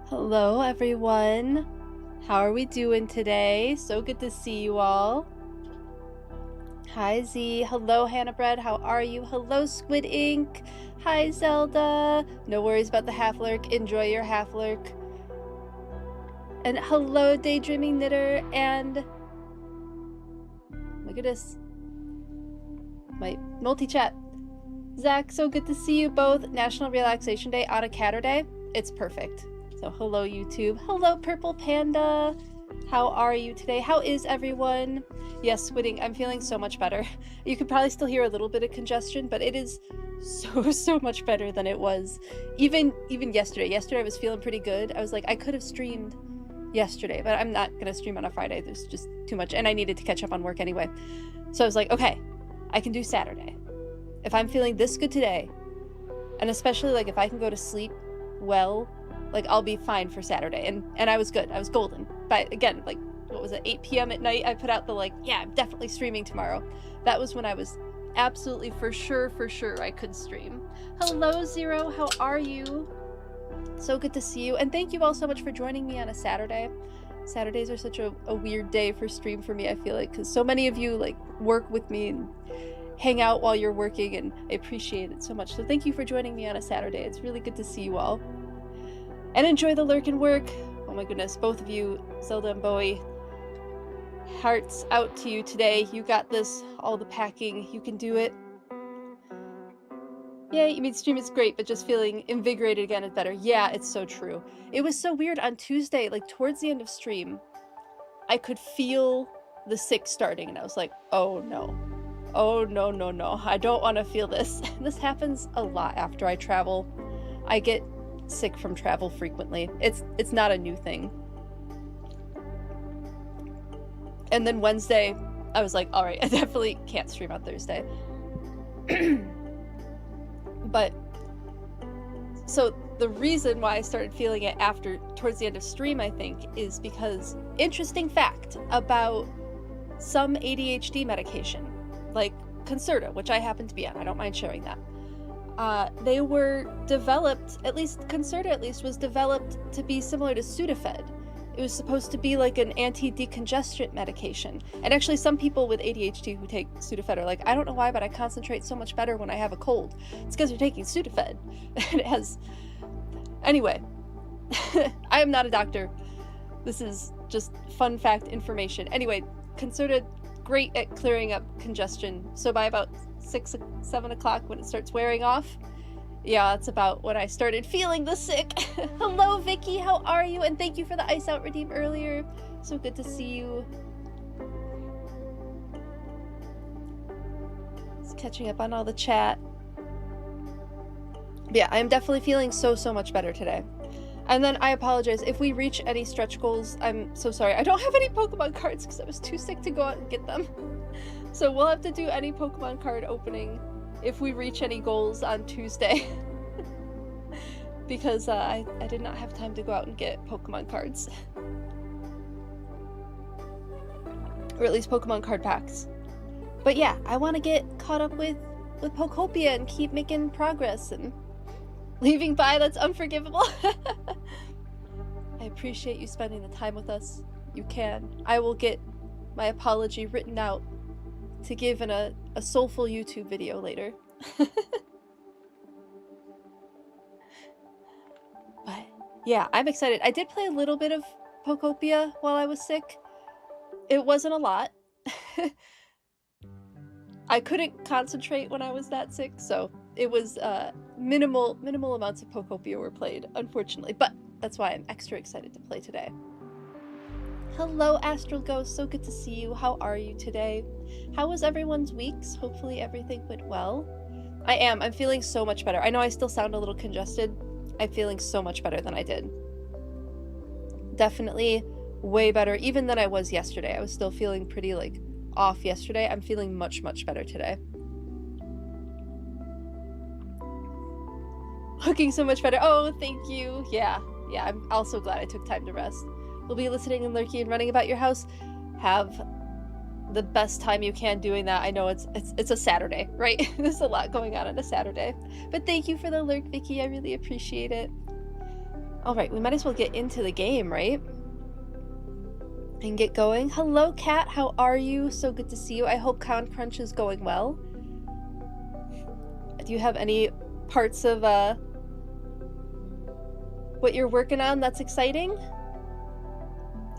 Hello, everyone. How are we doing today? So good to see you all. Hi, Z. Hello, Hannah Bread. How are you? Hello, Squid Ink. Hi, Zelda. No worries about the half lurk. Enjoy your half lurk. And hello, Daydreaming Knitter. And look at this. My multi-chat. Zach, so good to see you both. National Relaxation Day on a Catterday. It's perfect. So hello, YouTube. Hello, Purple Panda. How are you today? How is everyone? Yes, Squidding, I'm feeling so much better. You could probably still hear a little bit of congestion, but it is so much better than it was even yesterday. Yesterday I was feeling pretty good. I was like, I could have streamed yesterday, but I'm not gonna stream on a Friday. There's just too much, and I needed to catch up on work anyway. So I was like, okay, I can do Saturday. If I'm feeling this good today, and especially like if I can go to sleep well, like I'll be fine for Saturday. And I was good. I was golden. But again, like, what was it, 8 p.m. at night, I put out the like, yeah, I'm definitely streaming tomorrow. That was when I was absolutely for sure I could stream. Hello, Zero. How are you? So good to see you. And thank you all so much for joining me on a Saturday. Saturdays are such a weird day for stream for me, I feel like, because so many of you like work with me and hang out while you're working, and I appreciate it so much. So thank you for joining me on a Saturday. It's really good to see you all. And enjoy the lurk and work. Oh my goodness, both of you, Zelda and Bowie. Hearts out to you today. You got this. All the packing. You can do it. Yeah, you mean stream is great, but just feeling invigorated again is better. Yeah, it's so true. It was so weird on Tuesday, like towards the end of stream, I could feel the sick starting, and I was like, oh no. Oh no. I don't want to feel this. This happens a lot after I travel. I get sick from travel frequently. It's not a new thing. And then Wednesday, I was like, all right, I definitely can't stream on Thursday. But so the reason why I started feeling it towards the end of stream, I think, is because interesting fact about some ADHD medication, like Concerta, which I happen to be on. I don't mind sharing that. They were developed, at least Concerta was developed to be similar to Sudafed. It was supposed to be like an anti-decongestant medication. And actually some people with ADHD who take Sudafed are like, I don't know why, but I concentrate so much better when I have a cold. It's because you're taking Sudafed. And it has... Anyway, I am not a doctor. This is just fun fact information. Anyway, Concerta, great at clearing up congestion. So by about 7 o'clock when it starts wearing off, yeah, that's about when I started feeling the sick. Hello, Vicky, how are you? And thank you for the ice out redeem earlier. So good to see you. Just catching up on all the chat. But yeah, I'm definitely feeling so much better today. And then I apologize if we reach any stretch goals. I'm so sorry. I don't have any Pokemon cards because I was too sick to go out and get them. So we'll have to do any Pokemon card opening if we reach any goals on Tuesday. Because I did not have time to go out and get Pokemon cards. Or at least Pokemon card packs. But yeah, I want to get caught up with Pokopia and keep making progress, and leaving by, that's unforgivable. I appreciate you spending the time with us. You can. I will get my apology written out to give in a soulful YouTube video later. But yeah, I'm excited. I did play a little bit of Pokopia while I was sick. It wasn't a lot. I couldn't concentrate when I was that sick, so it was minimal amounts of Pokopia were played, unfortunately. But that's why I'm extra excited to play today. Hello, Astral Ghost. So good to see you. How are you today? How was everyone's weeks? Hopefully everything went well. I'm feeling so much better. I know I still sound a little congested. I'm feeling so much better than I did. Definitely way better, even than I was yesterday. I was still feeling pretty, like, off yesterday. I'm feeling much better today. Looking so much better. Oh, thank you. Yeah, I'm also glad I took time to rest. We'll be listening and lurking and running about your house. Have the best time you can doing that. I know it's a Saturday, right? There's a lot going on a Saturday. But thank you for the lurk, Vicky. I really appreciate it. Alright, we might as well get into the game, right? And get going. Hello, Kat. How are you? So good to see you. I hope Con Crunch is going well. Do you have any parts of what you're working on that's exciting?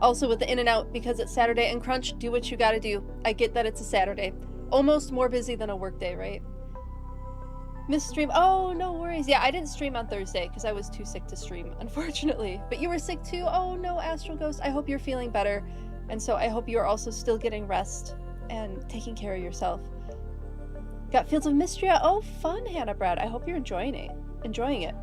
Also with the in and out, because it's Saturday and Crunch, do what you gotta do. I get that it's a Saturday. Almost more busy than a work day, right? Miss stream. Oh, no worries. Yeah, I didn't stream on Thursday because I was too sick to stream, unfortunately. But you were sick too? Oh no, Astral Ghost. I hope you're feeling better. And so I hope you are also still getting rest and taking care of yourself. Got Fields of Mystria. Oh, fun, Hannah Brad. I hope you're enjoying it.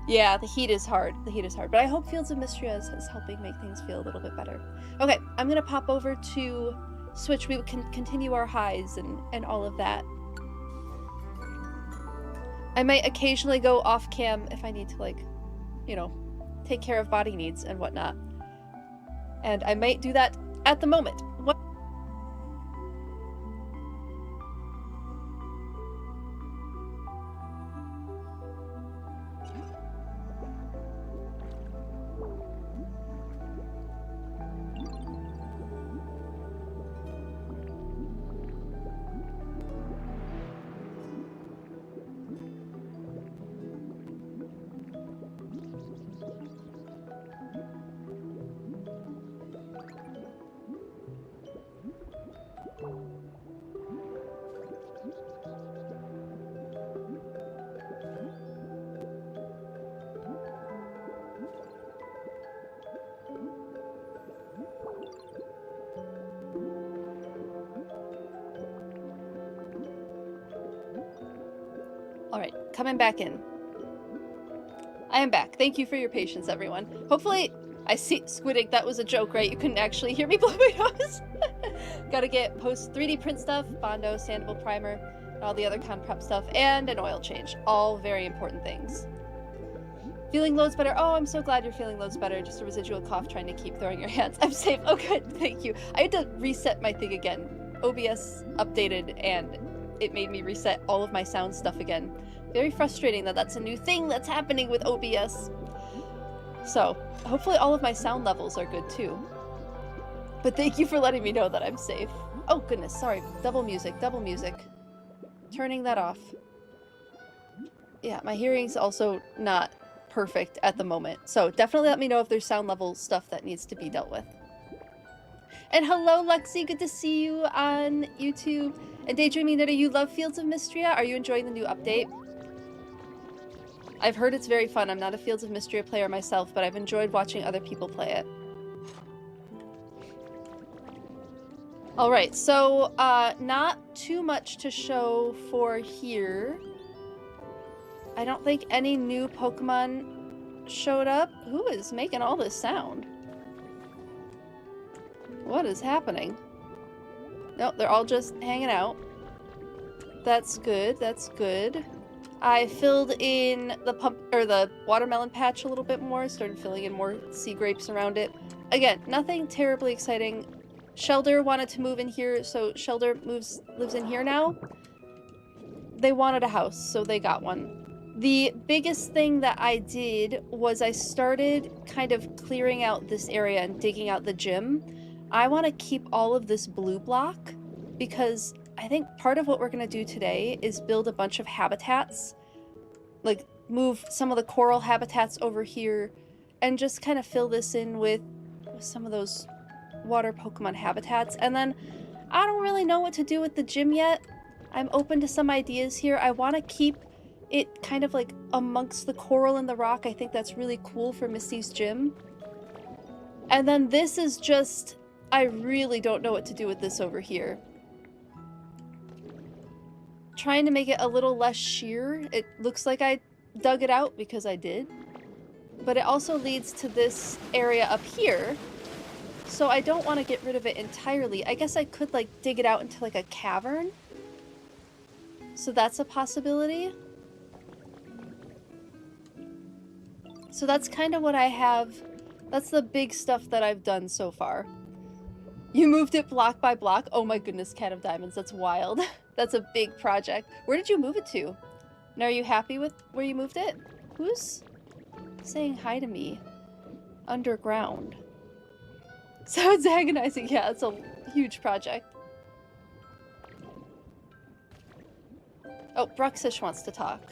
Yeah, the heat is hard. The heat is hard. But I hope Fields of Mystria is helping make things feel a little bit better. Okay, I'm going to pop over to Switch. We can continue our highs and all of that. I might occasionally go off cam if I need to, like, you know, take care of body needs and whatnot. And I might do that at the moment. What? Alright, coming back in. I am back. Thank you for your patience, everyone. Hopefully, I see Squidig, that was a joke, right? You couldn't actually hear me blow my nose. Gotta get post 3D print stuff, Bondo, Sandable Primer, and all the other con prep stuff, and an oil change. All very important things. Feeling loads better. Oh, I'm so glad you're feeling loads better. Just a residual cough trying to keep throwing your hands. I'm safe. Oh, good. Thank you. I had to reset my thing again. OBS updated and it made me reset all of my sound stuff again. Very frustrating that that's a new thing that's happening with OBS. So, hopefully all of my sound levels are good too. But thank you for letting me know that I'm safe. Oh goodness, sorry. Double music. Turning that off. Yeah, my hearing's also not perfect at the moment. So definitely let me know if there's sound level stuff that needs to be dealt with. And hello, Lexi. Good to see you on YouTube. And Daydreaming Knitter, you love Fields of Mystria? Are you enjoying the new update? I've heard it's very fun. I'm not a Fields of Mystria player myself, but I've enjoyed watching other people play it. Alright, so not too much to show for here. I don't think any new Pokemon showed up. Who is making all this sound? What is happening? No, they're all just hanging out. That's good, that's good. I filled in the watermelon patch a little bit more, started filling in more sea grapes around it. Again, nothing terribly exciting. Shelder wanted to move in here, so Shelder lives in here now. They wanted a house, so they got one. The biggest thing that I did was I started kind of clearing out this area and digging out the gym. I want to keep all of this blue block because I think part of what we're going to do today is build a bunch of habitats. Like, move some of the coral habitats over here and just kind of fill this in with some of those water Pokemon habitats. And then I don't really know what to do with the gym yet. I'm open to some ideas here. I want to keep it kind of like amongst the coral and the rock. I think that's really cool for Misty's gym. And then this is just... I really don't know what to do with this over here. Trying to make it a little less sheer. It looks like I dug it out because I did. But it also leads to this area up here. So I don't want to get rid of it entirely. I guess I could like dig it out into like a cavern. So that's a possibility. So that's kind of what I have. That's the big stuff that I've done so far. You moved it block by block? Oh my goodness, Cat of Diamonds, that's wild. That's a big project. Where did you move it to? And are you happy with where you moved it? Who's saying hi to me? Underground. So it's agonizing. Yeah, it's a huge project. Oh, Bruxish wants to talk.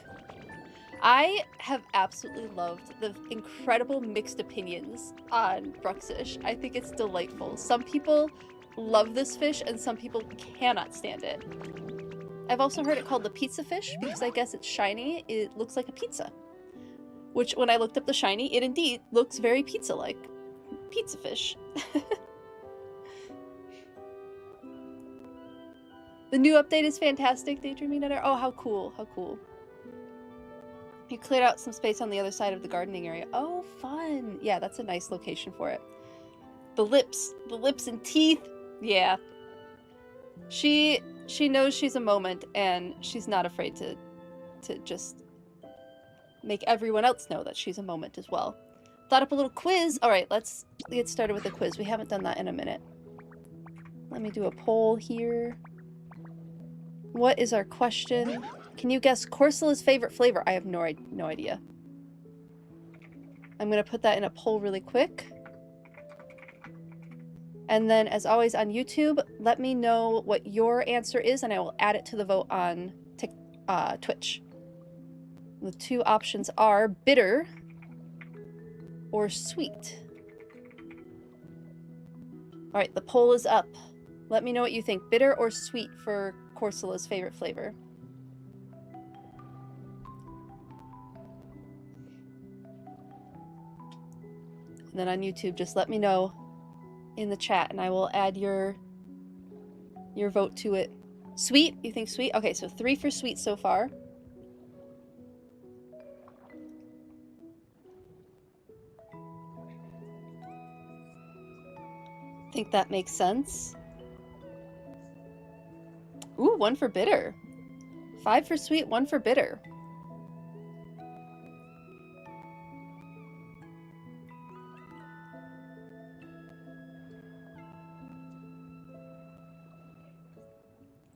I have absolutely loved the incredible mixed opinions on Bruxish. I think it's delightful. Some people love this fish and some people cannot stand it. I've also heard it called the pizza fish because I guess it's shiny. It looks like a pizza. Which, when I looked up the shiny, it indeed looks very pizza-like. Pizza fish. The new update is fantastic, Daydreaming Netter. Oh, how cool, how cool. You cleared out some space on the other side of the gardening area. Oh, fun. Yeah, that's a nice location for it. The lips and teeth. Yeah. She knows she's a moment, and she's not afraid to just make everyone else know that she's a moment as well. Thought up a little quiz. All right, let's get started with the quiz. We haven't done that in a minute. Let me do a poll here. What is our question? Can you guess Corsola's favorite flavor? I have no idea. I'm going to put that in a poll really quick. And then, as always on YouTube, let me know what your answer is, and I will add it to the vote on Twitch. The two options are bitter or sweet. All right, the poll is up. Let me know what you think. Bitter or sweet for Corsola's favorite flavor. And then on YouTube, just let me know in the chat and I will add your vote to it. Sweet? You think sweet? Okay, so 3 for sweet so far. Think that makes sense. Ooh, 1 for bitter. 5 for sweet, 1 for bitter.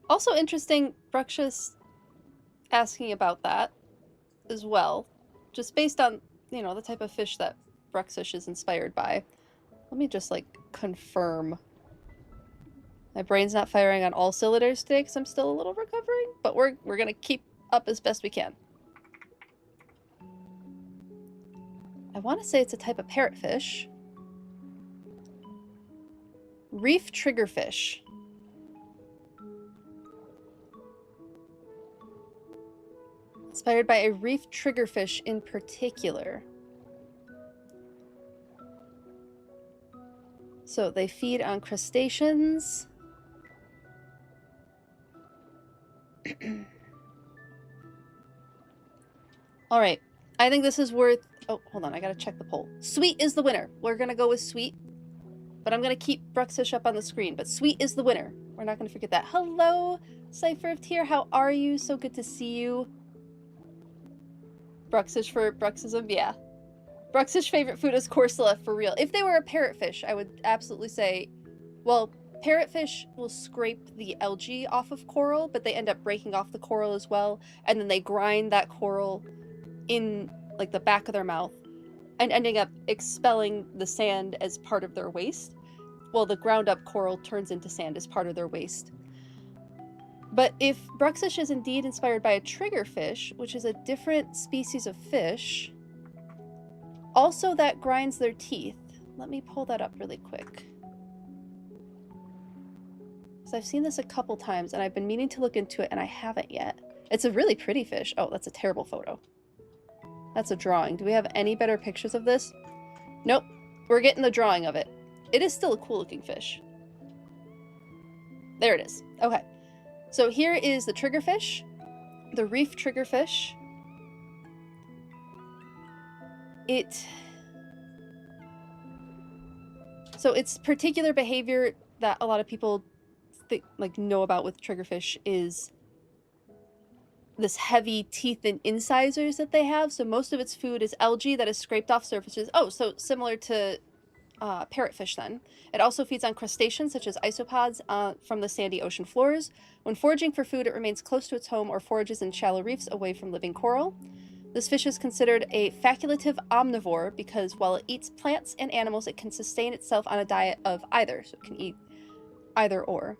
Also interesting, Bruxish asking about that as well. Just based on, you know, the type of fish that Bruxish is inspired by. Let me just, like, confirm. My brain's not firing on all cylinders today because I'm still a little recovering, but we're gonna keep up as best we can. I want to say it's a type of parrotfish. Reef triggerfish. Inspired by a reef triggerfish in particular. So they feed on crustaceans. All right. I think this is worth... Oh, hold on. I gotta check the poll. Sweet is the winner. We're gonna go with sweet. But I'm gonna keep Bruxish up on the screen. But sweet is the winner. We're not gonna forget that. Hello, Cypher of Tier. How are you? So good to see you. Bruxish for Bruxism. Yeah. Bruxish favorite food is Corsola, for real. If they were a parrotfish, I would absolutely say... Well, parrotfish will scrape the algae off of coral, but they end up breaking off the coral as well. And then they grind that coral in, like, the back of their mouth and ending up expelling the sand as part of their waste. Well, the ground up coral turns into sand as part of their waste. But if Bruxish is indeed inspired by a triggerfish, which is a different species of fish, also that grinds their teeth. Let me pull that up really quick. So I've seen this a couple times and I've been meaning to look into it and I haven't yet. It's a really pretty fish. Oh, that's a terrible photo. That's a drawing. Do we have any better pictures of this? Nope. We're getting the drawing of it. It is still a cool looking fish. There it is. Okay. So here is the triggerfish. The reef triggerfish. So its particular behavior that a lot of people know about with triggerfish is this heavy teeth and incisors that they have. So most of its food is algae that is scraped off surfaces. Oh, so similar to parrotfish then. It also feeds on crustaceans such as isopods from the sandy ocean floors. When foraging for food, it remains close to its home or forages in shallow reefs away from living coral. This fish is considered a facultative omnivore because while it eats plants and animals, it can sustain itself on a diet of either, so it can eat either or.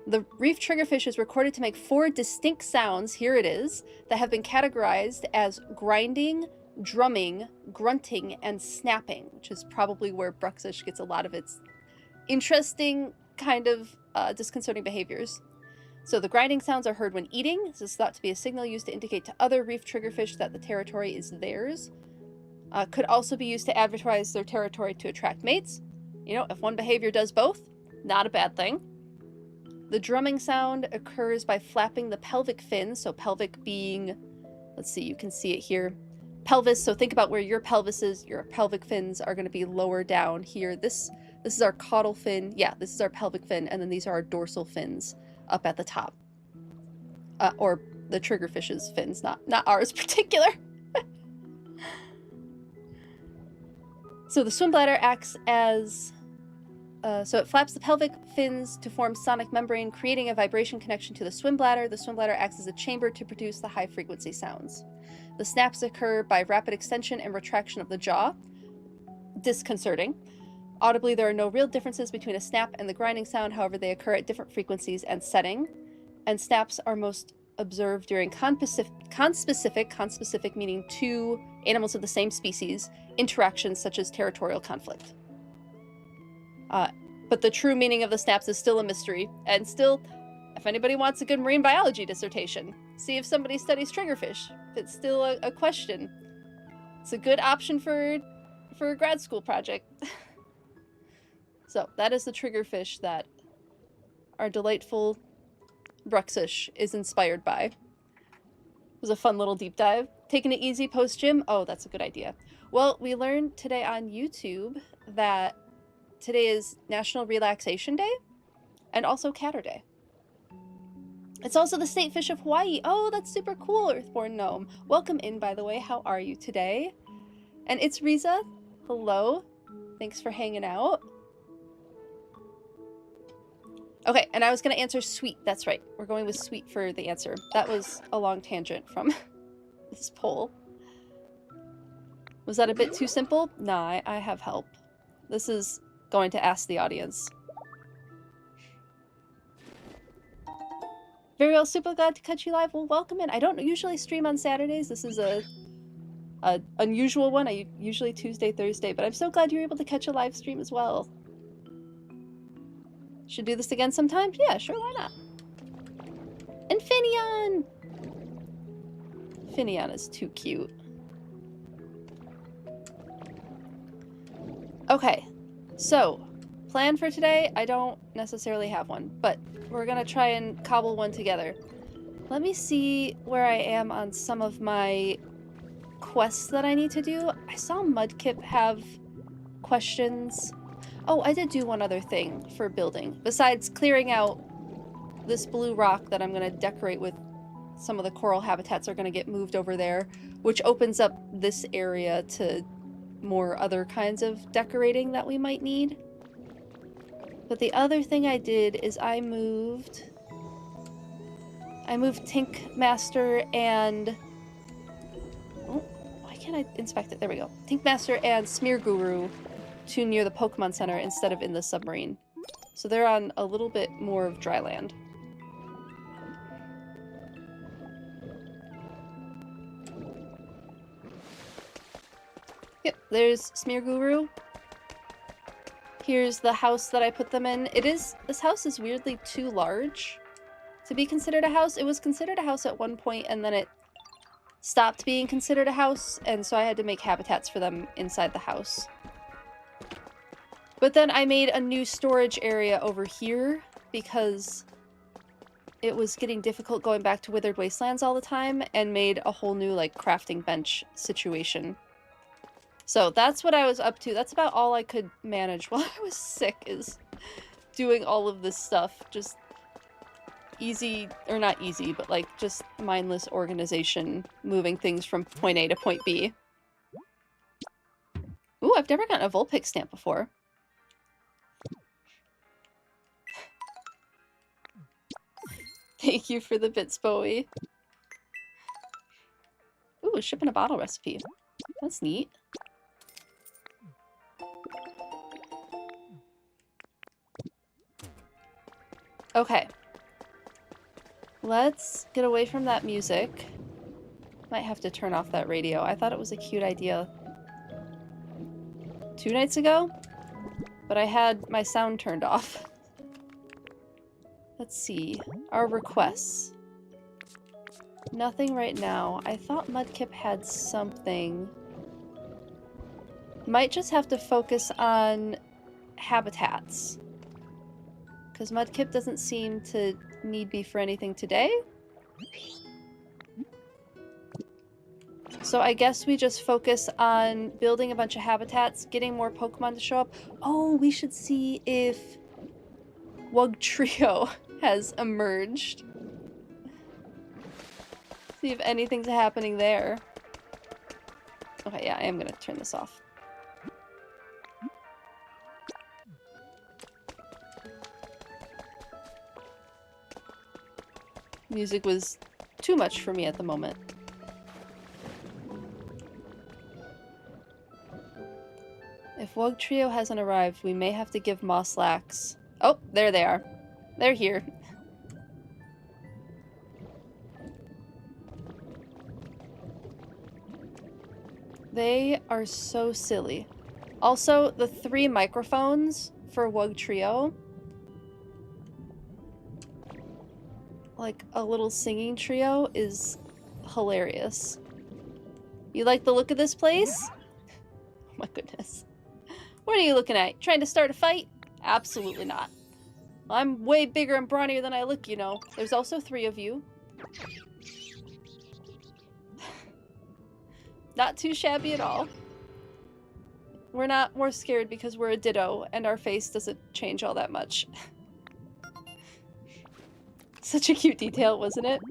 The reef triggerfish is recorded to make 4 distinct sounds, here it is, that have been categorized as grinding, drumming, grunting, and snapping, which is probably where Bruxish gets a lot of its interesting kind of disconcerting behaviors. So the grinding sounds are heard when eating. This is thought to be a signal used to indicate to other reef triggerfish that the territory is theirs. Could also be used to advertise their territory to attract mates. You know, if one behavior does both, not a bad thing. The drumming sound occurs by flapping the pelvic fins, so pelvic being, let's see, you can see it here. Pelvis, so think about where your pelvis is. Your pelvic fins are going to be lower down here. This is our caudal fin. Yeah, this is our pelvic fin, and then these are our dorsal fins up at the top. Or the triggerfish's fins, not ours particular. So the swim bladder acts as... so it flaps the pelvic fins to form sonic membrane, creating a vibration connection to the swim bladder. The swim bladder acts as a chamber to produce the high-frequency sounds. The snaps occur by rapid extension and retraction of the jaw. Disconcerting. Audibly, there are no real differences between a snap and the grinding sound, however they occur at different frequencies and setting. And snaps are most observed during conspecific meaning 2 animals of the same species, interactions such as territorial conflict. But the true meaning of the snaps is still a mystery, and still, if anybody wants a good marine biology dissertation, see if somebody studies triggerfish. If it's still a question, it's a good option for a grad school project. So that is the triggerfish that our delightful Bruxish is inspired by. It was a fun little deep dive. Taking it easy post-gym? Oh, that's a good idea. Well, we learned today on YouTube that today is National Relaxation Day and also Catter Day. It's also the state fish of Hawaii. Oh, that's super cool, Earthborn Gnome. Welcome in, by the way. How are you today? And it's Riza. Hello. Thanks for hanging out. Okay, and I was going to answer sweet. That's right. We're going with sweet for the answer. That was a long tangent from this poll. Was that a bit too simple? Nah, I have help. This is going to ask the audience. Very well, super glad to catch you live. Well, welcome in. I don't usually stream on Saturdays. This is a unusual one. I usually Tuesday, Thursday, but I'm so glad you're able to catch a live stream as well. Should do this again sometime? Yeah, sure, why not? And Finion! Finion is too cute. Okay, so, plan for today, I don't necessarily have one, but we're gonna try and cobble one together. Let me see where I am on some of my quests that I need to do. I saw Mudkip have questions. Oh, I did do one other thing for building. Besides clearing out this blue rock that I'm going to decorate with some of the coral habitats are going to get moved over there, which opens up this area to more other kinds of decorating that we might need. But the other thing I did is I moved Tink Master and... Oh, why can't I inspect it? There we go. Tink Master and Smear Guru to near the Pokemon Center instead of in the submarine. So they're on a little bit more of dry land. Yep, there's Smear Guru. Here's the house that I put them in. This house is weirdly too large to be considered a house. It was considered a house at one point and then it stopped being considered a house, and so I had to make habitats for them inside the house. But then I made a new storage area over here because it was getting difficult going back to Withered Wastelands all the time, and made a whole new, like, crafting bench situation. So that's what I was up to. That's about all I could manage while I was sick, is doing all of this stuff. Just easy, or not easy, but like just mindless organization, moving things from point A to point B. Ooh, I've never gotten a Vulpix stamp before. Thank you for the bits, Bowie. Ooh, Ooh, ship in a bottle recipe. That's neat. Okay. Let's get away from that music. Might have to turn off that radio. I thought it was a cute idea 2 nights ago, but I had my sound turned off. Let's see. Our requests. Nothing right now. I thought Mudkip had something. Might just have to focus on habitats. Because Mudkip doesn't seem to need me for anything today. So I guess we just focus on building a bunch of habitats, getting more Pokemon to show up. Oh, we should see if Wugtrio has emerged. See if anything's happening there. Okay, yeah, I am gonna turn this off. Music was too much for me at the moment. If Wugtrio hasn't arrived, we may have to give Mosslax... Oh, there they are. They're here. They are so silly. Also, the 3 microphones for Wugtrio, like a little singing trio, is hilarious. You like the look of this place? Oh my goodness. What are you looking at? Trying to start a fight? Absolutely not. I'm way bigger and brawnier than I look, you know. There's also 3 of you. Not too shabby at all. We're not more scared because we're a Ditto and our face doesn't change all that much. Such a cute detail, wasn't it?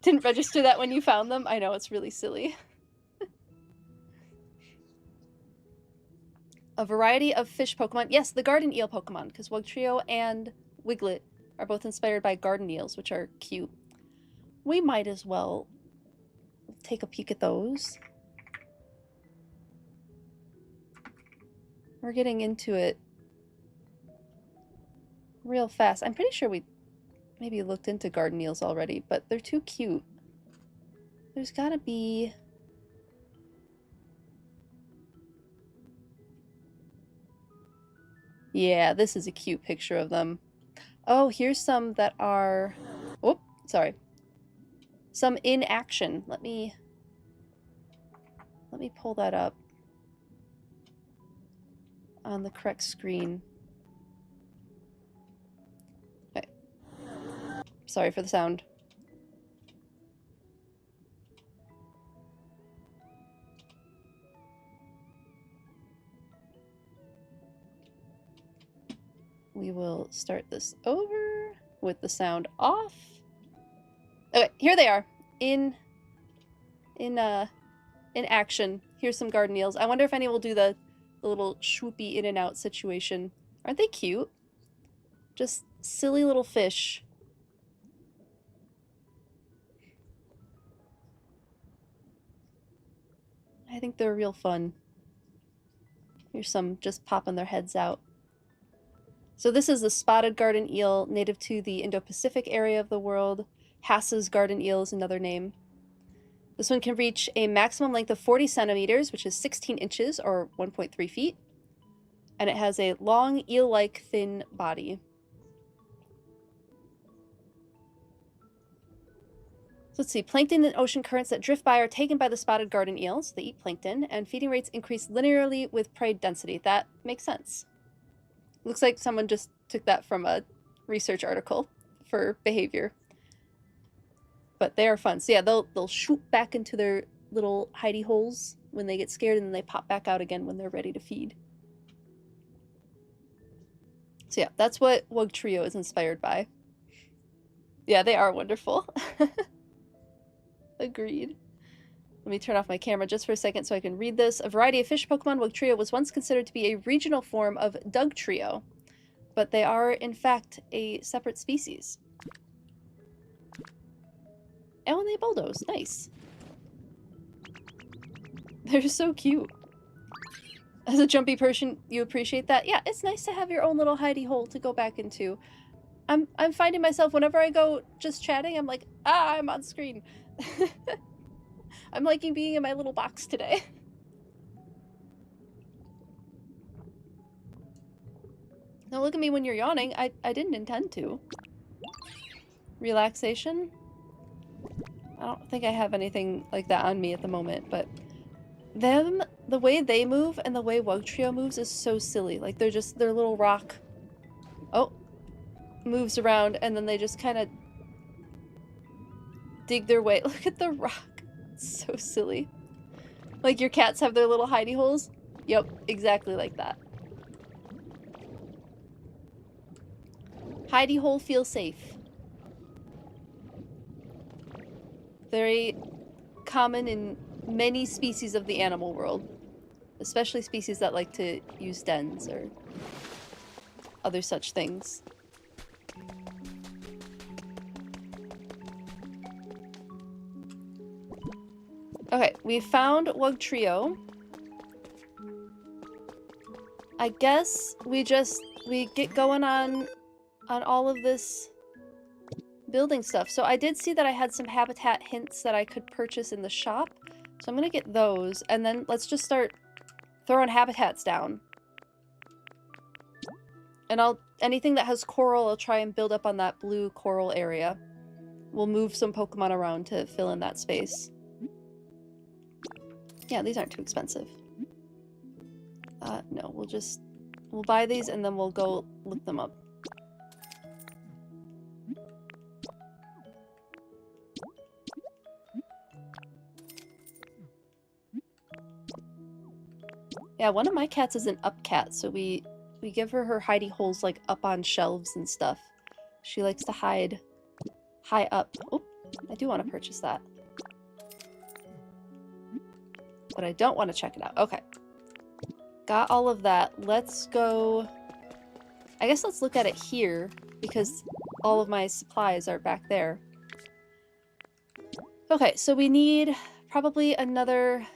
Didn't register that when you found them? I know, it's really silly. A variety of fish Pokemon. Yes, the garden eel Pokemon, because Wugtrio and Wiglet are both inspired by garden eels, which are cute. We might as well take a peek at those. We're getting into it real fast. I'm pretty sure we maybe looked into garden eels already, but they're too cute. There's gotta be... Yeah, this is a cute picture of them. Oh, here's some that are... Oh, sorry. Some in action. Let me pull that up on the correct screen. Okay. Sorry for the sound. We will start this over with the sound off. Okay, here they are in action. Here's some garden eels. I wonder if any will do the little swoopy in and out situation. Aren't they cute? Just silly little fish. I think they're real fun. Here's some just popping their heads out. So this is the spotted garden eel, native to the Indo-Pacific area of the world. Hass's garden eel is another name. This one can reach a maximum length of 40 centimeters, which is 16 inches or 1.3 feet. And it has a long, eel-like, thin body. So let's see. Plankton and ocean currents that drift by are taken by the spotted garden eels. They eat plankton, and feeding rates increase linearly with prey density. That makes sense. Looks like someone just took that from a research article for behavior. But they are fun. So yeah, they'll shoot back into their little hidey holes when they get scared, and then they pop back out again when they're ready to feed. So yeah, that's what Wugtrio is inspired by. Yeah, they are wonderful. Agreed. Let me turn off my camera just for a second so I can read this. A variety of fish Pokemon, Wugtrio was once considered to be a regional form of Dugtrio, but they are, in fact, a separate species. Oh, and they bulldoze. Nice. They're so cute. As a jumpy person, you appreciate that? Yeah, it's nice to have your own little hidey hole to go back into. I'm finding myself, whenever I go just chatting, I'm like, ah, I'm on screen. I'm liking being in my little box today. Don't look at me when you're yawning. I didn't intend to. Relaxation? I don't think I have anything like that on me at the moment, but the way they move and the way Wugtrio moves is so silly. Like, they're just, their little rock, oh, moves around, and then they just kind of dig their way. Look at the rock. It's so silly. Like your cats have their little hidey holes? Yep, exactly like that. Hidey hole, feel safe. Very common in many species of the animal world. Especially species that like to use dens or other such things. Okay, we found Wugtrio. I guess we get going on all of this building stuff. So I did see that I had some habitat hints that I could purchase in the shop. So I'm gonna get those, and then let's just start throwing habitats down. And anything that has coral, I'll try and build up on that blue coral area. We'll move some Pokemon around to fill in that space. Yeah, these aren't too expensive. No, we'll buy these and then we'll go look them up. Yeah, one of my cats is an up cat, so we give her hidey holes like up on shelves and stuff. She likes to hide high up. Oh, I do want to purchase that. But I don't want to check it out. Okay. Got all of that. Let's go... I guess let's look at it here, because all of my supplies are back there. Okay, so we need probably another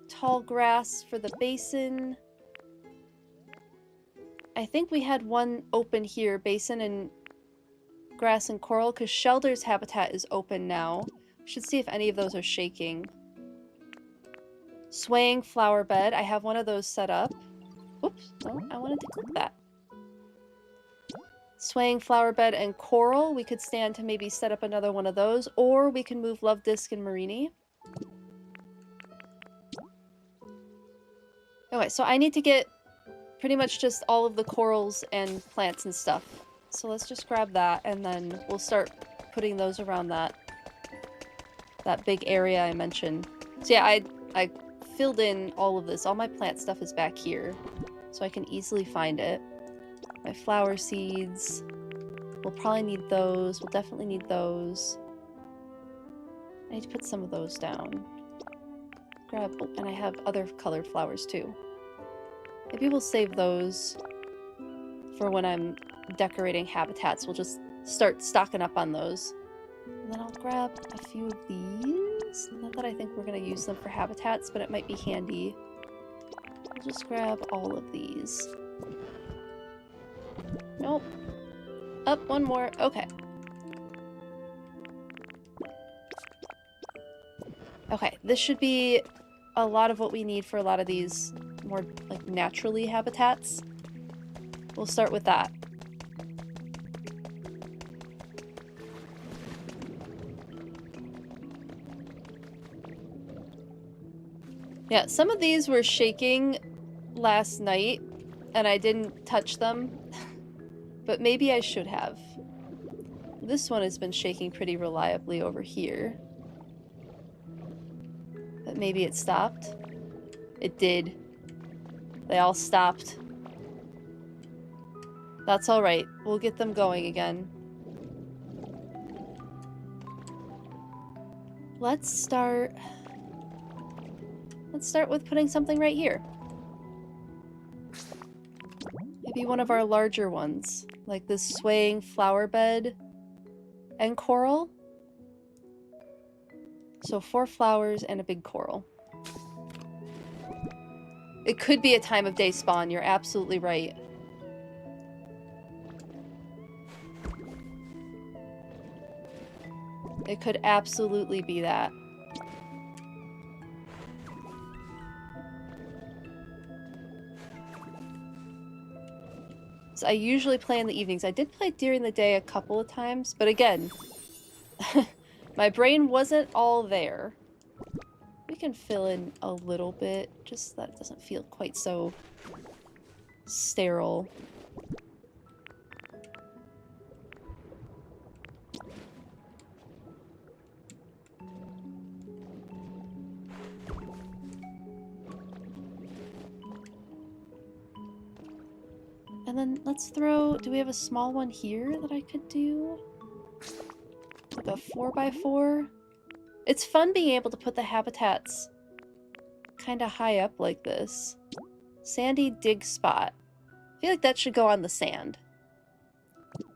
tall grass for the basin. I think we had one open here, basin and grass and coral, because Shelder's habitat is open now. We should see if any of those are shaking. Swaying flower bed. I have one of those set up. Oops, no, I wanted to click that. Swaying flower bed and coral. We could stand to maybe set up another one of those, or we can move Love Disc and Marini. Okay, so I need to get pretty much just all of the corals and plants and stuff. So let's just grab that, and then we'll start putting those around that big area I mentioned. So yeah, I filled in all of this. All my plant stuff is back here, so I can easily find it. My flower seeds. We'll probably need those. We'll definitely need those. I need to put some of those down. Grab, and I have other colored flowers too. Maybe we'll save those for when I'm decorating habitats. We'll just start stocking up on those. And then I'll grab a few of these. Not that I think we're going to use them for habitats, but it might be handy. I'll just grab all of these. Nope. Up, one more. Okay. Okay, this should be a lot of what we need for a lot of these more, like, naturally habitats. We'll start with that. Yeah, some of these were shaking last night, and I didn't touch them, but maybe I should have. This one has been shaking pretty reliably over here. But maybe it stopped. It did. They all stopped. That's alright. We'll get them going again. Let's start with putting something right here. Maybe one of our larger ones, like this swaying flower bed and coral. So 4 flowers and a big coral. It could be a time of day spawn. You're absolutely right. It could absolutely be that. So I usually play in the evenings. I did play during the day a couple of times, but again, my brain wasn't all there. We can fill in a little bit, just so that it doesn't feel quite so sterile. And then let's throw... Do we have a small one here that I could do? Like a 4x4? It's fun being able to put the habitats kind of high up like this. Sandy dig spot. I feel like that should go on the sand.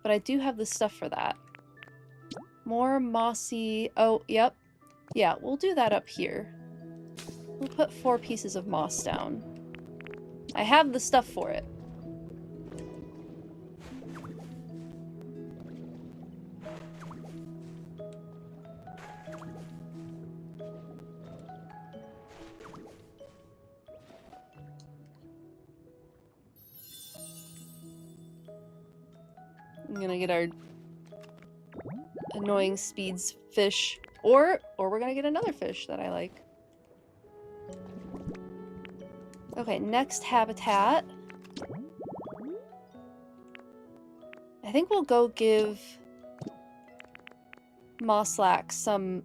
But I do have the stuff for that. More mossy... Oh, yep. Yeah, we'll do that up here. We'll put 4 pieces of moss down. I have the stuff for it. I'm gonna get our annoying speeds fish, or we're gonna get another fish that I like. Okay, next habitat. I think we'll go give Mosslack some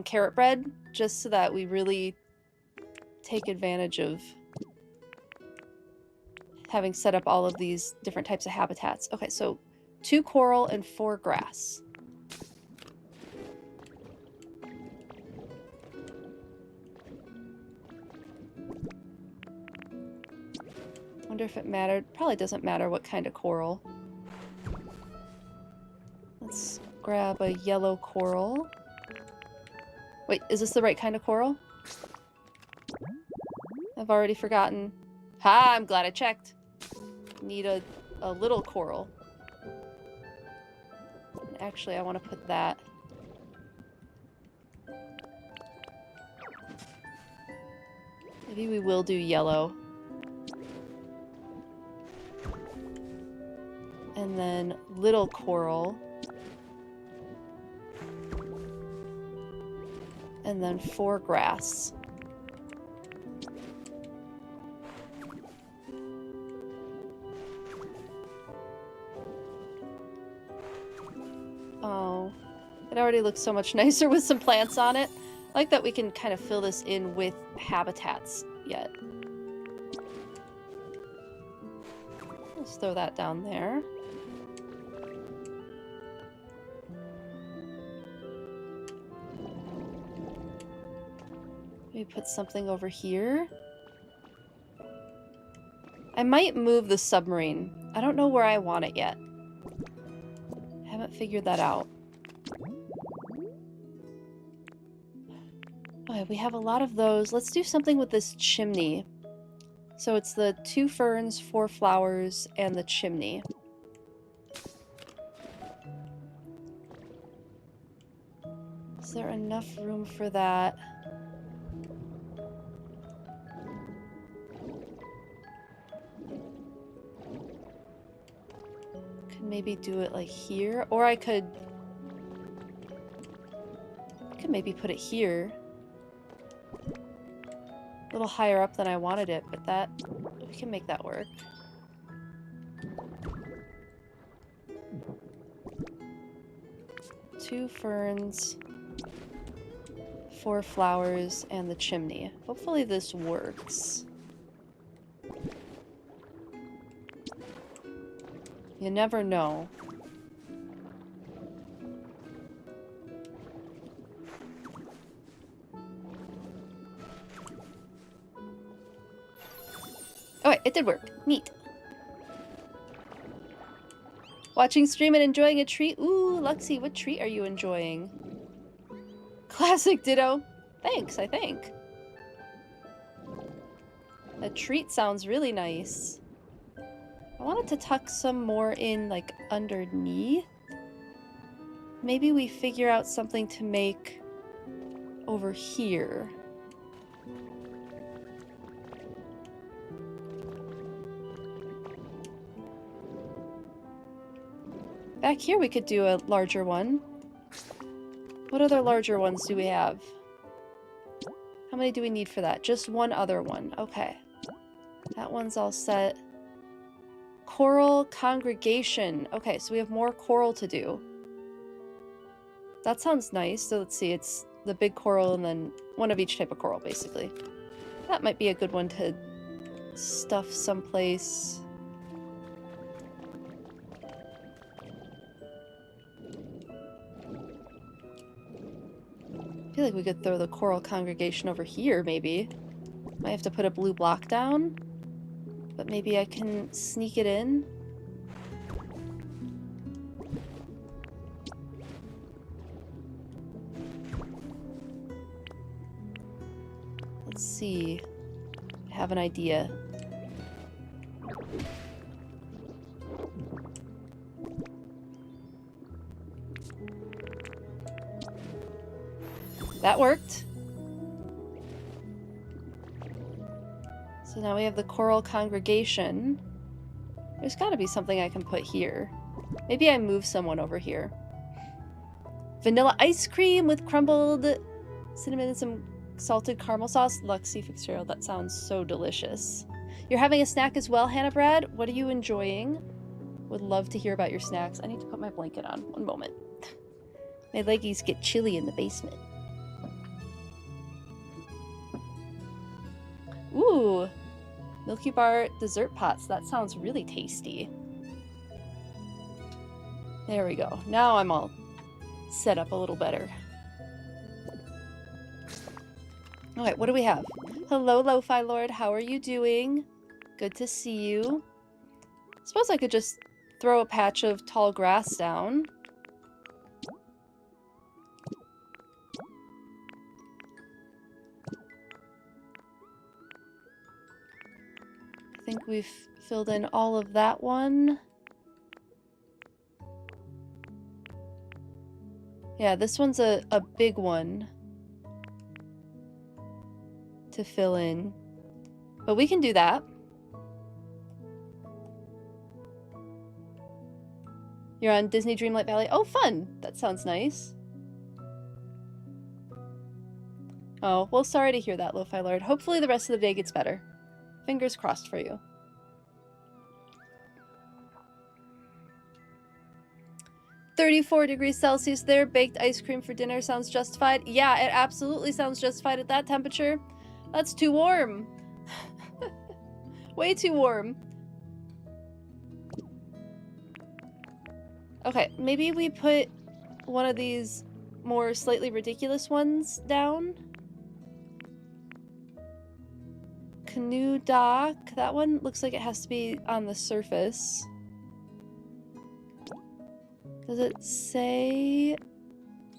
carrot bread, just so that we really take advantage of having set up all of these different types of habitats. Okay, so 2 coral and 4 grass. Wonder if it mattered. Probably doesn't matter what kind of coral. Let's grab a yellow coral. Wait, is this the right kind of coral? I've already forgotten. Ha! I'm glad I checked. Need a little coral. Actually, I want to put that. Maybe we will do yellow. And then little coral. And then 4 grass. Oh, it already looks so much nicer with some plants on it. I like that we can kind of fill this in with habitats yet. Let's throw that down there. Maybe put something over here. I might move the submarine. I don't know where I want it yet. I haven't figured that out. Okay, we have a lot of those. Let's do something with this chimney. So it's the 2 ferns, 4 flowers, and the chimney. Is there enough room for that? Maybe do it like here, or I could maybe put it here, a little higher up than I wanted it, but that we can make that work. Two ferns, 4 flowers, and the chimney. Hopefully this works. You never know. Okay, it did work. Neat. Watching stream and enjoying a treat. Ooh, Luxie, what treat are you enjoying? Classic Ditto. Thanks, I think. A treat sounds really nice. I wanted to tuck some more in, like, underneath. Maybe we figure out something to make over here. Back here we could do a larger one. What other larger ones do we have? How many do we need for that? Just one other one. Okay. That one's all set. Coral congregation. Okay, so we have more coral to do. That sounds nice. So let's see. It's the big coral and then one of each type of coral, basically. That might be a good one to stuff someplace. I feel like we could throw the coral congregation over here, maybe. Might have to put a blue block down, but maybe I can sneak it in. Let's see. I have an idea. That worked. So now we have the coral congregation. There's got to be something I can put here. Maybe I move someone over here. Vanilla ice cream with crumbled cinnamon and some salted caramel sauce. Luxie Fitzgerald, that sounds so delicious. You're having a snack as well, Hannah Brad? What are you enjoying? Would love to hear about your snacks. I need to put my blanket on. One moment. My leggies get chilly in the basement. Ooh, Milky Bar dessert pots. That sounds really tasty. There we go. Now I'm all set up a little better. Okay, what do we have? Hello, Lo-Fi Lord. How are you doing? Good to see you. Suppose I could just throw a patch of tall grass down. I think we've filled in all of that one. Yeah, this one's a big one to fill in. But we can do that. You're on Disney Dreamlight Valley. Oh, fun! That sounds nice. Oh, well, sorry to hear that, Lo-Fi Lord. Hopefully the rest of the day gets better. Fingers crossed for you. -34 degrees Celsius there. Baked ice cream for dinner sounds justified. Yeah, it absolutely sounds justified at that temperature. That's too warm. Way too warm. Okay, maybe we put one of these more slightly ridiculous ones down. Canoe dock. That one looks like it has to be on the surface. Does it say?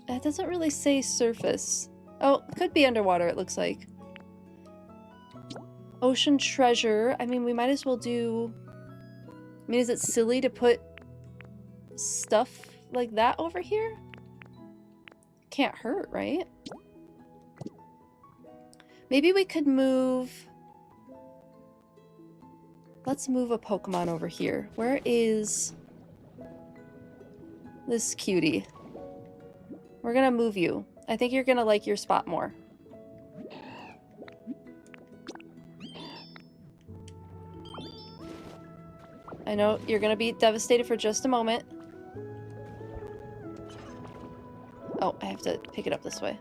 It doesn't really say surface. Oh, it could be underwater, it looks like. Ocean treasure. I mean, we might as well do... I mean, is it silly to put stuff like that over here? Can't hurt, right? Maybe we could move... Let's move a Pokemon over here. Where is this cutie? We're gonna move you. I think you're gonna like your spot more. I know you're gonna be devastated for just a moment. Oh, I have to pick it up this way.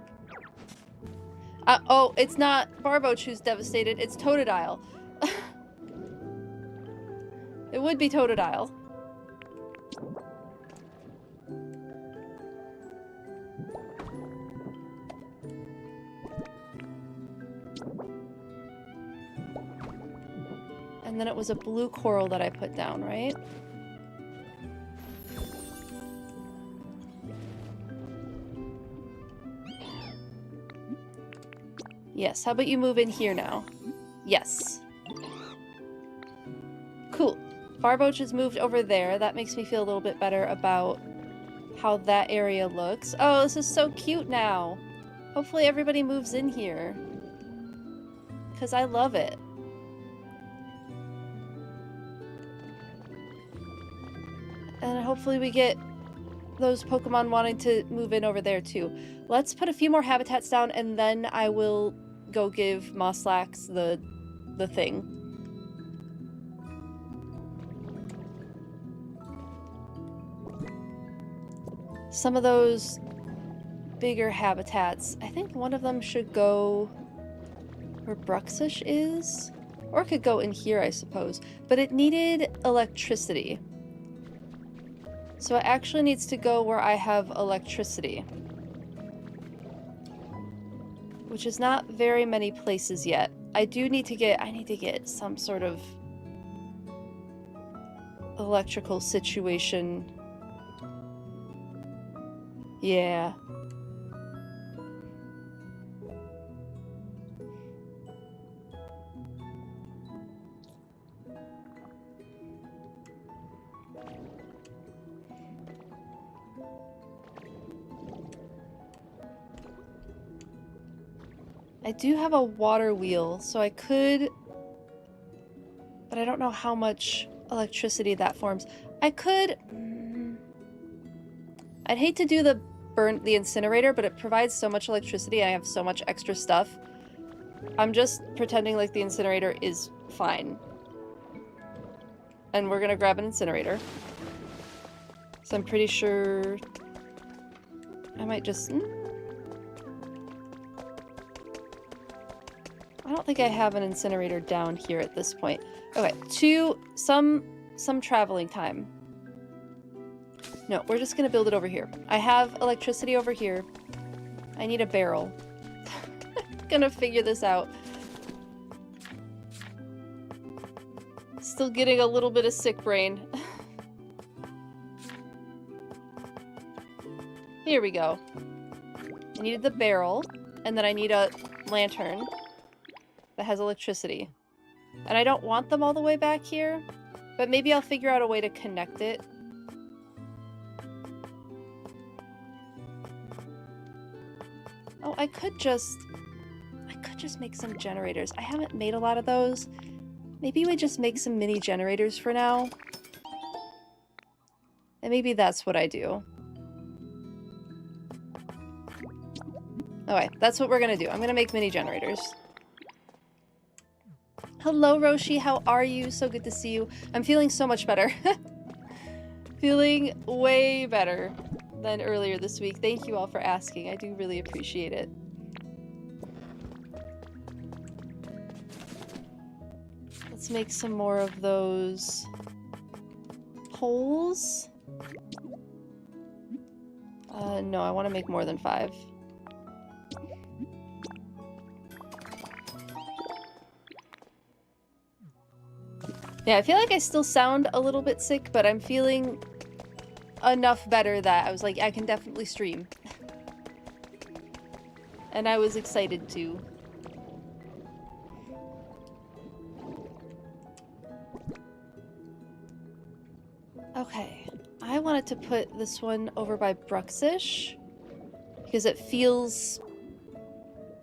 Oh, it's not Barboach who's devastated, it's Totodile. It would be Totodile. And then it was a blue coral that I put down, right? Yes, how about you move in here now? Yes. Barboach has moved over there. That makes me feel a little bit better about how that area looks. Oh, this is so cute now. Hopefully everybody moves in here. Because I love it. And hopefully we get those Pokemon wanting to move in over there too. Let's put a few more habitats down and then I will go give Mosslax the thing. Some of those bigger habitats, I think one of them should go where Bruxish is, or it could go in here, I suppose, but it needed electricity. So it actually needs to go where I have electricity, which is not very many places yet. I need to get some sort of electrical situation. Yeah. I do have a water wheel, so I could, but I don't know how much electricity that forms. I could, I'd hate to do the incinerator, but it provides so much electricity and I have so much extra stuff. I'm just pretending like the incinerator is fine. And we're gonna grab an incinerator. So I'm pretty sure I might just... I don't think I have an incinerator down here at this point. Okay, some traveling time. No, we're just gonna build it over here. I have electricity over here. I need a barrel. Gonna figure this out. Still getting a little bit of sick brain. Here we go. I needed the barrel, and then I need a lantern that has electricity. And I don't want them all the way back here, but maybe I'll figure out a way to connect it. Oh, I could just make some generators. I haven't made a lot of those. Maybe we just make some mini generators for now. And maybe that's what I do. Okay, that's what we're gonna do. I'm gonna make mini generators. Hello, Roshi. How are you? So good to see you. I'm feeling so much better. Feeling way better than earlier this week. Thank you all for asking. I do really appreciate it. Let's make some more of those poles. No, I want to make more than 5. Yeah, I feel like I still sound a little bit sick, but I'm feeling enough better that I was like, I can definitely stream. And I was excited to. Okay, I wanted to put this one over by Bruxish because it feels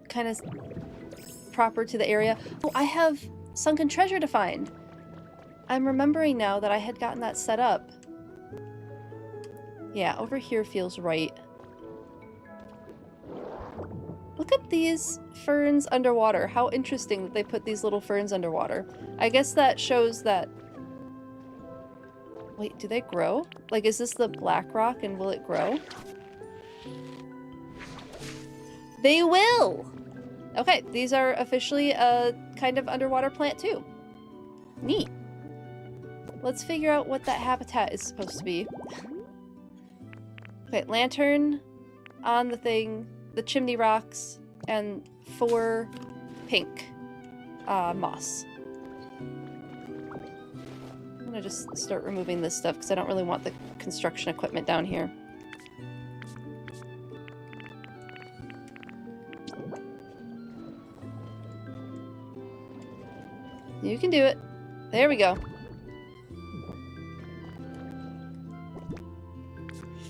kind of proper to the area. Oh, I have sunken treasure to find. I'm remembering now that I had gotten that set up. Yeah, over here feels right. Look at these ferns underwater. How interesting that they put these little ferns underwater. I guess that shows that... Wait, do they grow? Like, is this the black rock and will it grow? They will! Okay, these are officially a kind of underwater plant too. Neat. Let's figure out what that habitat is supposed to be. Okay, lantern on the thing, the chimney rocks, and 4 pink moss. I'm gonna just start removing this stuff because I don't really want the construction equipment down here. You can do it. There we go.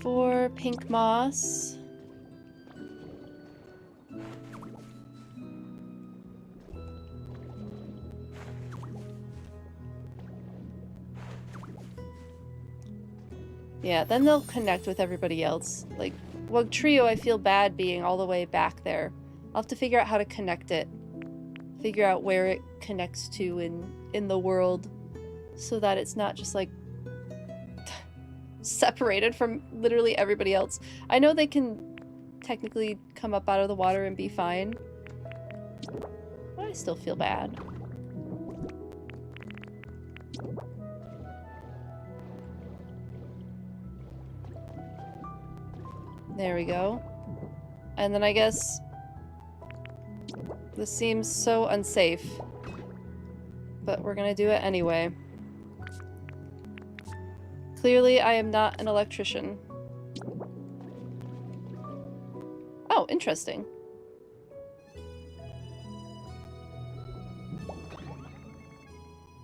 4 pink moss. Yeah, then they'll connect with everybody else. Like, Wug Trio, I feel bad being all the way back there. I'll have to figure out how to connect it. Figure out where it connects to in the world so that it's not just, like, separated from literally everybody else. I know they can technically come up out of the water and be fine, but I still feel bad. There we go. And then I guess this seems so unsafe, but we're gonna do it anyway. Clearly, I am not an electrician. Oh, interesting.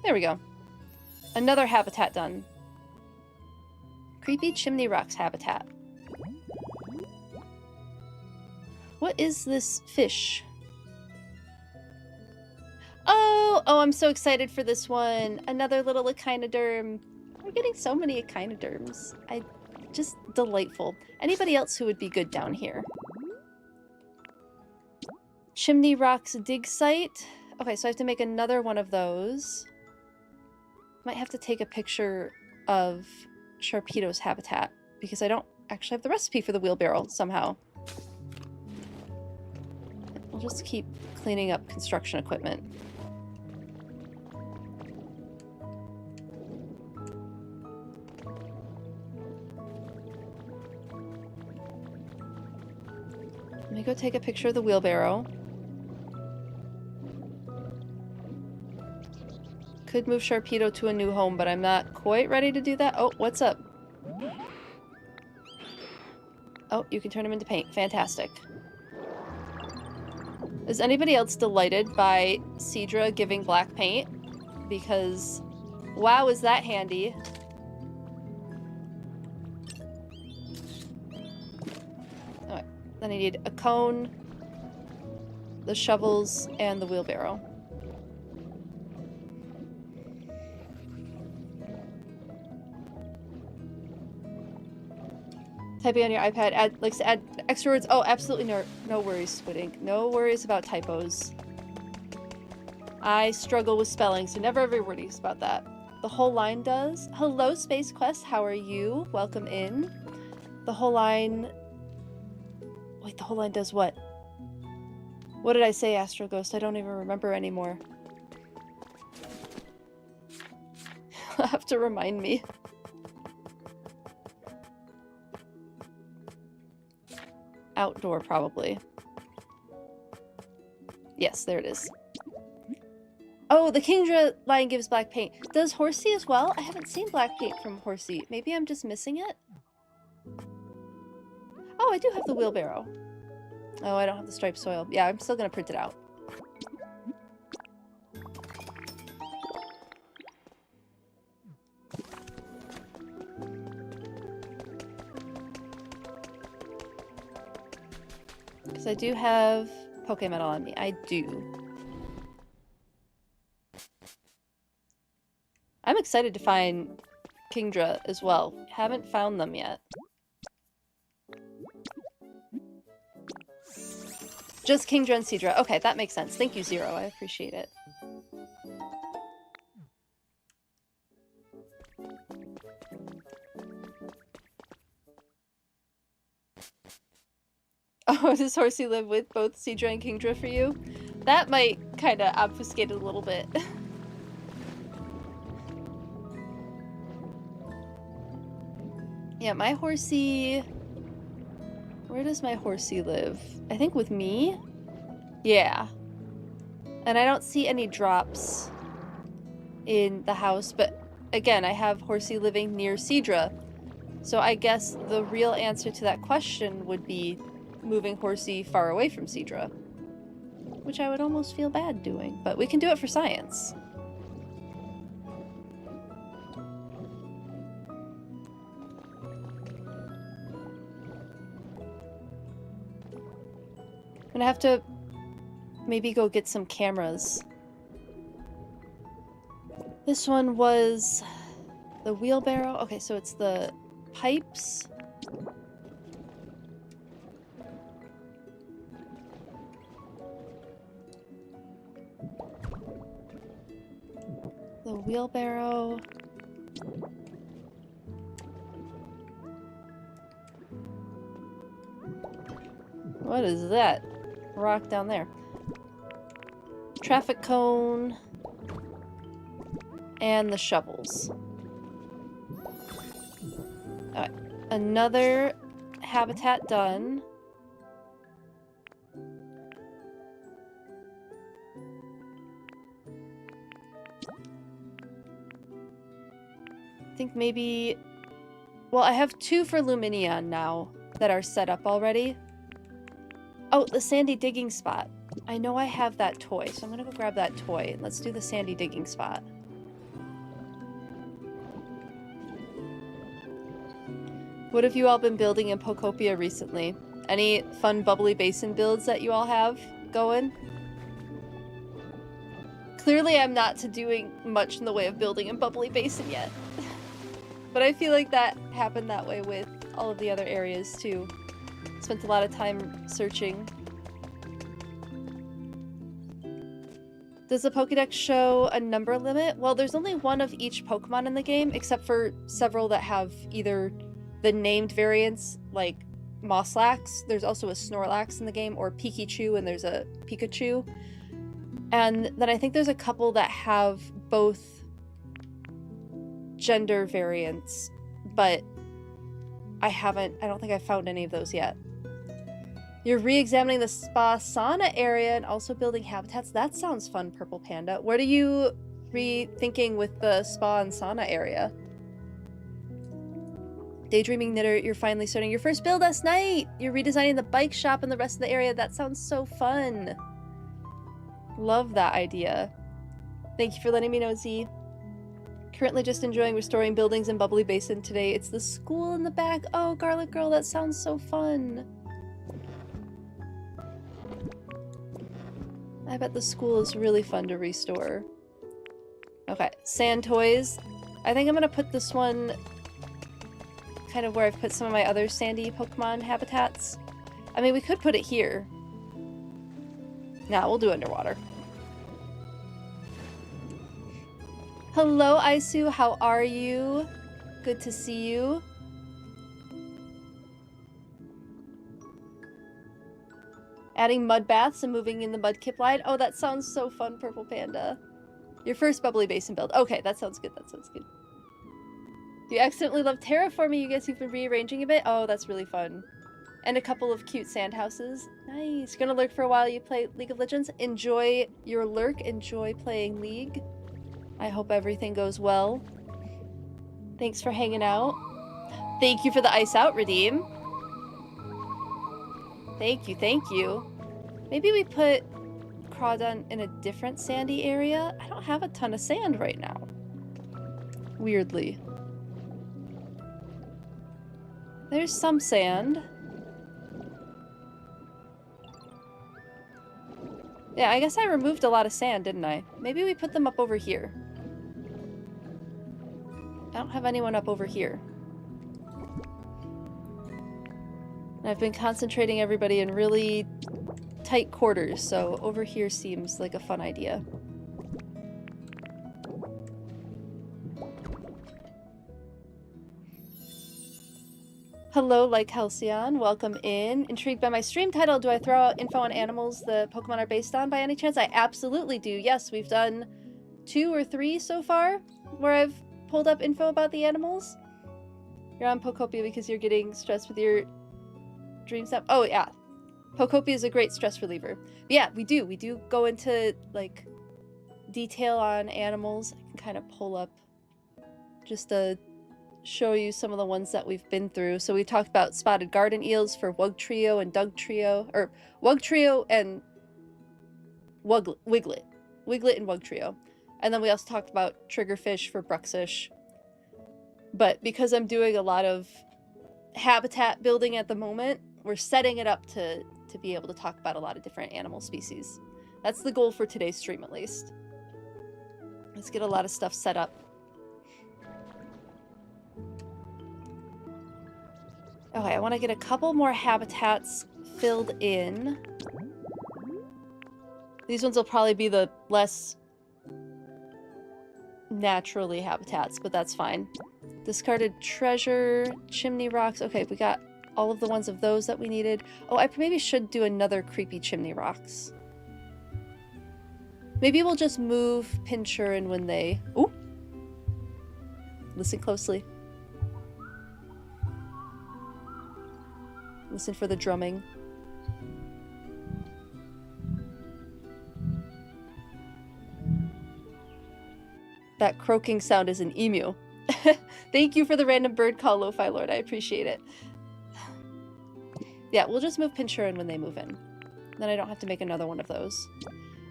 There we go. Another habitat done. Creepy Chimney Rock's habitat. What is this fish? Oh, I'm so excited for this one. Another little echinoderm. We're getting so many echinoderms. Just delightful. Anybody else who would be good down here? Chimney Rock's dig site. Okay, so I have to make another one of those. Might have to take a picture of Sharpedo's habitat because I don't actually have the recipe for the wheelbarrow somehow. We'll just keep cleaning up construction equipment. Let me go take a picture of the wheelbarrow. Could move Sharpedo to a new home, but I'm not quite ready to do that. Oh, what's up? Oh, you can turn him into paint. Fantastic. Is anybody else delighted by Seadra giving black paint? Because, wow, is that handy. Alright, then I need a cone, the shovels, and the wheelbarrow. Typing on your iPad likes to add extra words. Oh, absolutely no worries, Squidink. No worries about typos. I struggle with spelling, so never ever worries about that. The whole line does. Hello, Space Quest. How are you? Welcome in. The whole line... Wait, the whole line does what? What did I say, Astro Ghost? I don't even remember anymore. You'll have to remind me. Outdoor, probably. Yes, there it is. Oh, the Kingdra line gives black paint. Does Horsey as well? I haven't seen black paint from Horsey. Maybe I'm just missing it? Oh, I do have the wheelbarrow. Oh, I don't have the striped soil. Yeah, I'm still gonna print it out. Because I do have Pokemetal on me. I do. I'm excited to find Kingdra as well. Haven't found them yet. Just Kingdra and Seadra. Okay, that makes sense. Thank you, Zero. I appreciate it. Oh, does Horsey live with both Seadra and Kingdra for you? That might kind of obfuscate it a little bit. Yeah, my Horsey... Where does my Horsey live? I think with me? Yeah. And I don't see any drops in the house, but again, I have Horsey living near Seadra. So I guess the real answer to that question would be moving Horsey far away from Seadra. Which I would almost feel bad doing, but we can do it for science. gonna have to maybe go get some cameras. This one was the wheelbarrow. Okay, so it's the pipes. The wheelbarrow. What is that? Rock down there. Traffic cone. And the shovels. Alright. Another habitat done. I think maybe... Well, I have 2 for Luminion now that are set up already. Oh, the sandy digging spot. I know I have that toy, so I'm gonna go grab that toy. Let's do the sandy digging spot. What have you all been building in Pokopia recently? Any fun bubbly basin builds that you all have going? Clearly I'm not doing much in the way of building in bubbly basin yet. But I feel like that happened that way with all of the other areas too. Spent a lot of time searching. Does the Pokédex show a number limit? Well, there's only one of each Pokemon in the game, except for several that have either the named variants, like Mosslax. There's also a Snorlax in the game, or Pikachu, and there's a Pikachu. And then I think there's a couple that have both gender variants, but I don't think I've found any of those yet. You're re-examining the spa sauna area and also building habitats. That sounds fun, Purple Panda. What are you rethinking with the spa and sauna area? Daydreaming Knitter, you're finally starting your first build last night! You're redesigning the bike shop and the rest of the area. That sounds so fun. Love that idea. Thank you for letting me know, Z. Currently just enjoying restoring buildings in Bubbly Basin today. It's the school in the back. Oh, Garlic Girl, that sounds so fun. I bet the school is really fun to restore. Okay, sand toys. I think I'm gonna put this one kind of where I've put some of my other sandy Pokemon habitats. I mean, we could put it here. Nah, we'll do underwater. Hello, Aisu. How are you? Good to see you. Adding mud baths and moving in the Mudkip line. Oh, that sounds so fun, Purple Panda. Your first Bubbly Basin build. Okay, that sounds good. That sounds good. You accidentally love terraforming. You guess you've been rearranging a bit. Oh, that's really fun. And a couple of cute sand houses. Nice. Gonna lurk for a while. You play League of Legends. Enjoy your lurk. Enjoy playing League. I hope everything goes well. Thanks for hanging out. Thank you for the ice out, Redeem. Thank you, thank you. Maybe we put Crawdon in a different sandy area. I don't have a ton of sand right now. Weirdly. There's some sand. Yeah, I guess I removed a lot of sand, didn't I? Maybe we put them up over here. I don't have anyone up over here. And I've been concentrating everybody in really tight quarters, so over here seems like a fun idea. Hello, like Halcyon. Welcome in. Intrigued by my stream title, do I throw out info on animals the Pokemon are based on by any chance? I absolutely do. Yes, we've done 2 or 3 so far where I've pulled up info about the animals. You're on Pokopia because you're getting stressed with your dream stuff. Oh, yeah. Pokopia is a great stress reliever. But yeah, we do go into, like, detail on animals. I can kind of pull up just to show you some of the ones that we've been through. So we talked about spotted garden eels for Wugtrio and Dugtrio, or Wugtrio and Wiglet and Wugtrio. And then we also talked about triggerfish for Bruxish. But because I'm doing a lot of habitat building at the moment, we're setting it up to to be able to talk about a lot of different animal species. That's the goal for today's stream, at least. Let's get a lot of stuff set up. Okay, I want to get a couple more habitats filled in. These ones will probably be the less naturally habitats, but that's fine. Discarded treasure, chimney rocks. Okay, we got all of the ones of those that we needed. Oh, I maybe should do another creepy chimney rocks. Maybe we'll just move Pinchurin when they... Ooh! Listen closely. Listen for the drumming. That croaking sound is an emu. Thank you for the random bird call, Lo-Fi Lord. I appreciate it. Yeah, we'll just move Pinchurin when they move in. Then I don't have to make another one of those.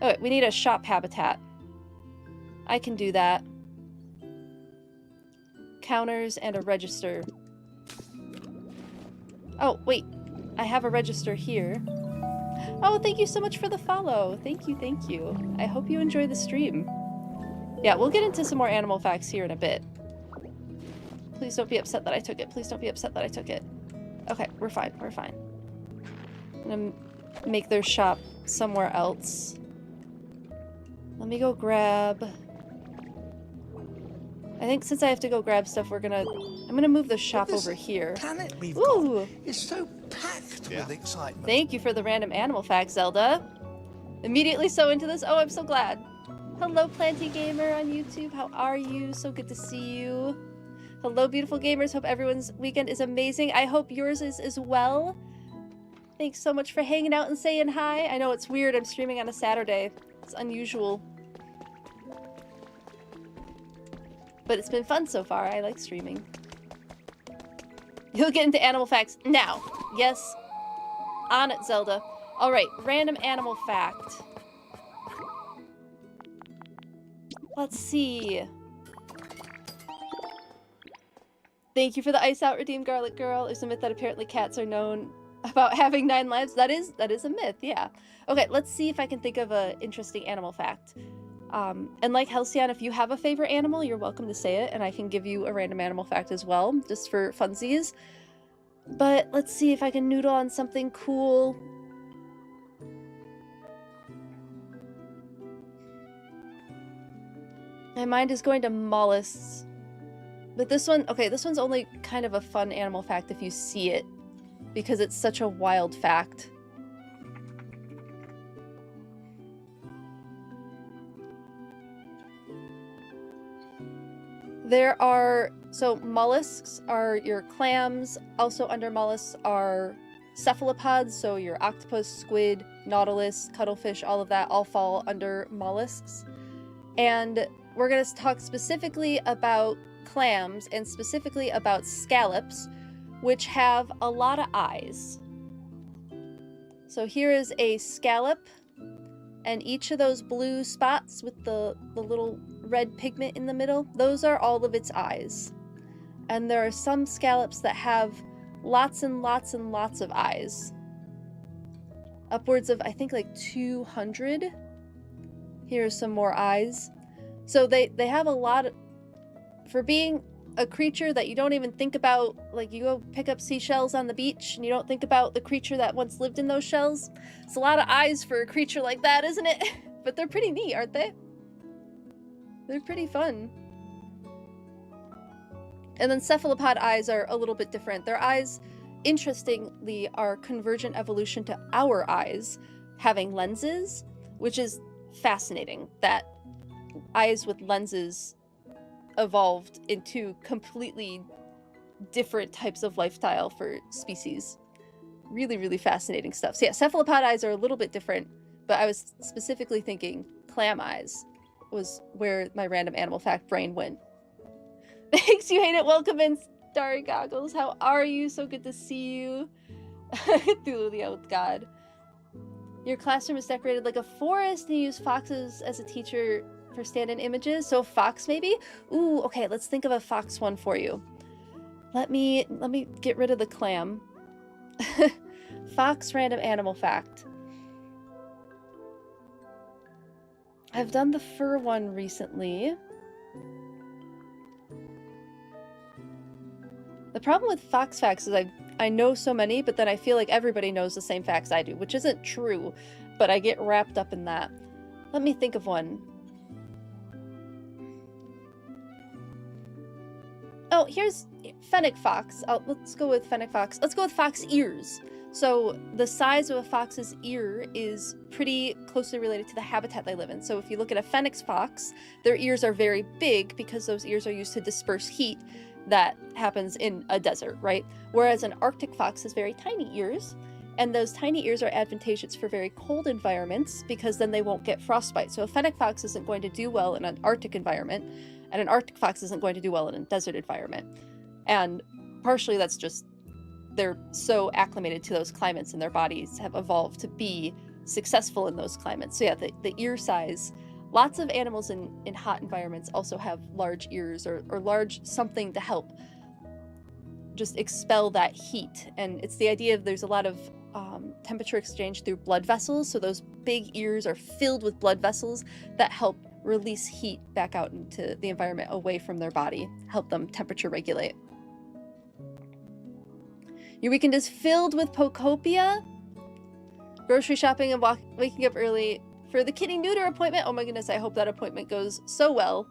Oh, wait, we need a shop habitat. I can do that. Counters and a register. Oh, wait. I have a register here. Oh, thank you so much for the follow. Thank you, thank you. I hope you enjoy the stream. Yeah, we'll get into some more animal facts here in a bit. Please don't be upset that I took it. Please don't be upset that I took it. Okay, we're fine. We're fine. I'm gonna make their shop somewhere else. Let me go grab... I think since I have to go grab stuff, I'm gonna move the shop over here. Planet we've Ooh! got is so packed with excitement. Thank you for the random animal fact, Zelda. Immediately so into this. Oh, I'm so glad. Hello, Planty Gamer on YouTube. How are you? So good to see you. Hello, beautiful gamers. Hope everyone's weekend is amazing. I hope yours is as well. Thanks so much for hanging out and saying hi. I know it's weird. I'm streaming on a Saturday. It's unusual. But it's been fun so far. I like streaming. You'll get into animal facts now. Yes. On it, Zelda. All right, random animal fact. Let's see. Thank you for the ice out, Redeemed Garlic Girl. There's a myth that apparently cats are known about having 9 lives. That is a myth, yeah. Okay, let's see if I can think of an interesting animal fact. And like Halcyon, if you have a favorite animal, you're welcome to say it, and I can give you a random animal fact as well, just for funsies. But let's see if I can noodle on something cool. My mind is going to mollusks. But this one, okay, this one's only kind of a fun animal fact if you see it, because it's such a wild fact. There are, so mollusks are your clams. Also under mollusks are cephalopods, so your octopus, squid, nautilus, cuttlefish, all of that all fall under mollusks. And we're going to talk specifically about clams and specifically about scallops, which have a lot of eyes. So here is a scallop, and each of those blue spots with the little red pigment in the middle, those are all of its eyes. And there are some scallops that have lots and lots and lots of eyes. Upwards of, I think, like 200. Here's some more eyes. So they have a lot of, for being a creature that you don't even think about, like you go pick up seashells on the beach and you don't think about the creature that once lived in those shells. It's a lot of eyes for a creature like that, isn't it? But they're pretty neat, aren't they? They're pretty fun. And then cephalopod eyes are a little bit different. Their eyes, interestingly, are convergent evolution to our eyes having lenses, which is fascinating that eyes with lenses evolved into completely different types of lifestyle for species. Really, really fascinating stuff. So yeah, cephalopod eyes are a little bit different, but I was specifically thinking clam eyes was where my random animal fact brain went. Thanks, you hate it. Welcome in, Starry Goggles. How are you? So good to see you. Cthulhu the Oath God. Your classroom is decorated like a forest and you use foxes as a teacher for stand-in images. So fox maybe? Ooh, okay, let's think of a fox one for you. Let me get rid of the clam. Fox random animal fact. I've done the fur one recently. The problem with fox facts is I know so many, but then I feel like everybody knows the same facts I do, which isn't true, but I get wrapped up in that. Let me think of one. Oh, here's fennec fox. Let's go with fennec fox. Let's go with fox ears. So the size of a fox's ear is pretty closely related to the habitat they live in. So if you look at a fennec fox, their ears are very big because those ears are used to disperse heat that happens in a desert, right? Whereas an Arctic fox has very tiny ears, and those tiny ears are advantageous for very cold environments because then they won't get frostbite. So a fennec fox isn't going to do well in an Arctic environment, and an Arctic fox isn't going to do well in a desert environment. And partially that's just they're so acclimated to those climates and their bodies have evolved to be successful in those climates. So yeah, the ear size, lots of animals in hot environments also have large ears or large something to help just expel that heat. And it's the idea of there's a lot of temperature exchange through blood vessels. So those big ears are filled with blood vessels that help release heat back out into the environment away from their body, help them temperature regulate. Your weekend is filled with Pokopia, grocery shopping, and waking up early for the kitty neuter appointment. Oh my goodness, I hope that appointment goes so well.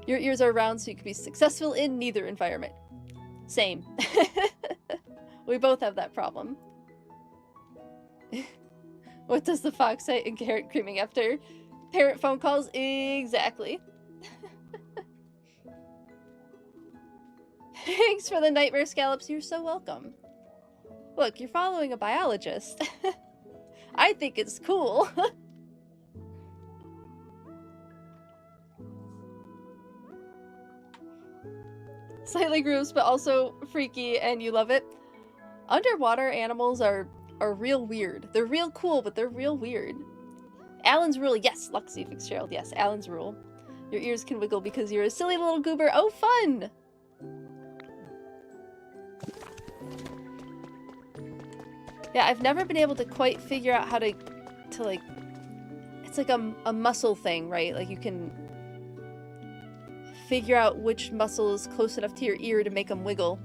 Your ears are round so you can be successful in neither environment. Same. We both have that problem. What does the fox say? And carrot creaming after parrot phone calls? Exactly. Thanks for the nightmare scallops. You're so welcome. Look, you're following a biologist. I think it's cool. Slightly gross, but also freaky, and you love it. Underwater animals are real weird. They're real cool, but they're real weird. Alan's rule, yes. Luxie Fitzgerald, yes. Alan's rule. Your ears can wiggle because you're a silly little goober. Oh, fun! Yeah, I've never been able to quite figure out how to like, it's like a muscle thing, right? Like you can figure out which muscle is close enough to your ear to make them wiggle.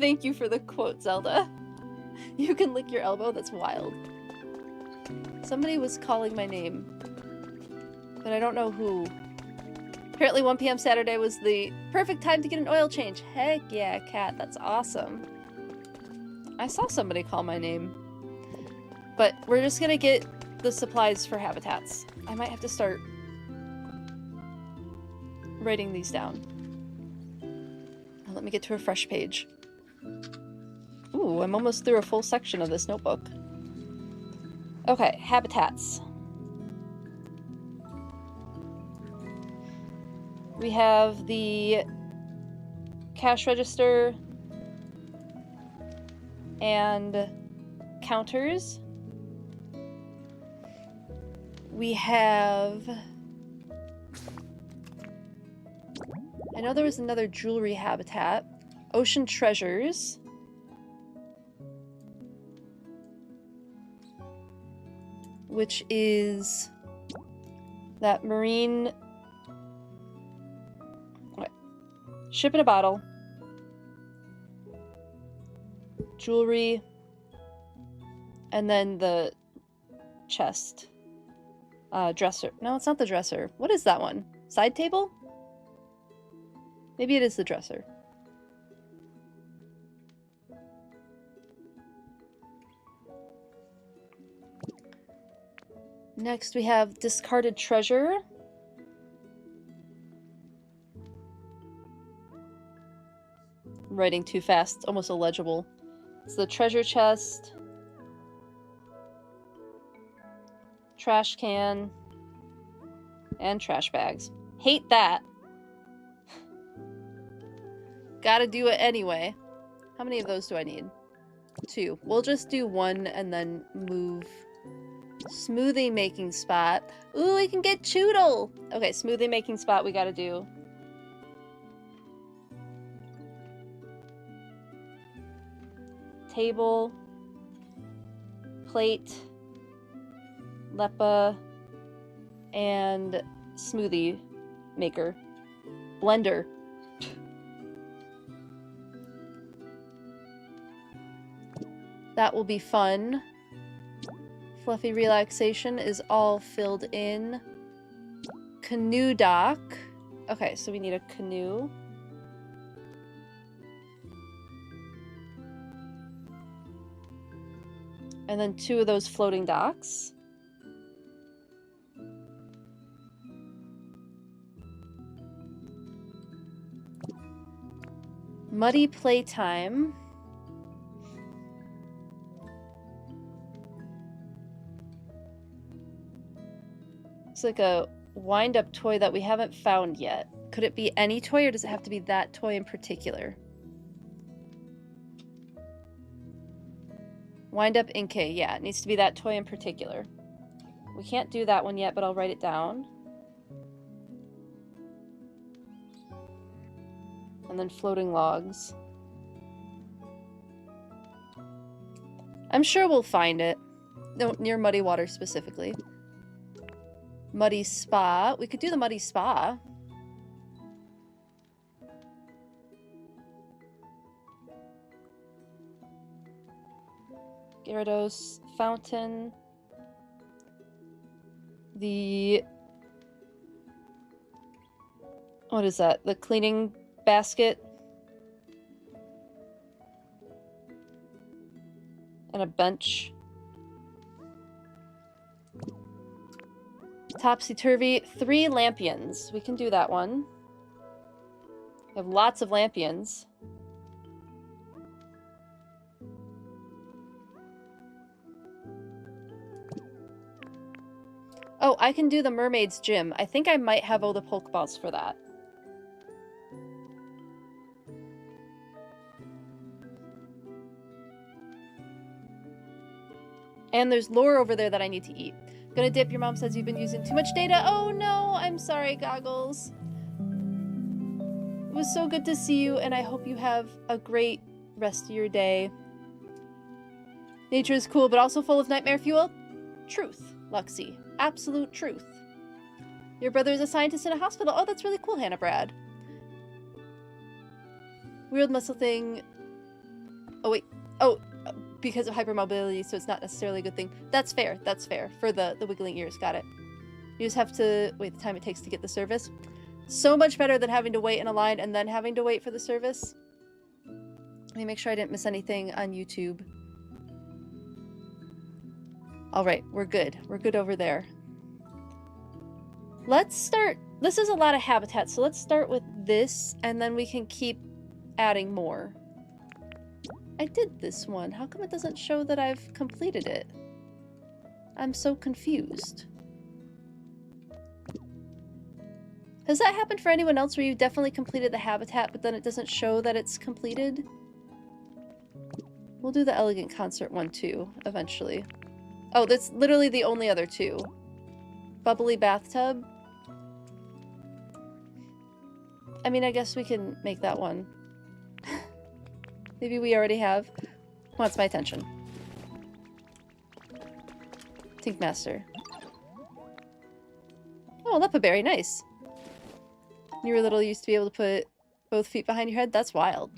Thank you for the quote, Zelda. You can lick your elbow? That's wild. Somebody was calling my name, but I don't know who. Apparently 1 p.m. Saturday was the perfect time to get an oil change. Heck yeah, Cat. That's awesome. I saw somebody call my name. But we're just gonna get the supplies for habitats. I might have to start writing these down. Oh, let me get to a fresh page. Ooh, I'm almost through a full section of this notebook. Okay, habitats. We have the cash register and counters. We have... I know there was another jewelry habitat. Ocean treasures. Which is that marine... Okay. Ship in a bottle. Jewelry. And then the chest. Dresser. No, it's not the dresser. What is that one? Side table? Maybe it is the dresser. Next we have discarded treasure. I'm writing too fast, it's almost illegible. It's the treasure chest. Trash can. And trash bags. Hate that. Gotta do it anyway. How many of those do I need? 2. We'll just do 1 and then move. Smoothie making spot. Ooh, we can get Choodle! Okay, smoothie making spot we gotta do. table, plate, lepa, and smoothie maker. Blender. That will be fun. Fluffy relaxation is all filled in. Canoe dock. Okay, so we need a canoe. And then 2 of those floating docks. Muddy playtime. It's like a wind-up toy that we haven't found yet. Could it be any toy, or does it have to be that toy in particular? Wind-up Inkay. Yeah, it needs to be that toy in particular. We can't do that one yet, but I'll write it down. And then floating logs. I'm sure we'll find it. No, near muddy water specifically. Muddy spa. We could do the muddy spa. Gyarados fountain. The... What is that? The cleaning basket. And a bench. Topsy-turvy. 3 lampions. We can do that one. We have lots of lampions. Oh, I can do the mermaid's gym. I think I might have all the Pokeballs for that. And there's lore over there that I need to eat. Gonna dip. Your mom says you've been using too much data. Oh no, I'm sorry, Goggles. It was so good to see you, and I hope you have a great rest of your day. Nature is cool, but also full of nightmare fuel. Truth, Luxie. Absolute truth. Your brother is a scientist in a hospital. Oh, that's really cool, Hannah Brad. Weird muscle thing. Oh, wait. Oh, because of hypermobility, so it's not necessarily a good thing. That's fair. That's fair. For the wiggling ears. Got it. You just have to wait the time it takes to get the service. So much better than having to wait in a line and then having to wait for the service. Let me make sure I didn't miss anything on YouTube. Alright, we're good. We're good over there. Let's start... This is a lot of habitat, so let's start with this, and then we can keep adding more. I did this one. How come it doesn't show that I've completed it? I'm so confused. Has that happened for anyone else where you definitely completed the habitat, but then it doesn't show that it's completed? We'll do the Elegant Concert one too, eventually. Oh, that's literally the only other 2. Bubbly bathtub. I mean, I guess we can make that one. Maybe we already have. Wants my attention. Tinkmaster. Oh, Lepaberry, nice. You were little, used to be able to put both feet behind your head? That's wild.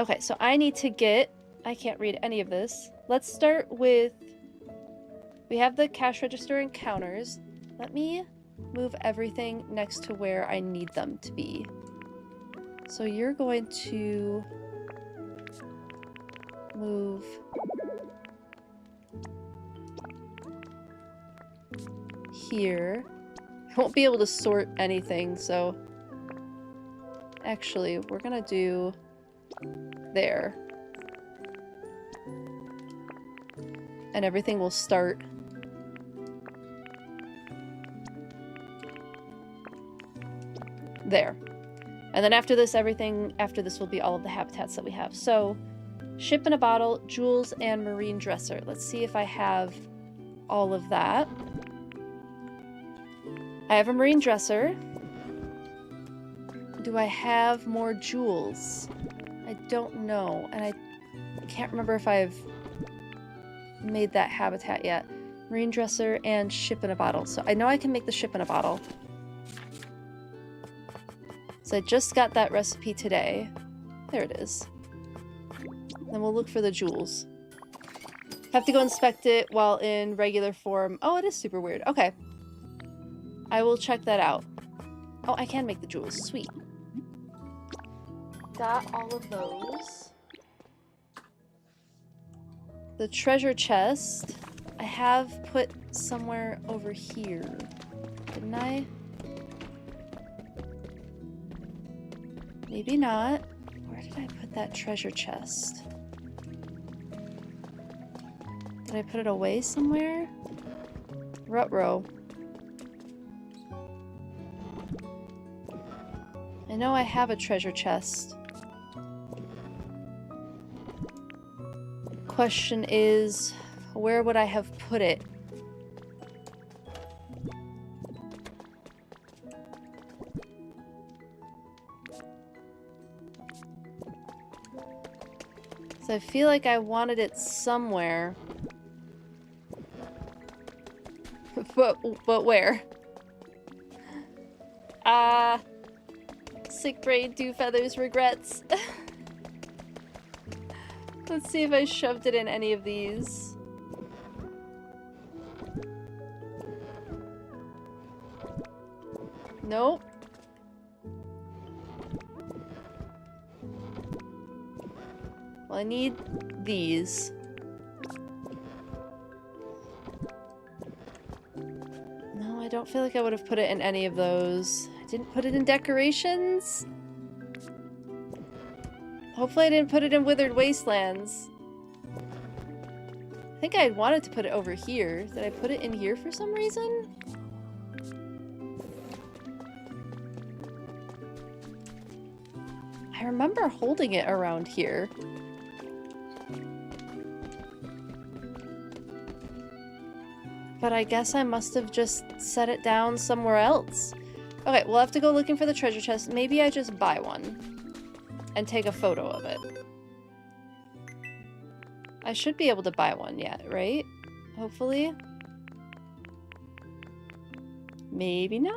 Okay, so I need to get... I can't read any of this. Let's start with... We have the cash register and counters. Let me move everything next to where I need them to be. So you're going to move here. I won't be able to sort anything, so actually we're gonna do there. And everything will start there. And then after this, everything after this will be all of the habitats that we have. So, ship in a bottle, jewels, and marine dresser. Let's see if I have all of that. I have a marine dresser. Do I have more jewels? I don't know, and I can't remember if I've made that habitat yet. Marine dresser and ship in a bottle. So I know I can make the ship in a bottle. So I just got that recipe today. There it is. Then we'll look for the jewels. Have to go inspect it while in regular form. Oh, it is super weird. Okay. I will check that out. Oh, I can make the jewels. Sweet. Got all of those. The treasure chest I have put somewhere over here. Didn't I? Maybe not. Where did I put that treasure chest? Did I put it away somewhere? Ruh-roh. I know I have a treasure chest. Question is, where would I have put it? So I feel like I wanted it somewhere. But where? Sick brain, Dewfeathers regrets. Let's see if I shoved it in any of these. Nope. Well, I need these. No, I don't feel like I would have put it in any of those. I didn't put it in decorations. Hopefully I didn't put it in Withered Wastelands. I think I had wanted to put it over here. Did I put it in here for some reason? I remember holding it around here. But I guess I must have just set it down somewhere else. Okay, we'll have to go looking for the treasure chest. Maybe I just buy one and take a photo of it. I should be able to buy one yet, right? Hopefully. Maybe not.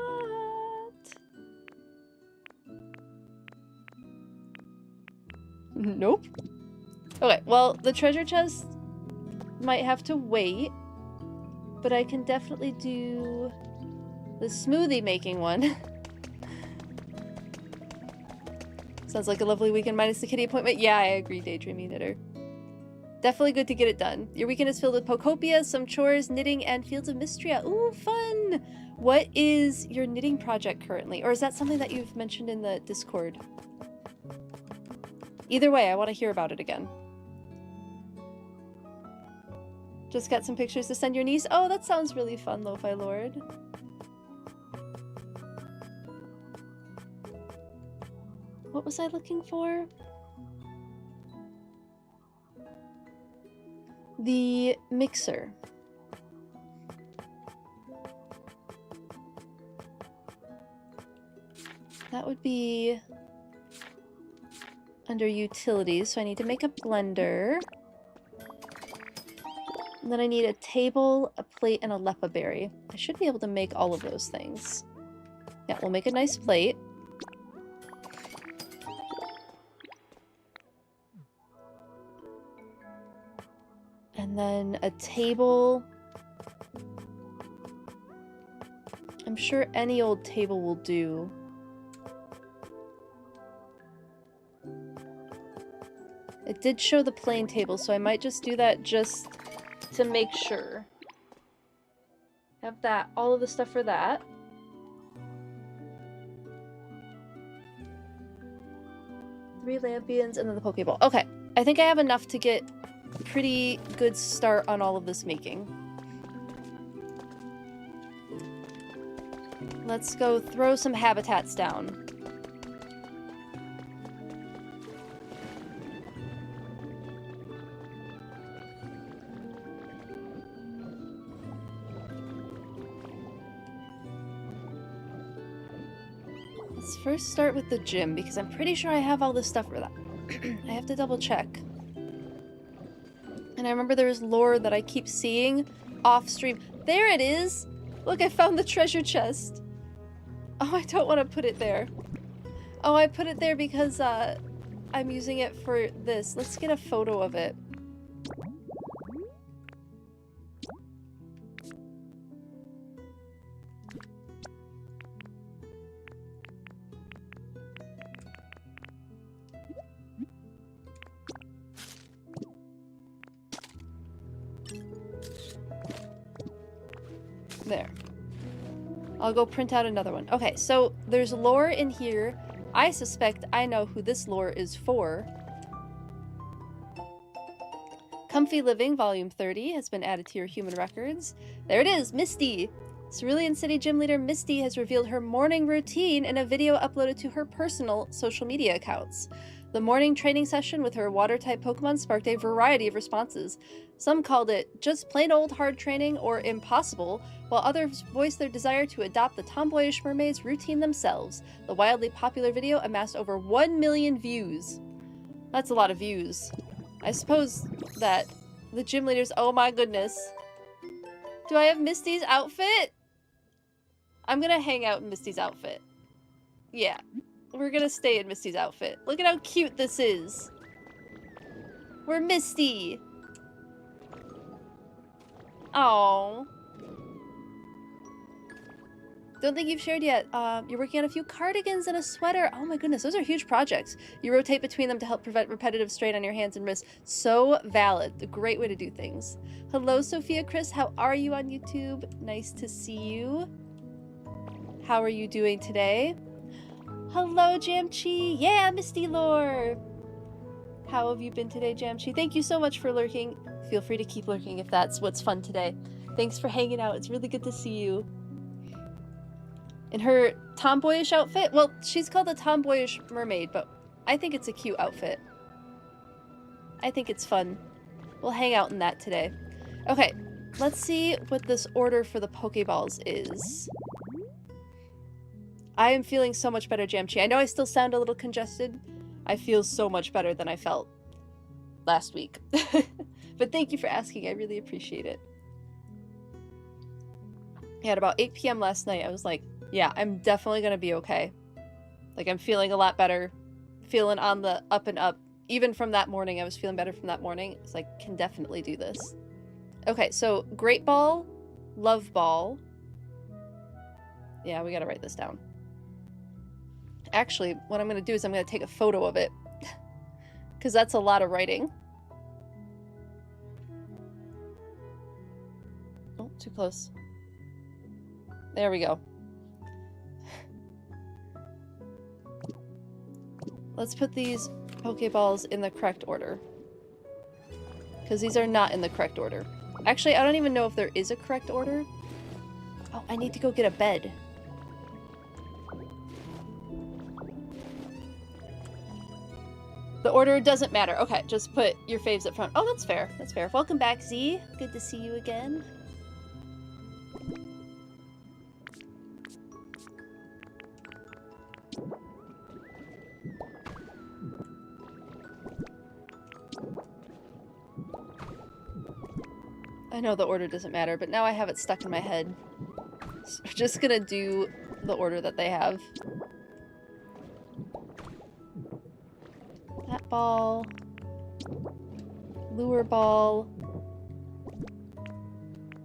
Nope. Okay, well, the treasure chest might have to wait, but I can definitely do the smoothie making one. Sounds like a lovely weekend minus the kitty appointment. Yeah, I agree, Daydreaming Knitter. Definitely good to get it done. Your weekend is filled with Pokopia, some chores, knitting, and Fields of Mystria. Ooh, fun! What is your knitting project currently? Or is that something that you've mentioned in the Discord? Either way, I want to hear about it again. Just got some pictures to send your niece. Oh, that sounds really fun, Lo-Fi Lord. What was I looking for? The mixer. That would be under utilities, so I need to make a blender. And then I need a table, a plate, and a lepa berry. I should be able to make all of those things. Yeah, we'll make a nice plate. And then a table. I'm sure any old table will do. It did show the plain table, so I might just do that just to make sure. Have that, all of the stuff for that. Three lampions and then the Pokeball. Okay, I think I have enough to get a pretty good start on all of this making. Let's go throw some habitats down. Let's first start with the gym, because I'm pretty sure I have all the stuff for that. I have to double check. And I remember there was lore that I keep seeing off stream. There it is! Look, I found the treasure chest. Oh, I don't want to put it there. Oh, I put it there because I'm using it for this. Let's get a photo of it. There. I'll go print out another one. Okay, so there's lore in here. I suspect I know who this lore is for. Comfy Living, Volume 30, has been added to your human records. There it is, Misty! Cerulean City Gym Leader Misty has revealed her morning routine in a video uploaded to her personal social media accounts. The morning training session with her water-type Pokemon sparked a variety of responses. Some called it just plain old hard training or impossible, while others voiced their desire to adopt the tomboyish mermaid's routine themselves. The wildly popular video amassed over 1 million views. That's a lot of views. I suppose that the gym leaders— oh my goodness. Do I have Misty's outfit? I'm gonna hang out in Misty's outfit. Yeah. We're gonna stay in Misty's outfit. Look at how cute this is. We're Misty. Oh. Don't think you've shared yet. You're working on a few cardigans and a sweater. Oh my goodness, those are huge projects. You rotate between them to help prevent repetitive strain on your hands and wrists. So valid. A great way to do things. Hello, Sophia Chris. How are you on YouTube? Nice to see you. How are you doing today? Hello, Jamchi. Yeah, Misty lore. How have you been today, Jamchi? Thank you so much for lurking. Feel free to keep lurking if that's what's fun today. Thanks for hanging out. It's really good to see you. In her tomboyish outfit? Well, she's called a tomboyish mermaid, but I think it's a cute outfit. I think it's fun. We'll hang out in that today. Okay, let's see what this order for the Pokeballs is. I am feeling so much better, Jamchi. I know I still sound a little congested. I feel so much better than I felt last week. But thank you for asking. I really appreciate it. Yeah, at about 8 p.m. last night, I was like, yeah, I'm definitely going to be okay. Like, I'm feeling a lot better. Feeling on the up and up. Even from that morning, I was feeling better from that morning. It's like, can definitely do this. Okay, so Great Ball, Love Ball. Yeah, we got to write this down. Actually, what I'm going to do is I'm going to take a photo of it. Because that's a lot of writing. Oh, too close. There we go. Let's put these Pokeballs in the correct order. Because these are not in the correct order. Actually, I don't even know if there is a correct order. Oh, I need to go get a bed. The order doesn't matter. Okay, just put your faves up front. Oh, that's fair. That's fair. Welcome back, Z. Good to see you again. I know the order doesn't matter, but now I have it stuck in my head. So we're just gonna do the order that they have. That ball. Lure ball.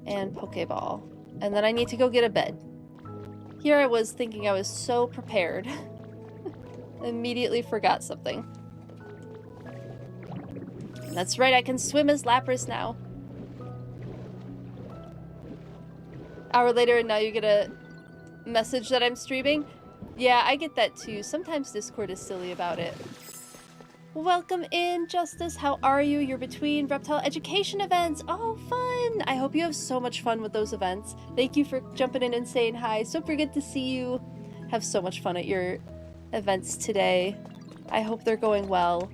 And Pokeball. And then I need to go get a bed. Here I was thinking I was so prepared. Immediately forgot something. That's right, I can swim as Lapras now. Hour later and now you get a message that I'm streaming? Yeah, I get that too. Sometimes Discord is silly about it. Welcome in, Justice. How are you? You're between reptile education events. Oh, fun! I hope you have so much fun with those events. Thank you for jumping in and saying hi. Super good to see you. Have so much fun at your events today. I hope they're going well.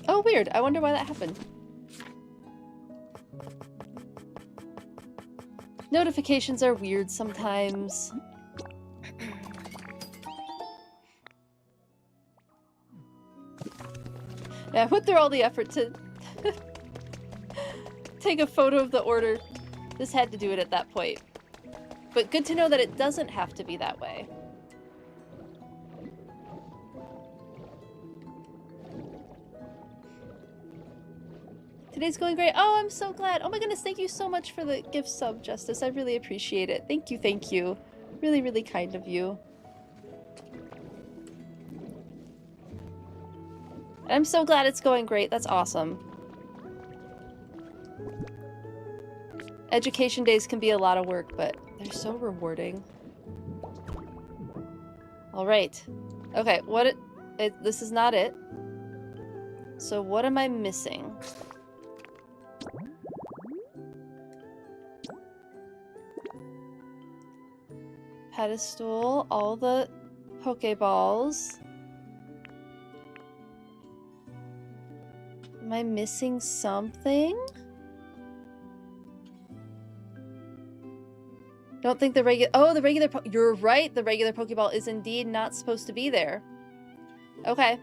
Oh, weird. I wonder why that happened. Notifications are weird sometimes. Yeah, I went through all the effort to take a photo of the order. This had to do it at that point. But good to know that it doesn't have to be that way. Today's going great. Oh, I'm so glad. Oh my goodness, thank you so much for the gift sub, Justice. I really appreciate it. Thank you, thank you. Really, really kind of you. I'm so glad it's going great. That's awesome. Education days can be a lot of work, but they're so rewarding. All right. Okay, this is not it. So what am I missing? Pedestal, all the Pokeballs. Am I missing something? Don't think the regular... Oh, the regular... You're right. The regular Pokeball is indeed not supposed to be there. Okay.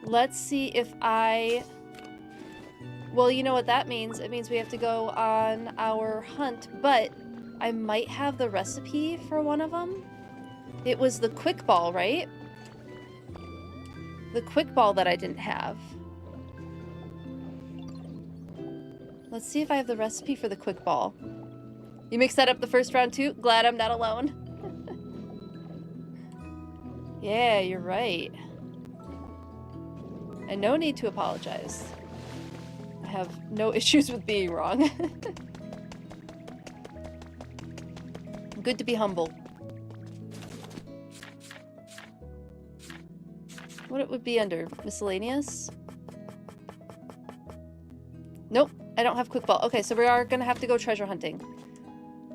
Let's see if I... Well, you know what that means. It means we have to go on our hunt, but I might have the recipe for one of them. It was the Quick Ball, right? The Quick Ball that I didn't have. Let's see if I have the recipe for the Quick Ball. You mixed that up the first round too? Glad I'm not alone. Yeah, you're right. And no need to apologize. I have no issues with being wrong. Good to be humble. What it would be under? Miscellaneous? Nope, I don't have Quick Ball. Okay, so we are gonna have to go treasure hunting.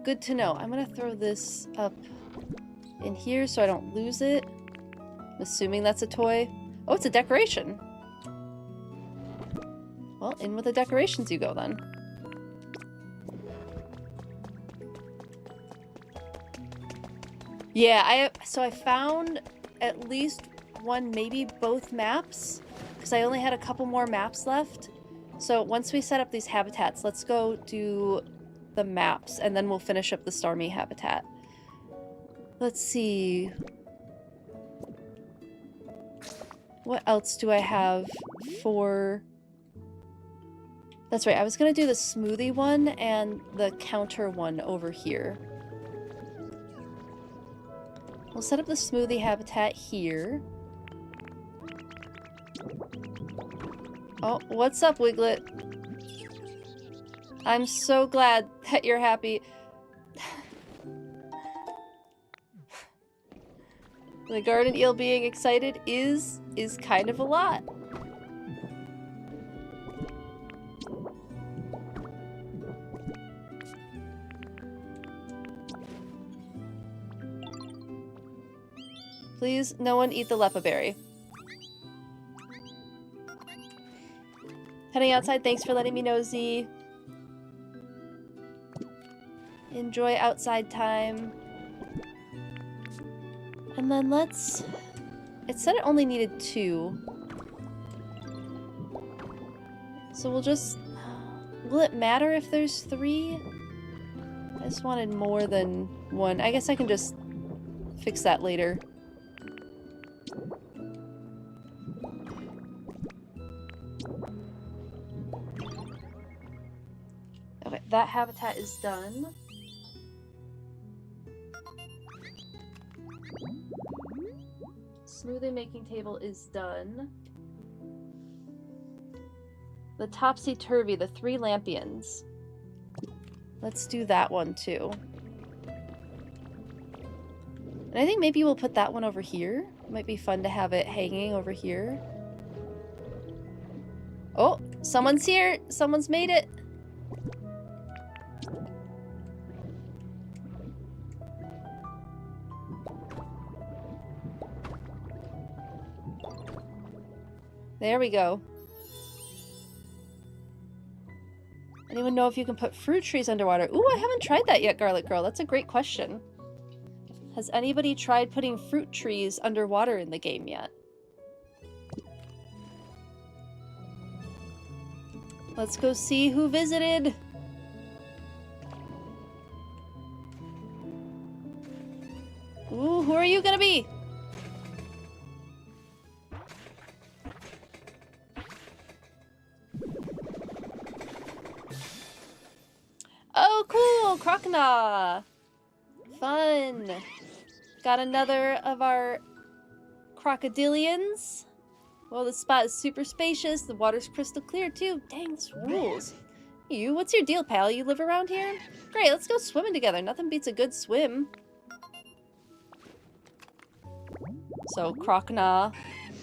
Good to know. I'm gonna throw this up in here so I don't lose it. I'm assuming that's a toy. Oh, it's a decoration. Well, in with the decorations you go then. Yeah, I found at least one, maybe both maps, because I only had a couple more maps left. So once we set up these habitats, let's go do the maps, and then we'll finish up the Starmie habitat. Let's see. What else do I have for... That's right, I was gonna do the smoothie one and the counter one over here. We'll set up the smoothie habitat here. Oh, what's up, Wiglet? I'm so glad that you're happy. The garden eel being excited is kind of a lot. Please, no one eat the Lepa berry. Heading outside, thanks for letting me know, Z. Enjoy outside time. And then let's... It said it only needed 2. So we'll just... Will it matter if there's 3? I just wanted more than 1. I guess I can just fix that later. Okay, that habitat is done. Smoothie making table is done. The topsy-turvy, the 3 lampions. Let's do that one too. And I think maybe we'll put that one over here. It might be fun to have it hanging over here. Oh, someone's here! Someone's made it! There we go. Anyone know if you can put fruit trees underwater? Ooh, I haven't tried that yet, Garlic Girl. That's a great question. Has anybody tried putting fruit trees underwater in the game yet? Let's go see who visited. Ooh, who are you gonna be? Oh, cool! Crocodile! Fun! Got another of our crocodilians. Well, this spot is super spacious. The water's crystal clear, too. Dang, this rules. You, what's your deal, pal? You live around here? Great, let's go swimming together. Nothing beats a good swim. So, Crocodile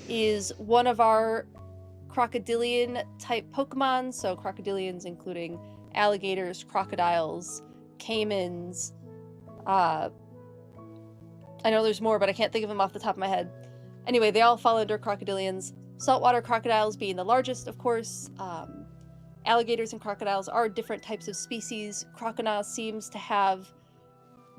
is one of our crocodilian-type Pokemon. So, crocodilians including alligators, crocodiles, caimans. I know there's more, but I can't think of them off the top of my head. Anyway, they all fall under crocodilians. Saltwater crocodiles being the largest, of course. Alligators and crocodiles are different types of species. Crocodile seems to have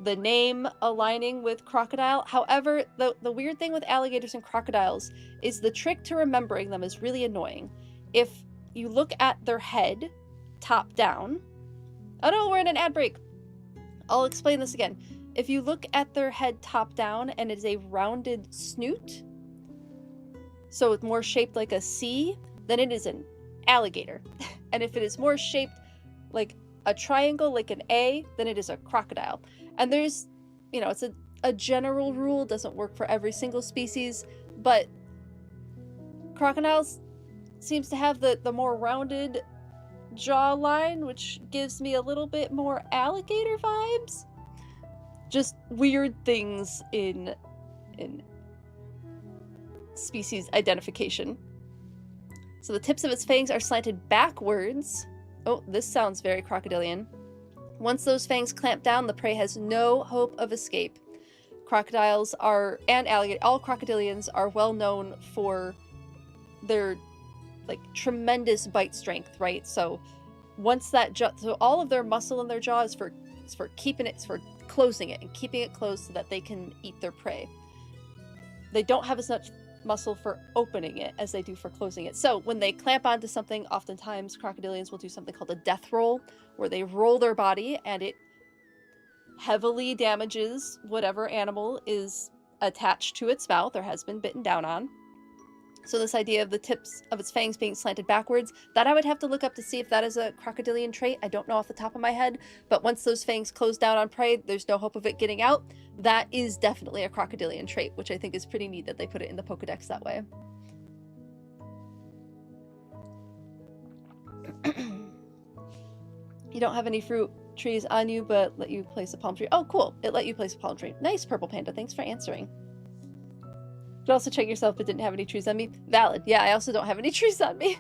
the name aligning with crocodile. However, the weird thing with alligators and crocodiles is the trick to remembering them is really annoying. If you look at their head, top down... Oh no, we're in an ad break! I'll explain this again. If you look at their head top down and it's a rounded snoot, so it's more shaped like a C, then it is an alligator. And if it is more shaped like a triangle, like an A, then it is a crocodile. And there's, you know, it's a general rule, doesn't work for every single species, but crocodiles seems to have the more rounded jawline, which gives me a little bit more alligator vibes. Just weird things in species identification. So the tips of its fangs are slanted backwards. Oh, this sounds very crocodilian. Once those fangs clamp down, the prey has no hope of escape. Crocodiles are, and all crocodilians are well known for their like tremendous bite strength, right? So once that so all of their muscle in their jaw is for keeping it, for closing it and keeping it closed so that they can eat their prey. They don't have as much muscle for opening it as they do for closing it. So when they clamp onto something, oftentimes crocodilians will do something called a death roll, where they roll their body and it heavily damages whatever animal is attached to its mouth or has been bitten down on. So this idea of the tips of its fangs being slanted backwards, that I would have to look up to see if that is a crocodilian trait. I don't know off the top of my head, but once those fangs close down on prey, there's no hope of it getting out. That is definitely a crocodilian trait, which I think is pretty neat that they put it in the Pokedex that way. You don't have any fruit trees on you, but let you place a palm tree. Oh, cool. It let you place a palm tree. Nice, Purple Panda. Thanks for answering. You could also check yourself, but didn't have any trees on me. Valid. Yeah, I also don't have any trees on me.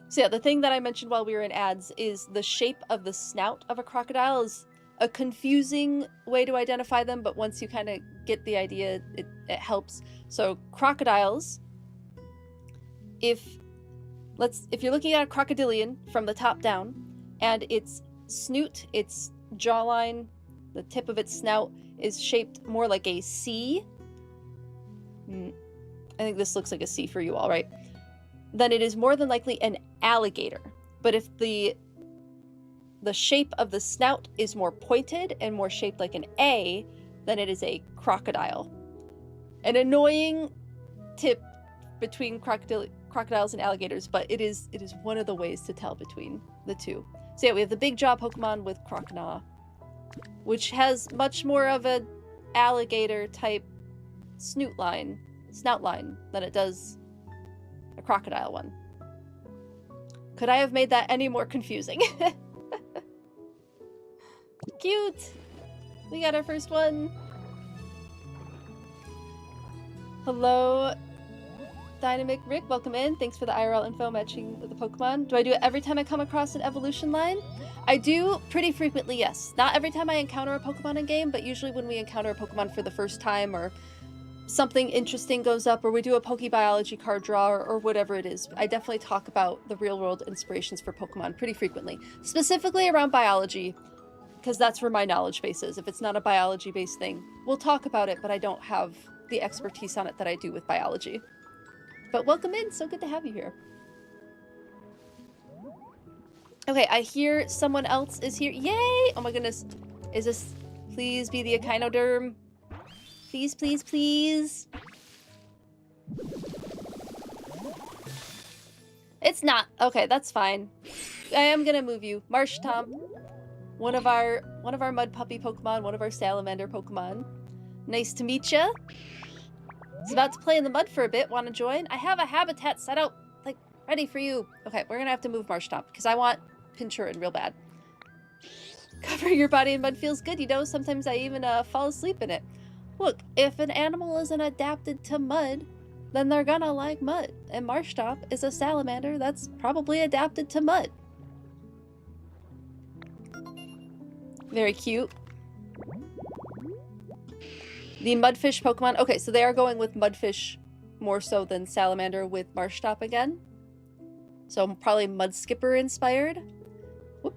So yeah, the thing that I mentioned while we were in ads is the shape of the snout of a crocodile is a confusing way to identify them, but once you kind of get the idea, it helps. So crocodiles, if you're looking at a crocodilian from the top down, and its snoot, its jawline, the tip of its snout is shaped more like a C. I think this looks like a C for you all, right? Then it is more than likely an alligator. But if the shape of the snout is more pointed and more shaped like an A, then it is a crocodile. An annoying tip between crocodiles and alligators, but it is one of the ways to tell between the two. So yeah, we have the big jaw Pokemon with Crocodile, which has much more of an alligator type snout line than it does a crocodile one. Could I have made that any more confusing? Cute! We got our first one. Hello, Dynamic Rick. Welcome in. Thanks for the IRL info matching with the Pokemon. Do I do it every time I come across an evolution line? I do pretty frequently, yes. Not every time I encounter a Pokemon in game, but usually when we encounter a Pokemon for the first time or something interesting goes up, or we do a PokeBiology card draw, or whatever it is, I definitely talk about the real-world inspirations for Pokemon pretty frequently. Specifically around biology, because that's where my knowledge base is. If it's not a biology-based thing, we'll talk about it, but I don't have the expertise on it that I do with biology. But welcome in, so good to have you here. Okay, I hear someone else is here. Yay! Oh my goodness. Is this... Please be the Echinoderm. Please, please, please. It's not. Okay, that's fine. I am gonna move you. Marsh Tomp. One of our mud puppy Pokemon, one of our salamander Pokemon. Nice to meet ya. He's about to play in the mud for a bit. Want to join? I have a habitat set out, like, ready for you. Okay, we're gonna have to move Marsh Tomp because I want Pinchurin real bad. Covering your body in mud feels good, you know. Sometimes I even fall asleep in it. Look, if an animal isn't adapted to mud, then they're gonna like mud. And Marsh Tomp is a salamander that's probably adapted to mud. Very cute. The mudfish Pokemon. Okay, so they are going with mudfish more so than salamander with Marsh Tomp again. So probably Mudskipper inspired. Whoop.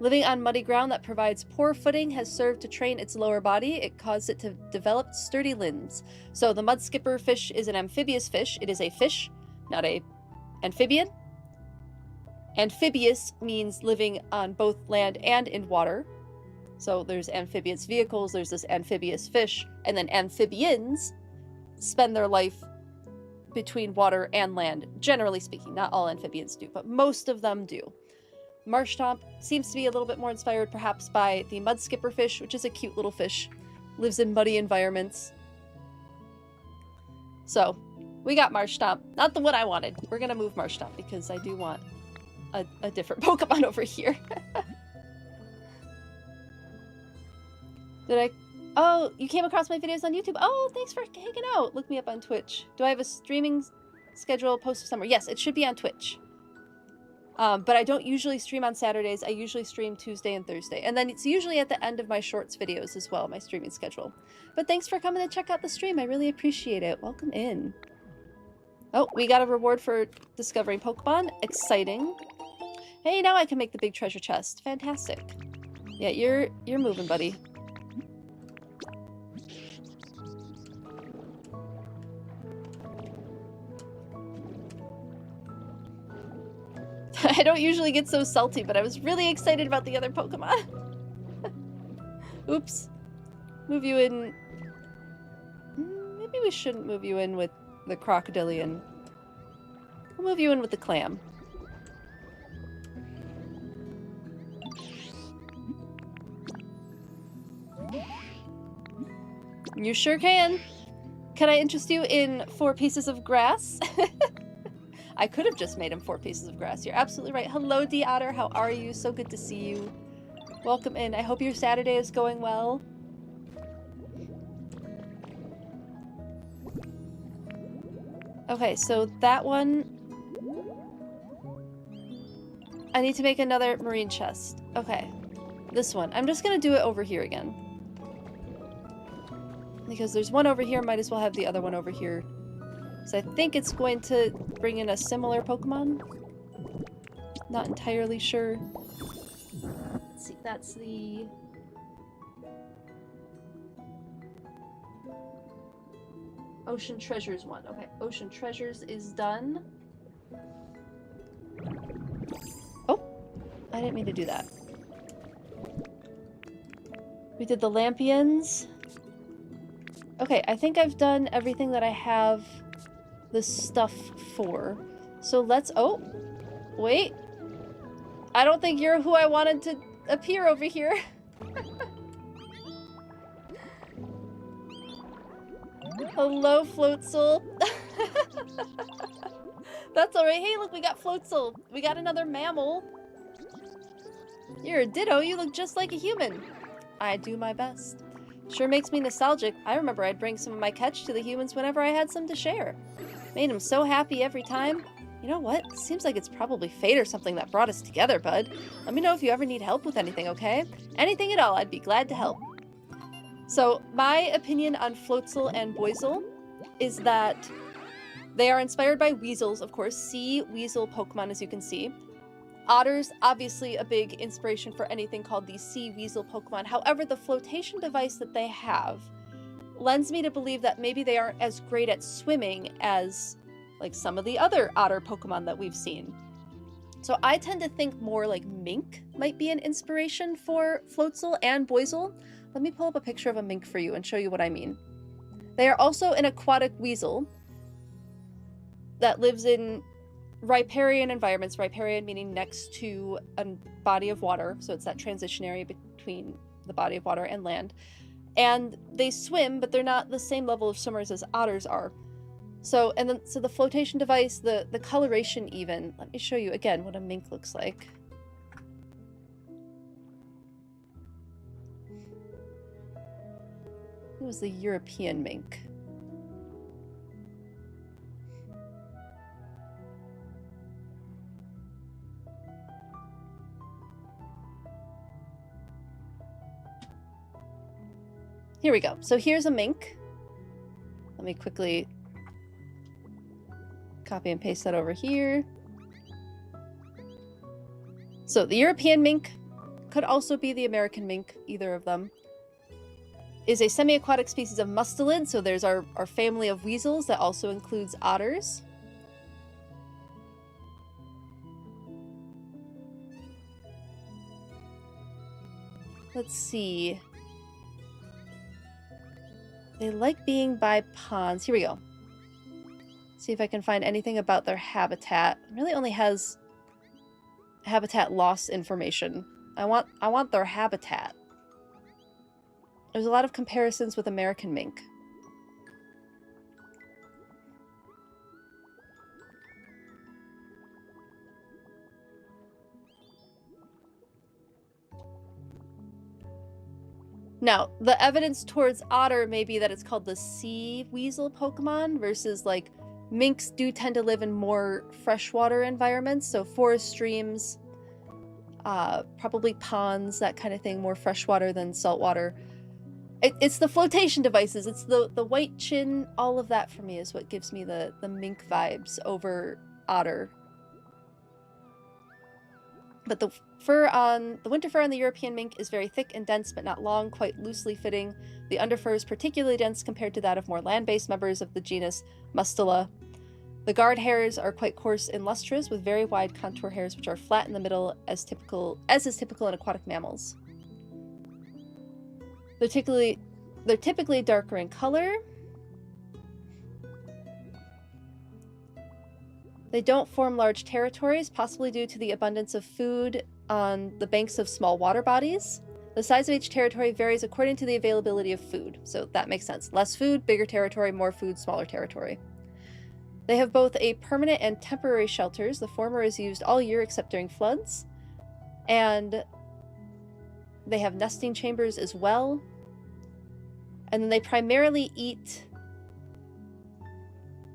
Living on muddy ground that provides poor footing has served to train its lower body. It caused it to develop sturdy limbs. So the Mudskipper fish is an amphibious fish. It is a fish, not a amphibian. Amphibious means living on both land and in water. So there's amphibious vehicles, there's this amphibious fish, and then amphibians spend their life between water and land, generally speaking. Not all amphibians do, but most of them do. Marsh Tomp seems to be a little bit more inspired perhaps by the Mudskipper fish, which is a cute little fish. Lives in muddy environments. So, we got Marsh Tomp. Not the one I wanted. We're gonna move Marsh Tomp because I do want a different Pokemon over here. Did I... Oh, you came across my videos on YouTube. Oh, thanks for hanging out. Look me up on Twitch. Do I have a streaming schedule posted somewhere? Yes, it should be on Twitch. But I don't usually stream on Saturdays. I usually stream Tuesday and Thursday. And then it's usually at the end of my shorts videos as well, my streaming schedule. But thanks for coming to check out the stream. I really appreciate it. Welcome in. Oh, we got a reward for discovering Pokemon. Exciting. Hey, now I can make the big treasure chest. Fantastic. Yeah, you're moving, buddy. I don't usually get so salty, but I was really excited about the other Pokemon. Oops. Move you in... Maybe we shouldn't move you in with the Crocodilian. We'll move you in with the Clam. You sure can. Can I interest you in 4 pieces of grass? I could have just made him 4 pieces of grass. You're absolutely right. Hello, D Otter. How are you? So good to see you. Welcome in. I hope your Saturday is going well. Okay, so that one... I need to make another marine chest. Okay. This one. I'm just gonna do it over here again. Because there's one over here, might as well have the other one over here. So I think it's going to bring in a similar Pokemon. Not entirely sure. Let's see, that's the... Ocean Treasures one. Okay, Ocean Treasures is done. Oh, I didn't mean to do that. We did the Lampions. Okay, I think I've done everything that I have the stuff for. So let's... Oh! Wait! I don't think you're who I wanted to appear over here. Hello, Floatzel. That's alright. Hey, look, we got Floatzel. We got another mammal. You're a ditto. You look just like a human. I do my best. Sure makes me nostalgic. I remember I'd bring some of my catch to the humans whenever I had some to share. Made them so happy every time. You know what? Seems like it's probably fate or something that brought us together, bud. Let me know if you ever need help with anything, okay? Anything at all, I'd be glad to help. So my opinion on Floatzel and Boizel is that they are inspired by weasels, of course, sea weasel Pokemon, as you can see. Otters, obviously a big inspiration for anything called the sea weasel Pokemon. However, the flotation device that they have lends me to believe that maybe they aren't as great at swimming as like some of the other otter Pokemon that we've seen. So I tend to think more like mink might be an inspiration for Floatzel and Boizel. Let me pull up a picture of a mink for you and show you what I mean. They are also an aquatic weasel that lives in riparian environments, riparian meaning next to a body of water, so it's that transition area between the body of water and land. And they swim, but they're not the same level of swimmers as otters are. So the flotation device, the coloration even, let me show you again what a mink looks like. It was the European mink. Here we go. So here's a mink. Let me quickly copy and paste that over here. So the European mink could also be the American mink, either of them. Is a semi-aquatic species of mustelid, so there's our family of weasels that also includes otters. Let's see. They like being by ponds. Here we go. See if I can find anything about their habitat. It really only has habitat loss information. I want their habitat. There's a lot of comparisons with American mink. Now, the evidence towards otter may be that it's called the sea weasel Pokemon versus like minks do tend to live in more freshwater environments, so forest streams, probably ponds, that kind of thing, more freshwater than saltwater. It's the flotation devices, it's the white chin, all of that for me is what gives me the mink vibes over otter. But the winter fur on the European mink is very thick and dense, but not long, quite loosely fitting. The underfur is particularly dense compared to that of more land-based members of the genus Mustela. The guard hairs are quite coarse and lustrous, with very wide contour hairs which are flat in the middle, as is typical in aquatic mammals. They're typically darker in color. They don't form large territories, possibly due to the abundance of food on the banks of small water bodies. The size of each territory varies according to the availability of food, so that makes sense. Less food, bigger territory, more food, smaller territory. They have both a permanent and temporary shelters. The former is used all year except during floods. And they have nesting chambers as well. And then they primarily eat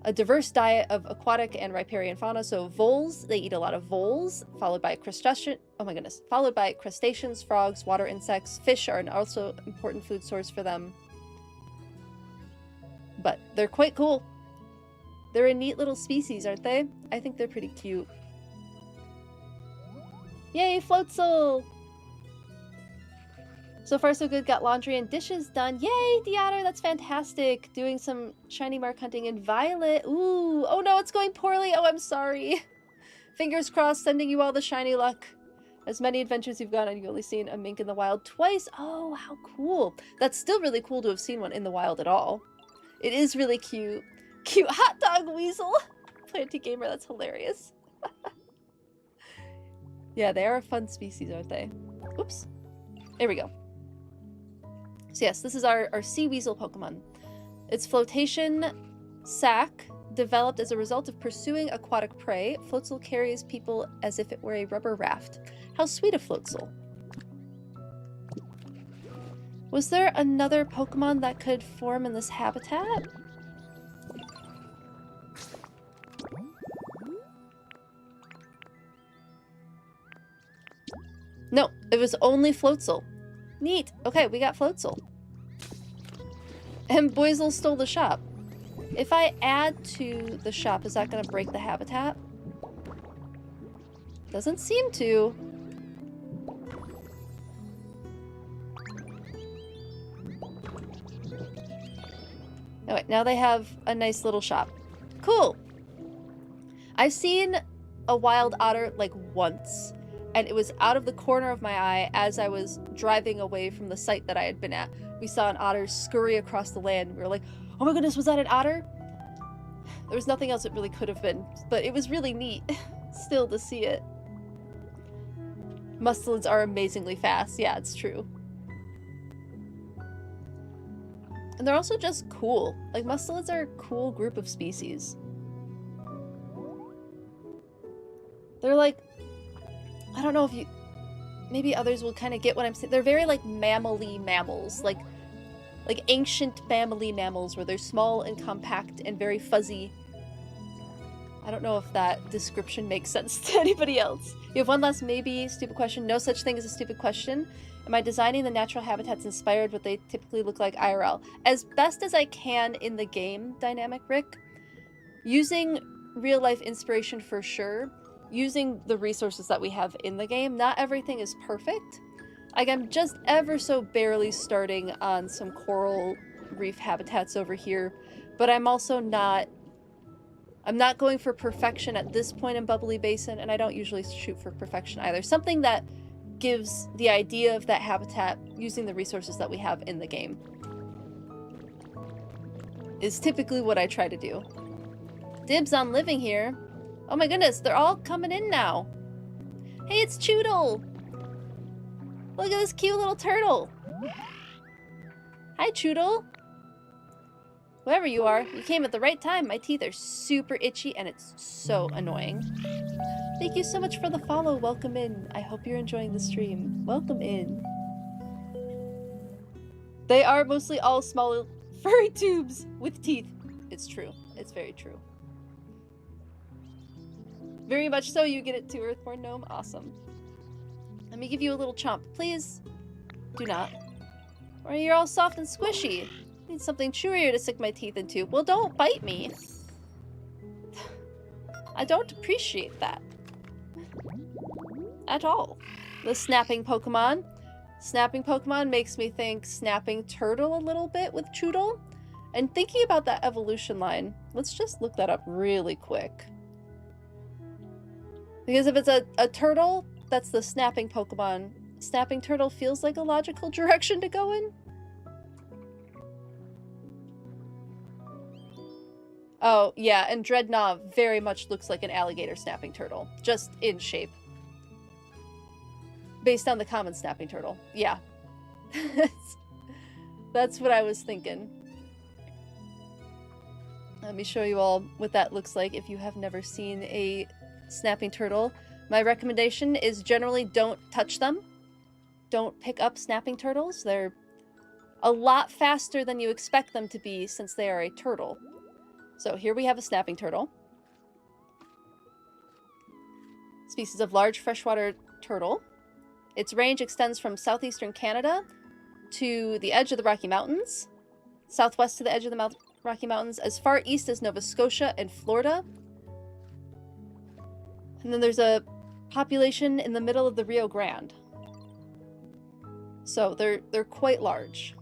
a diverse diet of aquatic and riparian fauna. So voles, they eat a lot of voles, followed by crustaceans, frogs, water insects. Fish are an also important food source for them. But they're quite cool. They're a neat little species, aren't they? I think they're pretty cute. Yay, Floatzel! So far so good, got laundry and dishes done. Yay, Deotter, that's fantastic. Doing some shiny mark hunting in Violet. Ooh, oh no, it's going poorly. Oh, I'm sorry. Fingers crossed, sending you all the shiny luck. As many adventures you've gone on, you've only seen a mink in the wild twice. Oh, how cool. That's still really cool to have seen one in the wild at all. It is really cute. Cute hot dog weasel. Planty Gamer, that's hilarious. Yeah, they are a fun species, aren't they? Oops. There we go. So yes, this is our sea weasel Pokemon. Its flotation sac developed as a result of pursuing aquatic prey. Floatzel carries people as if it were a rubber raft. How sweet of Floatzel. Was there another Pokemon that could form in this habitat? No, it was only Floatzel. Neat. Okay, we got Floatzel. And Boisel stole the shop. If I add to the shop, is that going to break the habitat? Doesn't seem to. Oh, wait, now they have a nice little shop. Cool. I've seen a wild otter like once, and it was out of the corner of my eye as I was driving away from the site that I had been at. We saw an otter scurry across the land. We were like, oh my goodness, was that an otter? There was nothing else it really could have been, but it was really neat still to see it. Mustelids are amazingly fast. Yeah, it's true. And they're also just cool. Like, mustelids are a cool group of species. They're like, I don't know if you, maybe others will kind of get what I'm saying. They're very like mammal-y mammals, like ancient mammal-y mammals where they're small and compact and very fuzzy. I don't know if that description makes sense to anybody else. You have one last maybe stupid question. No such thing as a stupid question. Am I designing the natural habitats inspired what they typically look like IRL? As best as I can in the game, Dynamic Rick. Using real-life inspiration for sure. Using the resources that we have in the game. Not everything is perfect. Like, I'm just ever so barely starting on some coral reef habitats over here. But I'm also not... I'm not going for perfection at this point in Bubbly Basin, and I don't usually shoot for perfection either. Something that gives the idea of that habitat using the resources that we have in the game is typically what I try to do. Dibs on living here. Oh my goodness, they're all coming in now. Hey, it's Choodle! Look at this cute little turtle. Hi, Choodle. Whoever you are, you came at the right time. My teeth are super itchy and it's so annoying. Thank you so much for the follow. Welcome in. I hope you're enjoying the stream. Welcome in. They are mostly all small furry tubes with teeth. It's true. It's very true. Very much so. You get it too, Earthborn Gnome. Awesome. Let me give you a little chomp. Please do not. Or you're all soft and squishy. I need something chewier to stick my teeth into. Well, don't bite me. I don't appreciate that. At all. The snapping Pokemon. Snapping Pokemon makes me think snapping turtle a little bit with Choodle. And thinking about that evolution line, let's just look that up really quick. Because if it's a turtle, that's the snapping Pokemon. Snapping turtle feels like a logical direction to go in. Oh, yeah, and Dreadnought very much looks like an alligator snapping turtle. Just in shape. Based on the common snapping turtle. Yeah. That's what I was thinking. Let me show you all what that looks like if you have never seen a snapping turtle. My recommendation is generally don't touch them. Don't pick up snapping turtles. They're a lot faster than you expect them to be since they are a turtle. So here we have a snapping turtle. Species of large freshwater turtle. Its range extends from southeastern Canada to the edge of the Rocky Mountains, southwest to the edge of the Rocky Mountains, as far east as Nova Scotia and Florida. And then there's a population in the middle of the Rio Grande. So they're quite large.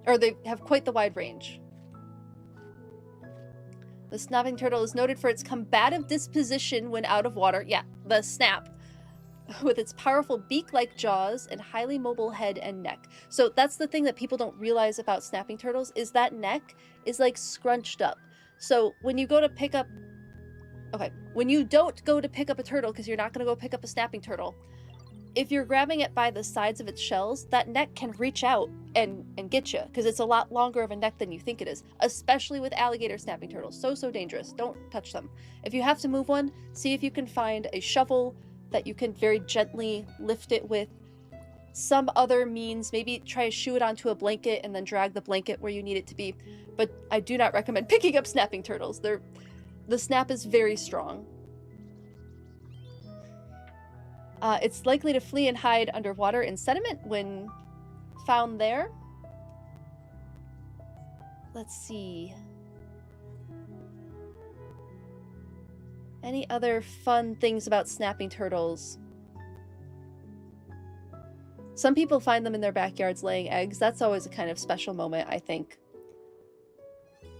Or they have quite the wide range. The snapping turtle is noted for its combative disposition when out of water. Yeah, the snap. With its powerful beak-like jaws and highly mobile head and neck. So that's the thing that people don't realize about snapping turtles, is that neck is like scrunched up. So when you go to pick up... Okay, when you don't go to pick up a turtle, because you're not going to go pick up a snapping turtle, if you're grabbing it by the sides of its shells, that neck can reach out and get you, because it's a lot longer of a neck than you think it is, especially with alligator snapping turtles. So dangerous. Don't touch them. If you have to move one, see if you can find a shovel that you can very gently lift it with. Some other means, maybe try to shoo it onto a blanket and then drag the blanket where you need it to be. But I do not recommend picking up snapping turtles. The snap is very strong. It's likely to flee and hide underwater in sediment when found there. let's see. Any other fun things about snapping turtles? Some people find them in their backyards laying eggs. That's always a kind of special moment, I think.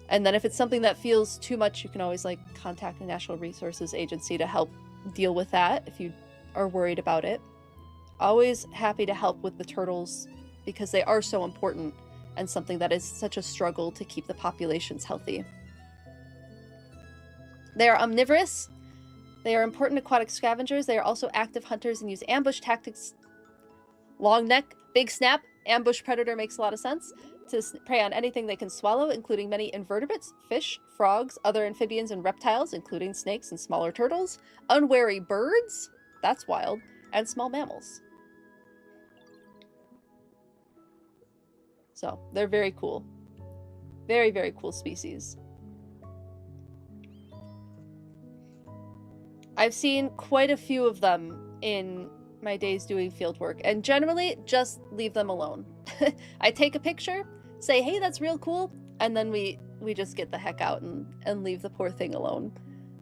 And then if it's something that feels too much, you can always like contact a Natural Resources Agency to help deal with that if you are worried about it. Always happy to help with the turtles because they are so important and something that is such a struggle to keep the populations healthy. They are omnivorous. They are important aquatic scavengers. They are also active hunters and use ambush tactics. Long neck, big snap, ambush predator makes a lot of sense. To prey on anything they can swallow, including many invertebrates, fish, frogs, other amphibians and reptiles, including snakes and smaller turtles, unwary birds, that's wild, and small mammals. So, they're very cool. Very, very cool species. I've seen quite a few of them in my days doing field work, and generally just leave them alone. I take a picture, say, hey, that's real cool, and then we just get the heck out and leave the poor thing alone.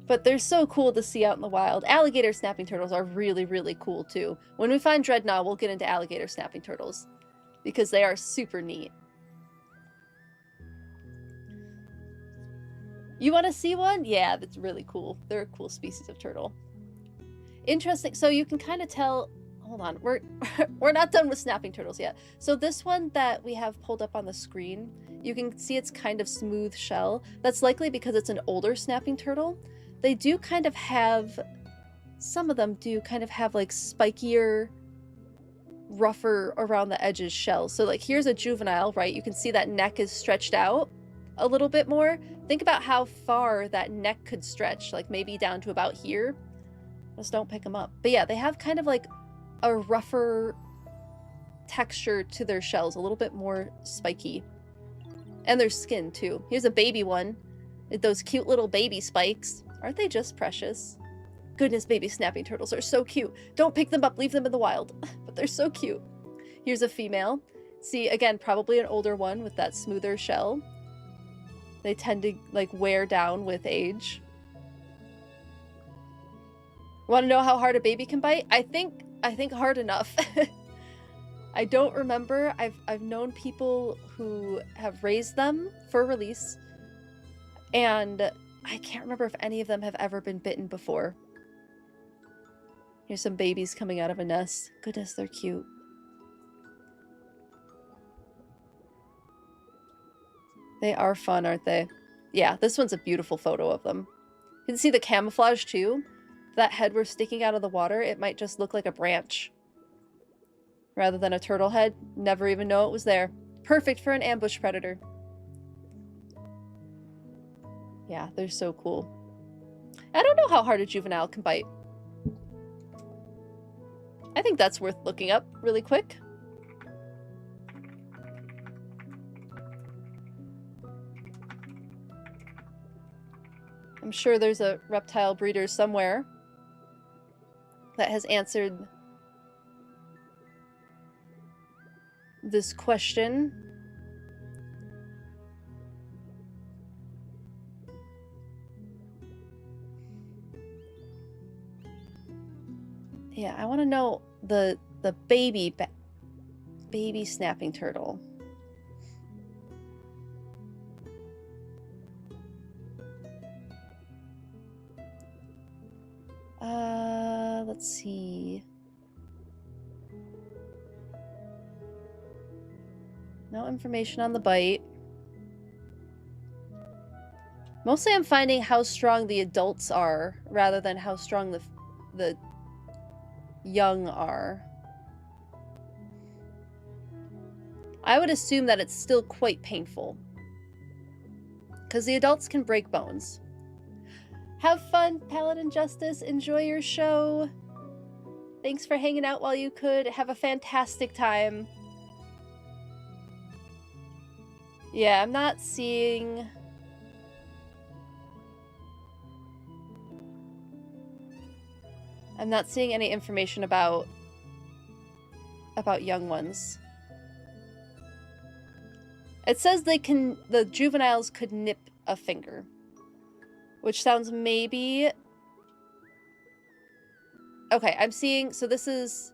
But they're so cool to see out in the wild. Alligator snapping turtles are really, really cool too. When we find Dreadnought, we'll get into alligator snapping turtles because they are super neat. You want to see one? Yeah, that's really cool. They're a cool species of turtle. Interesting. So you can kind of tell, hold on, we're not done with snapping turtles yet. So this one that we have pulled up on the screen, you can see it's kind of smooth shell. That's likely because it's an older snapping turtle. They do kind of have, some of them do kind of have like spikier, rougher around the edges shells. So like here's a juvenile, right? You can see that neck is stretched out a little bit more. Think about how far that neck could stretch, like maybe down to about here. Just don't pick them up. But yeah, they have kind of like a rougher texture to their shells, a little bit more spiky. And their skin too. Here's a baby one with those cute little baby spikes. Aren't they just precious? Goodness, baby snapping turtles are so cute. Don't pick them up, leave them in the wild. But they're so cute. Here's a female. See, again, probably an older one with that smoother shell. They tend to like wear down with age. Want to know how hard a baby can bite? I think hard enough. I don't remember. I've known people who have raised them for release, and I can't remember if any of them have ever been bitten before. Here's some babies coming out of a nest. Goodness, they're cute. They are fun, aren't they? Yeah, this one's a beautiful photo of them. You can see the camouflage too. That head were sticking out of the water, it might just look like a branch. Rather than a turtle head, never even know it was there. Perfect for an ambush predator. Yeah, they're so cool. I don't know how hard a juvenile can bite. I think that's worth looking up really quick. I'm sure there's a reptile breeder somewhere that has answered this question. Yeah, I want to know the baby snapping turtle. Let's see. No information on the bite. Mostly I'm finding how strong the adults are rather than how strong the young are. I would assume that it's still quite painful, because the adults can break bones. Have fun, Paladin Justice. Enjoy your show. Thanks for hanging out while you could. Have a fantastic time. Yeah, I'm not seeing... any information about young ones. It says the juveniles could nip a finger. Which sounds maybe... Okay, I'm seeing... So this is...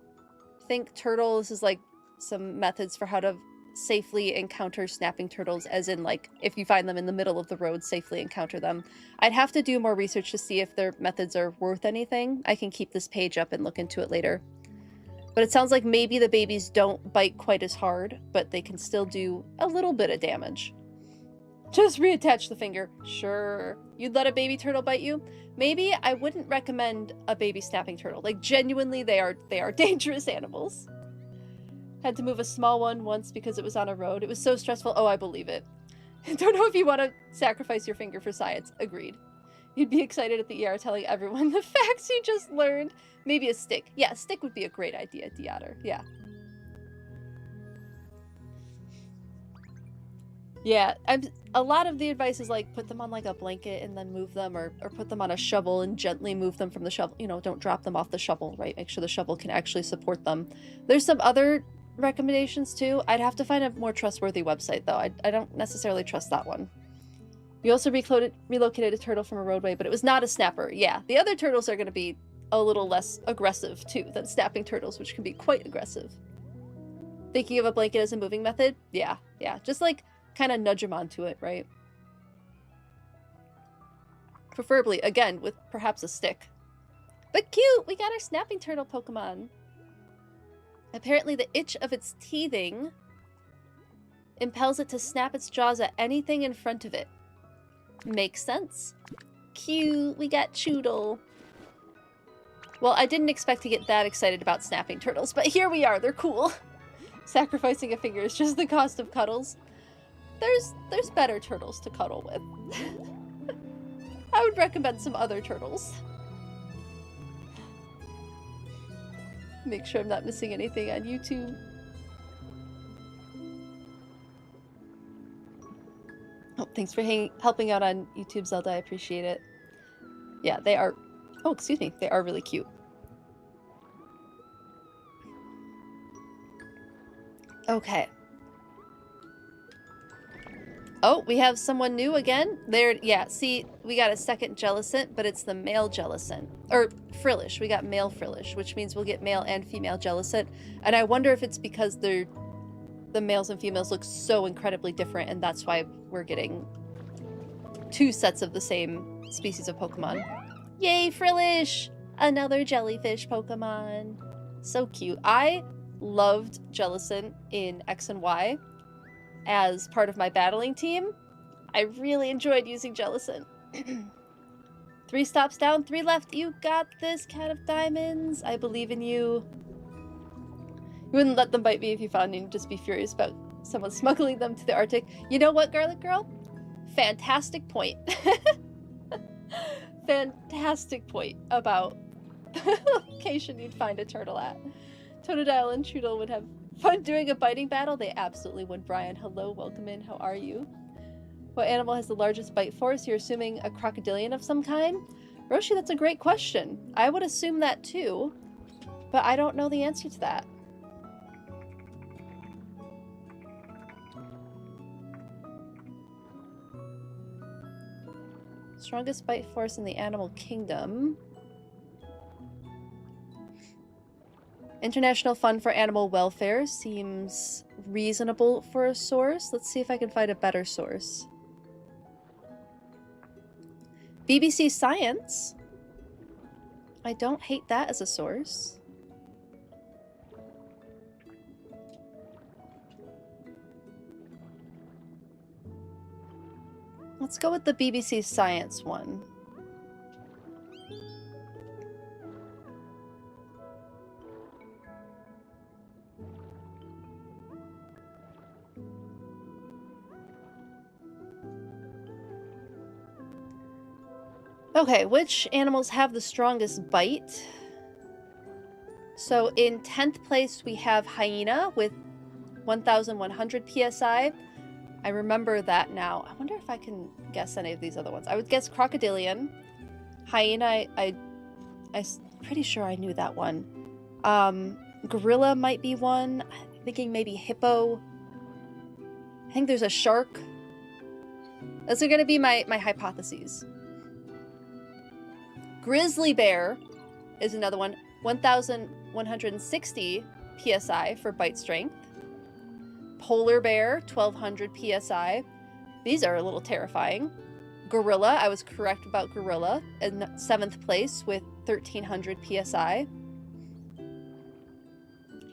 Think turtle. This is like some methods for how to safely encounter snapping turtles, as in like if you find them in the middle of the road, safely encounter them. I'd have to do more research to see if their methods are worth anything. I can keep this page up and look into it later. But it sounds like maybe the babies don't bite quite as hard, but they can still do a little bit of damage. Just reattach the finger. Sure. You'd let a baby turtle bite you? Maybe I wouldn't recommend a baby snapping turtle. Like, genuinely, they are dangerous animals. Had to move a small one once because it was on a road. It was so stressful. Oh, I believe it. Don't know if you want to sacrifice your finger for science. Agreed. You'd be excited at the ER telling everyone the facts you just learned. Maybe a stick. Yeah, a stick would be a great idea, Deotter. Yeah. Yeah, a lot of the advice is like put them on like a blanket and then move them, or put them on a shovel and gently move them from the shovel. You know, don't drop them off the shovel, right? Make sure the shovel can actually support them. There's some other recommendations too. I'd have to find a more trustworthy website though. I don't necessarily trust that one. You also relocated a turtle from a roadway, but it was not a snapper. Yeah, the other turtles are going to be a little less aggressive too than snapping turtles, which can be quite aggressive. Thinking of a blanket as a moving method? Yeah. Just like kind of nudge them onto it, right? Preferably, again, with perhaps a stick. But cute! We got our snapping turtle Pokemon. Apparently the itch of its teething impels it to snap its jaws at anything in front of it. Makes sense. Cute! We got Choodle. Well, I didn't expect to get that excited about snapping turtles, but here we are. They're cool. Sacrificing a finger is just the cost of cuddles. There's better turtles to cuddle with. I would recommend some other turtles. Make sure I'm not missing anything on YouTube. Oh, thanks for helping out on YouTube, Zelda. I appreciate it. Yeah, they are... Oh, excuse me. They are really cute. Okay. Oh, we have someone new again. There, yeah, see, we got a second Jellicent, but it's the male Jellicent. Or Frillish. We got male Frillish, which means we'll get male and female Jellicent. And I wonder if it's because the males and females look so incredibly different, and that's why we're getting two sets of the same species of Pokemon. Yay, Frillish! Another jellyfish Pokemon. So cute. I loved Jellicent in X and Y. As part of my battling team, I really enjoyed using Jellicent. 3 stops down, 3 left. You got this, Cat of Diamonds. I believe in you. You wouldn't let them bite me if you found me. You'd just be furious about someone smuggling them to the Arctic. You know what, Garlic Girl? Fantastic point. Fantastic point about the location you'd find a turtle at. Totodile and Choodle would have fun doing a biting battle? They absolutely would, Brian. Hello, welcome in. How are you? What animal has the largest bite force? You're assuming a crocodilian of some kind? Roshi, that's a great question. I would assume that too, but I don't know the answer to that. Strongest bite force in the animal kingdom. International Fund for Animal Welfare seems reasonable for a source. Let's see if I can find a better source. BBC Science. I don't hate that as a source. Let's go with the BBC Science one. Okay, which animals have the strongest bite? So in 10th place we have hyena with 1,100 PSI. I remember that now. I wonder if I can guess any of these other ones. I would guess crocodilian. Hyena, I'm pretty sure I knew that one. Gorilla might be one. I'm thinking maybe hippo. I think there's a shark. Those are going to be my hypotheses. Grizzly bear is another one. 1,160 psi for bite strength. Polar bear, 1,200 psi. These are a little terrifying. Gorilla, I was correct about gorilla, in 7th place with 1,300 psi.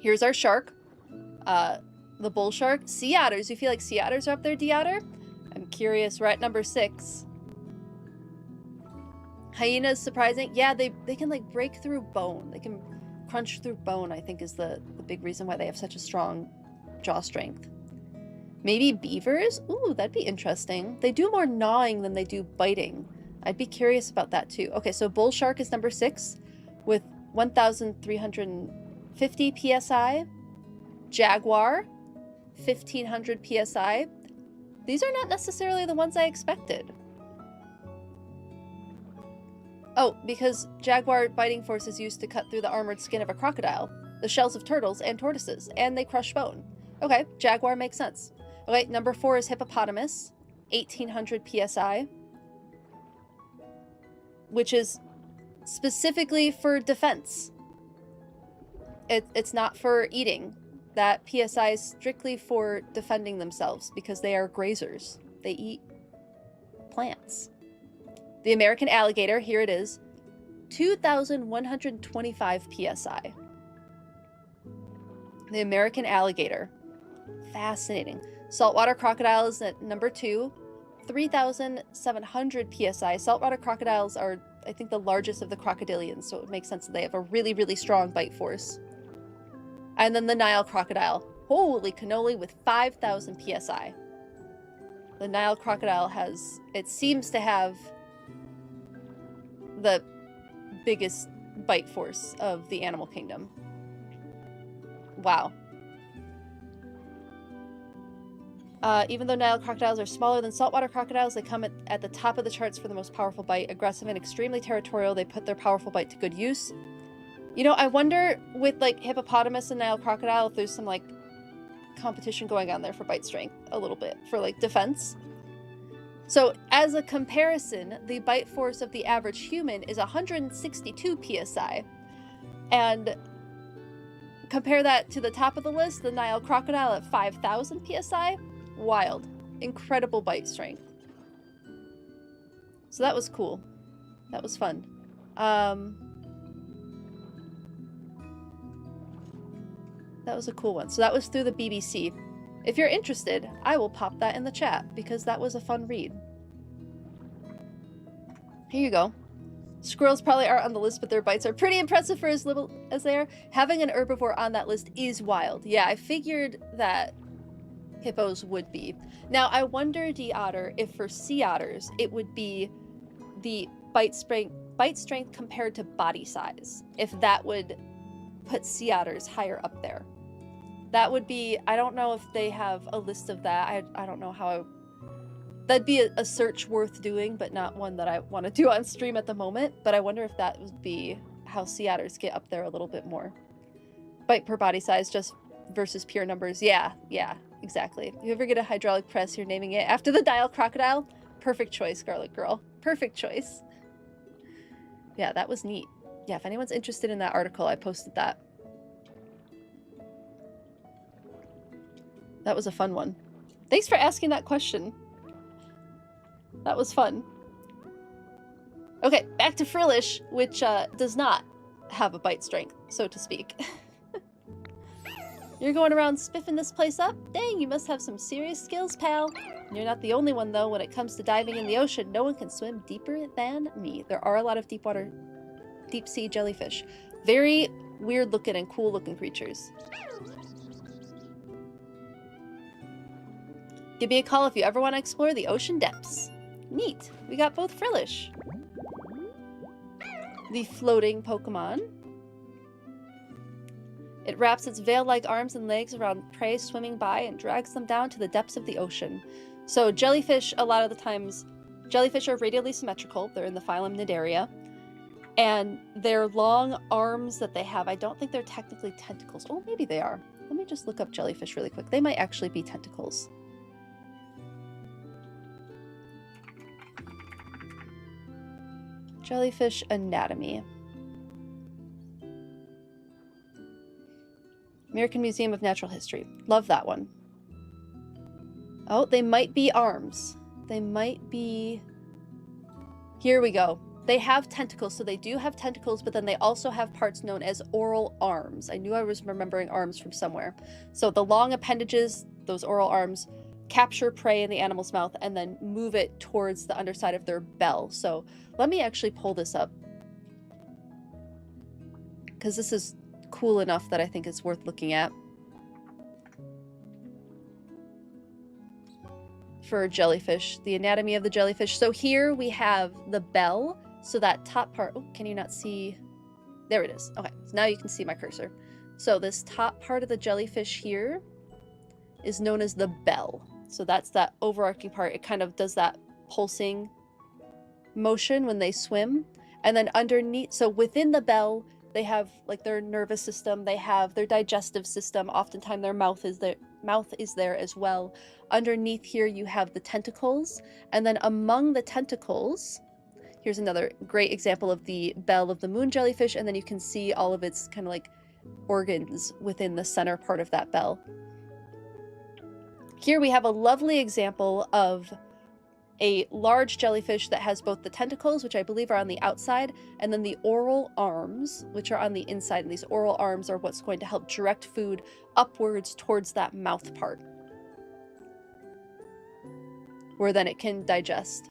Here's our shark. The bull shark. Sea otters. You feel like sea otters are up there, D-Otter? I'm curious. We're at number 6. Hyenas, surprising. Yeah, they can like break through bone. They can crunch through bone, I think is the big reason why they have such a strong jaw strength. Maybe beavers? Ooh, that'd be interesting. They do more gnawing than they do biting. I'd be curious about that too. Okay, so bull shark is number 6 with 1,350 psi. Jaguar, 1,500 psi. These are not necessarily the ones I expected. Oh, because jaguar biting force is used to cut through the armored skin of a crocodile, the shells of turtles and tortoises, and they crush bone. Okay, jaguar makes sense. Okay, number 4 is hippopotamus, 1,800 psi, which is specifically for defense. It's not for eating. That PSI is strictly for defending themselves because they are grazers. They eat plants. The American alligator, here it is, 2,125 psi. The American alligator. Fascinating. Saltwater crocodile is at number 2, 3,700 psi. Saltwater crocodiles are, I think, the largest of the crocodilians, so it makes sense that they have a really, really strong bite force. And then the Nile crocodile. Holy cannoli, with 5,000 psi. The Nile crocodile has, it seems to have the biggest bite force of the animal kingdom. Wow. Even though Nile crocodiles are smaller than saltwater crocodiles, they come at the top of the charts for the most powerful bite. Aggressive and extremely territorial, they put their powerful bite to good use. You know, I wonder with like hippopotamus and Nile crocodile if there's some like competition going on there for bite strength a little bit for like defense. So as a comparison, the bite force of the average human is 162 psi. And compare that to the top of the list, the Nile crocodile at 5,000 psi. Wild. Incredible bite strength. So that was cool. That was fun. That was a cool one. So that was through the BBC. If you're interested, I will pop that in the chat because that was a fun read. Here you go. Squirrels probably aren't on the list, but their bites are pretty impressive for as little as they are. Having an herbivore on that list is wild. Yeah, I figured that hippos would be. Now, I wonder, D-Otter, if for sea otters, it would be the bite strength compared to body size. If that would put sea otters higher up there. That would be, I don't know if they have a list of that. I don't know how that'd be a search worth doing, but not one that I want to do on stream at the moment. But I wonder if that would be how sea otters get up there a little bit more. Bite per body size just versus pure numbers. Yeah, exactly. You ever get a hydraulic press, you're naming it after the Nile crocodile? Perfect choice, Scarlet Girl. Perfect choice. Yeah, that was neat. Yeah, if anyone's interested in that article, I posted that. That was a fun one. Thanks for asking that question. That was fun. Okay, back to Frillish, which does not have a bite strength, so to speak. You're going around spiffing this place up? Dang, you must have some serious skills, pal. You're not the only one, though. When it comes to diving in the ocean, no one can swim deeper than me. There are a lot of deep sea jellyfish. Very weird looking and cool looking creatures. Give me a call if you ever want to explore the ocean depths. Neat. We got both Frillish. The floating Pokemon. It wraps its veil-like arms and legs around prey swimming by and drags them down to the depths of the ocean. So jellyfish, a lot of the times, jellyfish are radially symmetrical. They're in the phylum Nidaria. And their long arms that they have, I don't think they're technically tentacles. Oh, maybe they are. Let me just look up jellyfish really quick. They might actually be tentacles. Jellyfish anatomy. American Museum of Natural History. Love that one. Oh, they might be arms. They might be... Here we go. They have tentacles, so they do have tentacles, but then they also have parts known as oral arms. I knew I was remembering arms from somewhere. So the long appendages, those oral arms, capture prey in the animal's mouth and then move it towards the underside of their bell. So let me actually pull this up, because this is cool enough that I think it's worth looking at. For jellyfish, the anatomy of the jellyfish. So here we have the bell. So that top part, oh, can you not see? There it is. Okay, so now you can see my cursor. So this top part of the jellyfish here is known as the bell. So that's that overarching part. It kind of does that pulsing motion when they swim. And then underneath, so within the bell, they have like their nervous system, they have their digestive system. Oftentimes their mouth is there as well. Underneath here you have the tentacles, and then among the tentacles, here's another great example of the bell of the moon jellyfish, and then you can see all of its kind of like organs within the center part of that bell. Here we have a lovely example of a large jellyfish that has both the tentacles, which I believe are on the outside, and then the oral arms, which are on the inside. And these oral arms are what's going to help direct food upwards towards that mouth part, where then it can digest.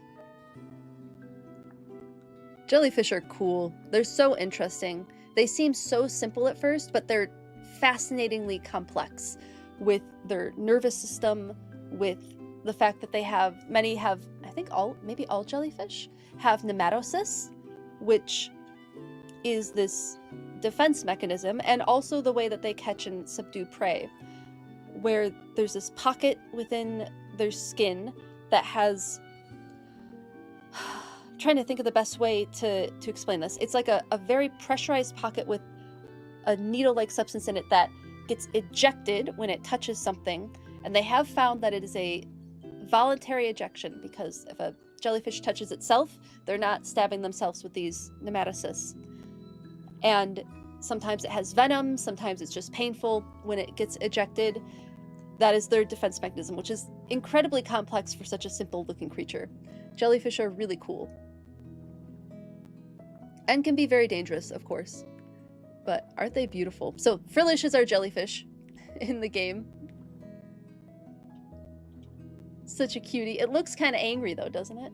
Jellyfish are cool. They're so interesting. They seem so simple at first, but they're fascinatingly complex with their nervous system, with the fact that they have, many have, I think maybe all jellyfish have nematocysts, which is this defense mechanism, and also the way that they catch and subdue prey, where there's this pocket within their skin that has, I'm trying to think of the best way to explain this. It's like a very pressurized pocket with a needle-like substance in it that gets ejected when it touches something, and they have found that it is a voluntary ejection, because if a jellyfish touches itself, they're not stabbing themselves with these nematocysts. And sometimes it has venom, sometimes it's just painful when it gets ejected. That is their defense mechanism, which is incredibly complex for such a simple looking creature. Jellyfish are really cool. And can be very dangerous, of course. But aren't they beautiful? So Frillish is our jellyfish in the game. Such a cutie. It looks kind of angry though, doesn't it?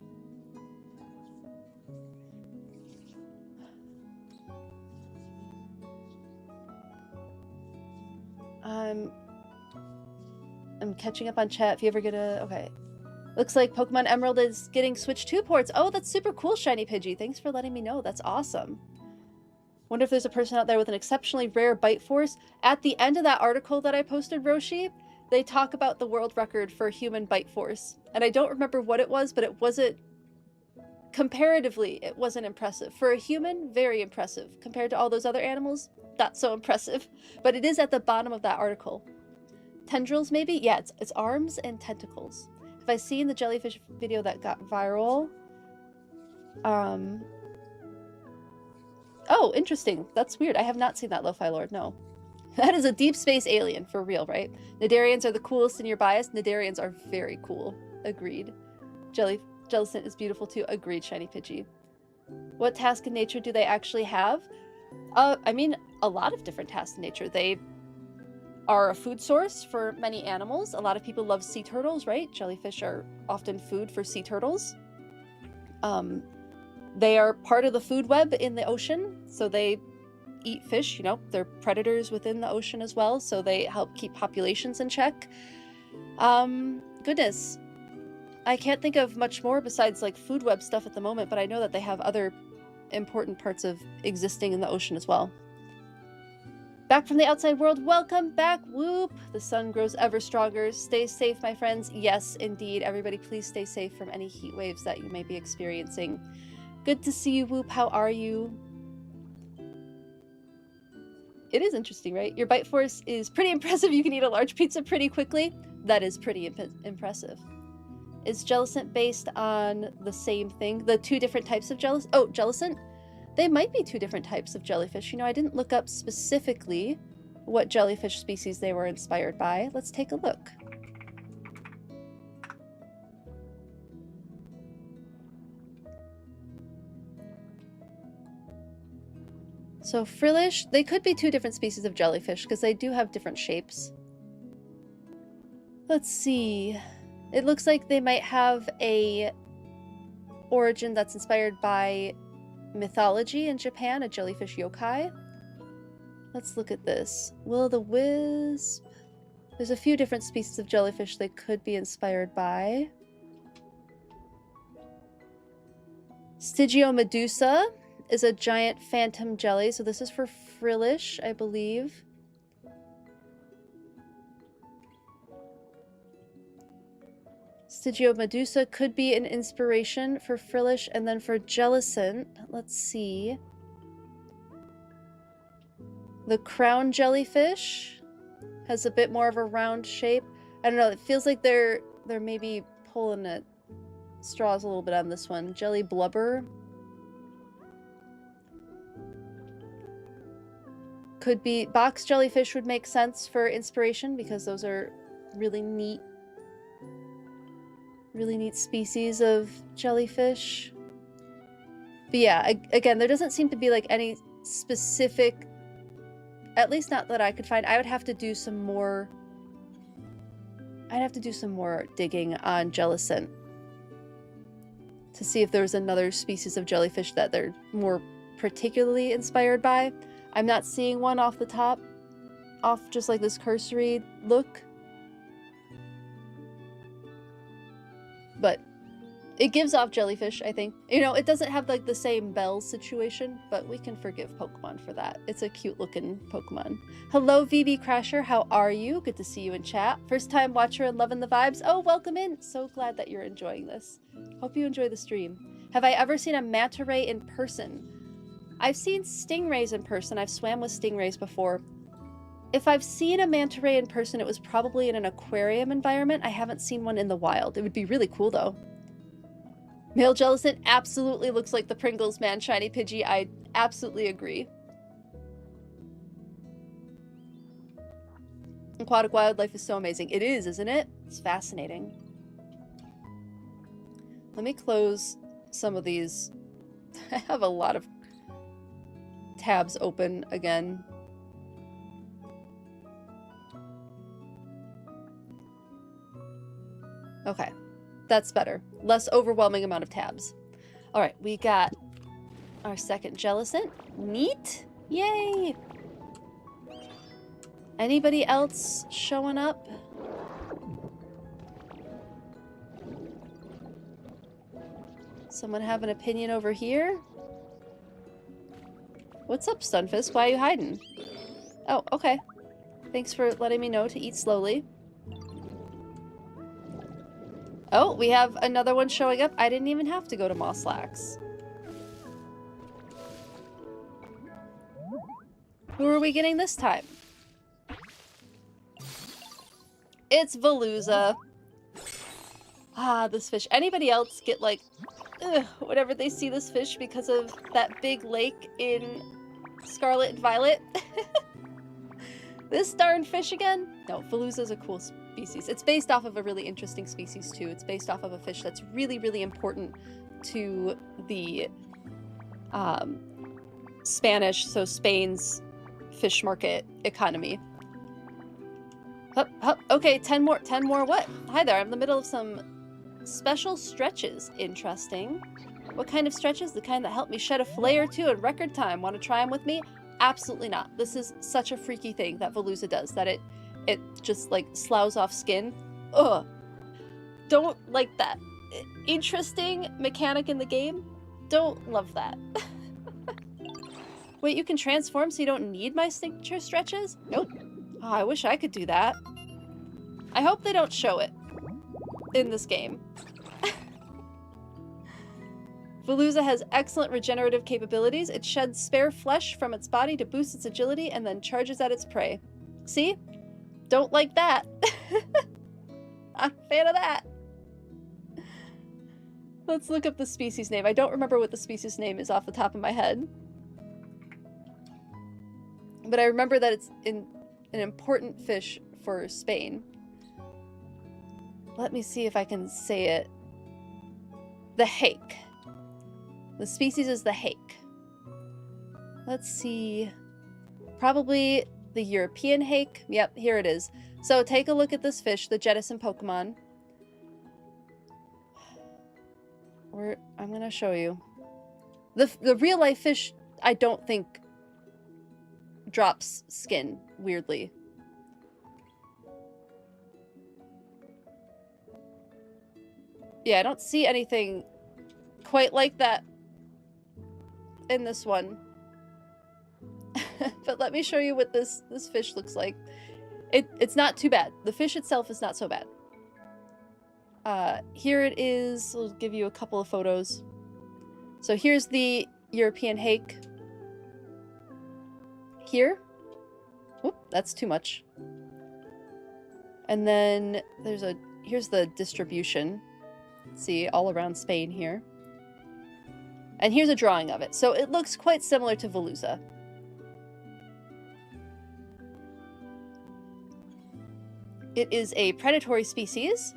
I'm catching up on chat. If you ever get a... Okay. Looks like Pokemon Emerald is getting Switch 2 ports. Oh, that's super cool, Shiny Pidgey. Thanks for letting me know. That's awesome. Wonder if there's a person out there with an exceptionally rare bite force. At the end of that article that I posted, Roshi, they talk about the world record for human bite force. And I don't remember what it was, but it wasn't... Comparatively, it wasn't impressive. For a human, very impressive. Compared to all those other animals, not so impressive. But it is at the bottom of that article. Tendrils, maybe? Yeah, it's arms and tentacles. Have I seen the jellyfish video that got viral? Oh, interesting. That's weird. I have not seen that, Lo-Fi Lord, no. That is a deep space alien, for real, right? Nidarians are the coolest in your bias. Nidarians are very cool. Agreed. Jellicent is beautiful too. Agreed, Shiny Pidgey. What task in nature do they actually have? I mean, a lot of different tasks in nature. They are a food source for many animals. A lot of people love sea turtles, right? Jellyfish are often food for sea turtles. They are part of the food web in the ocean, so they eat fish, you know, they're predators within the ocean as well, so they help keep populations in check. Goodness. I can't think of much more besides like food web stuff at the moment, but I know that they have other important parts of existing in the ocean as well. Back from the outside world, welcome back, Whoop! The sun grows ever stronger. Stay safe, my friends. Yes, indeed. Everybody, please stay safe from any heat waves that you may be experiencing. Good to see you, Whoop. How are you? It is interesting, right? Your bite force is pretty impressive. You can eat a large pizza pretty quickly. That is pretty impressive. Is Jellicent based on the same thing? The two different types of Jellicent? They might be two different types of jellyfish. You know, I didn't look up specifically what jellyfish species they were inspired by. Let's take a look. So frillish, they could be two different species of jellyfish because they do have different shapes. Let's see. It looks like they might have a origin that's inspired by mythology in Japan, a jellyfish yokai. Let's look at this. Will-o'-the-wisp. There's a few different species of jellyfish they could be inspired by. Stygiomedusa is a giant phantom jelly, so this is for frillish, I believe. Stygiomedusa could be an inspiration for frillish, and then for Jellicent, let's see. The crown jellyfish has a bit more of a round shape. I don't know, it feels like they're maybe pulling at straws a little bit on this one. Jelly blubber. Could be box jellyfish would make sense for inspiration because those are really neat species of jellyfish. But yeah, again, there doesn't seem to be like any specific, at least not that I could find. I would have to do some more, digging on Jellicent to see if there's another species of jellyfish that they're more particularly inspired by. I'm not seeing one off the top, off just like this cursory look. But it gives off jellyfish, I think. You know, it doesn't have like the same bell situation, but we can forgive Pokemon for that. It's a cute looking Pokemon. Hello, VB Crasher. How are you? Good to see you in chat. First time watcher and loving the vibes. Oh, welcome in. So glad that you're enjoying this. Hope you enjoy the stream. Have I ever seen a manta ray in person? I've seen stingrays in person. I've swam with stingrays before. If I've seen a manta ray in person, it was probably in an aquarium environment. I haven't seen one in the wild. It would be really cool, though. Male Jellicent absolutely looks like the Pringles man, Shiny Pidgey. I absolutely agree. Aquatic wildlife is so amazing. It is, isn't it? It's fascinating. Let me close some of these. I have a lot of tabs open again. Okay, that's better. Less overwhelming amount of tabs. All right, we got our second Jellicent. Neat. Yay. Anybody else showing up? Someone have an opinion over here? What's up, Stunfisk? Why are you hiding? Oh, okay. Thanks for letting me know to eat slowly. Oh, we have another one showing up. I didn't even have to go to Mosslax. Who are we getting this time? It's Veluza. Ah, this fish. Anybody else get like, ugh, whenever they see this fish because of that big lake in Scarlet and Violet? This darn fish again? No, Veluza is a cool species. It's based off of a really interesting species too. It's based off of a fish that's really, really important to the Spanish, so Spain's fish market economy. Hup, hup. Okay, 10 more what? Hi there, I'm in the middle of some special stretches. Interesting. What kind of stretches? The kind that help me shed a fillet or two in record time. Want to try them with me? Absolutely not. This is such a freaky thing that Veluza does, that it just like sloughs off skin. Ugh. Don't like that. Interesting mechanic in the game. Don't love that. Wait, you can transform so you don't need my signature stretches? Nope. Oh, I wish I could do that. I hope they don't show it in this game. Veluza has excellent regenerative capabilities. It sheds spare flesh from its body to boost its agility and then charges at its prey. See? Don't like that. I'm a fan of that. Let's look up the species name. I don't remember what the species name is off the top of my head. But I remember that it's an important fish for Spain. Let me see if I can say it. The hake. The species is the hake. Let's see. Probably the European hake. Yep, here it is. So take a look at this fish, the Jettison Pokemon. I'm gonna show you. The real life fish, I don't think drops skin, weirdly. Yeah, I don't see anything quite like that in this one. But let me show you what this fish looks like. It's not too bad. The fish itself is not so bad. Here it is. I'll give you a couple of photos. So here's the European hake. Here. Whoop, that's too much. And then here's the distribution. See, all around Spain here. And here's a drawing of it. So it looks quite similar to Veluza. It is a predatory species.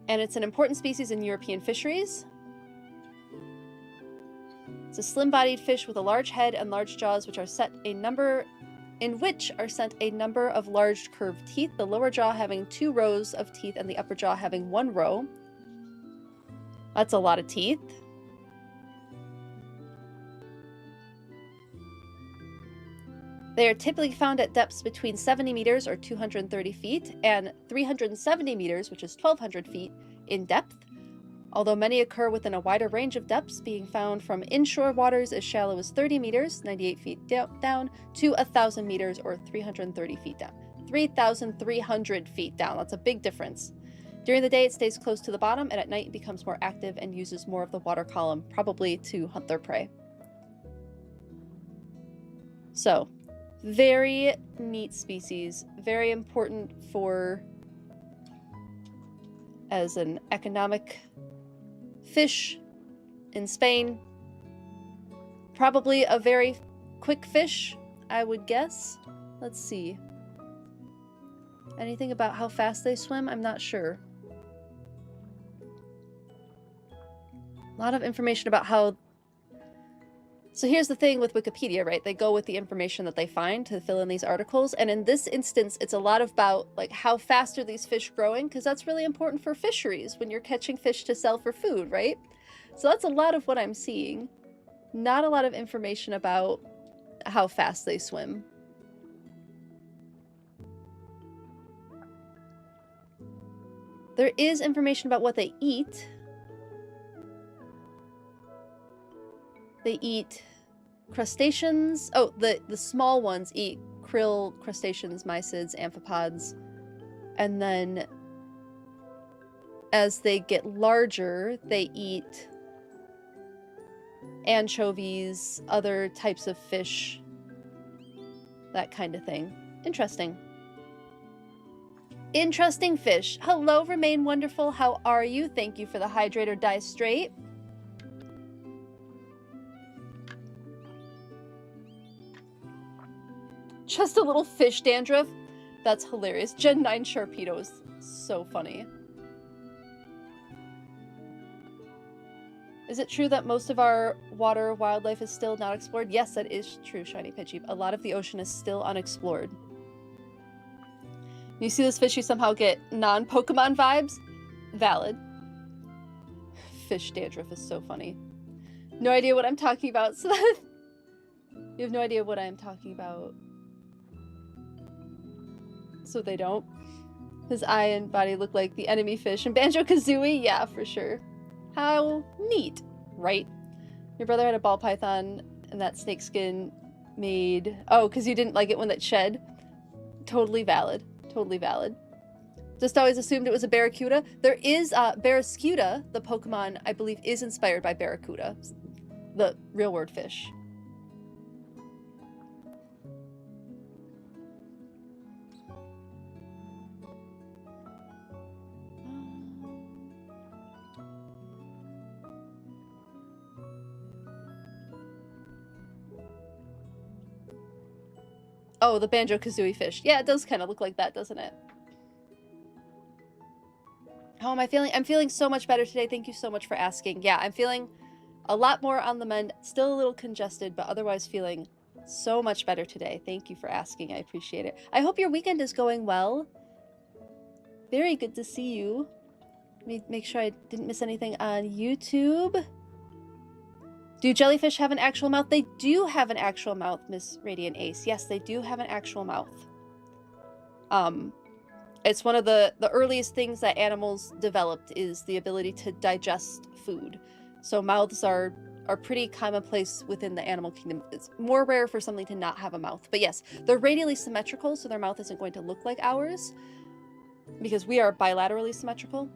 And it's an important species in European fisheries. It's a slim-bodied fish with a large head and large jaws, which are set a number of large curved teeth, the lower jaw having 2 rows of teeth and the upper jaw having 1 row. That's a lot of teeth. They are typically found at depths between 70 meters or 230 feet and 370 meters, which is 1,200 feet, in depth, although many occur within a wider range of depths, being found from inshore waters as shallow as 30 meters, 98 feet down, to 1,000 meters or 330 feet down. 3,300 feet down. That's a big difference. During the day, it stays close to the bottom, and at night, it becomes more active and uses more of the water column, probably to hunt their prey. So, very neat species, very important as an economic fish in Spain. Probably a very quick fish, I would guess. Let's see. Anything about how fast they swim? I'm not sure. A lot of information about how... So here's the thing with Wikipedia, right? They go with the information that they find to fill in these articles. And in this instance, it's a lot about like how fast are these fish growing? Because that's really important for fisheries when you're catching fish to sell for food, right? So that's a lot of what I'm seeing. Not a lot of information about how fast they swim. There is information about what they eat. They eat crustaceans. Oh, the small ones eat krill, crustaceans, mysids, amphipods. And then as they get larger, they eat anchovies, other types of fish, that kind of thing. Interesting. Interesting fish. Hello, Remain Wonderful. How are you? Thank you for the hydrate or die straight. Just a little fish dandruff. That's hilarious. Gen 9 Sharpedo is so funny. Is it true that most of our water wildlife is still not explored? Yes, that is true, Shiny Pidgey. A lot of the ocean is still unexplored. You see this fish, you somehow get non-Pokemon vibes? Valid. Fish dandruff is so funny. No idea what I'm talking about. So that you have no idea what I'm talking about. So they don't. His eye and body look like the enemy fish. And Banjo-Kazooie? Yeah, for sure. How neat, right? Your brother had a ball python and that snake skin made... Oh, because you didn't like it when it shed? Totally valid. Totally valid. Just always assumed it was a Barracuda. There is Barracuda, the Pokemon, I believe, is inspired by Barracuda. The real word fish. Oh, the Banjo-Kazooie fish. Yeah, it does kind of look like that, doesn't it? How am I feeling? I'm feeling so much better today. Thank you so much for asking. Yeah, I'm feeling a lot more on the mend. Still a little congested, but otherwise feeling so much better today. Thank you for asking. I appreciate it. I hope your weekend is going well. Very good to see you. Let me make sure I didn't miss anything on YouTube. Do jellyfish have an actual mouth? They do have an actual mouth, Miss Radiant Ace. Yes, they do have an actual mouth. It's one of the earliest things that animals developed is the ability to digest food. So mouths are pretty commonplace within the animal kingdom. It's more rare for something to not have a mouth. But yes, they're radially symmetrical, so their mouth isn't going to look like ours because we are bilaterally symmetrical.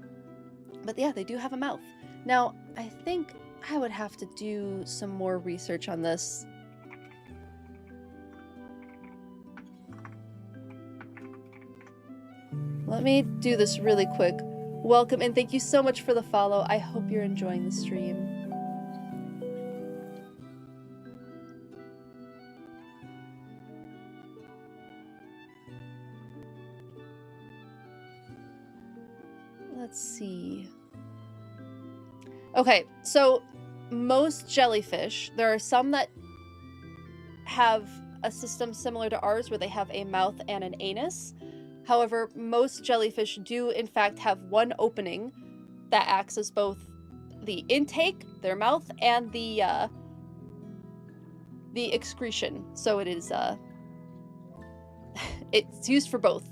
But yeah, they do have a mouth. Now, I think I would have to do some more research on this. Let me do this really quick. Welcome and thank you so much for the follow. I hope you're enjoying the stream. Let's see. Okay, so most jellyfish, there are some that have a system similar to ours where they have a mouth and an anus. However, most jellyfish do in fact have one opening that acts as both the intake, their mouth, and the excretion. So it is it's used for both.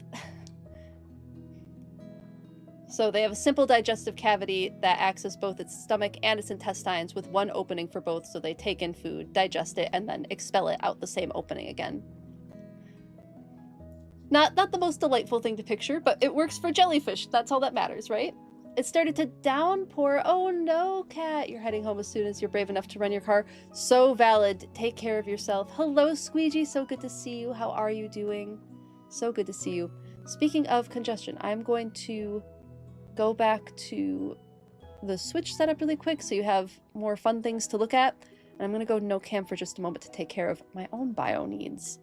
So they have a simple digestive cavity that acts as both its stomach and its intestines with one opening for both, so they take in food, digest it, and then expel it out the same opening again. Not the most delightful thing to picture, but it works for jellyfish. That's all that matters, right? It started to downpour. Oh no, Cat. You're heading home as soon as you're brave enough to run your car. So valid. Take care of yourself. Hello, Squeegee. So good to see you. How are you doing? So good to see you. Speaking of congestion, I'm going to go back to the Switch setup really quick so you have more fun things to look at. And I'm going to go no cam for just a moment to take care of my own bio needs.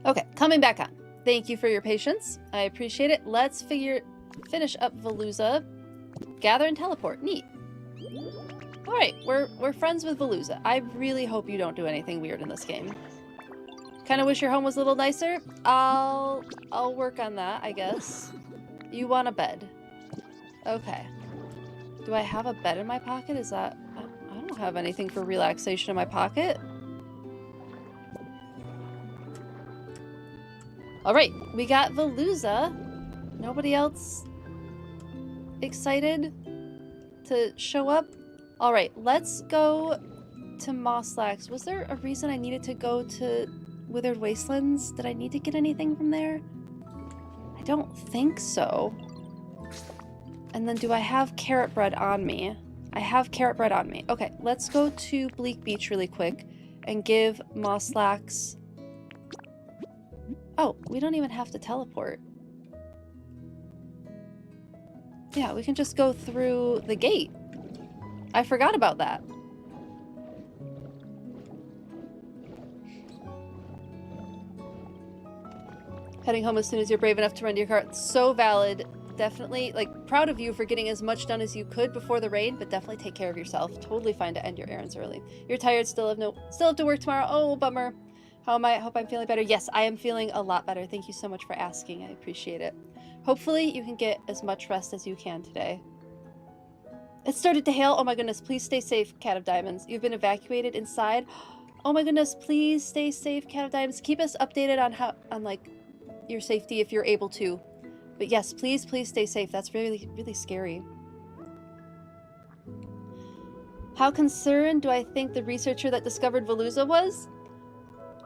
Okay, coming back on. Thank you for your patience. I appreciate it. Let's finish up Veluza. Gather and teleport. Neat. Alright, we're friends with Veluza. I really hope you don't do anything weird in this game. Kinda wish your home was a little nicer. I'll work on that, I guess. You want a bed. Okay. Do I have a bed in my pocket? Is that... I don't have anything for relaxation in my pocket. Alright, we got Veluza. Nobody else excited to show up? Alright, let's go to Mosslax. Was there a reason I needed to go to Withered Wastelands? Did I need to get anything from there? I don't think so. And then do I have carrot bread on me? I have carrot bread on me. Okay, let's go to Bleak Beach really quick and give Mosslax... Oh, we don't even have to teleport. Yeah, we can just go through the gate. I forgot about that. Heading home as soon as you're brave enough to run to your car. So valid. Definitely, like, proud of you for getting as much done as you could before the rain, but definitely take care of yourself. Totally fine to end your errands early. You're tired, still have to work tomorrow. Oh, bummer. How am I? I hope I'm feeling better. Yes, I am feeling a lot better. Thank you so much for asking. I appreciate it. Hopefully you can get as much rest as you can today. It started to hail. Oh my goodness. Please stay safe, Cat of Diamonds. You've been evacuated inside. Oh my goodness, please stay safe, Cat of Diamonds. Keep us updated on like your safety if you're able to. But yes, please stay safe. That's really, really scary. How concerned do I think the researcher that discovered Veluza was?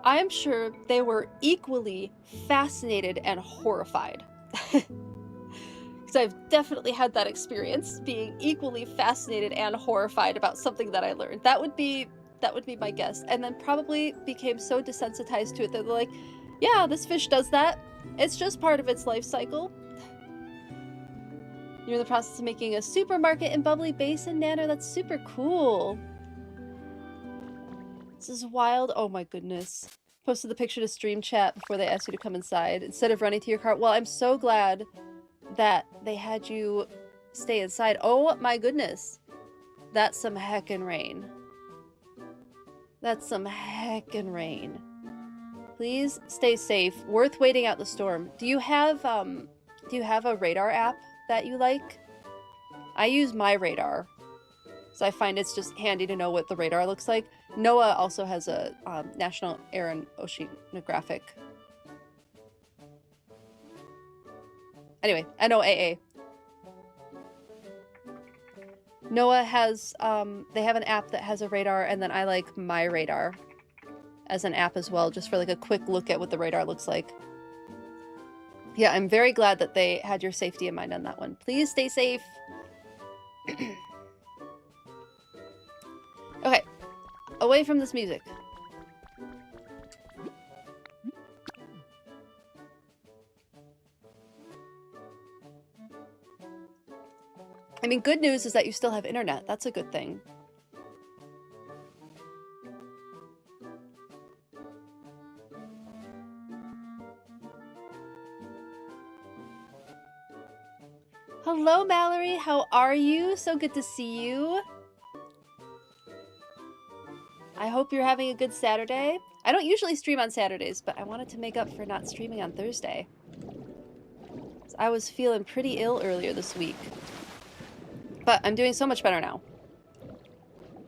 I'm sure they were equally fascinated and horrified. Because I've definitely had that experience, being equally fascinated and horrified about something that I learned. That would be my guess. And then probably became so desensitized to it that they're like, yeah, this fish does that. It's just part of its life cycle. You're in the process of making a supermarket in Bubbly Basin, Nano. That's super cool. This is wild. Oh my goodness. Posted the picture to stream chat before they asked you to come inside instead of running to your car. Well, I'm so glad that they had you stay inside. Oh my goodness. That's some heckin' rain. That's some heckin' rain. Please stay safe. Worth waiting out the storm. Do you have a radar app that you like? I use my radar, so I find it's just handy to know what the radar looks like. NOAA also has a National Air and Oceanographic. Anyway, NOAA. NOAA has, they have an app that has a radar, and then I like my radar as an app as well, just for like a quick look at what the radar looks like. Yeah, I'm very glad that they had your safety in mind on that one. Please stay safe. Okay, away from this music. I mean, good news is that you still have internet. That's a good thing. Hello, Mallory. How are you? So good to see you. I hope you're having a good Saturday. I don't usually stream on Saturdays, but I wanted to make up for not streaming on Thursday. I was feeling pretty ill earlier this week. But I'm doing so much better now.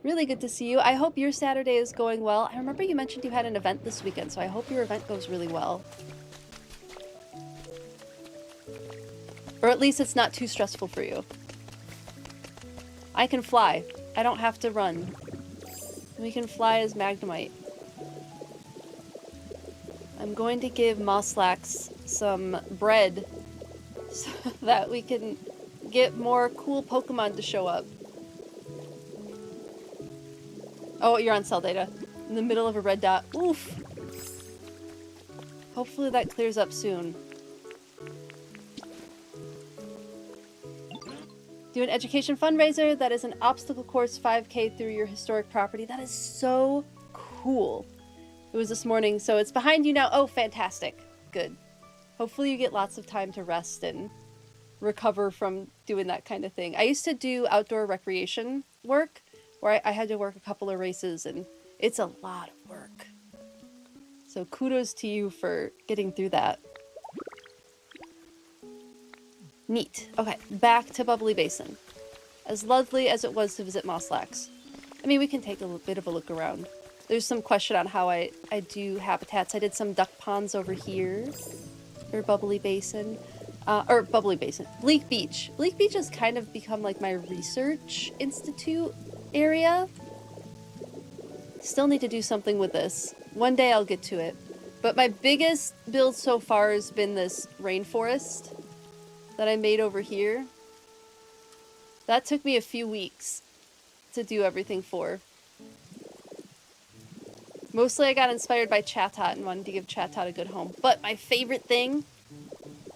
Really good to see you. I hope your Saturday is going well. I remember you mentioned you had an event this weekend, so I hope your event goes really well. Or at least it's not too stressful for you. I can fly. I don't have to run. We can fly as Magnemite. I'm going to give Mosslax some bread so that we can get more cool Pokemon to show up. Oh, you're on cell data. In the middle of a red dot. Oof! Hopefully that clears up soon. Do an education fundraiser that is an obstacle course 5K through your historic property. That is so cool. It was this morning, so it's behind you now. Oh, fantastic. Good. Hopefully you get lots of time to rest and recover from doing that kind of thing. I used to do outdoor recreation work where I had to work a couple of races, and it's a lot of work. So kudos to you for getting through that. Neat. Okay, back to Bubbly Basin. As lovely as it was to visit Mosslax. I mean, we can take a little bit of a look around. There's some question on how I do habitats. I did some duck ponds over here. Or Bubbly Basin. Bleak Beach. Bleak Beach has kind of become like my research institute area. Still need to do something with this. One day I'll get to it. But my biggest build so far has been this rainforest that I made over here. That took me a few weeks to do everything for. Mostly I got inspired by Chatot and wanted to give Chatot a good home. But my favorite thing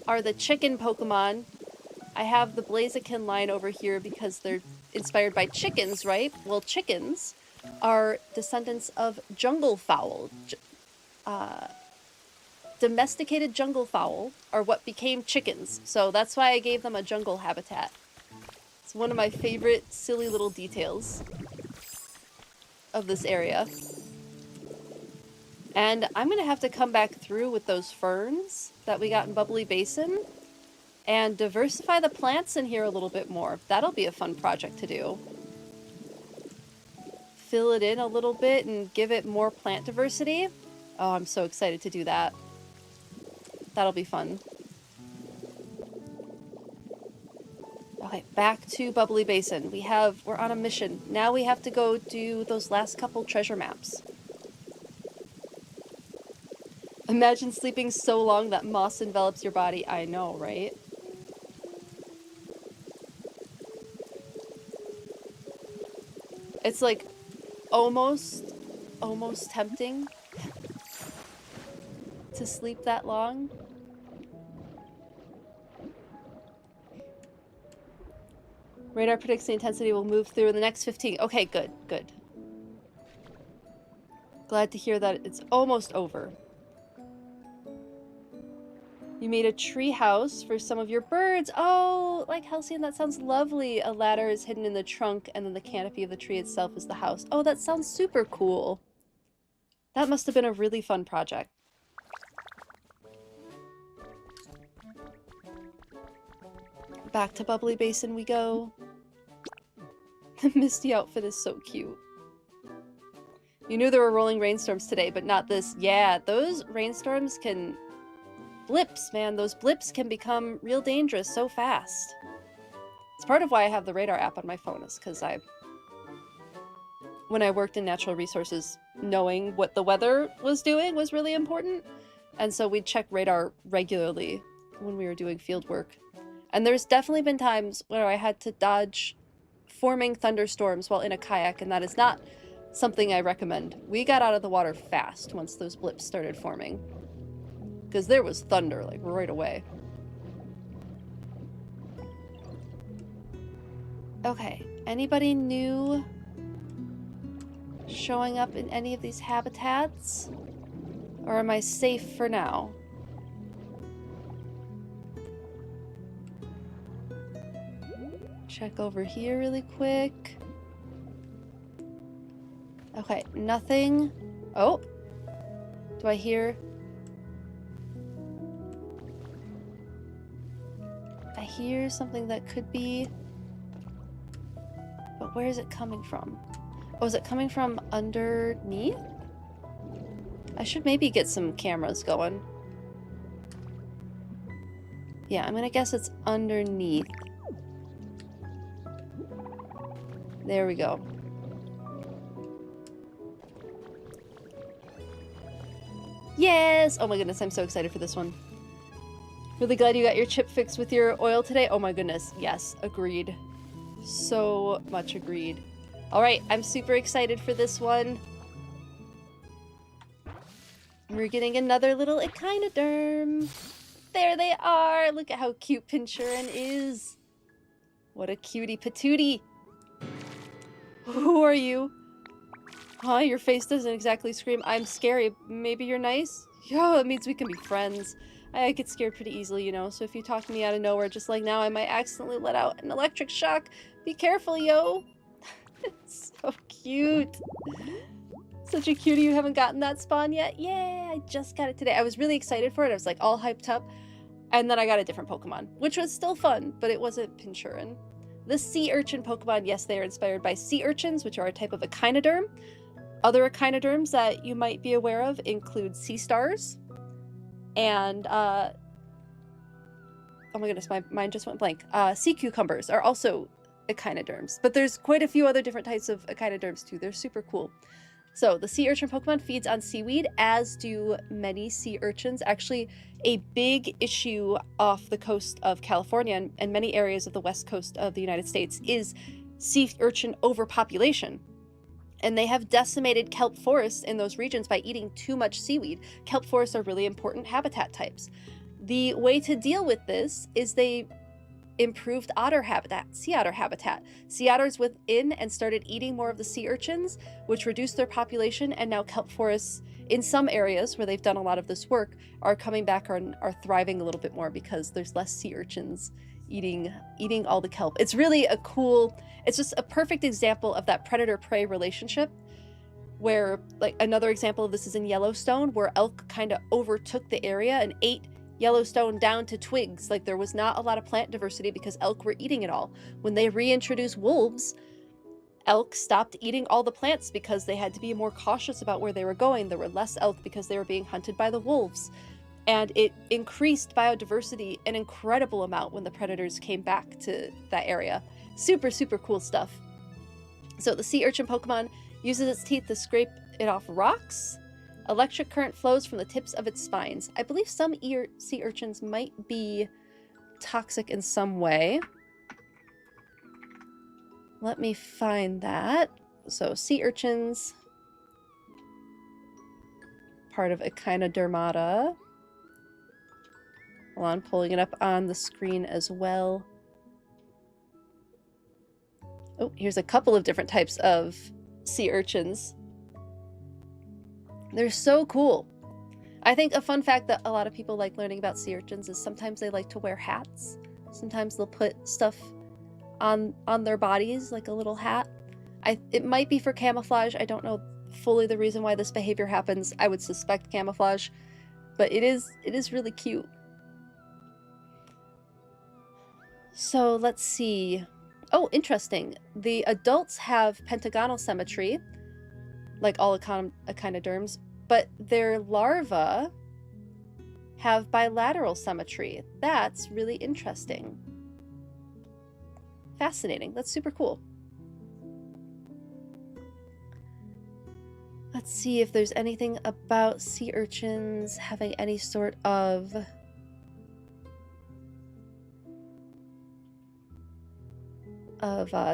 are the chicken Pokemon. I have the Blaziken line over here because they're inspired by chickens, right? Well, chickens are descendants of jungle fowl. Domesticated jungle fowl are what became chickens, so that's why I gave them a jungle habitat. It's one of my favorite silly little details of this area. And I'm gonna have to come back through with those ferns that we got in Bubbly Basin and diversify the plants in here a little bit more. That'll be a fun project to do. fill it in a little bit and give it more plant diversity. Oh, I'm so excited to do that. That'll be fun. Okay, back to Bubbly Basin. We're on a mission. Now we have to go do those last couple treasure maps. Imagine sleeping so long that moss envelops your body. I know, right? It's like almost tempting to sleep that long. Radar predicts the intensity will move through in the next 15. Okay, good, good. Glad to hear that it's almost over. You made a tree house for some of your birds. Oh, like Halcyon, that sounds lovely. A ladder is hidden in the trunk, and then the canopy of the tree itself is the house. Oh, that sounds super cool. That must have been a really fun project. Back to Bubbly Basin we go. The Misty outfit is so cute. You knew there were rolling rainstorms today, but not this. Yeah, those rainstorms can... Blips, man. Those blips can become real dangerous so fast. It's part of why I have the radar app on my phone, is because when I worked in natural resources, knowing what the weather was doing was really important. And so we'd check radar regularly when we were doing field work. And there's definitely been times where I had to dodge forming thunderstorms while in a kayak, and that is not something I recommend. We got out of the water fast once those blips started forming, because there was thunder, like, right away. Okay, anybody new showing up in any of these habitats? Or am I safe for now? Check over here really quick. Okay, nothing. Oh, do I hear? I hear something that could be, but where is it coming from? Oh, is it coming from underneath? I should maybe get some cameras going. Yeah, I'm gonna guess it's underneath. There we go. Yes! Oh my goodness, I'm so excited for this one. Really glad you got your chip fixed with your oil today. Oh my goodness, yes, agreed. So much agreed. Alright, I'm super excited for this one. We're getting another little echinoderm. There they are! Look at how cute Pinchurin is. What a cutie patootie. Who are you? Huh? Your face doesn't exactly scream, I'm scary. Maybe you're nice? Yo, it means we can be friends. I get scared pretty easily, you know, so if you talk to me out of nowhere just like now, I might accidentally let out an electric shock. Be careful, yo! It's so cute. Such a cutie. You haven't gotten that spawn yet? Yeah, I just got it today. I was really excited for it. I was like all hyped up. And then I got a different Pokemon, which was still fun, but it wasn't Pinchurin. The sea urchin Pokemon, yes, they are inspired by sea urchins, which are a type of echinoderm. Other echinoderms that you might be aware of include sea stars. And, oh my goodness, my mind just went blank. Sea cucumbers are also echinoderms. But there's quite a few other different types of echinoderms too. They're super cool. So the sea urchin Pokemon feeds on seaweed, as do many sea urchins. Actually, a big issue off the coast of California and many areas of the west coast of the United States is sea urchin overpopulation. And they have decimated kelp forests in those regions by eating too much seaweed. Kelp forests are really important habitat types. The way to deal with this is they improved otter habitat, sea otter habitat. Sea otters within and started eating more of the sea urchins, which reduced their population, and now kelp forests in some areas where they've done a lot of this work are coming back and are thriving a little bit more because there's less sea urchins eating all the kelp. It's really a cool, it's just a perfect example of that predator-prey relationship, where, like, another example of this is in Yellowstone, where elk kind of overtook the area and ate Yellowstone down to twigs. Like, there was not a lot of plant diversity because elk were eating it all. When they reintroduced wolves, Elk stopped eating all the plants because they had to be more cautious about where they were going. There were less elk because they were being hunted by the wolves. And it increased biodiversity an incredible amount when the predators came back to that area. Super, super cool stuff. So the sea urchin Pokemon uses its teeth to scrape it off rocks. Electric current flows from the tips of its spines. I believe some sea urchins might be toxic in some way. Let me find that. So sea urchins, part of Echinodermata. Hold on, pulling it up on the screen as well. Oh, here's a couple of different types of sea urchins. They're so cool. I think a fun fact that a lot of people like learning about sea urchins is sometimes they like to wear hats. Sometimes they'll put stuff on their bodies, like a little hat. It might be for camouflage. I don't know fully the reason why this behavior happens. I would suspect camouflage, but it is really cute. So let's see. Oh, interesting. The adults have pentagonal symmetry, like all echinoderms, but their larvae have bilateral symmetry. That's really interesting. Fascinating. That's super cool. Let's see if there's anything about sea urchins having any sort of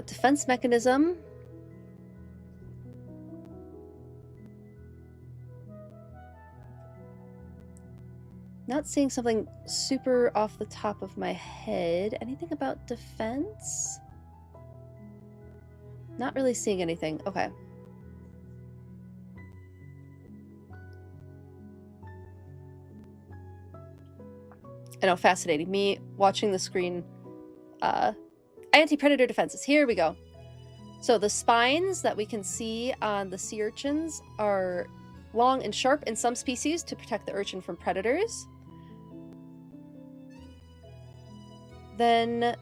defense mechanism. Not seeing something super off the top of my head. Anything about defense? Not really seeing anything. Okay. I know, fascinating. Me watching the screen. Anti-predator defenses. Here we go. So the spines that we can see on the sea urchins are long and sharp in some species to protect the urchin from predators. Then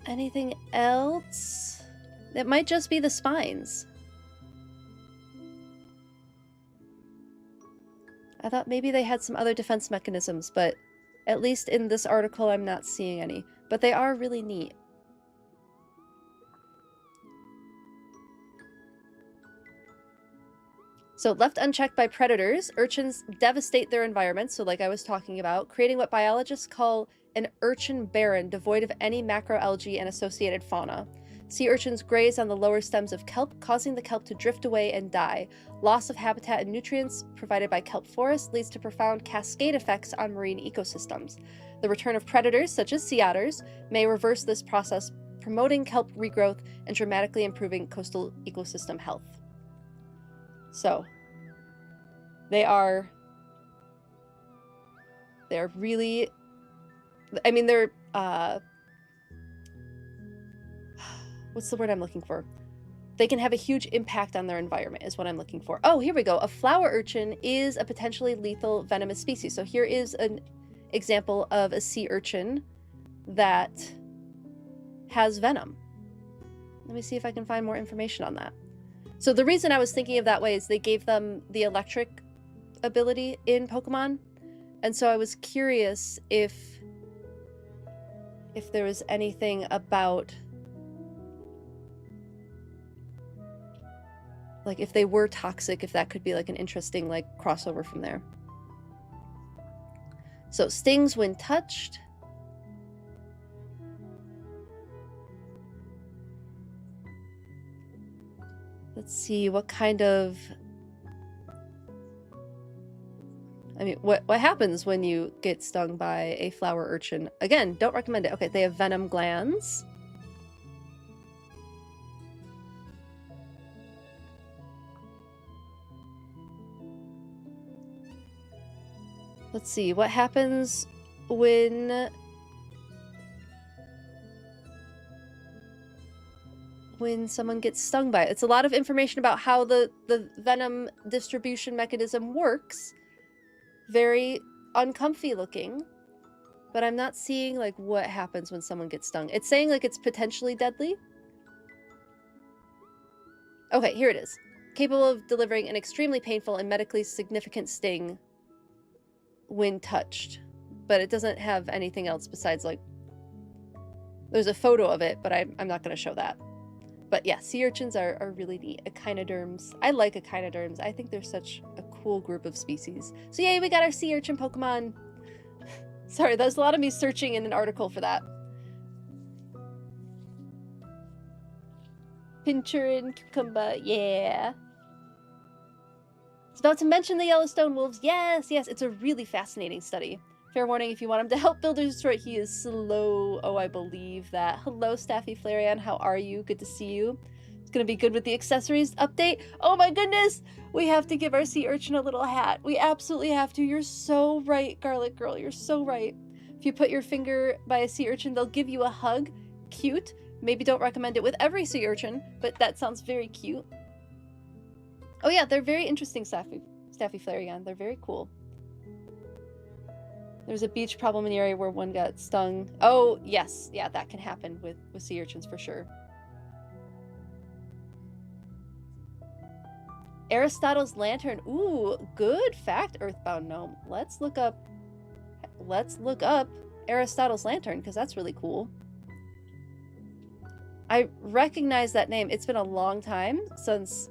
anything else? It might just be the spines. I thought maybe they had some other defense mechanisms, but at least in this article I'm not seeing any. But they are really neat. So left unchecked by predators, urchins devastate their environment, so like I was talking about, creating what biologists call an urchin barren, devoid of any macroalgae and associated fauna. Sea urchins graze on the lower stems of kelp, causing the kelp to drift away and die. Loss of habitat and nutrients provided by kelp forests leads to profound cascade effects on marine ecosystems. The return of predators, such as sea otters, may reverse this process, promoting kelp regrowth and dramatically improving coastal ecosystem health. So, they're really, I mean, they're, what's the word I'm looking for? They can have a huge impact on their environment is what I'm looking for. Oh, here we go. A flower urchin is a potentially lethal venomous species. So here is an example of a sea urchin that has venom. Let me see if I can find more information on that. So the reason I was thinking of that way is they gave them the electric ability in Pokemon. And so I was curious if there was anything about, like, if they were toxic, if that could be like an interesting like crossover from there. So stings when touched. Let's see what kind of, I mean, what happens when you get stung by a flower urchin? Again, don't recommend it. Okay, they have venom glands. Let's see, what happens when someone gets stung by it? It's a lot of information about how the venom distribution mechanism works. Very uncomfy looking, but I'm not seeing like what happens when someone gets stung. It's saying like it's potentially deadly. Okay, here it is. Capable of delivering an extremely painful and medically significant sting when touched. But it doesn't have anything else besides, like... There's a photo of it, but I'm not going to show that. But yeah, sea urchins are really neat. Echinoderms. I like echinoderms. I think they're such a cool group of species. So yay, we got our sea urchin Pokemon. Sorry, that was a lot of me searching in an article for that. Pincher cucumber, yeah. It's about to mention the Yellowstone wolves. Yes, yes, it's a really fascinating study. Fair warning, if you want him to help builders destroy, he is slow. Oh, I believe that. Hello, Staffy Flareon. How are you? Good to see you. It's gonna be good with the accessories update. Oh my goodness! We have to give our sea urchin a little hat. We absolutely have to. You're so right, Garlic Girl. You're so right. If you put your finger by a sea urchin, they'll give you a hug. Cute. Maybe don't recommend it with every sea urchin, but that sounds very cute. Oh yeah, they're very interesting, Staffy Flareon. They're very cool. There's a beach problem in the area where one got stung. Oh, yes. Yeah, that can happen with sea urchins for sure. Aristotle's lantern. Ooh, good fact, Earthbound Gnome. Let's look up Aristotle's lantern, because that's really cool. I recognize that name. It's been a long time since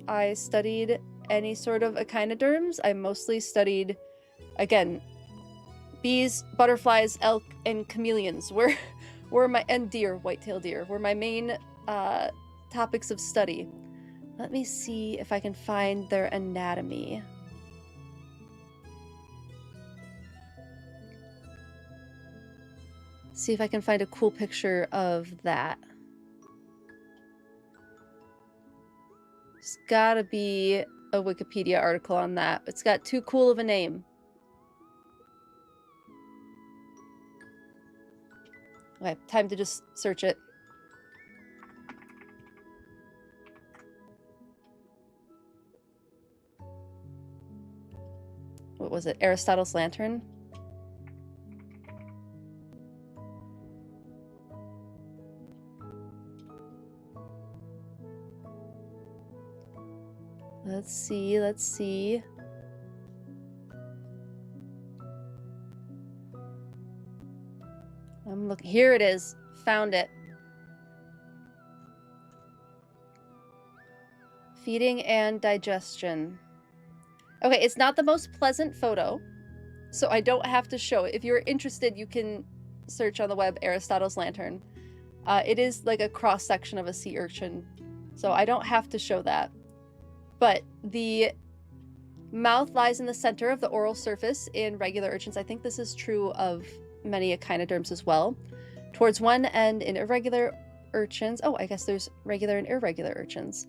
I studied any sort of echinoderms. I mostly studied, again, bees, butterflies, elk, and chameleons were my, and deer, white-tailed deer, were my main topics of study. Let me see if I can find their anatomy. See if I can find a cool picture of that. There's gotta be a Wikipedia article on that. It's got too cool of a name. Okay, time to just search it. What was it? Aristotle's lantern? Let's see, let's see. I'm looking. Here it is. Found it. Feeding and digestion. Okay, it's not the most pleasant photo, so I don't have to show it. If you're interested, you can search on the web Aristotle's lantern. It is like a cross-section of a sea urchin, so I don't have to show that. But the mouth lies in the center of the oral surface in regular urchins. I think this is true of many echinoderms as well. Towards one end in irregular urchins. Oh, I guess there's regular and irregular urchins.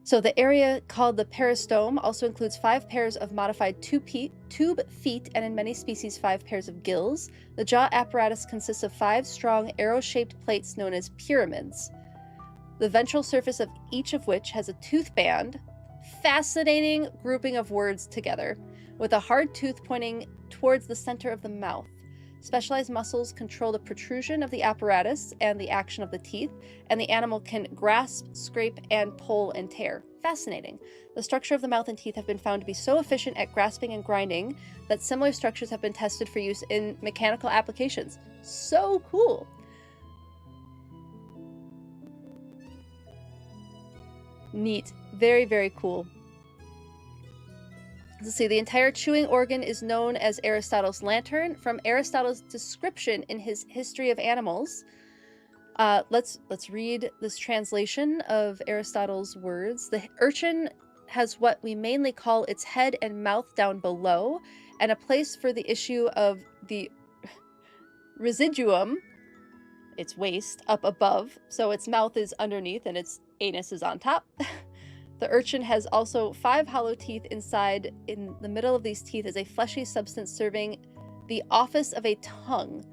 So the area called the peristome also includes 5 pairs of modified tube feet and in many species 5 pairs of gills. The jaw apparatus consists of 5 strong arrow-shaped plates known as pyramids. The ventral surface of each of which has a tooth band. Fascinating grouping of words together, with a hard tooth pointing towards the center of the mouth. Specialized muscles control the protrusion of the apparatus and the action of the teeth, and the animal can grasp, scrape, and pull and tear. Fascinating. The structure of the mouth and teeth have been found to be so efficient at grasping and grinding that similar structures have been tested for use in mechanical applications. So cool. Neat. Very, very cool. Let's see, the entire chewing organ is known as Aristotle's lantern from Aristotle's description in his History of Animals. Let's read this translation of Aristotle's words. The urchin has what we mainly call its head and mouth down below, and a place for the issue of the residuum, its waist, up above. So its mouth is underneath and its anus is on top. The urchin has also 5 hollow teeth inside. In the middle of these teeth is a fleshy substance serving the office of a tongue.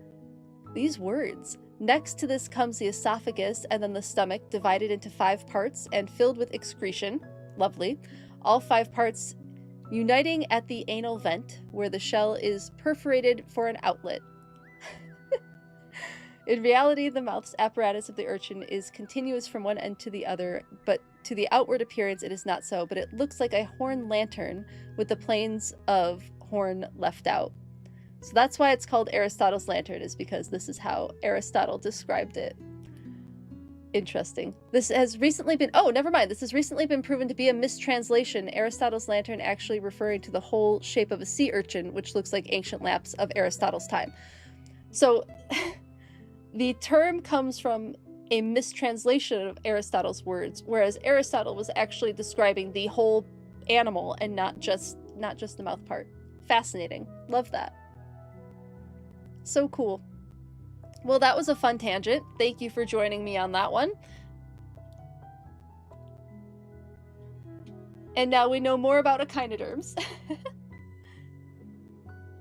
These words. Next to this comes the esophagus and then the stomach, divided into 5 parts and filled with excretion. Lovely. All 5 parts uniting at the anal vent, where the shell is perforated for an outlet. In reality, the mouth's apparatus of the urchin is continuous from one end to the other, but to the outward appearance it is not so, but it looks like a horn lantern with the planes of horn left out. So that's why it's called Aristotle's lantern, is because this is how Aristotle described it. Interesting. This has recently been, oh, never mind. This has recently been proven to be a mistranslation. Aristotle's lantern actually referring to the whole shape of a sea urchin, which looks like ancient lamps of Aristotle's time. So the term comes from a mistranslation of Aristotle's words, whereas Aristotle was actually describing the whole animal and not just the mouth part. Fascinating. Love that. So cool. Well, that was a fun tangent. Thank you for joining me on that one. And now we know more about echinoderms.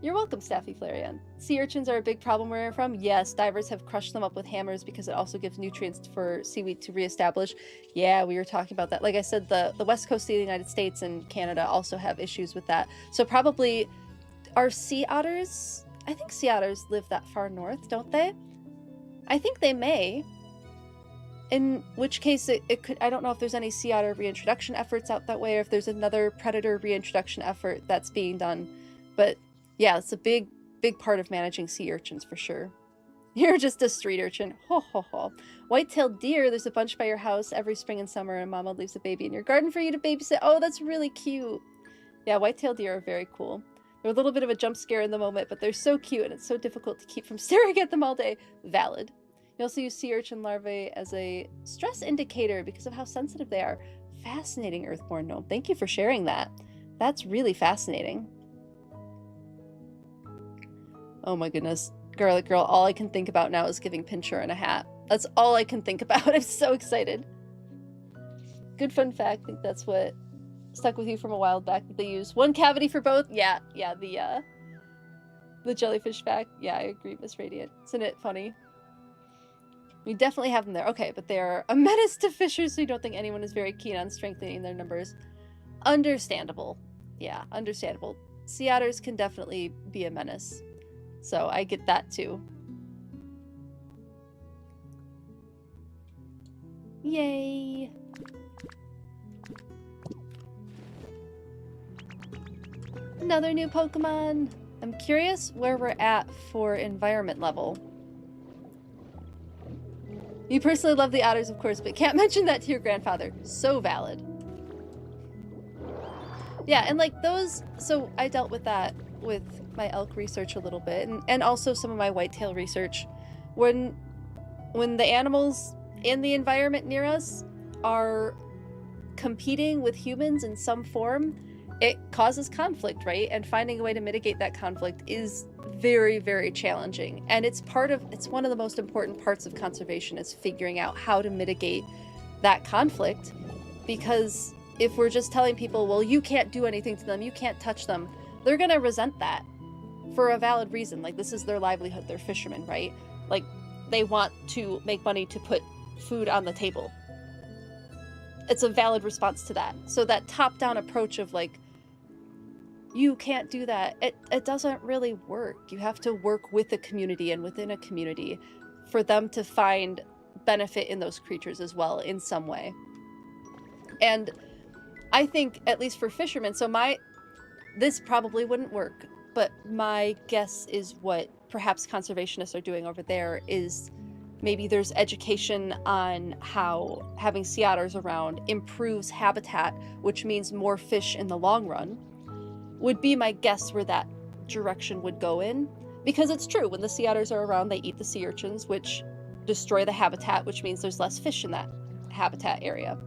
You're welcome, Staffy Flareon. Sea urchins are a big problem where you're from? Yes, divers have crushed them up with hammers because it also gives nutrients for seaweed to reestablish. Yeah, we were talking about that. Like I said, the west coast of the United States and Canada also have issues with that. So probably, are sea otters? I think sea otters live that far north, don't they? I think they may. In which case it could, I don't know if there's any sea otter reintroduction efforts out that way, or if there's another predator reintroduction effort that's being done. But yeah, it's a big part of managing sea urchins for sure. You're just a street urchin. Ho ho ho. White-tailed deer, there's a bunch by your house every spring and summer, and mama leaves a baby in your garden for you to babysit. Oh, that's really cute. Yeah, white-tailed deer are very cool. They're a little bit of a jump scare in the moment, but they're so cute and it's so difficult to keep from staring at them all day. Valid. You also use sea urchin larvae as a stress indicator because of how sensitive they are. Fascinating, Earthborn Gnome. Thank you for sharing that. That's really fascinating. Oh my goodness. Garlic Girl, all I can think about now is giving Pincher in a hat. That's all I can think about. I'm so excited. Good fun fact. I think that's what stuck with you from a while back, that they use one cavity for both. Yeah, the jellyfish fact. Yeah, I agree, Miss Radiant. Isn't it funny? We definitely have them there. Okay, but they're a menace to fishers, so you don't think anyone is very keen on strengthening their numbers. Understandable. Yeah, understandable. Sea otters can definitely be a menace. So I get that too. Yay! Another new Pokemon! I'm curious where we're at for environment level. You personally love the otters, of course, but can't mention that to your grandfather. So valid. Yeah, and like those, so I dealt with that with my elk research a little bit, and also some of my whitetail research. When the animals in the environment near us are competing with humans in some form, it causes conflict, right? And finding a way to mitigate that conflict is very, very challenging. And it's one of the most important parts of conservation, is figuring out how to mitigate that conflict. Because if we're just telling people, well, you can't do anything to them, you can't touch them, they're gonna resent that for a valid reason. Like, this is their livelihood, they're fishermen, right? Like, they want to make money to put food on the table. It's a valid response to that. So that top-down approach of like, you can't do that, it doesn't really work. You have to work with a community and within a community for them to find benefit in those creatures as well in some way. And I think, at least for fishermen, so this probably wouldn't work, but my guess is what perhaps conservationists are doing over there is maybe there's education on how having sea otters around improves habitat, which means more fish in the long run, would be my guess where that direction would go in. Because it's true, when the sea otters are around, they eat the sea urchins, which destroy the habitat, which means there's less fish in that habitat area.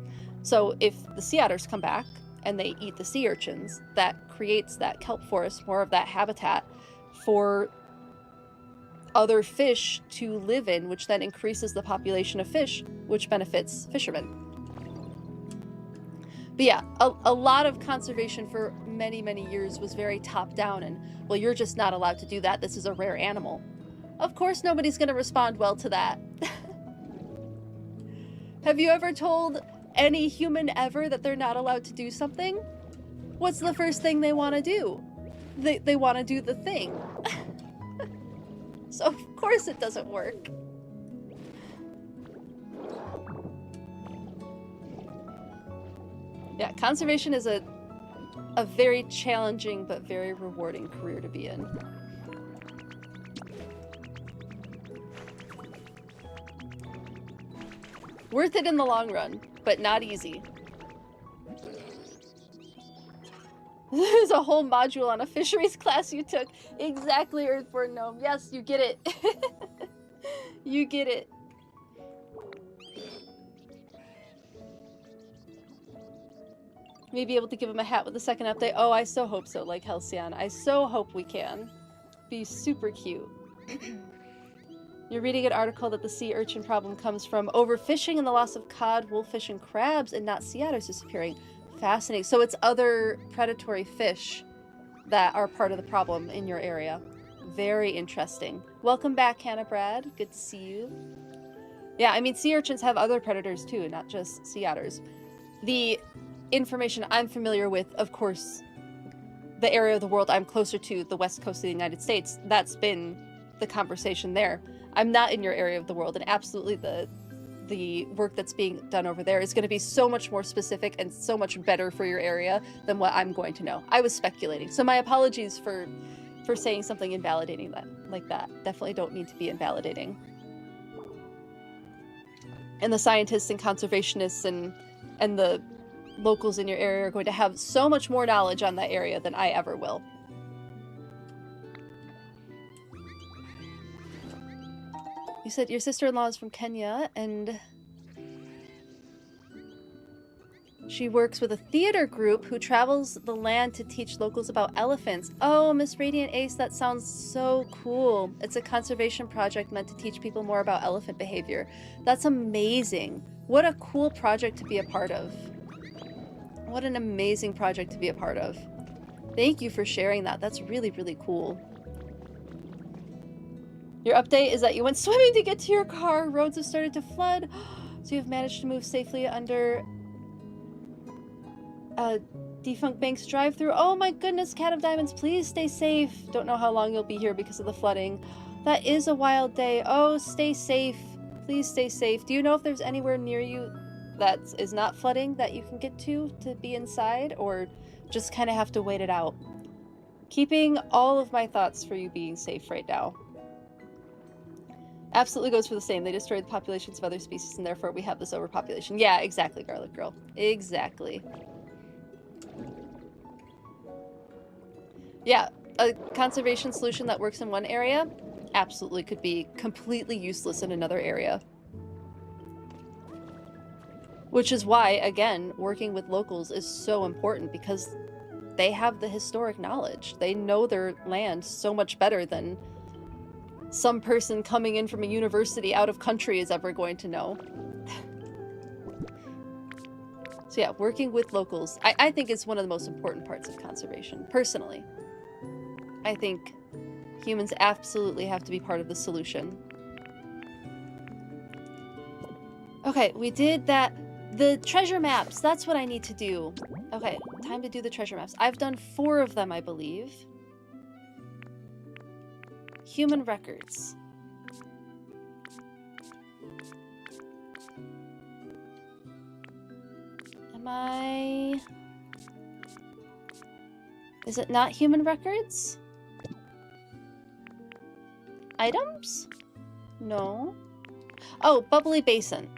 So if the sea otters come back and they eat the sea urchins, that creates that kelp forest, more of that habitat for other fish to live in, which then increases the population of fish, which benefits fishermen. But yeah, a lot of conservation for many, many years was very top-down and, well, you're just not allowed to do that, this is a rare animal. Of course nobody's going to respond well to that. Have you ever told any human ever that they're not allowed to do something? What's the first thing they want to do? They want to do the thing. So of course it doesn't work. Yeah, conservation is a very challenging but very rewarding career to be in. Worth it in the long run, but not easy. There's a whole module on a fisheries class you took. Exactly, Earthborn Gnome. Yes, you get it. You get it. Maybe able to give him a hat with the second update. Oh, I so hope so, like Halcyon. I so hope we can. Be super cute. You're reading an article that the sea urchin problem comes from overfishing and the loss of cod, wolffish, and crabs, and not sea otters disappearing. Fascinating. So it's other predatory fish that are part of the problem in your area. Very interesting. Welcome back, Hannah Brad. Good to see you. Yeah, I mean, sea urchins have other predators too, not just sea otters. The information I'm familiar with, of course, the area of the world I'm closer to, the west coast of the United States, that's been the conversation there. I'm not in your area of the world, and absolutely the work that's being done over there is going to be so much more specific and so much better for your area than what I'm going to know. I was speculating, so my apologies for saying something invalidating like that. Definitely don't mean to be invalidating. And the scientists and conservationists and the locals in your area are going to have so much more knowledge on that area than I ever will. You said your sister-in-law is from Kenya, and she works with a theater group who travels the land to teach locals about elephants. Oh, Miss Radiant Ace, that sounds so cool. It's a conservation project meant to teach people more about elephant behavior. That's amazing. What a cool project to be a part of. What an amazing project to be a part of. Thank you for sharing that. That's really, really cool. Your update is that you went swimming to get to your car. Roads have started to flood. So you've managed to move safely under a defunct bank's drive-through. Oh my goodness, Cat of Diamonds, please stay safe. Don't know how long you'll be here because of the flooding. That is a wild day. Oh, stay safe. Please stay safe. Do you know if there's anywhere near you that is not flooding that you can get to be inside, or just kind of have to wait it out? Keeping all of my thoughts for you being safe right now. Absolutely goes for the same. They destroyed the populations of other species, and therefore we have this overpopulation. Yeah, exactly, Garlic Girl. Exactly. Yeah, a conservation solution that works in one area absolutely could be completely useless in another area. Which is why, again, working with locals is so important, because they have the historic knowledge. They know their land so much better than some person coming in from a university out of country is ever going to know. So yeah, working with locals, I think is one of the most important parts of conservation, personally. I think humans absolutely have to be part of the solution. Okay, we did that. The treasure maps, that's what I need to do. Okay, time to do the treasure maps. I've done 4 of them, I believe. Human records. Is it not human records? Items? No. Oh, Bubbly Basin.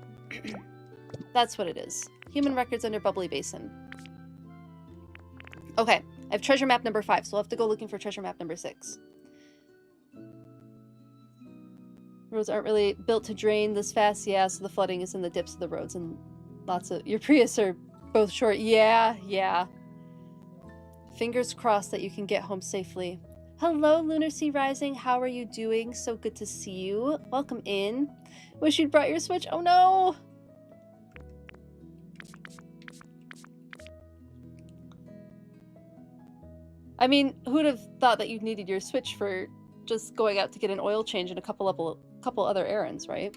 That's what it is. Human records under Bubbly Basin. Okay, I have treasure map number 5, so I'll have to go looking for treasure map number 6. Roads aren't really built to drain this fast. Yeah, so the flooding is in the dips of the roads, and lots of... Your Prius are both short. Yeah. Fingers crossed that you can get home safely. Hello, Lunar Sea Rising. How are you doing? So good to see you. Welcome in. Wish you'd brought your Switch. Oh, no! I mean, who'd have thought that you needed your Switch for just going out to get an oil change and a couple other errands, right?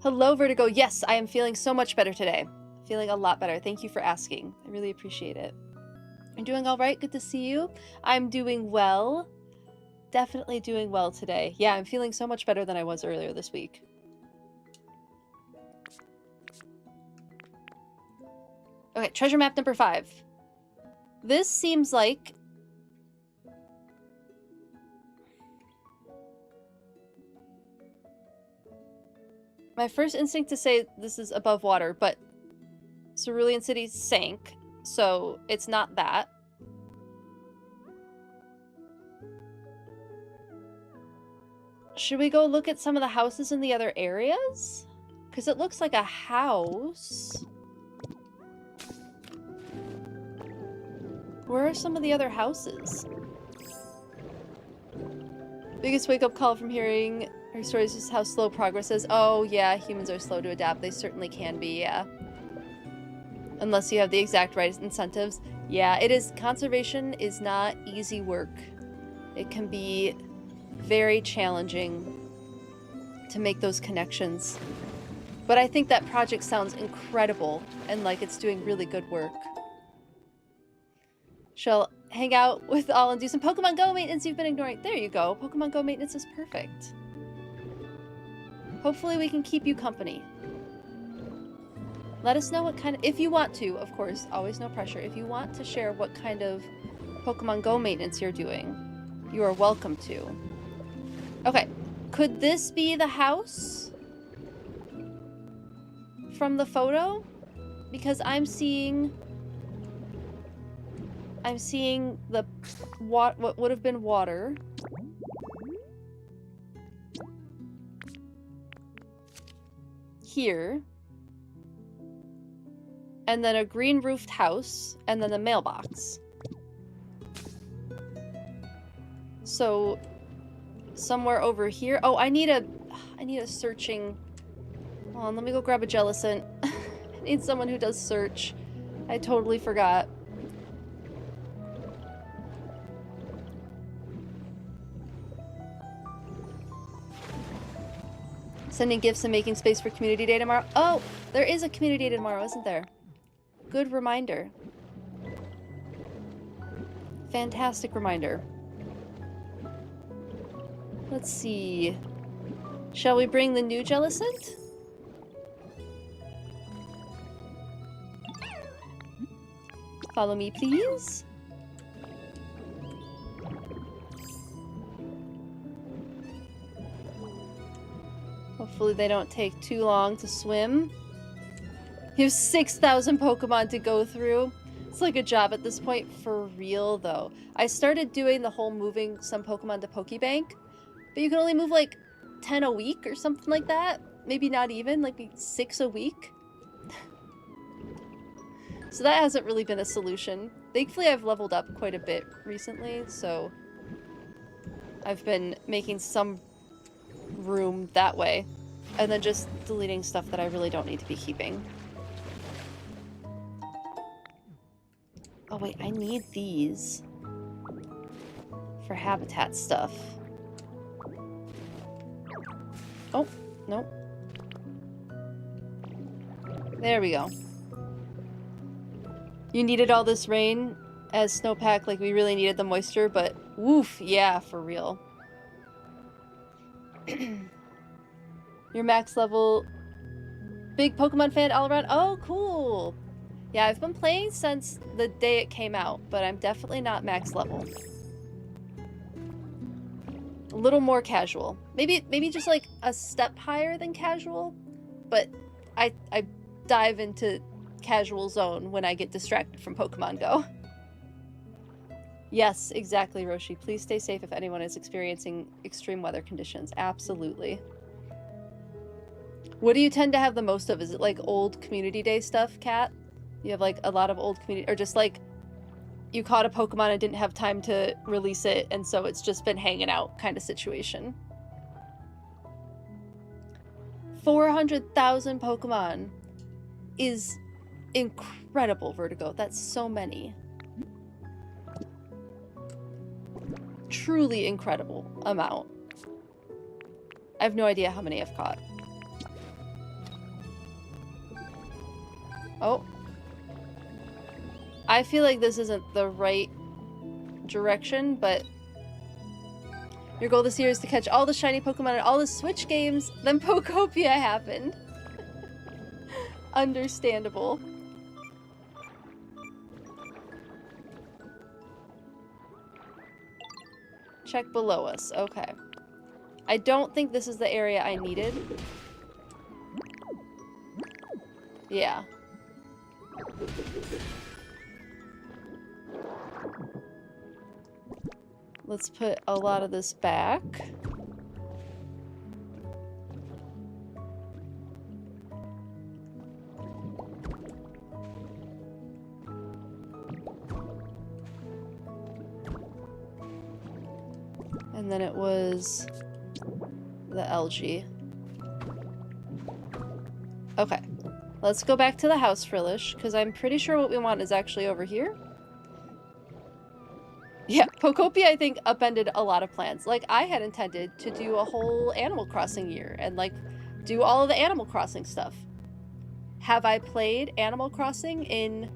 Hello, Vertigo. Yes, I am feeling so much better today. Feeling a lot better. Thank you for asking. I really appreciate it. You're doing all right? Good to see you. I'm doing well. Definitely doing well today. Yeah, I'm feeling so much better than I was earlier this week. Okay, treasure map number 5. This seems like... my first instinct to say this is above water, but Cerulean City sank, so it's not that. Should we go look at some of the houses in the other areas? Because it looks like a house. Where are some of the other houses? Biggest wake-up call from hearing her stories is how slow progress is. Oh, yeah, humans are slow to adapt. They certainly can be, yeah. Unless you have the exact right incentives. Yeah, it is. Conservation is not easy work. It can be very challenging to make those connections. But I think that project sounds incredible and like it's doing really good work. Shall hang out with all and do some Pokemon Go maintenance you've been ignoring. There you go. Pokemon Go maintenance is perfect. Hopefully we can keep you company. Let us know what kind of... if you want to, of course, always no pressure. If you want to share what kind of Pokemon Go maintenance you're doing, you are welcome to. Okay. Could this be the house from the photo? Because I'm seeing the what would have been water. Here. And then a green roofed house, and then the mailbox. So somewhere over here. Oh, I need a searching. Hold on, let me go grab a Jellicent. I need someone who does search. I totally forgot. Sending gifts and making space for community day tomorrow. Oh, there is a community day tomorrow, isn't there? Good reminder. Fantastic reminder. Let's see. Shall we bring the new Jellicent? Follow me, please. Hopefully they don't take too long to swim. You have 6,000 Pokemon to go through. It's like a job at this point, for real though. I started doing the whole moving some Pokemon to Pokebank, but you can only move like 10 a week or something like that. Maybe not even, like 6 a week. So that hasn't really been a solution. Thankfully I've leveled up quite a bit recently, so I've been making some room that way. And then just deleting stuff that I really don't need to be keeping. Oh wait, I need these for habitat stuff. Oh, nope. There we go. You needed all this rain as snowpack, like we really needed the moisture, but woof, yeah, for real. Your max level. Big Pokemon fan all around. Oh, cool. Yeah, I've been playing since the day it came out, but I'm definitely not max level. A little more casual. Maybe just like a step higher than casual, but I dive into casual zone when I get distracted from Pokemon Go. Yes, exactly, Roshi. Please stay safe if anyone is experiencing extreme weather conditions. Absolutely. What do you tend to have the most of? Is it like old community day stuff, Kat? You have like a lot of old community, or just like you caught a Pokemon and didn't have time to release it, and so it's just been hanging out kind of situation. 400,000 Pokemon is incredible, Vertigo. That's so many. Truly incredible amount. I have no idea how many I've caught. Oh. I feel like this isn't the right direction, but your goal this year is to catch all the shiny Pokemon in all the Switch games. Then Pokopia happened. Understandable. Check below us. Okay. I don't think this is the area I needed. Yeah. Let's put a lot of this back. And then it was the algae. Okay. Let's go back to the house frillish, because I'm pretty sure what we want is actually over here. Yeah, Pokopia, I think, upended a lot of plans. Like, I had intended to do a whole Animal Crossing year and, like, do all of the Animal Crossing stuff. Have I played Animal Crossing in...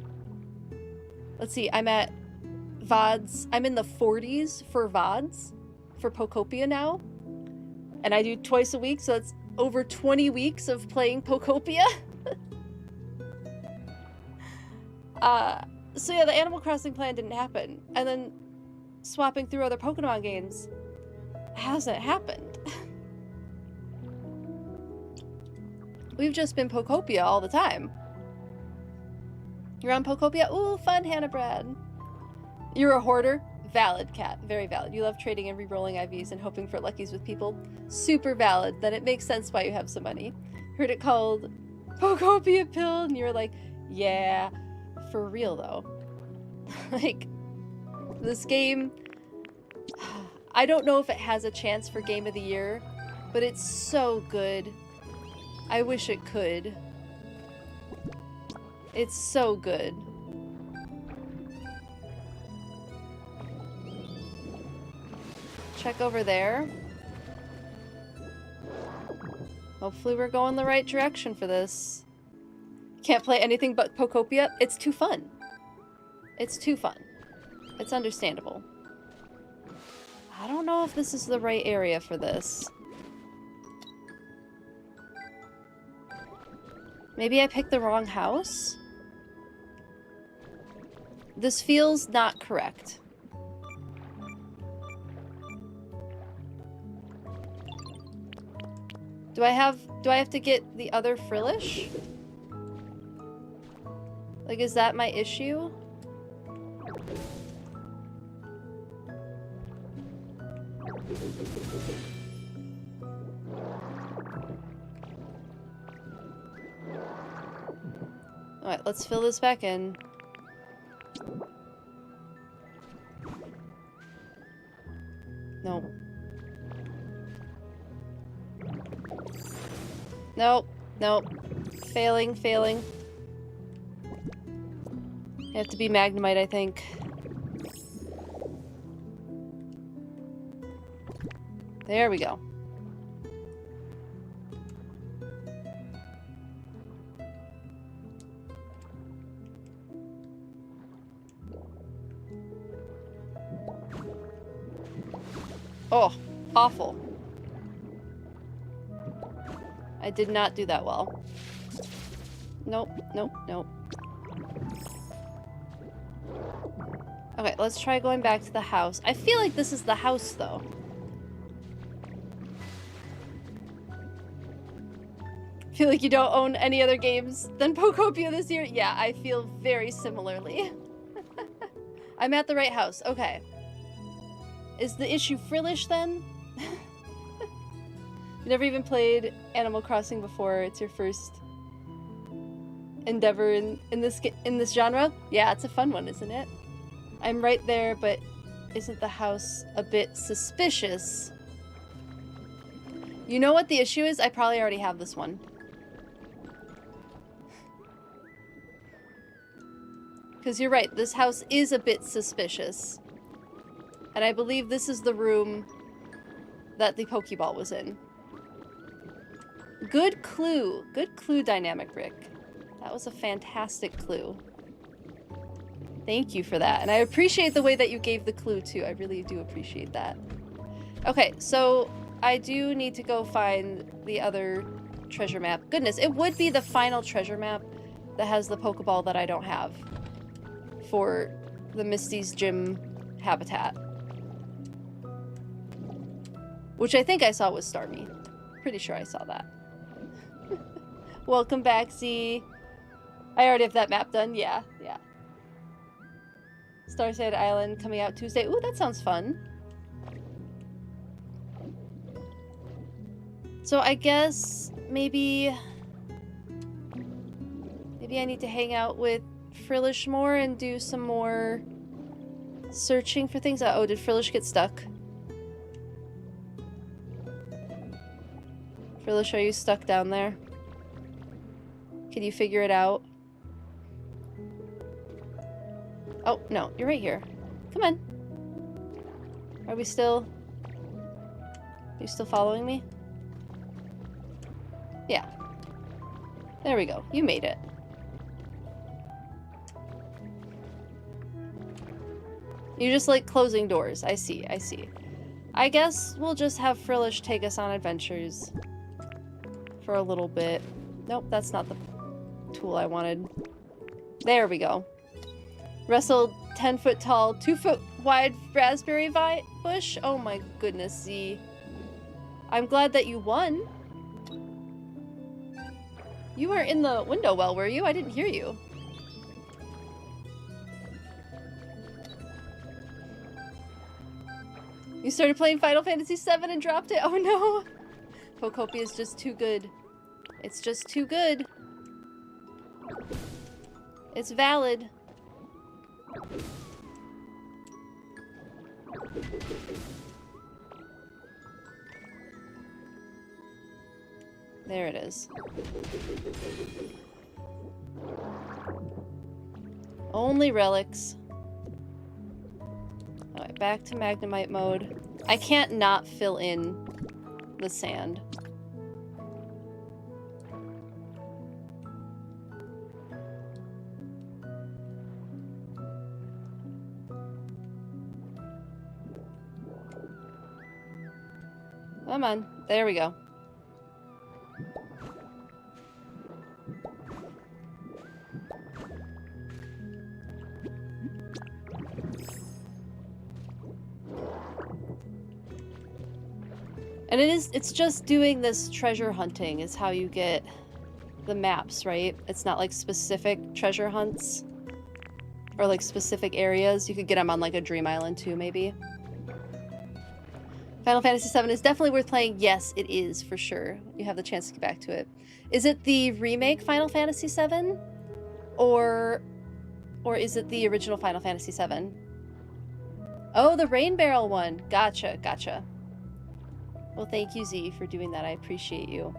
Let's see, I'm at VODs. I'm in the 40s for VODs for Pokopia now. And I do twice a week, so that's over 20 weeks of playing Pokopia. So yeah, the Animal Crossing plan didn't happen. And then swapping through other Pokemon games hasn't happened. We've just been Pokopia all the time. You're on Pokopia? Ooh, fun, Hannah Brad. You're a hoarder? Valid, Cat. Very valid. You love trading and re-rolling IVs and hoping for luckies with people? Super valid. Then it makes sense why you have some money. Heard it called Pokopia Pill, and you're like, yeah, for real though. Like, this game, I don't know if it has a chance for Game of the Year, but it's so good. I wish it could. It's so good. Check over there. Hopefully we're going the right direction for this. Can't play anything but Pokopia. It's too fun. It's too fun. It's understandable. I don't know if this is the right area for this. Maybe I picked the wrong house? This feels not correct. Do I have to get the other frillish? Like, is that my issue? Alright, let's fill this back in. Nope. Nope. Nope. Failing, failing. You have to be Magnemite, I think. There we go. Oh, awful. I did not do that well. Nope, nope, nope. Okay, let's try going back to the house. I feel like this is the house, though. I feel like you don't own any other games than Pokopia this year. Yeah, I feel very similarly. I'm at the right house. Okay. Is the issue frillish, then? You've never even played Animal Crossing before. It's your first endeavor in this genre? Yeah, it's a fun one, isn't it? I'm right there, but isn't the house a bit suspicious? You know what the issue is? I probably already have this one. Because you're right, this house is a bit suspicious. And I believe this is the room that the Pokeball was in. Good clue. Good clue, Dynamic Rick. That was a fantastic clue. Thank you for that. And I appreciate the way that you gave the clue, too. I really do appreciate that. Okay, so I do need to go find the other treasure map. Goodness, it would be the final treasure map that has the Pokeball that I don't have for the Misty's gym habitat. Which I think I saw was Starmie. Pretty sure I saw that. Welcome back, Z. I already have that map done. Yeah, yeah. Starside Island coming out Tuesday. Ooh, that sounds fun. So I guess maybe I need to hang out with Frillish more and do some more searching for things. Oh, did Frillish get stuck? Frillish, are you stuck down there? Can you figure it out? Oh, no, you're right here. Come on. Are you still following me? Yeah. There we go. You made it. You just like closing doors. I see, I see. I guess we'll just have Frillish take us on adventures for a little bit. Nope, that's not the tool I wanted. There we go. Wrestled 10-foot tall, 2-foot wide raspberry bush. Oh my goodness, Z. I'm glad that you won. You were in the window well, were you? I didn't hear you. You started playing Final Fantasy VII and dropped it? Oh no! Pokopia is just too good. It's just too good. It's valid. There it is. Only relics. Alright, back to Magnemite mode. I can't not fill in the sand. Come on. There we go. And it's just doing this treasure hunting is how you get the maps, right? It's not like specific treasure hunts or like specific areas. You could get them on like a Dream Island too, maybe. Final Fantasy VII is definitely worth playing. Yes, it is for sure. You have the chance to get back to it. Is it the remake Final Fantasy VII? Or is it the original Final Fantasy VII? Oh, the Rain Barrel one. Gotcha, gotcha. Well, thank you, Z, for doing that. I appreciate you.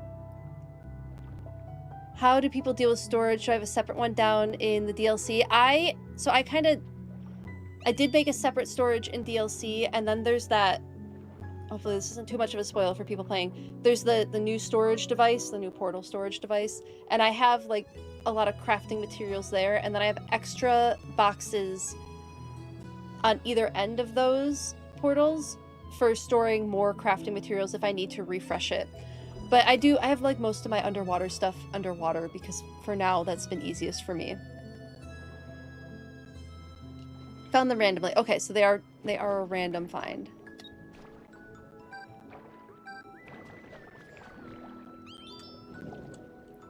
How do people deal with storage? Do I have a separate one down in the DLC? I did make a separate storage in DLC, and then there's that. Hopefully this isn't too much of a spoil for people playing. There's the new storage device, the new portal storage device, and I have like a lot of crafting materials there, and then I have extra boxes on either end of those portals for storing more crafting materials if I need to refresh it. But I have like most of my underwater stuff underwater because for now that's been easiest for me. Found them randomly. Okay, so they are a random find.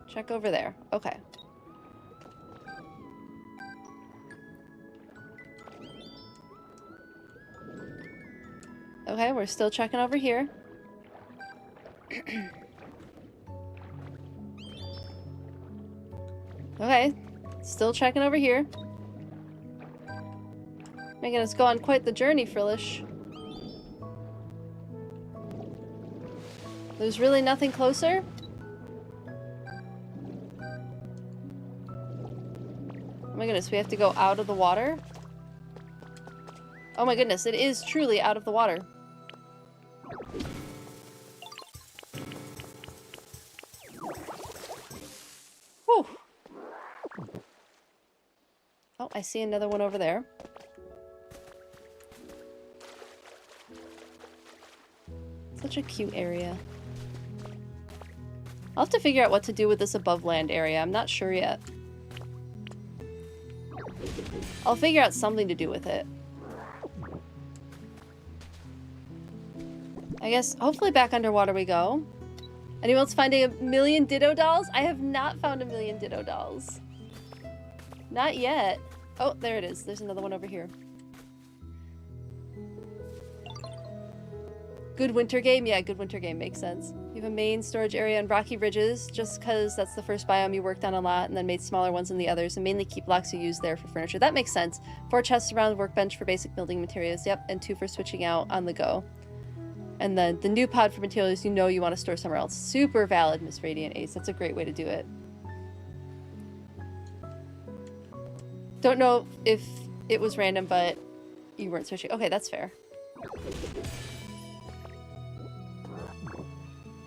Check over there. Okay. Okay, we're still checking over here. Okay, still checking over here. Making us go on quite the journey, Frillish. There's really nothing closer? Oh my goodness, we have to go out of the water? Oh my goodness, it is truly out of the water. Whew. Oh, I see another one over there. Such a cute area. I'll have to figure out what to do with this above land area. I'm not sure yet. I'll figure out something to do with it. I guess hopefully back underwater we go. Anyone else finding a million Ditto dolls? I have not found a million Ditto dolls. Not yet. Oh, there it is. There's another one over here. Good winter game? Yeah, good winter game makes sense. You have a main storage area on rocky ridges, just because that's the first biome you worked on a lot, and then made smaller ones in the others, and mainly keep blocks you use there for furniture. That makes sense. 4 chests around the workbench for basic building materials, yep, and 2 for switching out on the go. And then the new pod for materials you know you want to store somewhere else. Super valid, Miss Radiant Ace. That's a great way to do it. Don't know if it was random, but you weren't switching. Okay, that's fair.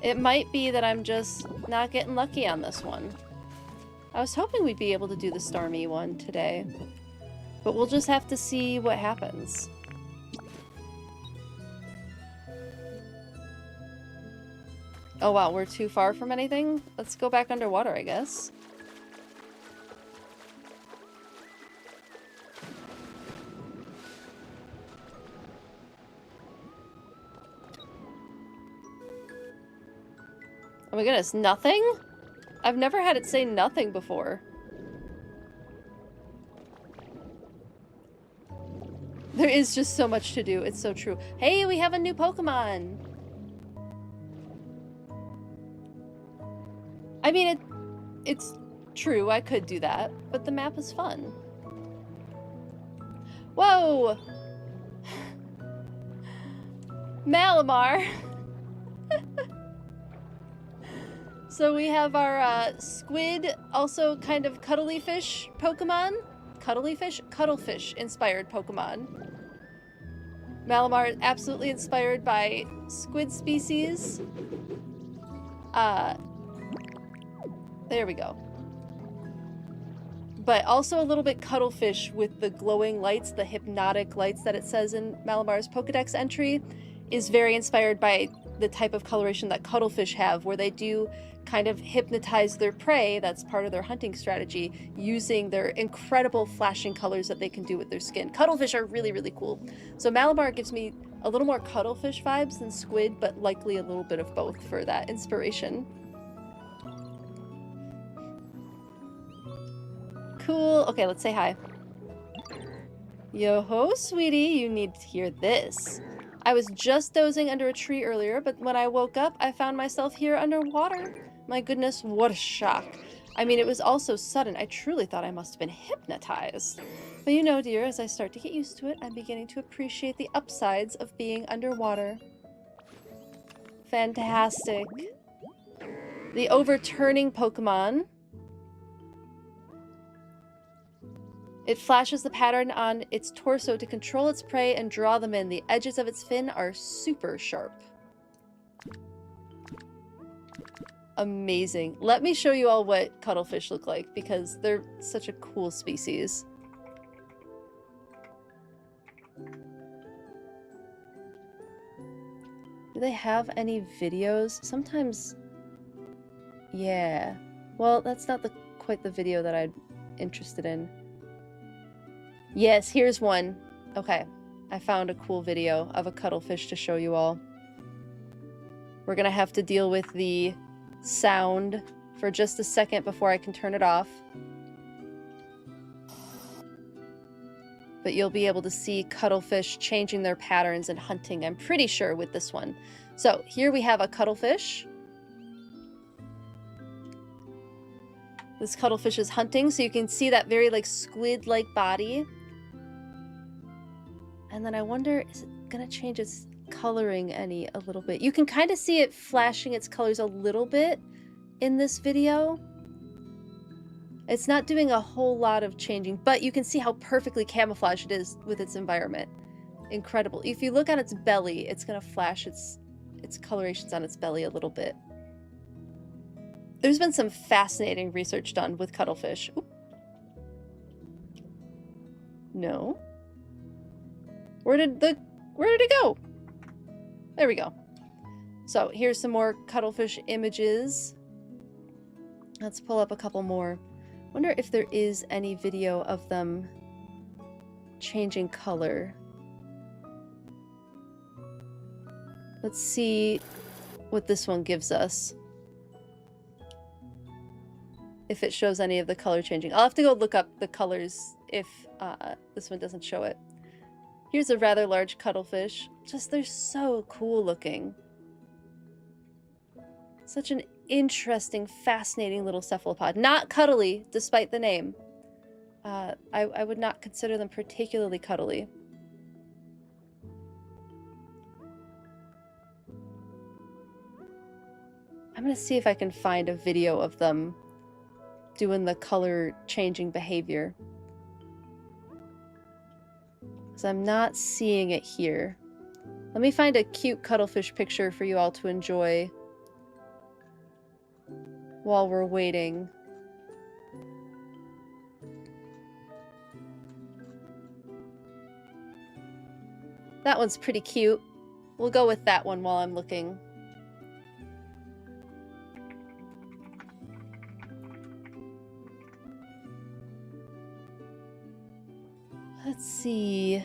It might be that I'm just not getting lucky on this one. I was hoping we'd be able to do the Stormy one today, but we'll just have to see what happens. Oh wow, we're too far from anything? Let's go back underwater, I guess. Oh my goodness, nothing? I've never had it say nothing before. There is just so much to do, it's so true. Hey, we have a new Pokemon! I mean, it's true, I could do that, but the map is fun. Whoa! Malamar! So we have our squid, also kind of cuddly fish Pokemon. Cuddly fish? Cuttlefish inspired Pokemon. Malamar is absolutely inspired by squid species. There we go. But also a little bit cuttlefish with the glowing lights, the hypnotic lights that it says in Malamar's Pokedex entry, is very inspired by the type of coloration that cuttlefish have, where they do kind of hypnotize their prey. That's part of their hunting strategy, using their incredible flashing colors that they can do with their skin. Cuttlefish are really, really cool. So Malamar gives me a little more cuttlefish vibes than squid, but likely a little bit of both for that inspiration. Cool. Okay, let's say hi. Yo-ho, sweetie, you need to hear this. I was just dozing under a tree earlier, but when I woke up, I found myself here underwater. My goodness, what a shock. I mean, it was all so sudden, I truly thought I must have been hypnotized. But you know, dear, as I start to get used to it, I'm beginning to appreciate the upsides of being underwater. Fantastic. The overturning Pokemon. It flashes the pattern on its torso to control its prey and draw them in. The edges of its fin are super sharp. Amazing. Let me show you all what cuttlefish look like, because they're such a cool species. Do they have any videos? Sometimes... Yeah. Well, that's not quite the video that I'm interested in. Yes, here's one. Okay, I found a cool video of a cuttlefish to show you all. We're gonna have to deal with the sound for just a second before I can turn it off. But you'll be able to see cuttlefish changing their patterns and hunting, I'm pretty sure, with this one. So here we have a cuttlefish. This cuttlefish is hunting, so you can see that very like squid-like body. And then I wonder, is it gonna change its coloring a little bit? You can kind of see it flashing its colors a little bit in this video. It's not doing a whole lot of changing, but you can see how perfectly camouflaged it is with its environment. Incredible. If you look at its belly, it's gonna flash its colorations on its belly a little bit. There's been some fascinating research done with cuttlefish. Oop. No. Where did it go? There we go. So here's some more cuttlefish images. Let's pull up a couple more. Wonder if there is any video of them changing color. Let's see what this one gives us. If it shows any of the color changing. I'll have to go look up the colors if this one doesn't show it. Here's a rather large cuttlefish. Just, they're so cool looking. Such an interesting, fascinating little cephalopod. Not cuddly, despite the name. I would not consider them particularly cuddly. I'm gonna see if I can find a video of them doing the color changing behavior. Because I'm not seeing it here. Let me find a cute cuttlefish picture for you all to enjoy while we're waiting. That one's pretty cute. We'll go with that one while I'm looking. Let's see.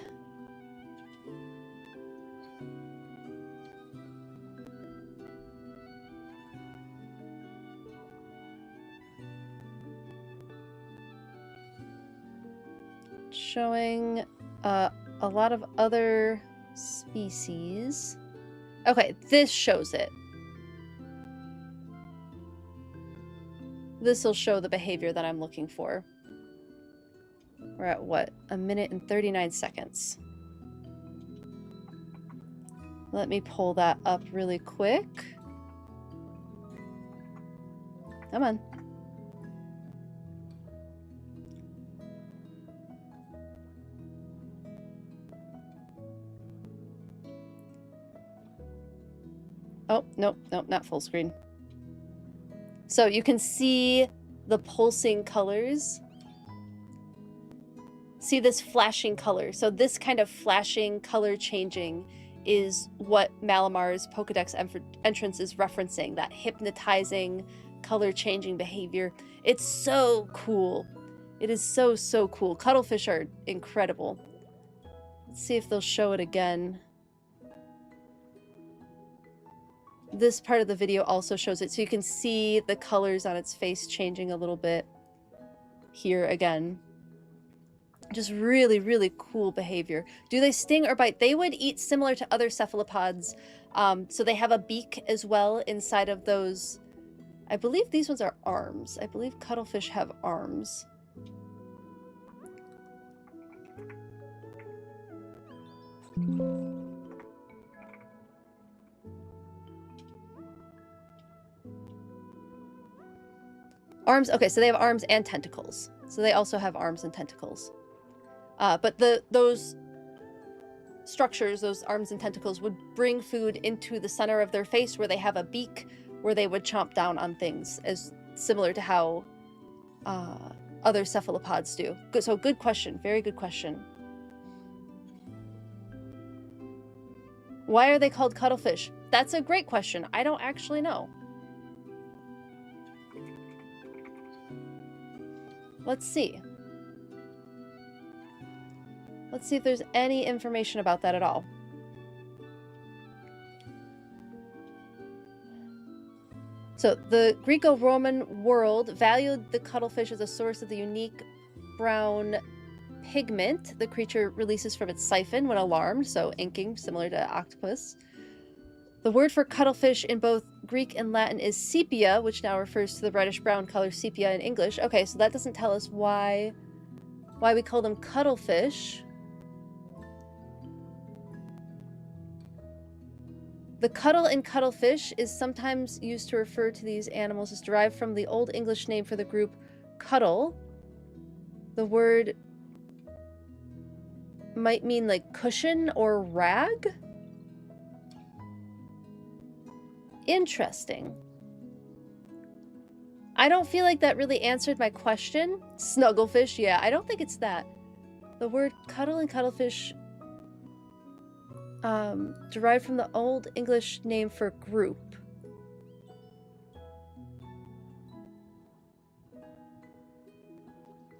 Showing a lot of other species. Okay, this shows it. This will show the behavior that I'm looking for. We're at what? 1 minute and 39 seconds. Let me pull that up really quick. Come on. Oh, nope, not full screen. So you can see the pulsing colors. See this flashing color. So this kind of flashing color changing is what Malamar's Pokedex entrance is referencing. That hypnotizing color changing behavior. It's so cool. It is so, so cool. Cuttlefish are incredible. Let's see if they'll show it again. This part of the video also shows it, so you can see the colors on its face changing a little bit here again. Just really, really cool behavior. Do they sting or bite? They would eat similar to other cephalopods. So they have a beak as well inside of those. I believe these ones are arms. I believe cuttlefish have arms. Arms, okay, so they have arms and tentacles. So they also have arms and tentacles. But those structures, those arms and tentacles, would bring food into the center of their face where they have a beak where they would chomp down on things, as similar to how other cephalopods do. So good question, very good question. Why are they called cuttlefish? That's a great question. I don't actually know. Let's see. Let's see if there's any information about that at all. So the Greco-Roman world valued the cuttlefish as a source of the unique brown pigment the creature releases from its siphon when alarmed, so inking, similar to octopus. The word for cuttlefish in both Greek and Latin is sepia, which now refers to the reddish-brown color sepia in English. Okay, so that doesn't tell us why we call them cuttlefish. The cuttle in cuttlefish is sometimes used to refer to these animals as derived from the Old English name for the group cuttle. The word might mean like cushion or rag. Interesting. I don't feel like that really answered my question. Snugglefish, yeah, I don't think it's that. The word cuttle and cuttlefish derived from the Old English name for group.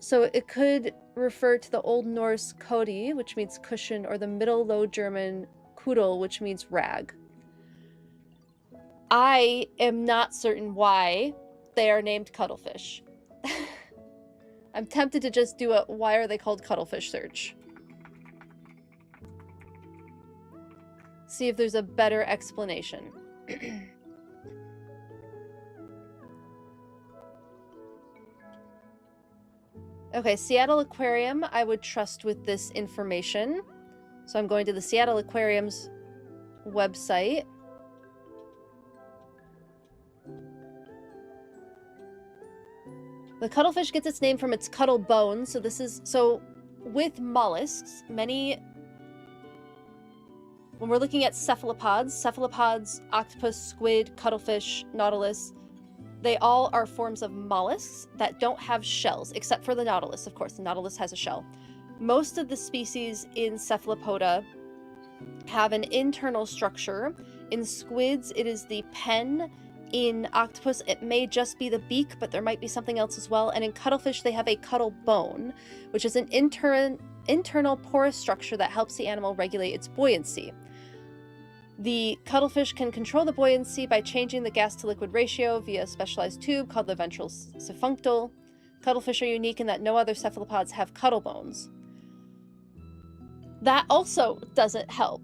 So it could refer to the Old Norse kodi, which means cushion, or the Middle Low German kudel, which means rag. I am not certain why they are named cuttlefish. I'm tempted to just do a why are they called cuttlefish search. See if there's a better explanation. Okay, Seattle Aquarium, I would trust with this information. So I'm going to the Seattle Aquarium's website. The cuttlefish gets its name from its cuttle bone. So with mollusks, when we're looking at cephalopods, octopus, squid, cuttlefish, nautilus, they all are forms of mollusks that don't have shells, except for the nautilus, of course. The nautilus has a shell. Most of the species in cephalopoda have an internal structure. In squids, it is the pen. In octopus, it may just be the beak, but there might be something else as well. And in cuttlefish, they have a cuttle bone, which is an internal porous structure that helps the animal regulate its buoyancy. The cuttlefish can control the buoyancy by changing the gas-to-liquid ratio via a specialized tube called the ventral symphunctal. Cuttlefish are unique in that no other cephalopods have cuttle bones. That also doesn't help.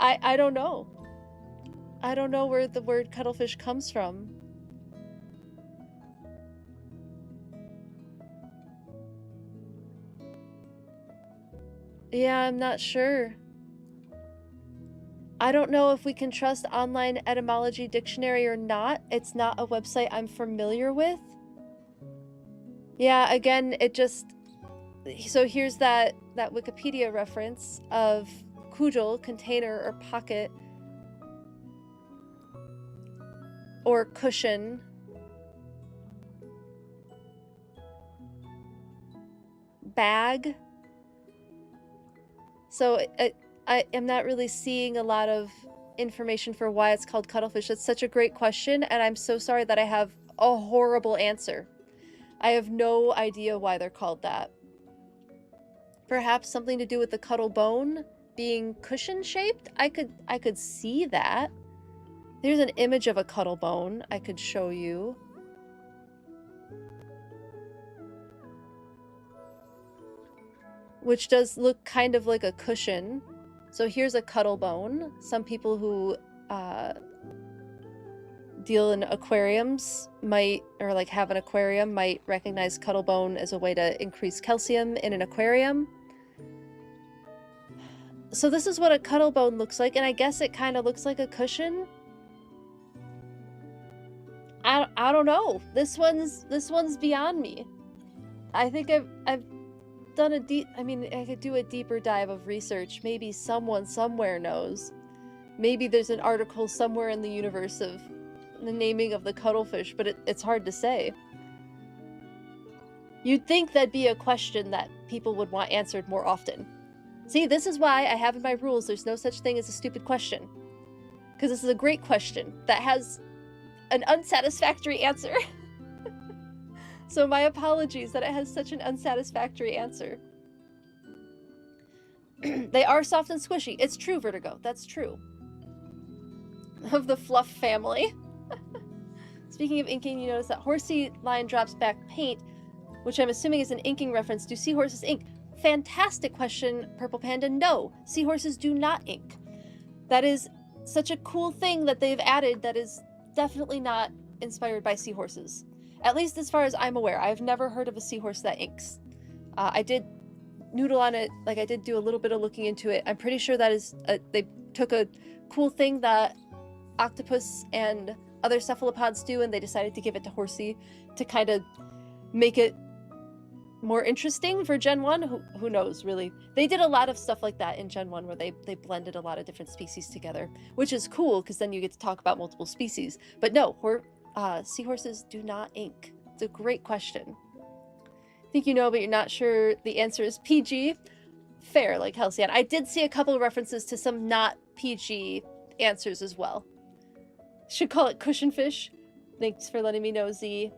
I don't know. I don't know where the word cuttlefish comes from. Yeah, I'm not sure. I don't know if we can trust online etymology dictionary or not. It's not a website I'm familiar with. Yeah, again, it just... So here's that Wikipedia reference of cudgel, container, or pocket, or cushion. Bag. So I am not really seeing a lot of information for why it's called cuttlefish. That's such a great question, and I'm so sorry that I have a horrible answer. I have no idea why they're called that. Perhaps something to do with the cuttle bone being cushion-shaped? I could see that. There's an image of a cuttle bone I could show you. Which does look kind of like a cushion. So here's a cuttle bone. Some people who deal in aquariums might, or like have an aquarium, might recognize cuttle bone as a way to increase calcium in an aquarium. So this is what a cuttle bone looks like, and I guess it kind of looks like a cushion. I don't know. This one's beyond me. I think I've done I could do a deeper dive of research. Maybe someone somewhere knows. Maybe there's an article somewhere in the universe of the naming of the cuttlefish, but it's hard to say. You'd think that'd be a question that people would want answered more often. See, this is why I have in my rules there's no such thing as a stupid question. Because this is a great question that has an unsatisfactory answer. So my apologies that it has such an unsatisfactory answer. They are soft and squishy. It's true, Vertigo. That's true. Of the fluff family. Speaking of inking, you notice that horsey line drops back paint, which I'm assuming is an inking reference. Do seahorses ink? Fantastic question, Purple Panda. No, seahorses do not ink. That is such a cool thing that they've added that is definitely not inspired by seahorses. At least as far as I'm aware. I've never heard of a seahorse that inks. I did noodle on it, like I did do a little bit of looking into it. I'm pretty sure that is, they took a cool thing that octopus and other cephalopods do, and they decided to give it to horsey to kind of make it more interesting for Gen 1. Who knows, really. They did a lot of stuff like that in Gen 1 where they blended a lot of different species together, which is cool because then you get to talk about multiple species. But no, seahorses do not ink. It's a great question. I think you know, but you're not sure. The answer is PG. Fair, like Halcyon. I did see a couple of references to some not PG answers as well. Should call it cushionfish. Thanks for letting me know, Z.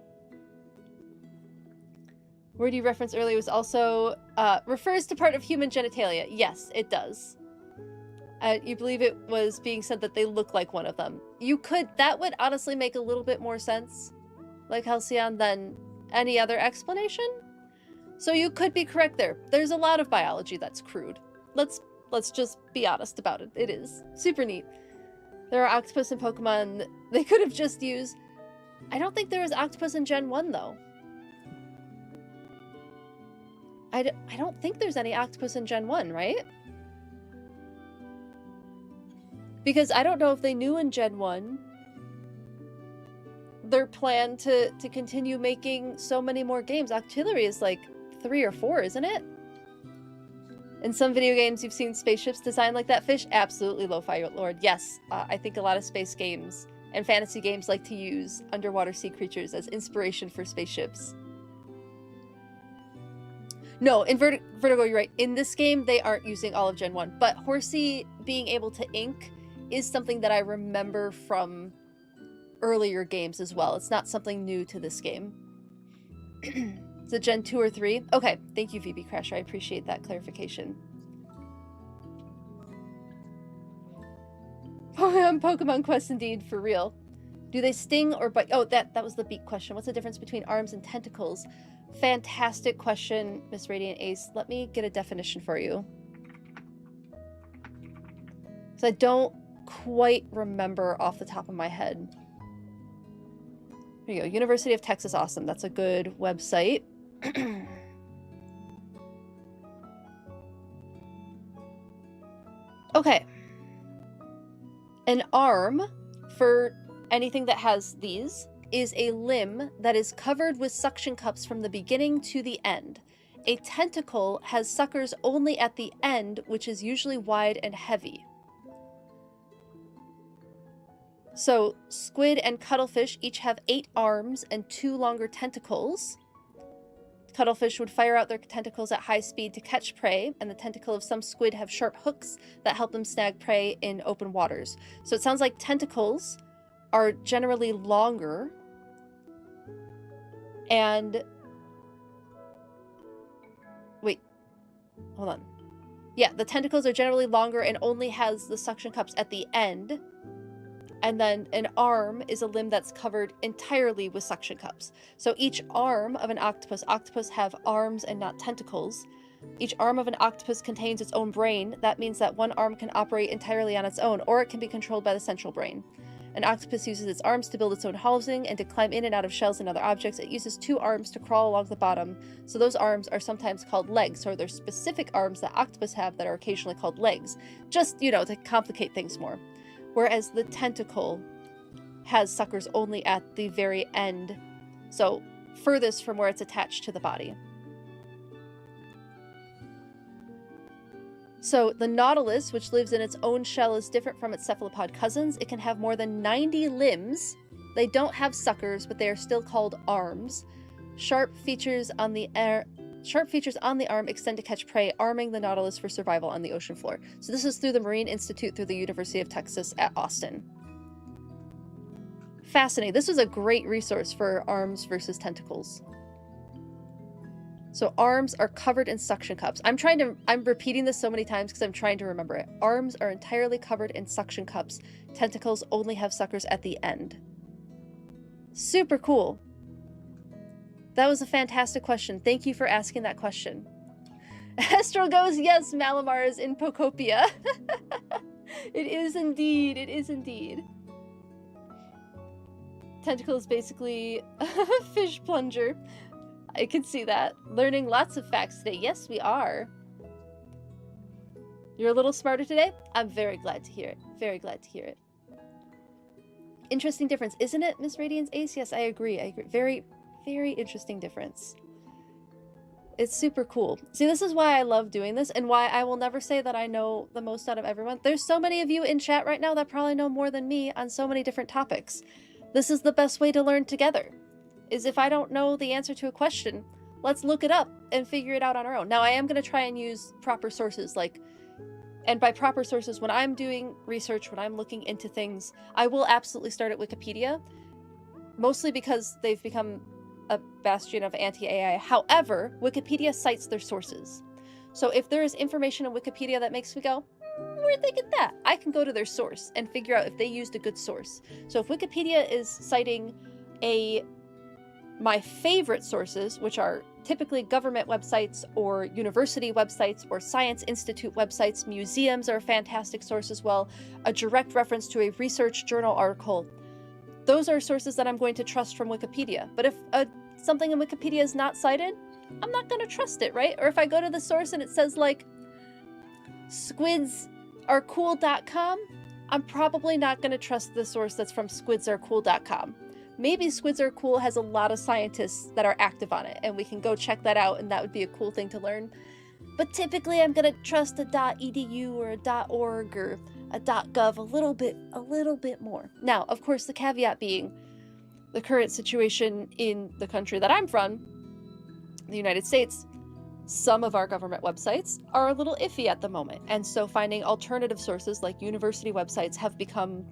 Word you referenced earlier was also refers to part of human genitalia. Yes, it does. You believe it was being said that they look like one of them. That would honestly make a little bit more sense, like Halcyon, than any other explanation. So you could be correct there. There's a lot of biology that's crude. Let's just be honest about it. It is super neat. There are octopus in Pokemon. They could have just used... I don't think there was octopus in Gen 1, though. I don't think there's any octopus in Gen 1, right? Because I don't know if they knew in Gen 1 their plan to continue making so many more games. Octillery is like 3 or 4, isn't it? In some video games, you've seen spaceships designed like that fish. Absolutely, Lo-Fi Lord. Yes, I think a lot of space games and fantasy games like to use underwater sea creatures as inspiration for spaceships. No, in Vertigo, you're right. In this game, they aren't using all of Gen 1, but Horsey being able to ink is something that I remember from earlier games as well. It's not something new to this game. Is it Gen 2 or 3? Okay, thank you, VB Crasher. I appreciate that clarification. Pokemon Quest indeed, for real. Do they sting or bite? Oh, that was the beak question. What's the difference between arms and tentacles? Fantastic question, Miss Radiant Ace. Let me get a definition for you. So I don't quite remember off the top of my head. There you go. University of Texas Awesome. That's a good website. Okay. An arm, for anything that has these, is a limb that is covered with suction cups from the beginning to the end. A tentacle has suckers only at the end, which is usually wide and heavy. So, squid and cuttlefish each have 8 arms and 2 longer tentacles. Cuttlefish would fire out their tentacles at high speed to catch prey, and the tentacle of some squid have sharp hooks that help them snag prey in open waters. So it sounds like tentacles are generally longer, and... Wait, hold on. Yeah, the tentacles are generally longer and only has the suction cups at the end. And then an arm is a limb that's covered entirely with suction cups. So each arm of an octopus have arms and not tentacles. Each arm of an octopus contains its own brain. That means that one arm can operate entirely on its own, or it can be controlled by the central brain. An octopus uses its arms to build its own housing and to climb in and out of shells and other objects. It uses 2 arms to crawl along the bottom, so those arms are sometimes called legs. So there's specific arms that octopus have that are occasionally called legs, just, you know, to complicate things more. Whereas the tentacle has suckers only at the very end, so furthest from where it's attached to the body. So the nautilus, which lives in its own shell, is different from its cephalopod cousins. It can have more than 90 limbs. They don't have suckers, but they are still called arms. Sharp features on the arm extend to catch prey, arming the nautilus for survival on the ocean floor. So this is through the Marine Institute through the University of Texas at Austin. Fascinating. This was a great resource for arms versus tentacles. So arms are covered in suction cups. I'm repeating this so many times because I'm trying to remember it. Arms are entirely covered in suction cups. Tentacles only have suckers at the end. Super cool. That was a fantastic question. Thank you for asking that question. Astral goes, yes, Malamar is in Pokopia. It is indeed. It is indeed. Tentacle is basically a fish plunger. I can see that. Learning lots of facts today. Yes, we are. You're a little smarter today? I'm very glad to hear it. Very glad to hear it. Interesting difference, isn't it, Miss Radiance Ace? Yes, I agree. I agree. Very, very interesting difference. It's super cool. See, this is why I love doing this and why I will never say that I know the most out of everyone. There's so many of you in chat right now that probably know more than me on so many different topics. This is the best way to learn together. Is if I don't know the answer to a question, let's look it up and figure it out on our own. Now, I am going to try and use proper sources, and by proper sources, when I'm doing research, when I'm looking into things, I will absolutely start at Wikipedia, mostly because they've become a bastion of anti-AI. However, Wikipedia cites their sources. So if there is information in Wikipedia that makes me go, we're thinking that. I can go to their source and figure out if they used a good source. So if Wikipedia is citing my favorite sources, which are typically government websites or university websites or science institute websites, museums are a fantastic source as well, a direct reference to a research journal article, those are sources that I'm going to trust from Wikipedia. But if something in Wikipedia is not cited, I'm not going to trust it, right? Or if I go to the source and it says like squidsarecool.com, I'm probably not going to trust the source that's from squidsarecool.com. Maybe Squids Are Cool has a lot of scientists that are active on it, and we can go check that out, and that would be a cool thing to learn. But typically I'm going to trust a .edu or a .org or a .gov a little bit more. Now, of course, the caveat being the current situation in the country that I'm from, the United States, some of our government websites are a little iffy at the moment. And so finding alternative sources like university websites have become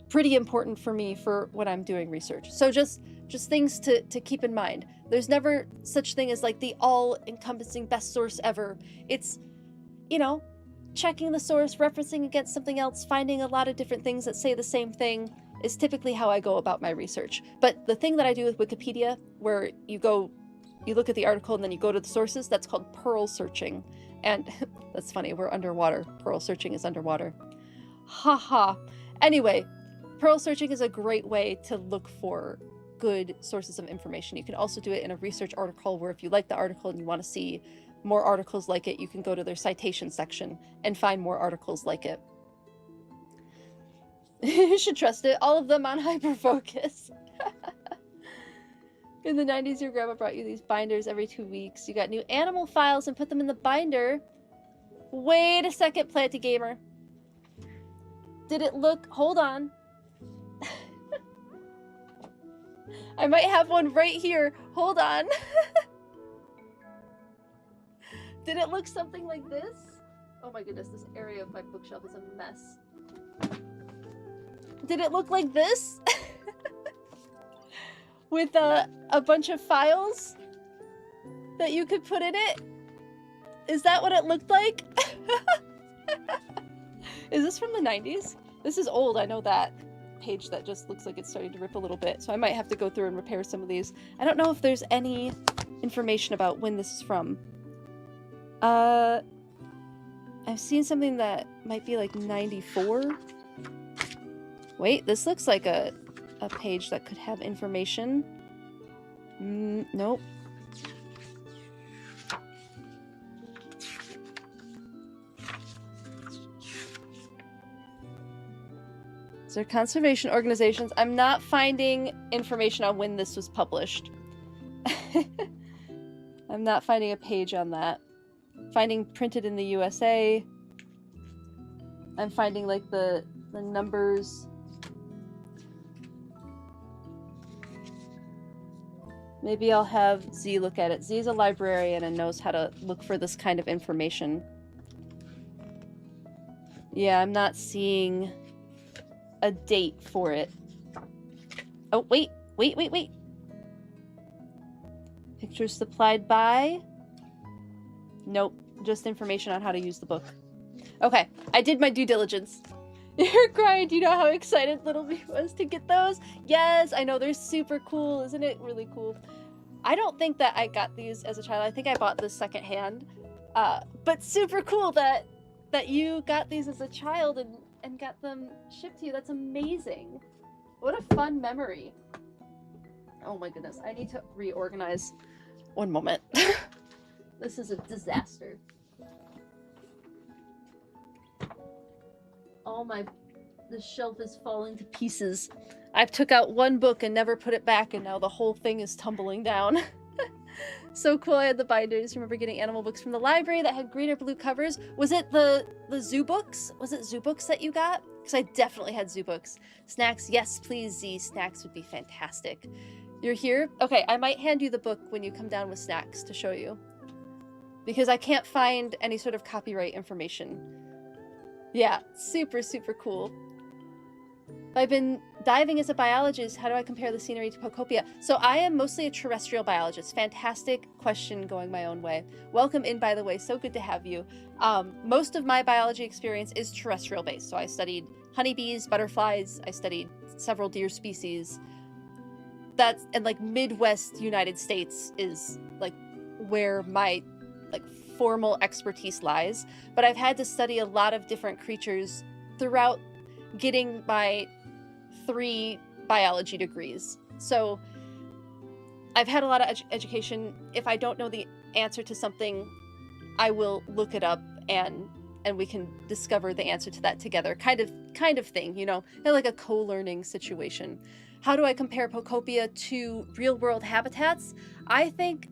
pretty important for me for when I'm doing research. So just things to keep in mind. There's never such thing as like the all-encompassing best source ever. It's, you know, checking the source, referencing against something else, finding a lot of different things that say the same thing is typically how I go about my research. But the thing that I do with Wikipedia, where you look at the article and then you go to the sources, that's called pearl searching. And that's funny, we're underwater. Pearl searching is underwater. Haha. Anyway, pearl searching is a great way to look for good sources of information. You can also do it in a research article where if you like the article and you want to see more articles like it, you can go to their citation section and find more articles like it. You should trust it. All of them on hyperfocus. In the 90s, your grandma brought you these binders every 2 weeks. You got new animal files and put them in the binder. Wait a second, Planty Gamer. Did it look... Hold on. I might have one right here. Hold on. Did it look something like this? Oh my goodness, this area of my bookshelf is a mess. Did it look like this? With a bunch of files that you could put in it? Is that what it looked like? Is this from the 90s? This is old, I know that. Page that just looks like it's starting to rip a little bit, so I might have to go through and repair some of these. I don't know if there's any information about when this is from. I've seen something that might be like 94. Wait, this looks like a page that could have information. Nope. So they're conservation organizations. I'm not finding information on when this was published. I'm not finding a page on that. Finding printed in the USA. I'm finding like the numbers. Maybe I'll have Z look at it. Z's a librarian and knows how to look for this kind of information. Yeah, I'm not seeing a date for it. Oh, wait. Pictures supplied by? Nope, just information on how to use the book. Okay, I did my due diligence. You're crying. Do you know how excited little me was to get those? Yes, I know, they're super cool. Isn't it really cool? I don't think that I got these as a child. I think I bought this secondhand. But super cool that you got these as a child and got them shipped to you. That's amazing. What a fun memory. Oh my goodness, I need to reorganize. One moment. This is a disaster. The shelf is falling to pieces. I've took out one book and never put it back, and now the whole thing is tumbling down. So cool. I had the binders. Remember getting animal books from the library that had green or blue covers? Was it the zoo books? Was it zoo books that you got? Because I definitely had zoo books. Snacks, yes please, Z. Snacks would be fantastic. You're here? Okay, I might hand you the book when you come down with snacks to show you. Because I can't find any sort of copyright information. Yeah, super, super cool. I've been diving as a biologist. How do I compare the scenery to Pokopia? So I am mostly a terrestrial biologist. Fantastic question going my own way. Welcome in, by the way. So good to have you. Most of my biology experience is terrestrial based. So I studied honeybees, butterflies. I studied several deer species. And like Midwest United States is like where my like formal expertise lies. But I've had to study a lot of different creatures throughout getting my 3 biology degrees. So I've had a lot of education. If I don't know the answer to something, I will look it up and we can discover the answer to that together, kind of thing, you know, like a co-learning situation. How do I compare Pokopia to real-world habitats? I think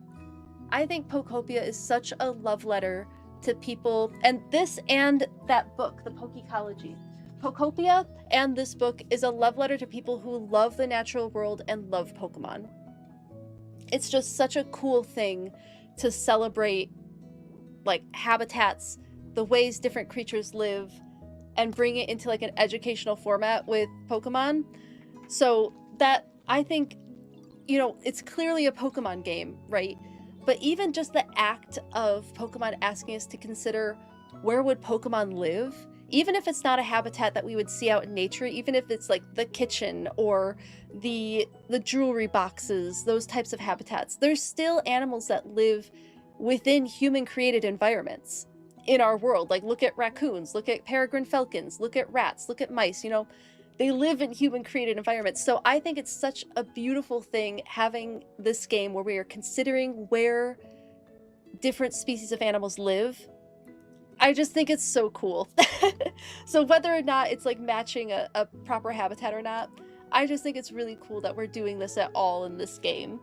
Pokopia is such a love letter to people, and this and that book, the Pokecology. Pokopia and this book is a love letter to people who love the natural world and love Pokemon. It's just such a cool thing to celebrate, like, habitats, the ways different creatures live, and bring it into like an educational format with Pokemon. So that, I think, you know, it's clearly a Pokemon game, right? But even just the act of Pokemon asking us to consider where would Pokemon live, even if it's not a habitat that we would see out in nature, even if it's like the kitchen or the jewelry boxes, those types of habitats, there's still animals that live within human-created environments in our world. Like, look at raccoons, look at peregrine falcons, look at rats, look at mice, you know, they live in human-created environments. So I think it's such a beautiful thing having this game where we are considering where different species of animals live. I just think it's so cool. So whether or not it's like matching a proper habitat or not, I just think it's really cool that we're doing this at all in this game.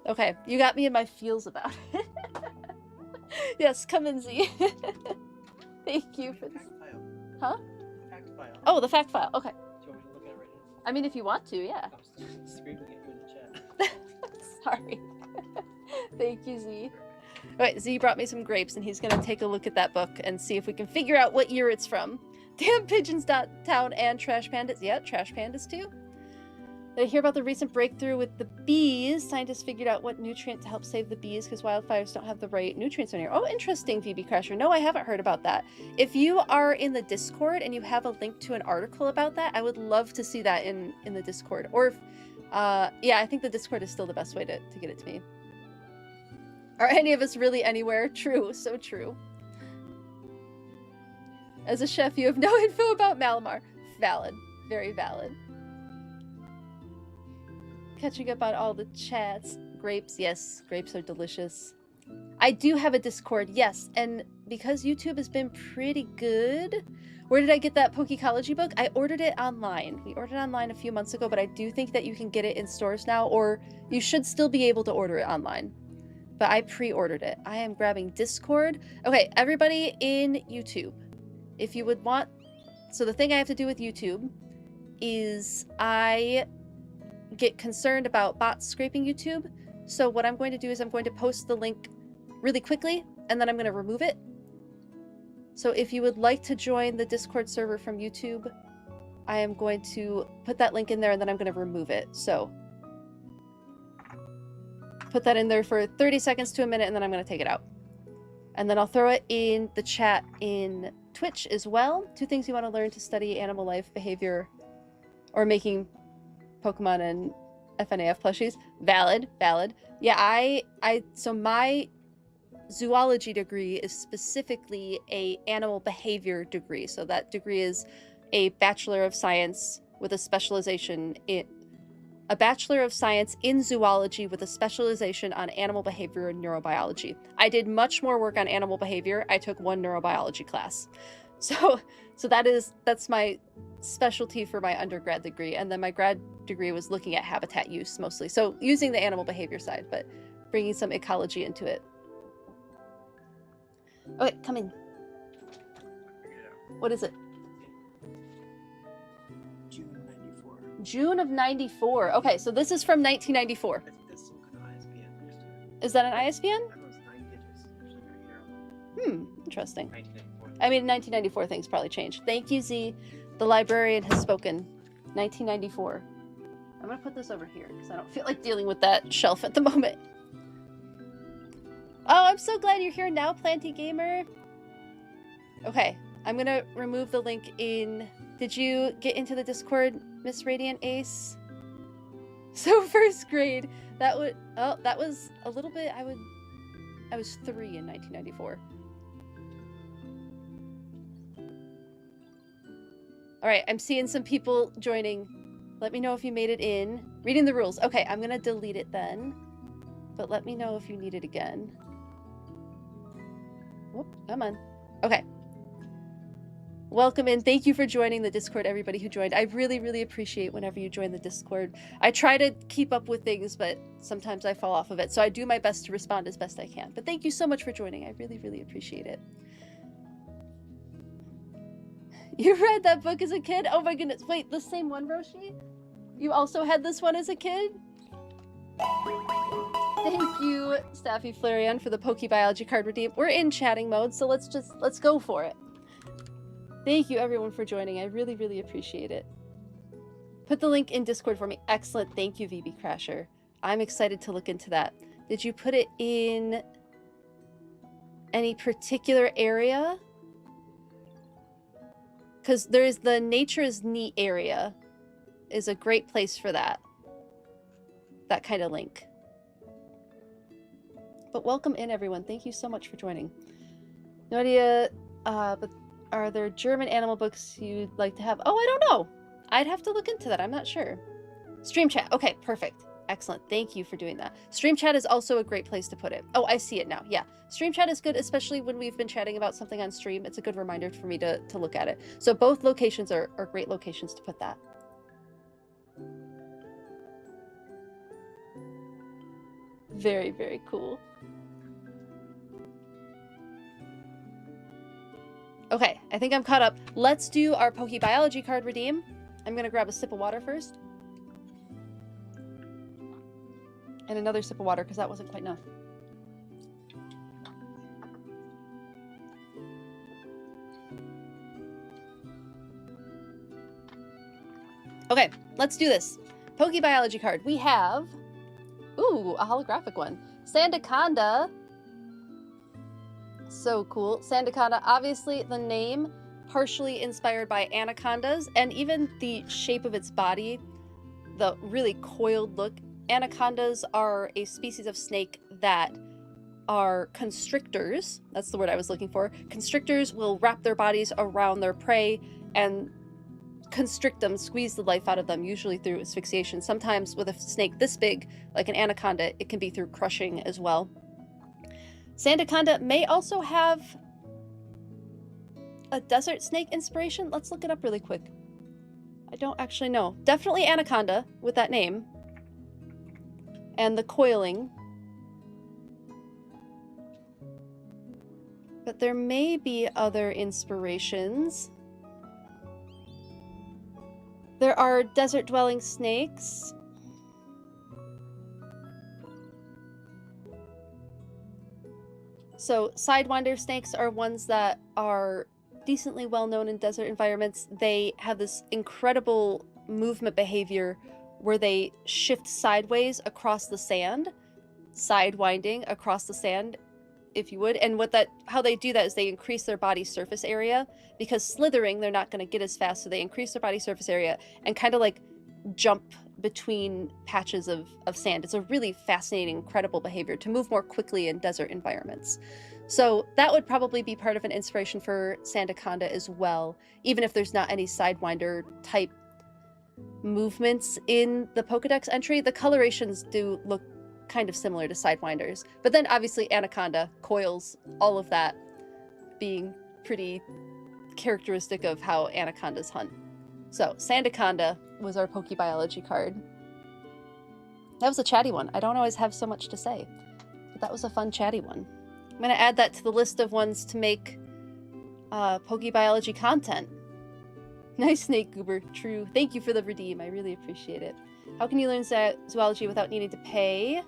Okay, you got me in my feels about it. Yes, come in, Z. Thank you for this. Huh? Fact file. Oh, the fact file. Okay. Do you want me to look at it right now? I mean, if you want to, yeah. I'm screaming at you in the chat. Sorry. Thank you, Z. Alright, Z brought me some grapes, and he's gonna take a look at that book and see if we can figure out what year it's from. Damn Pigeons Town and Trash Pandas. Yeah, Trash Pandas too. Did I hear about the recent breakthrough with the bees? Scientists figured out what nutrient to help save the bees because wildfires don't have the right nutrients in here. Oh, interesting, VB Crasher. No, I haven't heard about that. If you are in the Discord and you have a link to an article about that, I would love to see that in the Discord. Or if, yeah, I think the Discord is still the best way to get it to me. Are any of us really anywhere? True, so true. As a chef, you have no info about Malamar. Valid, very valid. Catching up on all the chats. Grapes, yes, grapes are delicious. I do have a Discord, yes, and because YouTube has been pretty good. Where did I get that Pokecology book? I ordered it online. We ordered it online a few months ago, but I do think that you can get it in stores now, or you should still be able to order it online. But I pre-ordered it. I am grabbing Discord. Okay, everybody in YouTube, if you would want... So the thing I have to do with YouTube is I get concerned about bots scraping YouTube. So what I'm going to do is I'm going to post the link really quickly, and then I'm going to remove it. So if you would like to join the Discord server from YouTube, I am going to put that link in there, and then I'm going to remove it. So put that in there for 30 seconds to a minute, and then I'm going to take it out. And then I'll throw it in the chat in Twitch as well. 2 things you want to learn to study animal life behavior or making Pokemon and FNAF plushies. Valid, valid. Yeah, so my zoology degree is specifically a animal behavior degree. So that degree is a Bachelor of Science with a specialization in a Bachelor of Science in Zoology with a specialization on animal behavior and neurobiology. I did much more work on animal behavior. I took 1 neurobiology class. So that's my specialty for my undergrad degree, and then my grad degree was looking at habitat use mostly. So using the animal behavior side, but bringing some ecology into it. Okay, come in. What is it? June 94. June of 94. Okay, so this is from 1994. I think that's some kind of ISBN next to it. Is that an ISBN? I know it's 9 digits. Usually very terrible. Interesting. 1994. I mean, 1994 things probably changed. Thank you, Z. The librarian has spoken. 1994. I'm gonna put this over here because I don't feel like dealing with that shelf at the moment. Oh, I'm so glad you're here now, Planty Gamer. Okay, I'm gonna remove the link in... Did you get into the Discord, Miss Radiant Ace? So first grade, that would... Oh, that was a little bit... I was 3 in 1994. Alright, I'm seeing some people joining. Let me know if you made it in. Reading the rules. Okay, I'm gonna delete it then. But let me know if you need it again. Whoop, come on. Okay. Welcome in. Thank you for joining the Discord, everybody who joined. I really, really appreciate whenever you join the Discord. I try to keep up with things, but sometimes I fall off of it. So I do my best to respond as best I can. But thank you so much for joining. I really, really appreciate it. You read that book as a kid? Oh my goodness. Wait, the same one, Roshi? You also had this one as a kid? Thank you, Staffy Flareon, for the PokeBiology card redeem. We're in chatting mode, so let's go for it. Thank you everyone for joining. I really, really appreciate it. Put the link in Discord for me. Excellent. Thank you, VB Crasher. I'm excited to look into that. Did you put it in any particular area? Because there's the Nature is Neat area is a great place for that. That kind of link. But welcome in, everyone. Thank you so much for joining. No idea, but are there German animal books you'd like to have? Oh, I don't know. I'd have to look into that. I'm not sure. Stream chat. Okay, perfect. Excellent. Thank you for doing that. Stream chat is also a great place to put it. Oh, I see it now. Yeah. Stream chat is good, especially when we've been chatting about something on stream. It's a good reminder for me to look at it. So both locations are great locations to put that. Very, very cool. Okay, I think I'm caught up. Let's do our PokeBiology card redeem. I'm gonna grab a sip of water first. And another sip of water, because that wasn't quite enough. Okay, let's do this. PokeBiology card. We have... Ooh, a holographic one. Sandaconda. So cool. Sandaconda, obviously the name partially inspired by anacondas, and even the shape of its body, the really coiled look. Anacondas are a species of snake that are constrictors. That's the word I was looking for. Constrictors will wrap their bodies around their prey and constrict them, squeeze the life out of them, usually through asphyxiation. Sometimes with a snake this big, like an anaconda, it can be through crushing as well. Sandaconda may also have a desert snake inspiration. Let's look it up really quick. I don't actually know. Definitely anaconda with that name. And the coiling. But there may be other inspirations. There are desert-dwelling snakes. So sidewinder snakes are ones that are decently well known in desert environments. They have this incredible movement behavior where they shift sideways across the sand, sidewinding across the sand, if you would. And how they do that is they increase their body surface area, because slithering, they're not going to get as fast. So they increase their body surface area and kind of like jump between patches of sand. It's a really fascinating, incredible behavior to move more quickly in desert environments. So that would probably be part of an inspiration for Sandaconda as well, even if there's not any Sidewinder type movements in the Pokedex entry. The colorations do look kind of similar to Sidewinders. But then obviously Anaconda, coils, all of that being pretty characteristic of how anacondas hunt. So Sandaconda was our PokeBiology card. That was a chatty one. I don't always have so much to say, but that was a fun chatty one. I'm going to add that to the list of ones to make PokeBiology content. Nice Snake Goober. True. Thank you for the redeem. I really appreciate it. How can you learn zoology without needing to pay?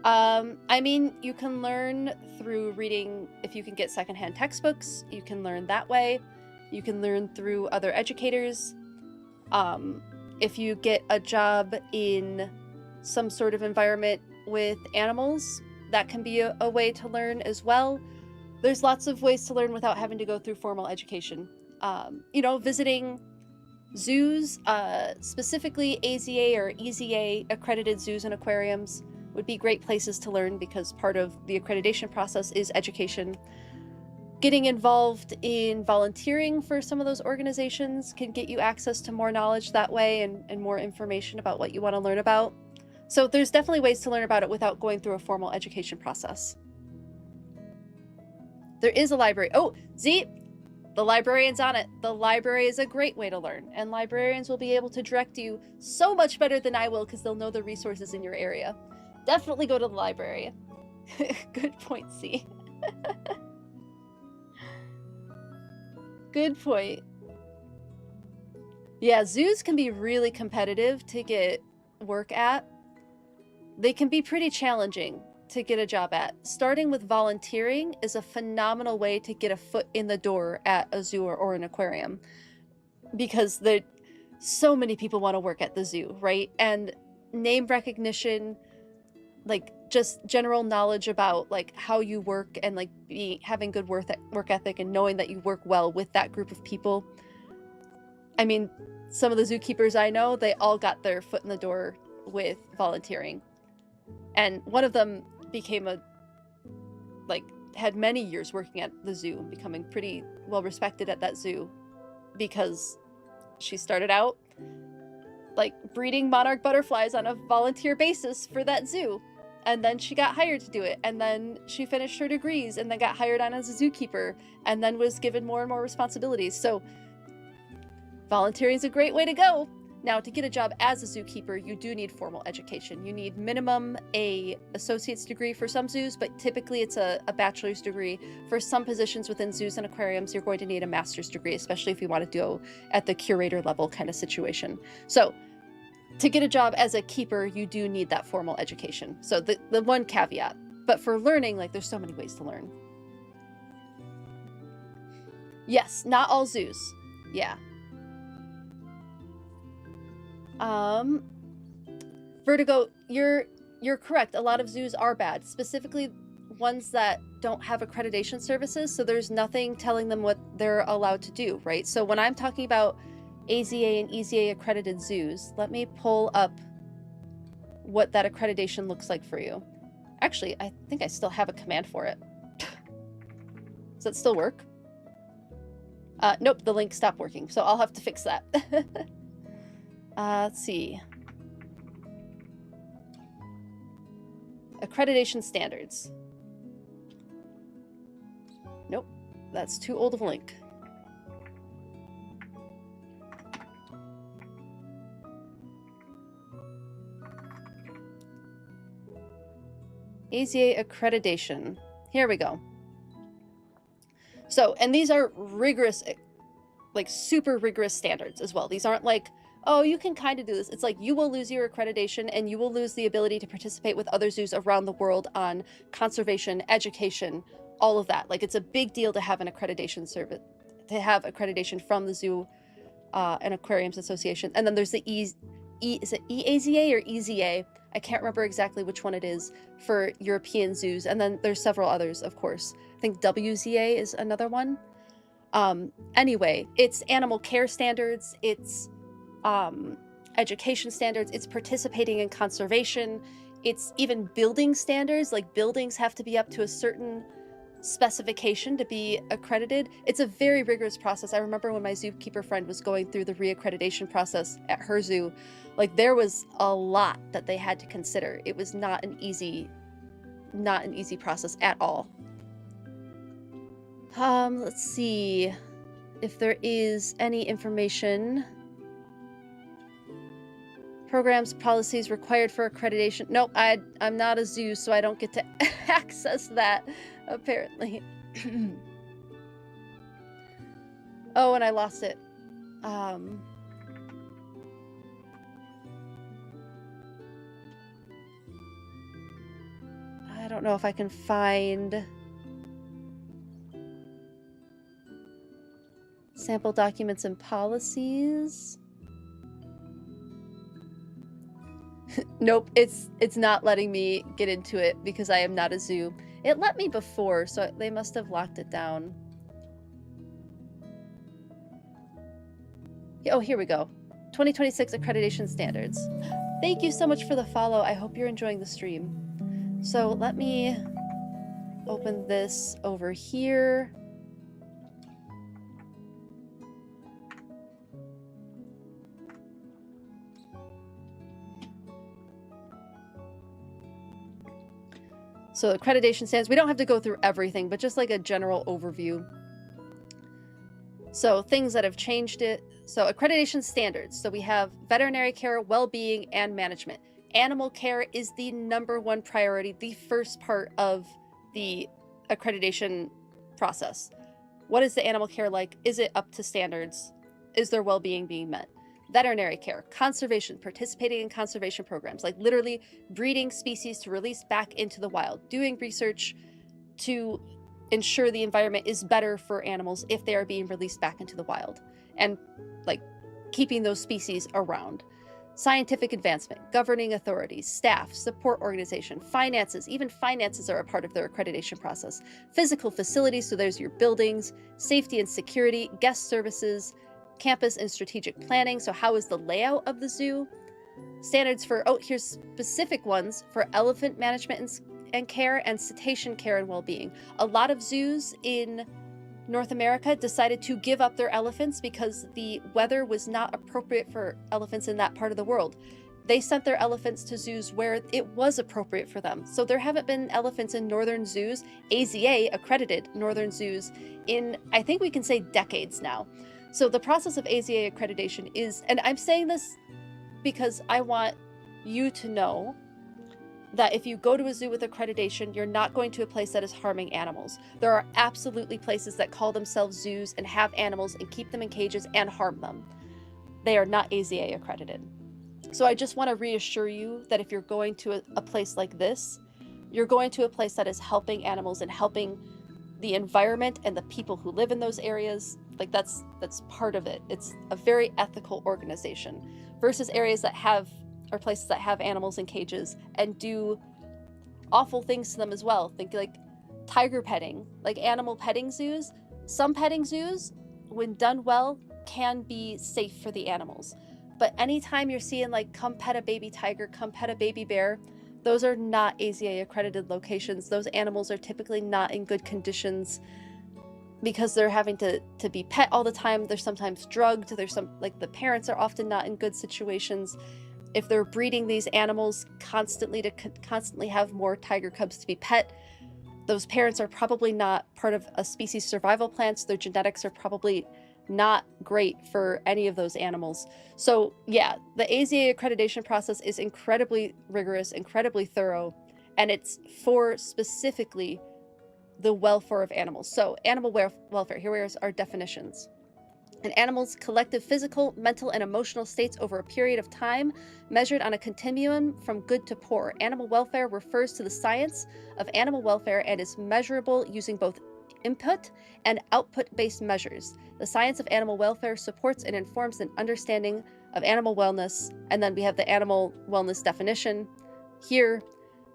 I mean, you can learn through reading. If you can get secondhand textbooks, you can learn that way. You can learn through other educators. If you get a job in some sort of environment with animals, that can be a way to learn as well. There's lots of ways to learn without having to go through formal education. You know, visiting zoos, specifically AZA or EZA accredited zoos and aquariums would be great places to learn because part of the accreditation process is education. Getting involved in volunteering for some of those organizations can get you access to more knowledge that way and more information about what you want to learn about. So there's definitely ways to learn about it without going through a formal education process. There is a library. Oh, Z, the librarian's on it. The library is a great way to learn, and librarians will be able to direct you so much better than I will because they'll know the resources in your area. Definitely go to the library. Good point, C. Good point. Yeah, zoos can be really competitive to get work at. They can be pretty challenging to get a job at. Starting with volunteering is a phenomenal way to get a foot in the door at a zoo or an aquarium, because so many people want to work at the zoo, right? And name recognition, like just general knowledge about like how you work and like having good work ethic and knowing that you work well with that group of people. I mean, some of the zookeepers I know, they all got their foot in the door with volunteering. And one of them had many years working at the zoo and becoming pretty well respected at that zoo because she started out like breeding monarch butterflies on a volunteer basis for that zoo. And then she got hired to do it. And then she finished her degrees and then got hired on as a zookeeper and then was given more and more responsibilities. So volunteering is a great way to go. Now, to get a job as a zookeeper, you do need formal education. You need minimum a associate's degree for some zoos, but typically it's a bachelor's degree. For some positions within zoos and aquariums, you're going to need a master's degree, especially if you want to go at the curator level kind of situation. So to get a job as a keeper, you do need that formal education. So the one caveat. But for learning, like there's so many ways to learn. Yes, not all zoos. Yeah. Vertigo, you're correct. A lot of zoos are bad, specifically ones that don't have accreditation services, so there's nothing telling them what they're allowed to do, right? So when I'm talking about AZA and EZA accredited zoos, let me pull up what that accreditation looks like for you. Actually, I think I still have a command for it. Does that still work? Nope, the link stopped working, so I'll have to fix that. Let's see. Accreditation standards. Nope, that's too old of a link. AZA accreditation. Here we go. So, and these are rigorous, like super rigorous standards as well. These aren't like, oh, you can kind of do this. It's like you will lose your accreditation and you will lose the ability to participate with other zoos around the world on conservation, education, all of that. Like it's a big deal to have an accreditation service, to have accreditation from the Zoo and Aquariums Association. And then there's the is it EAZA or EZA? I can't remember exactly which one it is for European zoos. And then there's several others, of course. I think WZA is another one. Anyway, it's animal care standards, it's education standards, it's participating in conservation, it's even building standards. Like buildings have to be up to a certain specification to be accredited. It's a very rigorous process. I remember when my zookeeper friend was going through the reaccreditation process at her zoo, like there was a lot that they had to consider. It was not an easy process at all. Let's see if there is any information. Programs, policies required for accreditation. Nope, I'm not a zoo, so I don't get to access that, apparently. Oh, and I lost it. I don't know if I can find... Sample documents and policies. Nope, it's not letting me get into it because I am not a zoo. It let me before, so they must have locked it down. Oh, here we go. 2026 accreditation standards. Thank you so much for the follow. I hope you're enjoying the stream. So let me open this over here. So accreditation standards, we don't have to go through everything, but just like a general overview. So things that have changed it. So accreditation standards. So we have veterinary care, well-being, and management. Animal care is the #1 priority, the first part of the accreditation process. What is the animal care like? Is it up to standards? Is their well-being being met? Veterinary care, conservation, participating in conservation programs, like literally breeding species to release back into the wild, doing research to ensure the environment is better for animals if they are being released back into the wild, and like keeping those species around. Scientific advancement, governing authorities, staff, support organization, finances, even finances are a part of their accreditation process. Physical facilities, so there's your buildings, safety and security, guest services, campus and strategic planning, so how is the layout of the zoo? Standards for, oh, here's specific ones for elephant management and care and cetacean care and well-being. A lot of zoos in North America decided to give up their elephants because the weather was not appropriate for elephants in that part of the world. They sent their elephants to zoos where it was appropriate for them. So there haven't been elephants in northern zoos, AZA accredited northern zoos, in, I think we can say, decades now. So the process of AZA accreditation is, and I'm saying this because I want you to know that if you go to a zoo with accreditation, you're not going to a place that is harming animals. There are absolutely places that call themselves zoos and have animals and keep them in cages and harm them. They are not AZA accredited. So I just want to reassure you that if you're going to a place like this, you're going to a place that is helping animals and helping the environment and the people who live in those areas. Like that's part of it. It's a very ethical organization versus areas that have, or places that have animals in cages and do awful things to them as well. Think like tiger petting, like animal petting zoos. Some petting zoos, when done well, can be safe for the animals. But anytime you're seeing like, come pet a baby tiger, come pet a baby bear, those are not AZA accredited locations. Those animals are typically not in good conditions because they're having to be pet all the time. They're sometimes drugged. There's some, like, the parents are often not in good situations. If they're breeding these animals constantly to constantly have more tiger cubs to be pet, those parents are probably not part of a species survival plan, so their genetics are probably not great for any of those animals. So yeah, the AZA accreditation process is incredibly rigorous, incredibly thorough, and it's for specifically the welfare of animals. So animal welfare, here are our definitions. An animal's collective physical, mental, and emotional states over a period of time measured on a continuum from good to poor. Animal welfare refers to the science of animal welfare and is measurable using both input and output-based measures. The science of animal welfare supports and informs an understanding of animal wellness. And then we have the animal wellness definition here.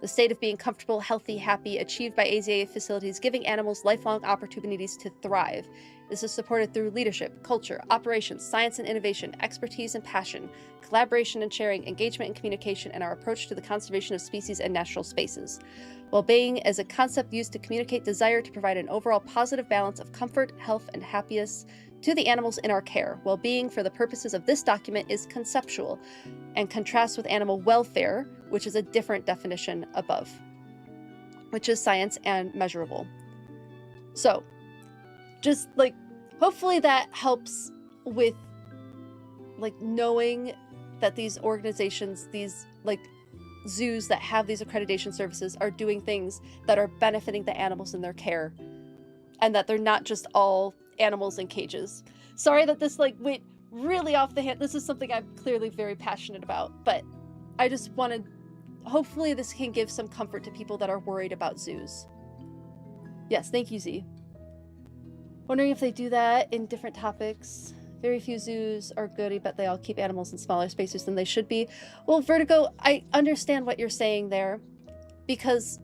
The state of being comfortable, healthy, happy, achieved by AZA facilities, giving animals lifelong opportunities to thrive. This is supported through leadership, culture, operations, science and innovation, expertise and passion, collaboration and sharing, engagement and communication, and our approach to the conservation of species and natural spaces. Well-being is a concept used to communicate desire to provide an overall positive balance of comfort, health, and happiness to the animals in our care. Well-being, for the purposes of this document, is conceptual and contrasts with animal welfare, which is a different definition above, which is science and measurable. So, just like, hopefully that helps with like knowing that these organizations, these like zoos that have these accreditation services are doing things that are benefiting the animals in their care, and that they're not just all animals in cages. Sorry that this like went really off the hand. This is something I'm clearly very passionate about, but I just wanted, hopefully this can give some comfort to people that are worried about zoos. Yes, thank you, Z. Wondering if they do that in different topics. Very few zoos are good, but they all keep animals in smaller spaces than they should be. Well, Vertigo, I understand what you're saying there, because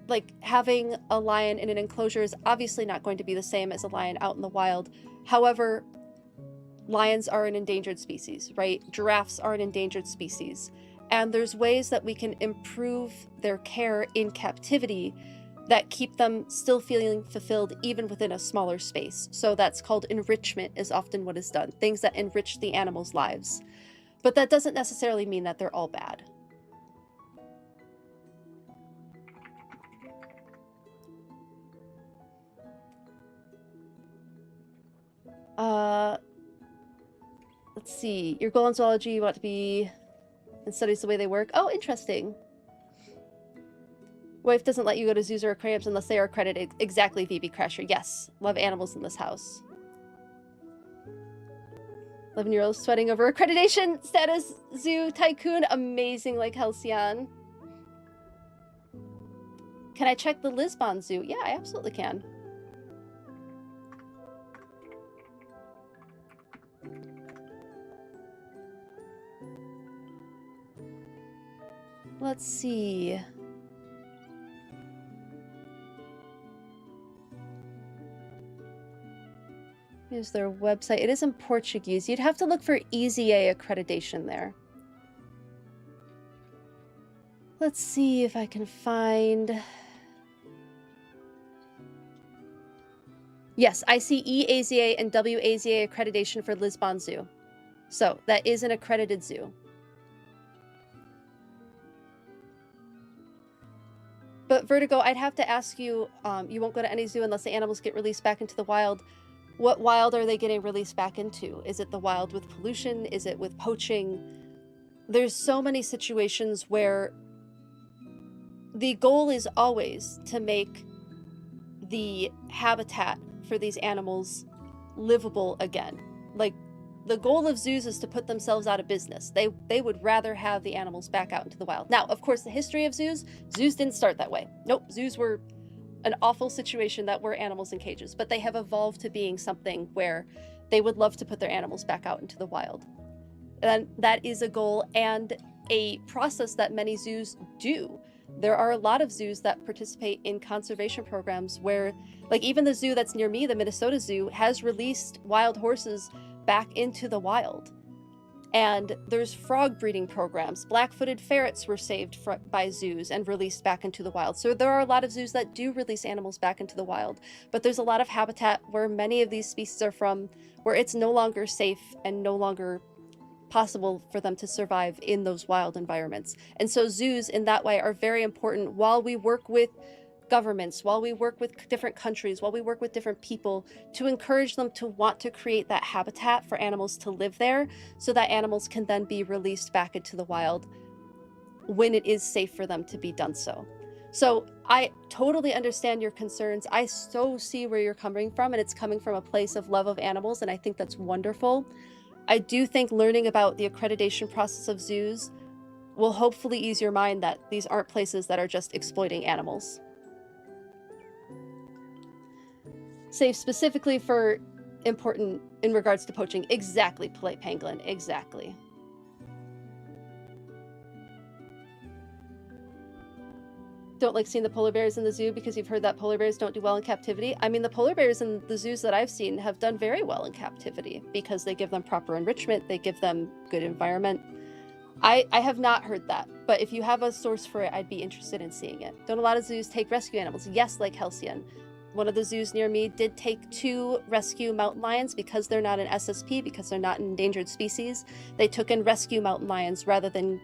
like having a lion in an enclosure is obviously not going to be the same as a lion out in the wild. However, lions are an endangered species, right? Giraffes are an endangered species. And there's ways that we can improve their care in captivity that keep them still feeling fulfilled even within a smaller space. So that's called enrichment, is often what is done. Things that enrich the animals' lives. But that doesn't necessarily mean that they're all bad. Let's see. Your goal in zoology, you want to be and studies the way they work. Oh, interesting. Wife doesn't let you go to zoos or aquariums unless they are accredited. Exactly, VB Crasher. Yes. Love animals in this house. 11-year-old sweating over accreditation status. Zoo tycoon. Amazing, like Halcyon. Can I check the Lisbon Zoo? Yeah, I absolutely can. Let's see. Here's their website. It is in Portuguese. You'd have to look for EZA accreditation there. Let's see if I can find... Yes, I see EAZA and WAZA accreditation for Lisbon Zoo. So, that is an accredited zoo. But Vertigo, I'd have to ask you, you won't go to any zoo unless the animals get released back into the wild. What wild are they getting released back into? Is it the wild with pollution? Is it with poaching? There's so many situations where the goal is always to make the habitat for these animals livable again. Like, the goal of zoos is to put themselves out of business. They would rather have the animals back out into the wild. Now, of course, the history of zoos didn't start that way. Nope, zoos were an awful situation that were animals in cages, but they have evolved to being something where they would love to put their animals back out into the wild. And that is a goal and a process that many zoos do. There are a lot of zoos that participate in conservation programs where, like even the zoo that's near me, the Minnesota Zoo, has released wild horses back into the wild. And there's frog breeding programs. Black-footed ferrets were saved by zoos and released back into the wild. So there are a lot of zoos that do release animals back into the wild. But there's a lot of habitat where many of these species are from where it's no longer safe and no longer possible for them to survive in those wild environments. And so zoos in that way are very important while we work with governments, while we work with different countries, while we work with different people to encourage them to want to create that habitat for animals to live there so that animals can then be released back into the wild when it is safe for them to be done so. So I totally understand your concerns. I so see where you're coming from, and it's coming from a place of love of animals, and I think that's wonderful. I do think learning about the accreditation process of zoos will hopefully ease your mind that these aren't places that are just exploiting animals. Safe specifically for important in regards to poaching. Exactly, Polite Pangolin. Exactly. Don't like seeing the polar bears in the zoo because you've heard that polar bears don't do well in captivity. I mean, the polar bears in the zoos that I've seen have done very well in captivity because they give them proper enrichment, they give them good environment. I have not heard that, but if you have a source for it, I'd be interested in seeing it. Don't a lot of zoos take rescue animals? Yes, like Halcyon. One of the zoos near me did take 2 rescue mountain lions because they're not an SSP, because they're not an endangered species. They took in rescue mountain lions rather than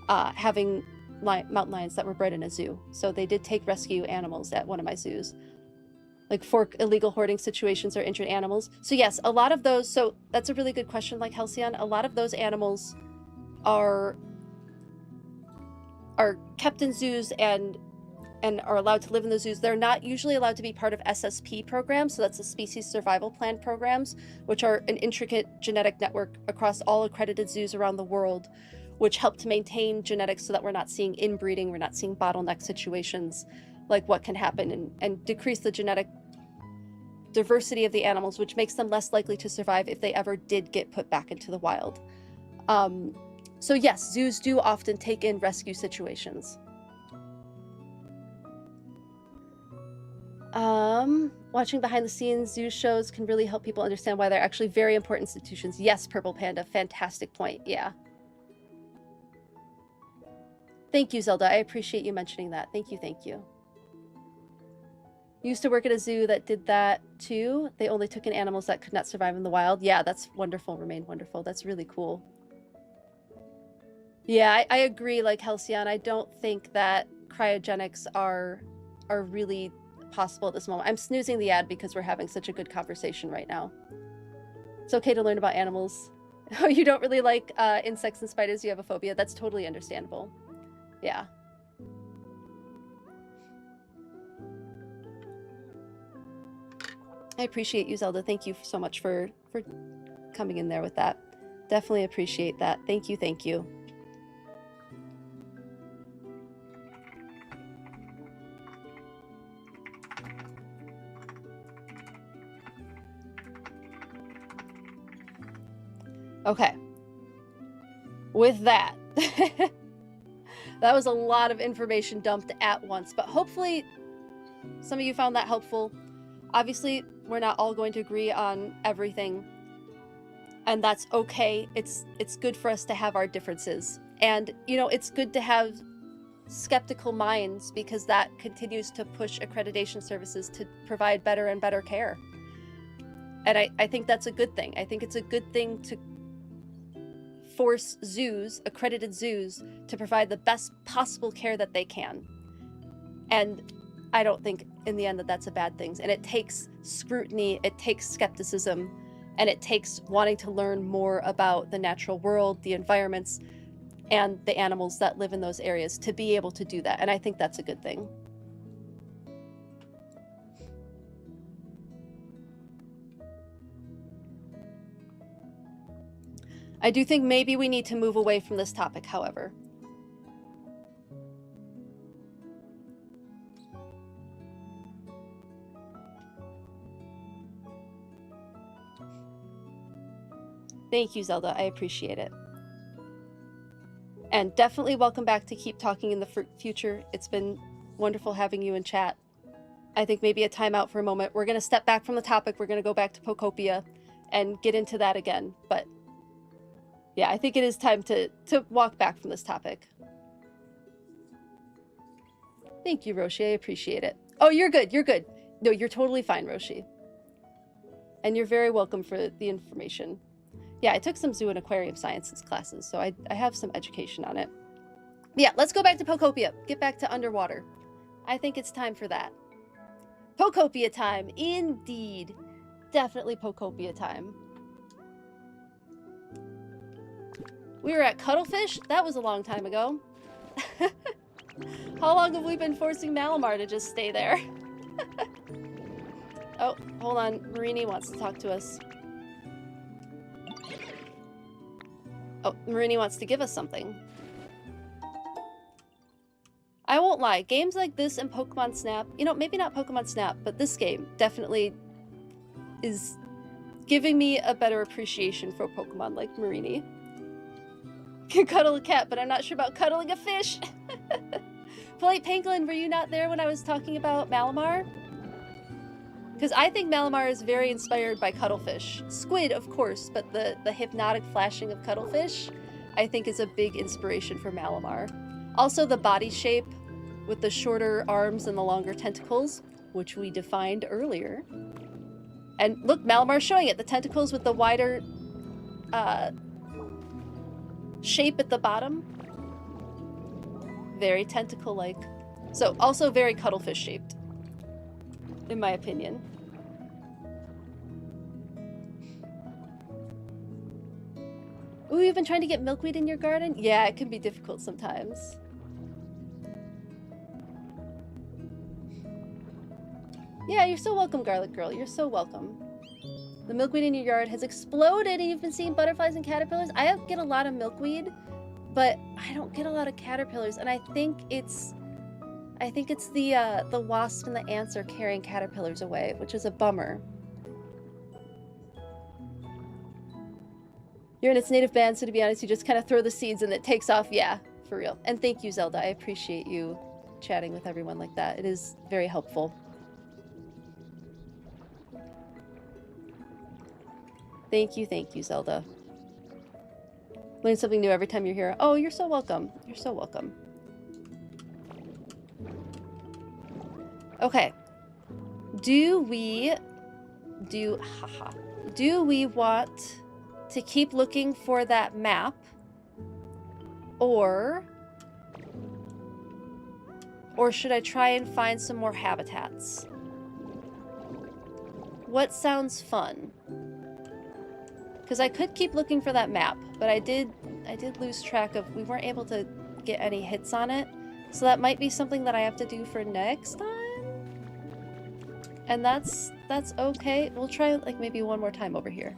having mountain lions that were bred in a zoo. So they did take rescue animals at one of my zoos. Like for illegal hoarding situations or injured animals. So yes, a lot of those, so that's a really good question, like Halcyon. A lot of those animals are kept in zoos and are allowed to live in the zoos. They're not usually allowed to be part of SSP programs, so that's the Species Survival Plan programs, which are an intricate genetic network across all accredited zoos around the world, which help to maintain genetics so that we're not seeing inbreeding, we're not seeing bottleneck situations, like what can happen, and decrease the genetic diversity of the animals, which makes them less likely to survive if they ever did get put back into the wild. So yes, zoos do often take in rescue situations. Watching behind the scenes zoo shows can really help people understand why they're actually very important institutions. Yes, Purple Panda, fantastic point. Yeah. Thank you, Zelda. I appreciate you mentioning that. Thank you, thank you. Used to work at a zoo that did that too. They only took in animals that could not survive in the wild. Yeah, that's wonderful, Remain Wonderful. That's really cool. Yeah, I agree, like Halcyon. I don't think that cryogenics are really possible at this moment. I'm snoozing the ad because we're having such a good conversation right now. It's okay to learn about animals. Oh, you don't really like insects and spiders, you have a phobia. That's totally understandable. Yeah. I appreciate you, Zelda. Thank you so much for coming in there with that. Definitely appreciate that. Thank you, thank you. Okay. With that, that was a lot of information dumped at once, but hopefully some of you found that helpful. Obviously, we're not all going to agree on everything, and that's okay. It's good for us to have our differences. And, you know, it's good to have skeptical minds because that continues to push accreditation services to provide better and better care. And I think that's a good thing. I think it's a good thing to force zoos, accredited zoos, to provide the best possible care that they can. And I don't think in the end that that's a bad thing. And it takes scrutiny, it takes skepticism, and it takes wanting to learn more about the natural world, the environments, and the animals that live in those areas to be able to do that. And I think that's a good thing. I do think maybe we need to move away from this topic, however. Thank you, Zelda. I appreciate it. And definitely welcome back to keep talking in the future. It's been wonderful having you in chat. I think maybe a timeout for a moment. We're going to step back from the topic. We're going to go back to Pokopia and get into that again. But yeah, I think it is time to walk back from this topic. Thank you, Roshi. I appreciate it. Oh, you're good. You're good. No, you're totally fine, Roshi. And you're very welcome for the information. Yeah, I took some zoo and aquarium sciences classes, so I have some education on it. Yeah, let's go back to Pokopia. Get back to underwater. I think it's time for that. Pokopia time, indeed. Definitely Pokopia time. We were at Cuttlefish? That was a long time ago. How long have we been forcing Malamar to just stay there? Oh, hold on. Marini wants to talk to us. Oh, Marini wants to give us something. I won't lie. Games like this and Pokemon Snap, you know, maybe not Pokemon Snap, but this game definitely is giving me a better appreciation for Pokemon like Marini. Can cuddle a cat, but I'm not sure about cuddling a fish. Polite Pangolin, were you not there when I was talking about Malamar? Because I think Malamar is very inspired by cuttlefish. Squid, of course, but the hypnotic flashing of cuttlefish, I think, is a big inspiration for Malamar. Also, the body shape with the shorter arms and the longer tentacles, which we defined earlier. And look, Malamar's showing it. The tentacles with the wider shape at the bottom. Very tentacle-like. So, also very cuttlefish shaped, in my opinion. Ooh, you've been trying to get milkweed in your garden? Yeah, it can be difficult sometimes. Yeah, you're so welcome, Garlic Girl. You're so welcome. The milkweed in your yard has exploded and you've been seeing butterflies and caterpillars. I get a lot of milkweed, but I don't get a lot of caterpillars, and I think it's the wasp and the ants are carrying caterpillars away, which is a bummer. You're in its native band, so to be honest, you just kind of throw the seeds and it takes off. Yeah, for real. And thank you, Zelda. I appreciate you chatting with everyone like that. It is very helpful. Thank you, Zelda. Learn something new every time you're here. Oh, you're so welcome. You're so welcome. Okay. Do we want to keep looking for that map, or should I try and find some more habitats? What sounds fun? Because I could keep looking for that map, but I did lose track of, we weren't able to get any hits on it. So that might be something that I have to do for next time. And that's okay. We'll try like maybe one more time over here.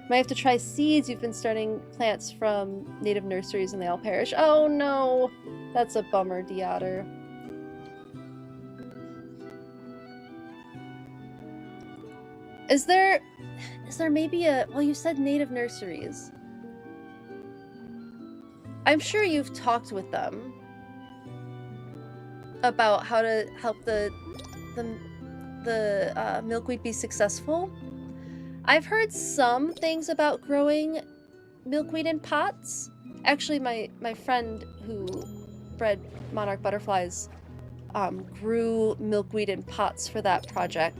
Might have to try seeds. You've been starting plants from native nurseries and they all perish. Oh no! That's a bummer, Deotter. Is there maybe a... Well, you said native nurseries. I'm sure you've talked with them about how to help the milkweed be successful. I've heard some things about growing milkweed in pots. Actually, my friend who bred monarch butterflies grew milkweed in pots for that project.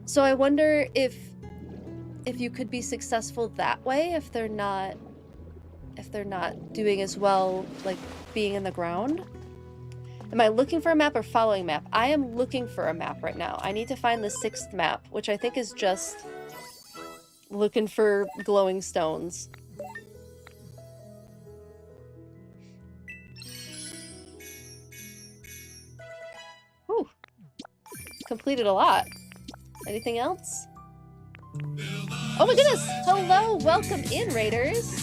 So I wonder if you could be successful that way, if they're not doing as well, like being in the ground. Am I looking for a map or following map? I am looking for a map right now. I need to find the 6th map, which I think is just looking for glowing stones. Whew. Completed a lot. Anything else? Oh my goodness! Hello! Welcome in, Raiders!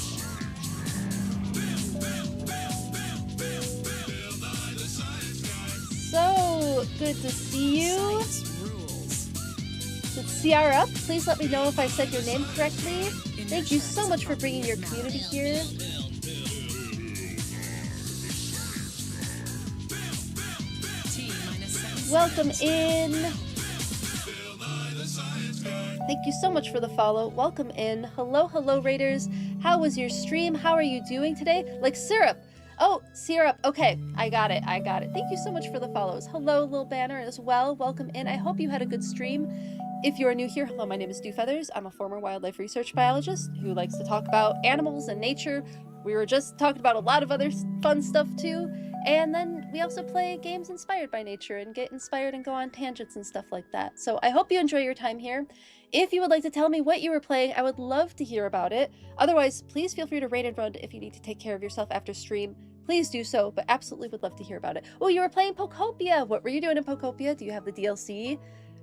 So good to see you. It's CR up. Please let me know if I said your name correctly. Thank you so much for bringing your community here. Welcome in. Thank you so much for the follow. Welcome in. Hello, Raiders. How was your stream? How are you doing today? Like syrup. Oh, syrup. Okay, I got it. Thank you so much for the follows. Hello, Lil Banner as well. Welcome in. I hope you had a good stream. If you are new here, hello, my name is Dewfeathers. I'm a former wildlife research biologist who likes to talk about animals and nature. We were just talking about a lot of other fun stuff too. And then we also play games inspired by nature and get inspired and go on tangents and stuff like that. So I hope you enjoy your time here. If you would like to tell me what you were playing, I would love to hear about it. Otherwise, please feel free to raid and run if you need to take care of yourself after stream. Please do so, but absolutely would love to hear about it. Oh, you were playing Pokopia. What were you doing in Pokopia? Do you have the DLC?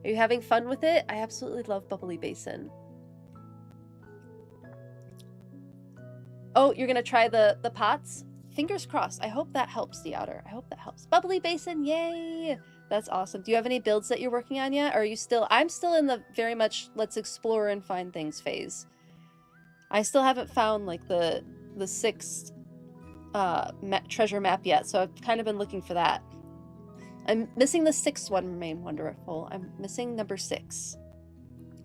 Are you having fun with it? I absolutely love Bubbly Basin. Oh, you're gonna try the pots? Fingers crossed. I hope that helps, the outer. I hope that helps. Bubbly Basin, yay! That's awesome. Do you have any builds that you're working on yet? Or are you still... I'm still in the very much let's explore and find things phase. I still haven't found like the 6th treasure map yet, so I've kind of been looking for that. I'm missing the 6th one, Remain Wonderful. I'm missing number 6.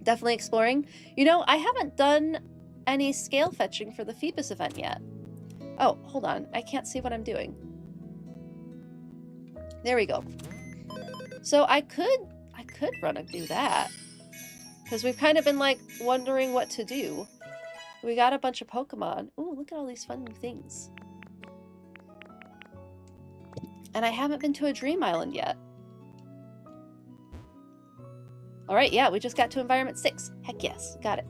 Definitely exploring. You know, I haven't done any scale fetching for the Phoebus event yet. Oh, hold on. I can't see what I'm doing. There we go. So I could run and do that. Because we've kind of been like wondering what to do. We got a bunch of Pokemon. Ooh, look at all these fun new things. And I haven't been to a Dream Island yet. Alright, yeah, we just got to Environment 6. Heck yes, got it.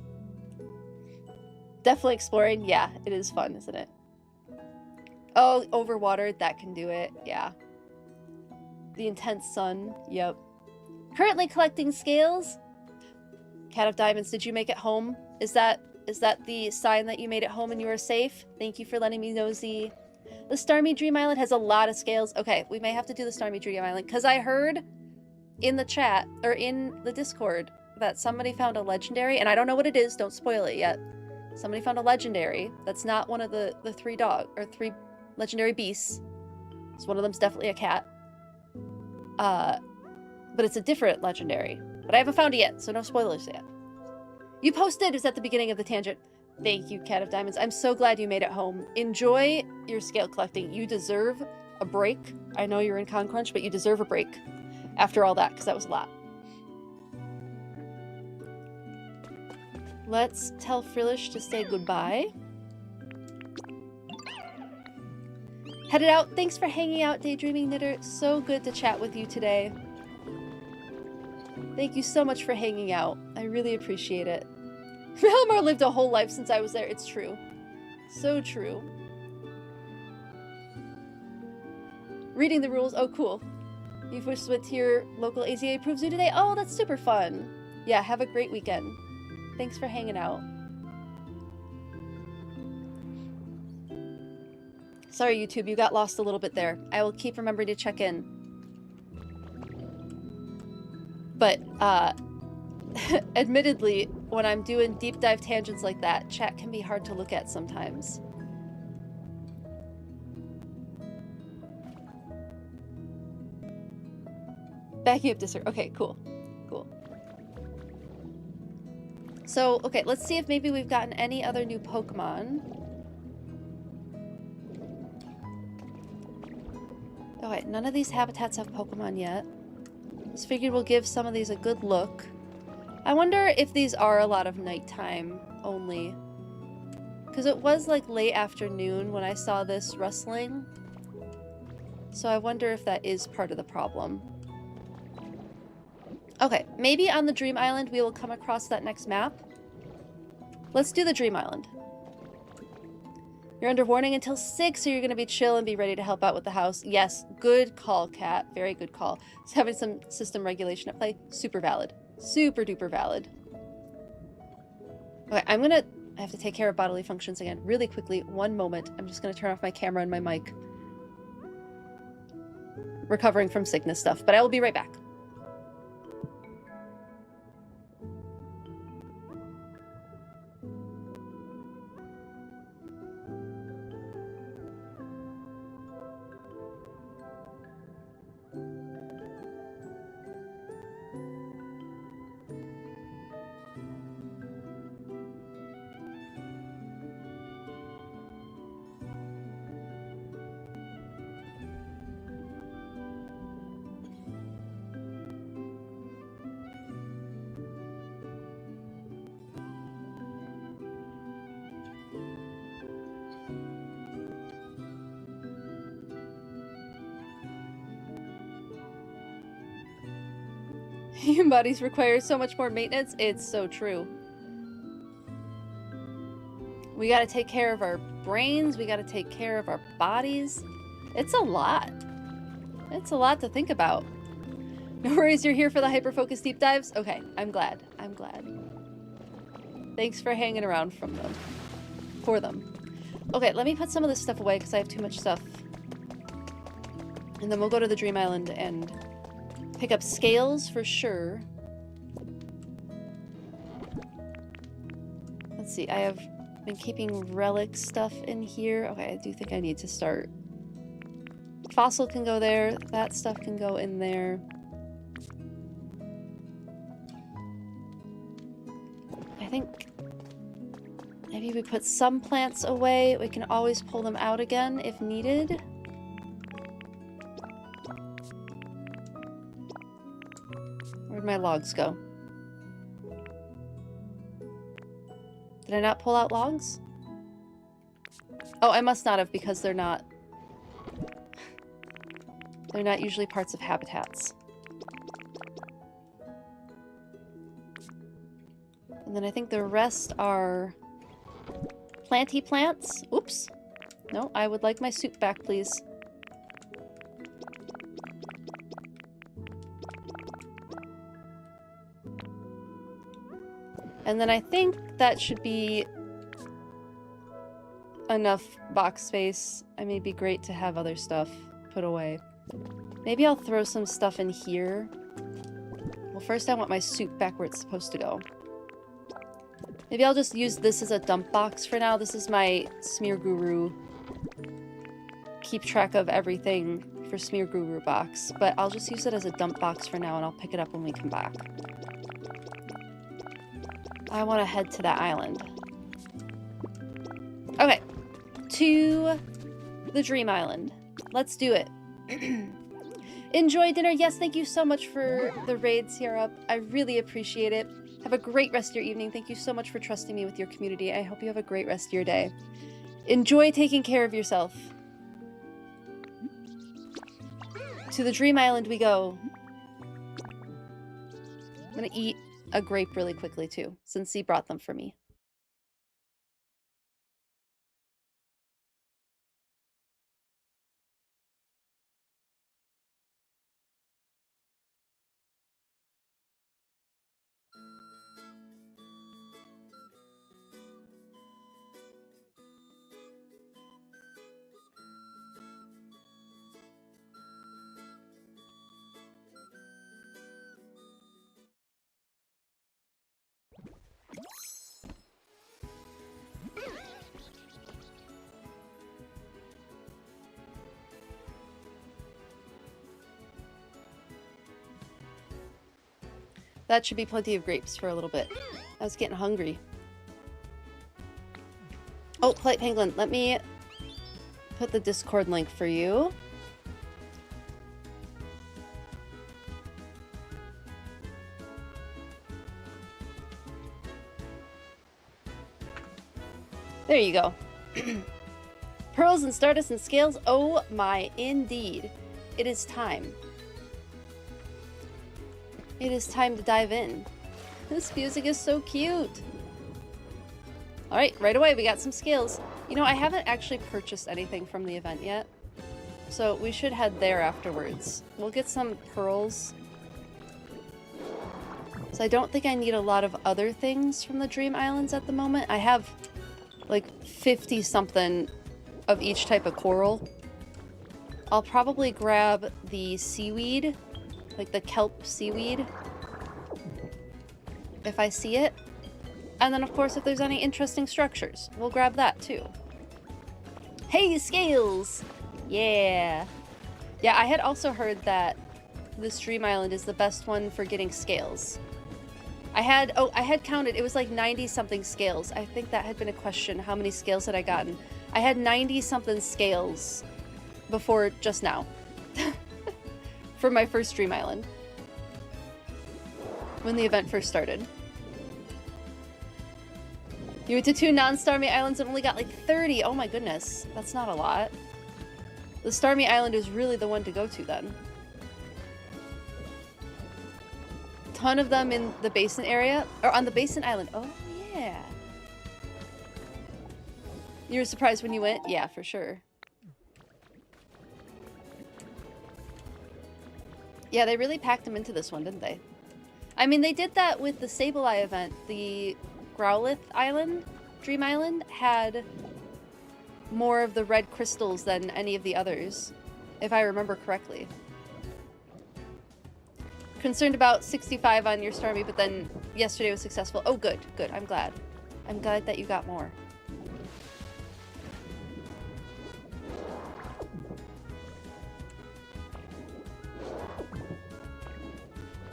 Definitely exploring. Yeah, it is fun, isn't it? Oh, overwatered, that can do it. Yeah. The intense sun. Yep. Currently collecting scales. Cat of Diamonds, did you make it home? Is that the sign that you made it home and you are safe? Thank you for letting me know, Z. The Starmie Dream Island has a lot of scales. Okay, we may have to do the Starmie Dream Island because I heard in the chat or in the Discord that somebody found a legendary, and I don't know what it is, don't spoil it yet. Somebody found a legendary that's not one of the three legendary beasts. So one of them's definitely a cat. But it's a different legendary. But I haven't found it yet, so no spoilers yet. You posted, is at the beginning of the tangent. Thank you, Cat of Diamonds. I'm so glad you made it home. Enjoy your scale collecting. You deserve a break. I know you're in Con Crunch, but you deserve a break after all that, because that was a lot. Let's tell Frillish to say goodbye. Headed out. Thanks for hanging out, Daydreaming Knitter. So good to chat with you today. Thank you so much for hanging out. I really appreciate it. Malamar lived a whole life since I was there. It's true. So true. Reading the rules. Oh, cool. You've wished with your local AZA Prove Zoo today. Oh, that's super fun. Yeah, have a great weekend. Thanks for hanging out. Sorry, YouTube, you got lost a little bit there. I will keep remembering to check in. But, admittedly, when I'm doing deep dive tangents like that, chat can be hard to look at sometimes. Backing up Disser. Okay, cool. Cool. So, okay, let's see if maybe we've gotten any other new Pokemon. Alright, none of these habitats have Pokemon yet. Just figured we'll give some of these a good look. I wonder if these are a lot of nighttime only. Because it was like late afternoon when I saw this rustling. So I wonder if that is part of the problem. Okay, maybe on the Dream Island we will come across that next map. Let's do the Dream Island. You're under warning until 6, so you're going to be chill and be ready to help out with the house. Yes, good call, Cat. Very good call. It's having some system regulation at play. Super valid. Super duper valid. Okay, I have to take care of bodily functions again. Really quickly, one moment. I'm just going to turn off my camera and my mic. Recovering from sickness stuff, but I will be right back. Human bodies require so much more maintenance. It's so true. We gotta take care of our brains. We gotta take care of our bodies. It's a lot. It's a lot to think about. No worries, you're here for the hyper-focused deep dives? Okay, I'm glad. I'm glad. Thanks for hanging around for them. Okay, let me put some of this stuff away because I have too much stuff. And then we'll go to the Dream Island and pick up scales for sure. Let's see, I have been keeping relic stuff in here. Okay, I do think I need to start. Fossil can go there. That stuff can go in there. I think maybe we put some plants away. We can always pull them out again if needed. Where'd my logs go? Did I not pull out logs? Oh, I must not have because they're not usually parts of habitats. And then I think the rest are planty plants. Oops. No, I would like my soup back, please. And then I think that should be enough box space. I mean, it'd be great to have other stuff put away. Maybe I'll throw some stuff in here. We'll Well, first I want my soup back where it's supposed to go. Maybe I'll just use this as a dump box for now. This is my Smear Guru. Keep track of everything for Smear Guru box. But I'll just use it as a dump box for now and I'll pick it up when we come back. I want to head to that island. Okay. To the Dream Island. Let's do it. Enjoy dinner. Yes, thank you so much for the raid, Sierra. I really appreciate it. Have a great rest of your evening. Thank you so much for trusting me with your community. I hope you have a great rest of your day. Enjoy taking care of yourself. To the Dream Island we go. I'm gonna eat a grape really quickly too, since he brought them for me. That should be plenty of grapes for a little bit. I was getting hungry. Oh, Polite Penguin, let me put the Discord link for you. There you go. Pearls and Stardust and Scales. Oh my, indeed. It is time. It is time to dive in. This music is so cute. Alright, right away we got some scales. You know, I haven't actually purchased anything from the event yet. So we should head there afterwards. We'll get some pearls. So I don't think I need a lot of other things from the Dream Islands at the moment. I have like 50 something of each type of coral. I'll probably grab the seaweed. Like the kelp seaweed, if I see it. And then, of course, if there's any interesting structures, we'll grab that too. Hey, scales! Yeah. Yeah, I had also heard that this Dream Island is the best one for getting scales. I had counted, it was like 90-something scales. I think that had been a question, how many scales had I gotten? I had 90-something scales before just now. For my first Dream Island. When the event first started. You went to 2 non-Starmie Islands and only got like 30. Oh my goodness. That's not a lot. The Starmie Island is really the one to go to then. Ton of them in the Basin area. Or on the Basin Island. Oh yeah. You were surprised when you went? Yeah, for sure. Yeah, they really packed them into this one, didn't they? I mean, they did that with the Sableye event. The Growlithe Island, Dream Island, had more of the red crystals than any of the others, if I remember correctly. Concerned about 65 on your Starmie, but then yesterday was successful. Oh, good, good. I'm glad. I'm glad that you got more.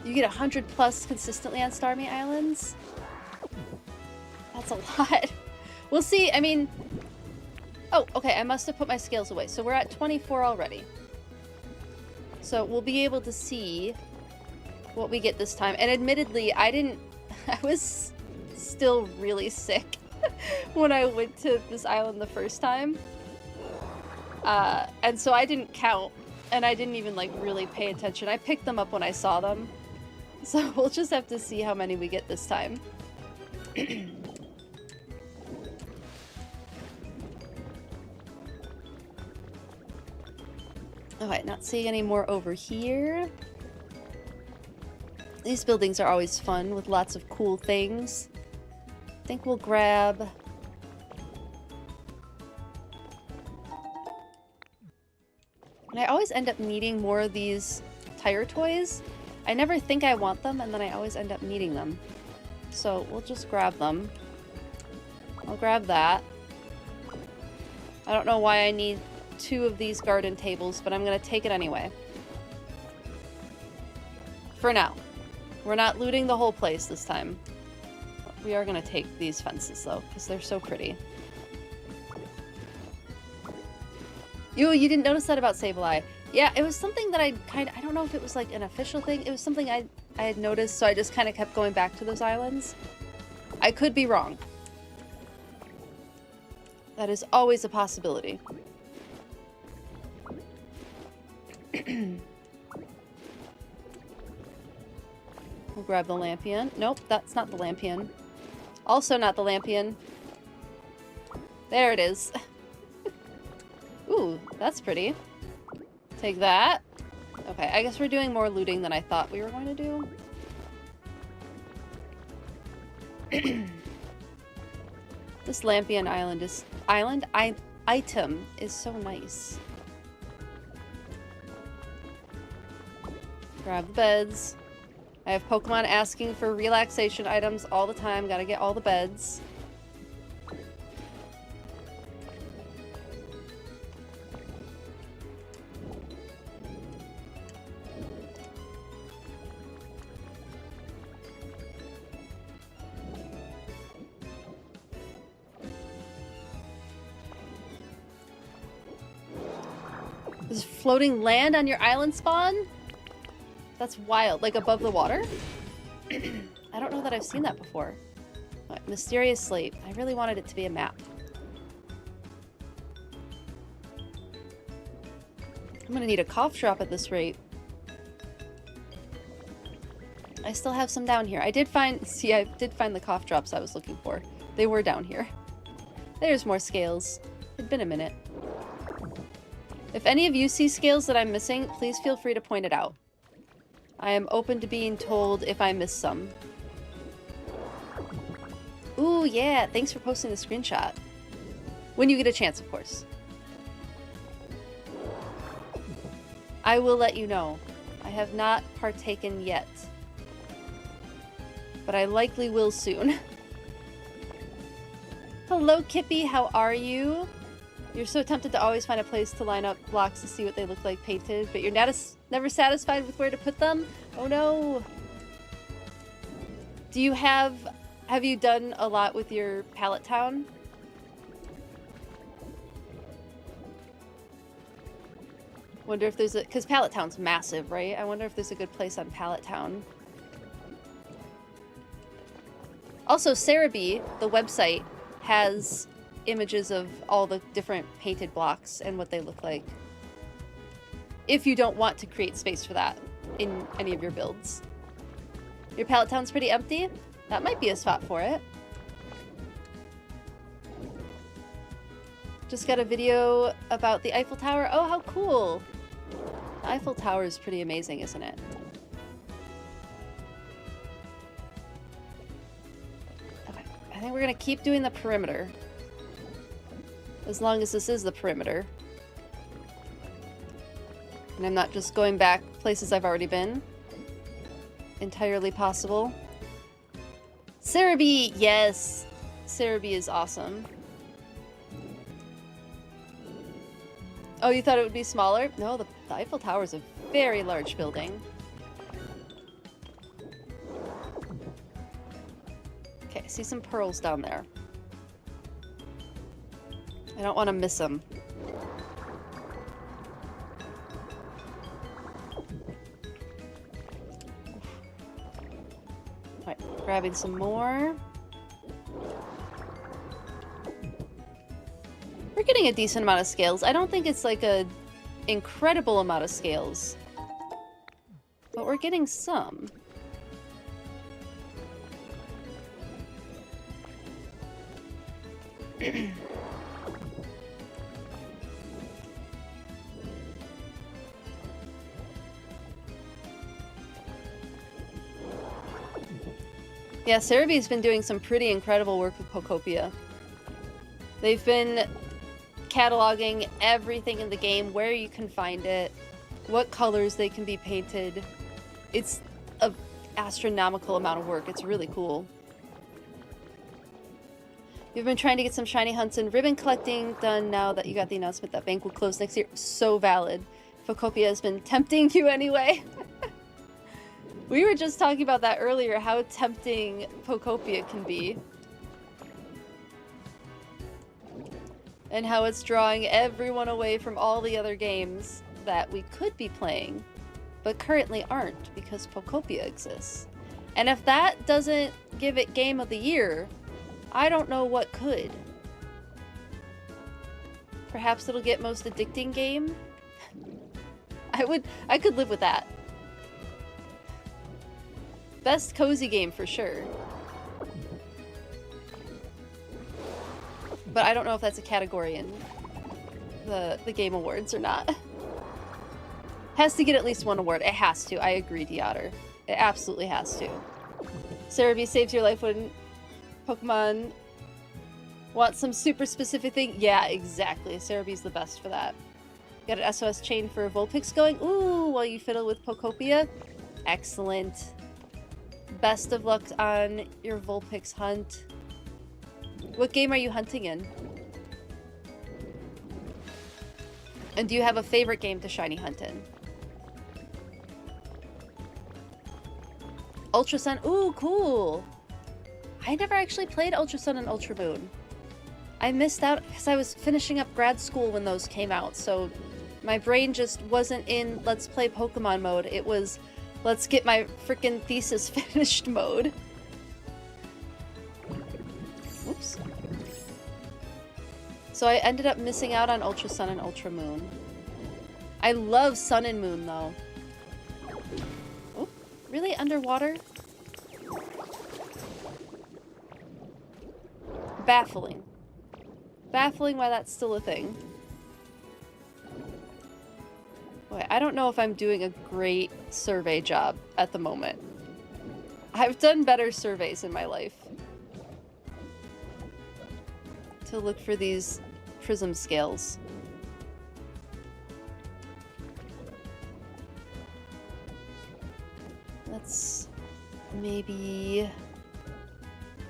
You get 100 plus consistently on Starmie Islands? That's a lot. We'll see. I mean... Oh, okay. I must have put my scales away. So we're at 24 already. So we'll be able to see what we get this time. And admittedly, I was still really sick when I went to this island the first time. And so I didn't count. And I didn't even, like, really pay attention. I picked them up when I saw them. So we'll just have to see how many we get this time. Alright, not seeing any more over here. These buildings are always fun with lots of cool things. I think we'll grab... And I always end up needing more of these tire toys. I never think I want them, and then I always end up needing them. So we'll just grab them. I'll grab that. I don't know why I need 2 of these garden tables, but I'm gonna take it anyway. For now. We're not looting the whole place this time. We are gonna take these fences, though, because they're so pretty. You didn't notice that about Sableye. Yeah, it was something that I don't know if it was like an official thing. It was something I had noticed, so I just kind of kept going back to those islands. I could be wrong. That is always a possibility. We'll grab the Lampion. Nope, that's not the Lampion. Also not the Lampion. There it is. Ooh, that's pretty. Take that. Okay, I guess we're doing more looting than I thought we were going to do. This Lampion item is so nice. Grab the beds. I have Pokemon asking for relaxation items all the time. Gotta get all the beds. Is floating land on your island spawn? That's wild. Like above the water? I don't know that I've seen that before. Mysteriously, I really wanted it to be a map. I'm gonna need a cough drop at this rate. I still have some down here. I did find the cough drops I was looking for. They were down here. There's more scales. It'd been a minute. If any of you see scales that I'm missing, please feel free to point it out. I am open to being told if I miss some. Ooh, yeah, thanks for posting the screenshot. When you get a chance, of course. I will let you know. I have not partaken yet. But I likely will soon. Hello, Kippy, how are you? You're so tempted to always find a place to line up blocks to see what they look like painted, but you're never satisfied with where to put them? Oh no! Do you have you done a lot with your pallet town? Wonder if there's because Pallet Town's massive, right? I wonder if there's a good place on Pallet Town. Also, Cerebi, the website, has images of all the different painted blocks and what they look like. If you don't want to create space for that in any of your builds. Your Pallet Town's pretty empty? That might be a spot for it. Just got a video about the Eiffel Tower. Oh, how cool! The Eiffel Tower is pretty amazing, isn't it? Okay, I think we're gonna keep doing the perimeter. As long as this is the perimeter. And I'm not just going back places I've already been. Entirely possible. Cerebi! Yes! Cerebi is awesome. Oh, you thought it would be smaller? No, the Eiffel Tower is a very large building. Okay, I see some pearls down there. I don't want to miss them. Alright, grabbing some more. We're getting a decent amount of scales. I don't think it's like a incredible amount of scales. But we're getting some. Yeah, Cerebi's been doing some pretty incredible work with Pokopia. They've been cataloging everything in the game, where you can find it, what colors they can be painted. It's astronomical amount of work. It's really cool. You've been trying to get some shiny hunts and ribbon collecting done now that you got the announcement that bank will close next year. So valid. Pokopia has been tempting you anyway. We were just talking about that earlier, how tempting Pokopia can be. And how it's drawing everyone away from all the other games that we could be playing, but currently aren't because Pokopia exists. And if that doesn't give it Game of the Year, I don't know what could. Perhaps it'll get most addicting game? I could live with that. Best cozy game for sure. But I don't know if that's a category in the Game Awards or not. Has to get at least one award. It has to. I agree, Deotter. It absolutely has to. Cerebi saves your life when Pokemon want some super specific thing. Yeah, exactly. Cerebi's the best for that. Got an SOS chain for Vulpix going. Ooh, while you fiddle with Pokopia. Excellent. Best of luck on your Vulpix hunt. What game are you hunting in? And do you have a favorite game to shiny hunt in? Ultra Sun. Ooh, cool. I never actually played Ultra Sun and Ultra Moon. I missed out because I was finishing up grad school when those came out, so my brain just wasn't in let's play Pokemon mode. It was let's get my freaking thesis finished mode. Oops. So I ended up missing out on Ultra Sun and Ultra Moon. I love Sun and Moon though. Oh, really? Underwater? Baffling. Baffling why that's still a thing. Boy, I don't know if I'm doing a great survey job at the moment. I've done better surveys in my life. To look for these prism scales. Let's maybe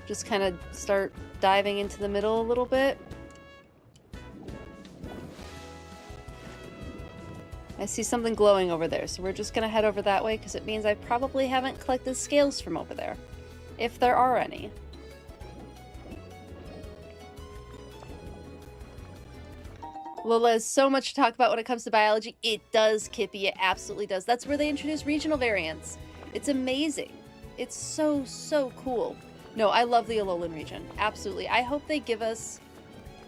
just kind of start diving into the middle a little bit. I see something glowing over there, so we're just gonna head over that way because it means I probably haven't collected scales from over there, if there are any. Lola has so much to talk about when it comes to biology. It does, Kippy. It absolutely does. That's where they introduce regional variants. It's amazing. It's so, so cool. No, I love the Alolan region. Absolutely. I hope they give us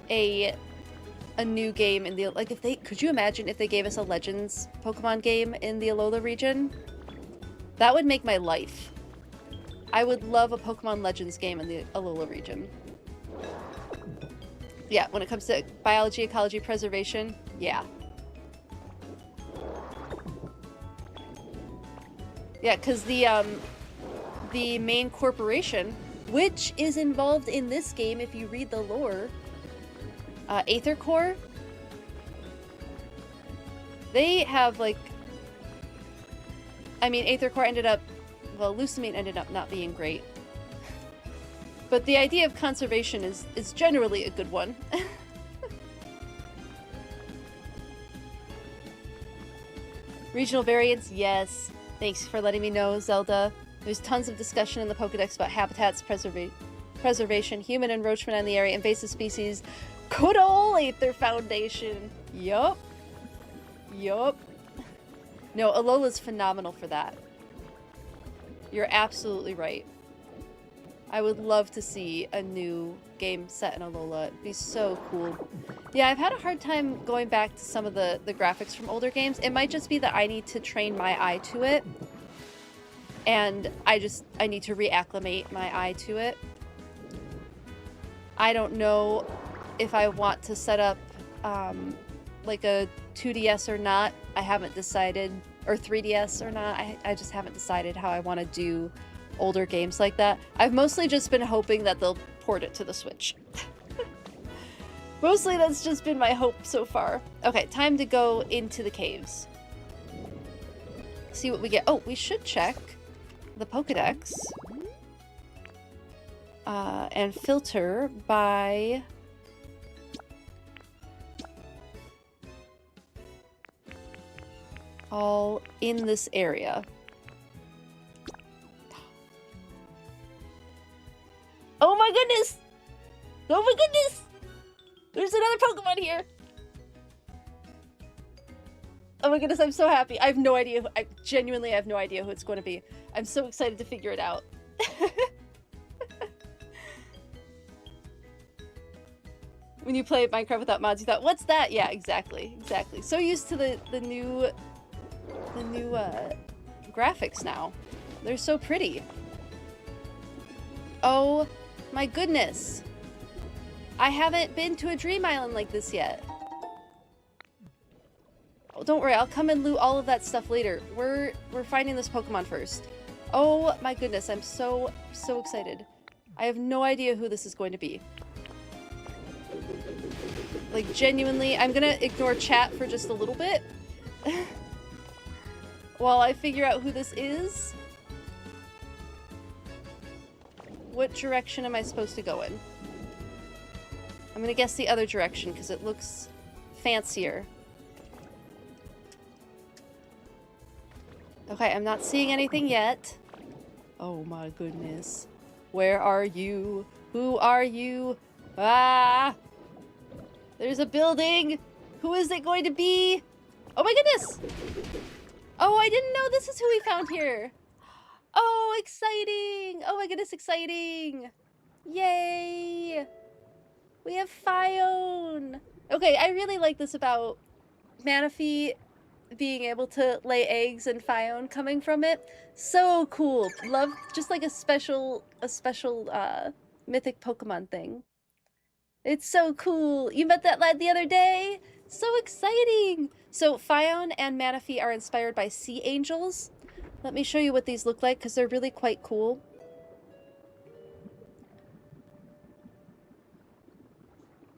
a new game in the... Like, if they... Could you imagine if they gave us a Legends Pokemon game in the Alola region? That would make my life. I would love a Pokemon Legends game in the Alola region. Yeah, when it comes to biology, ecology, preservation, yeah. Yeah, because the main corporation, which is involved in this game if you read the lore, Aether Core, they have, like... I mean, Aether Core ended up... Well, Lucamine ended up not being great. But the idea of conservation is generally a good one. Regional variants, yes. Thanks for letting me know, Zelda. There's tons of discussion in the Pokedex about habitats, preservation, human encroachment on the area, invasive species. Good ol' Aether Foundation. Yup. Yup. No, Alola's phenomenal for that. You're absolutely right. I would love to see a new game set in Alola. It'd be so cool. Yeah, I've had a hard time going back to some of the graphics from older games. It might just be that I need to train my eye to it. And I need to reacclimate my eye to it. I don't know if I want to set up like a 2DS or not. I haven't decided. Or 3DS or not. I just haven't decided how I want to do older games like that. I've mostly just been hoping that they'll port it to the Switch. Mostly that's just been my hope so far. Okay, time to go into the caves. See what we get. Oh, we should check the Pokedex and filter by all in this area. Oh my goodness! Oh my goodness! There's another Pokemon here! Oh my goodness, I'm so happy. I have no idea. I genuinely have no idea who it's going to be. I'm so excited to figure it out. When you play Minecraft without mods, you thought, what's that? Yeah, exactly. Exactly. So used to the new graphics now. They're so pretty. Oh my goodness. I haven't been to a dream island like this yet. Oh, don't worry, I'll come and loot all of that stuff later. We're finding this Pokemon first. Oh my goodness, I'm so excited. I have no idea who this is going to be. Like, genuinely, I'm gonna ignore chat for just a little bit. While I figure out who this is. What direction am I supposed to go in? I'm gonna guess the other direction because it looks fancier. Okay, I'm not seeing anything yet. Oh my goodness. Where are you? Who are you? Ah! There's a building! Who is it going to be? Oh my goodness! Oh, I didn't know this is who we found here. Oh, exciting! Oh my goodness, exciting! Yay! We have Phione! Okay, I really like this about Manaphy being able to lay eggs and Phione coming from it. So cool. Love, just like a special mythic Pokemon thing. It's so cool. You met that lad the other day? So exciting! So Phione and Manaphy are inspired by sea angels. Let me show you what these look like because they're really quite cool.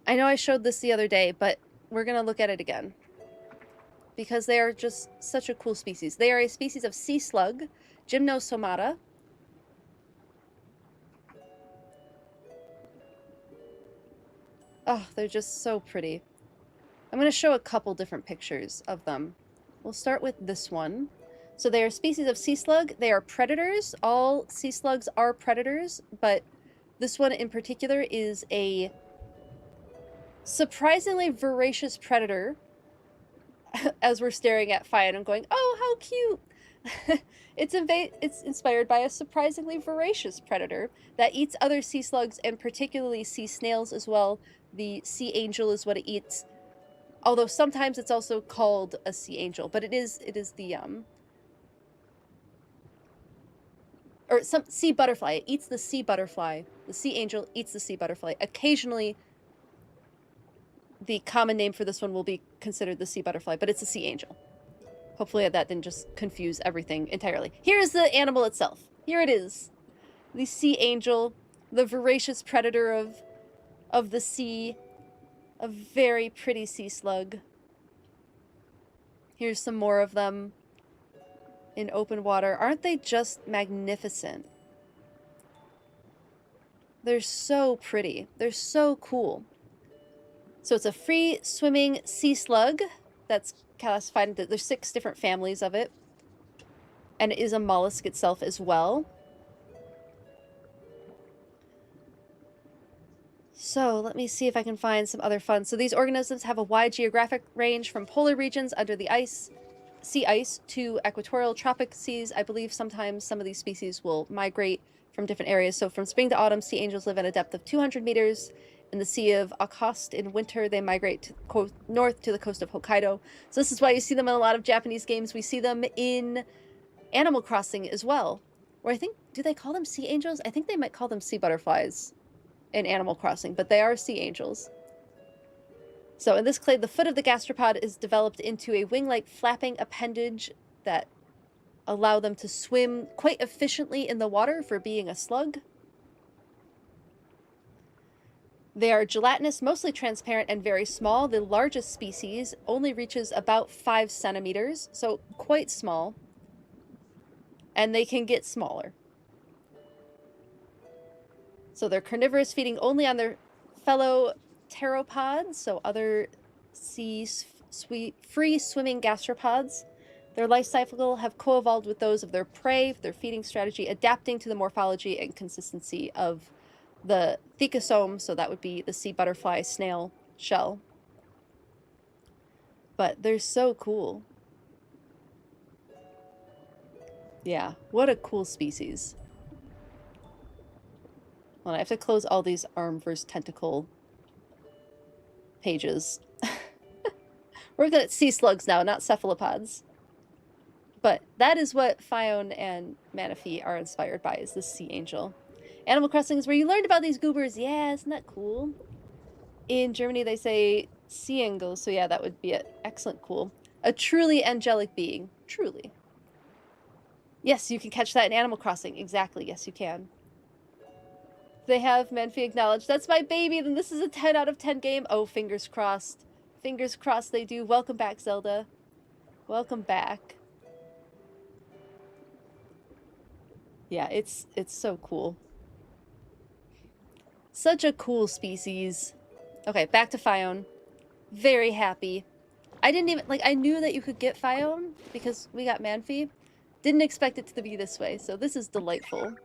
I know I showed this the other day, but we're going to look at it again. Because they are just such a cool species. They are a species of sea slug, Gymnosomata. Oh, they're just so pretty. I'm going to show a couple different pictures of them. We'll start with this one. So they are species of sea slug. They are predators. All sea slugs are predators, but this one in particular is a surprisingly voracious predator. As we're staring at Phione and going, oh, how cute! It's inspired by a surprisingly voracious predator that eats other sea slugs and particularly sea snails as well. The sea angel is what it eats. Although sometimes it's also called a sea angel, but it is the or some sea butterfly. It eats the sea butterfly. The sea angel eats the sea butterfly. Occasionally the common name for this one will be considered the sea butterfly, but it's a sea angel. Hopefully that didn't just confuse everything entirely. Here's the animal itself. Here it is. The sea angel, the voracious predator of the sea. A very pretty sea slug. Here's some more of them in open water. Aren't they just magnificent? They're so pretty. They're so cool. So it's a free swimming sea slug that's classified into, there's 6 different families of it. And it is a mollusk itself as well. So let me see if I can find some other fun. So these organisms have a wide geographic range from polar regions under the ice, sea ice, to equatorial tropic seas. I believe sometimes some of these species will migrate from different areas. So from spring to autumn, sea angels live at a depth of 200 meters. In the Sea of Okhotsk in winter, they migrate to north to the coast of Hokkaido. So this is why you see them in a lot of Japanese games. We see them in Animal Crossing as well. Or I think, do they call them sea angels? I think they might call them sea butterflies in Animal Crossing, but they are sea angels. So in this clade, the foot of the gastropod is developed into a wing-like flapping appendage that allow them to swim quite efficiently in the water for being a slug. They are gelatinous, mostly transparent, and very small. The largest species only reaches about 5 centimeters, so quite small. And they can get smaller. So they're carnivorous, feeding only on their fellow pteropods, so other free-swimming gastropods. Their life cycle have co-evolved with those of their prey, their feeding strategy, adapting to the morphology and consistency of the thecosome, so that would be the sea butterfly snail shell. But they're so cool. Yeah, what a cool species. Well, I have to close all these arm versus tentacle pages. We're looking at sea slugs now, not cephalopods. But that is what Phione and Manaphy are inspired by, is the sea angel. Animal Crossing is where you learned about these goobers. Yeah, isn't that cool? In Germany, they say sea angel, so yeah, that would be an excellent cool. A truly angelic being. Truly. Yes, you can catch that in Animal Crossing. Exactly, yes you can. They have Manaphy acknowledged. That's my baby, then this is a 10 out of 10 game. Oh, fingers crossed. Fingers crossed they do. Welcome back, Zelda. Welcome back. Yeah, it's so cool. Such a cool species. Okay, back to Phione. Very happy. I didn't even, like, I knew that you could get Phione because we got Manaphy. Didn't expect it to be this way, so this is delightful.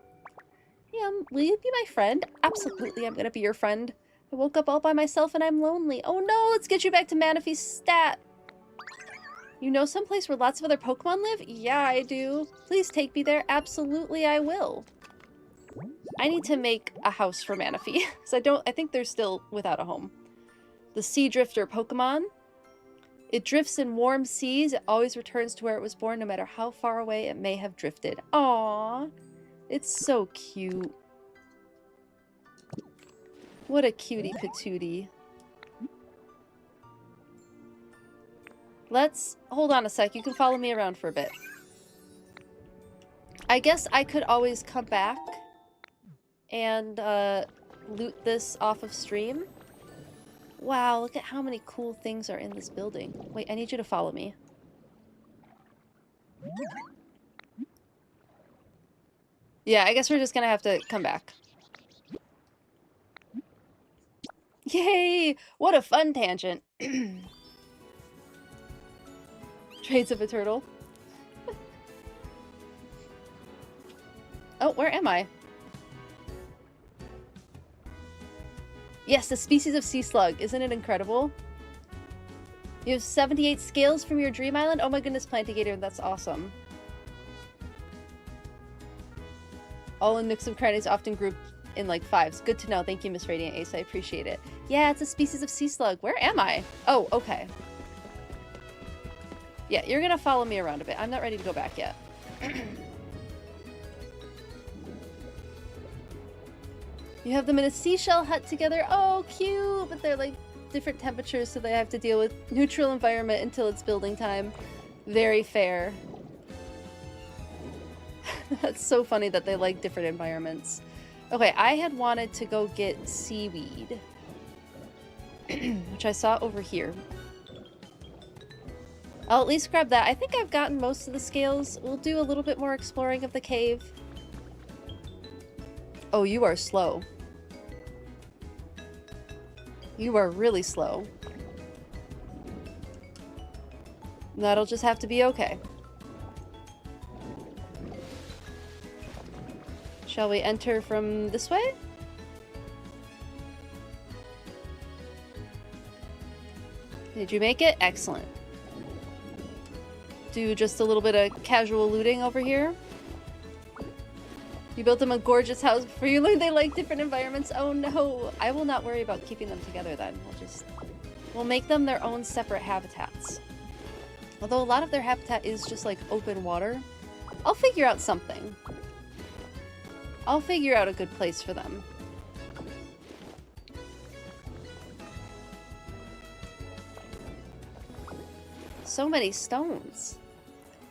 Yeah, will you be my friend? Absolutely, I'm gonna be your friend. I woke up all by myself and I'm lonely. Oh no, let's get you back to Manaphy's stat. You know someplace where lots of other Pokemon live? Yeah, I do. Please take me there. Absolutely, I will. I need to make a house for Manaphy, because I think they're still without a home. The Sea Drifter Pokemon. It drifts in warm seas. It always returns to where it was born, no matter how far away it may have drifted. Aww. It's so cute. What a cutie patootie. Let's... Hold on a sec. You can follow me around for a bit. I guess I could always come back and loot this off of stream. Wow, look at how many cool things are in this building. Wait, I need you to follow me. Yeah, I guess we're just gonna have to come back. Yay! What a fun tangent. Traits of a turtle. Oh, where am I? Yes, the species of sea slug. Isn't it incredible? You have 78 scales from your dream island? Oh my goodness, Plantigator, that's awesome. All in nooks and crannies, often grouped in like fives. Good to know. Thank you, Miss Radiant Ace. I appreciate it. Yeah, it's a species of sea slug. Where am I? Oh, okay. Yeah, you're gonna follow me around a bit. I'm not ready to go back yet. You have them in a seashell hut together. Oh, cute! But they're like different temperatures, so they have to deal with neutral environment until it's building time. Very fair. That's so funny that they like different environments. Okay, I had wanted to go get seaweed, which I saw over here. I'll at least grab that. I think I've gotten most of the scales. We'll do a little bit more exploring of the cave. Oh, you are slow. You are really slow. That'll just have to be okay. Shall we enter from this way? Did you make it? Excellent. Do just a little bit of casual looting over here. You built them a gorgeous house before you learned they like different environments. Oh no! I will not worry about keeping them together then. We'll make them their own separate habitats. Although a lot of their habitat is just like open water. I'll figure out something. I'll figure out a good place for them. So many stones.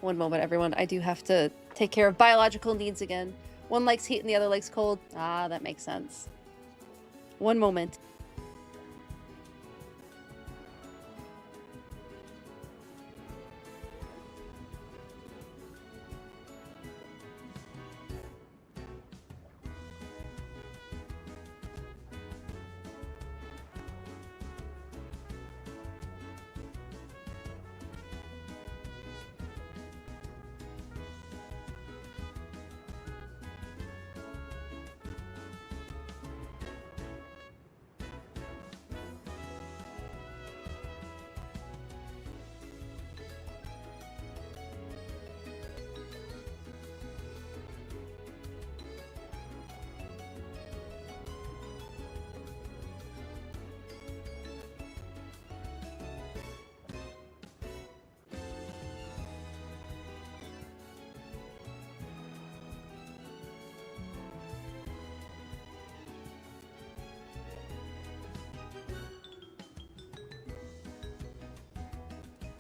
One moment, everyone. I do have to take care of biological needs again. One likes heat and the other likes cold. Ah, that makes sense. One moment.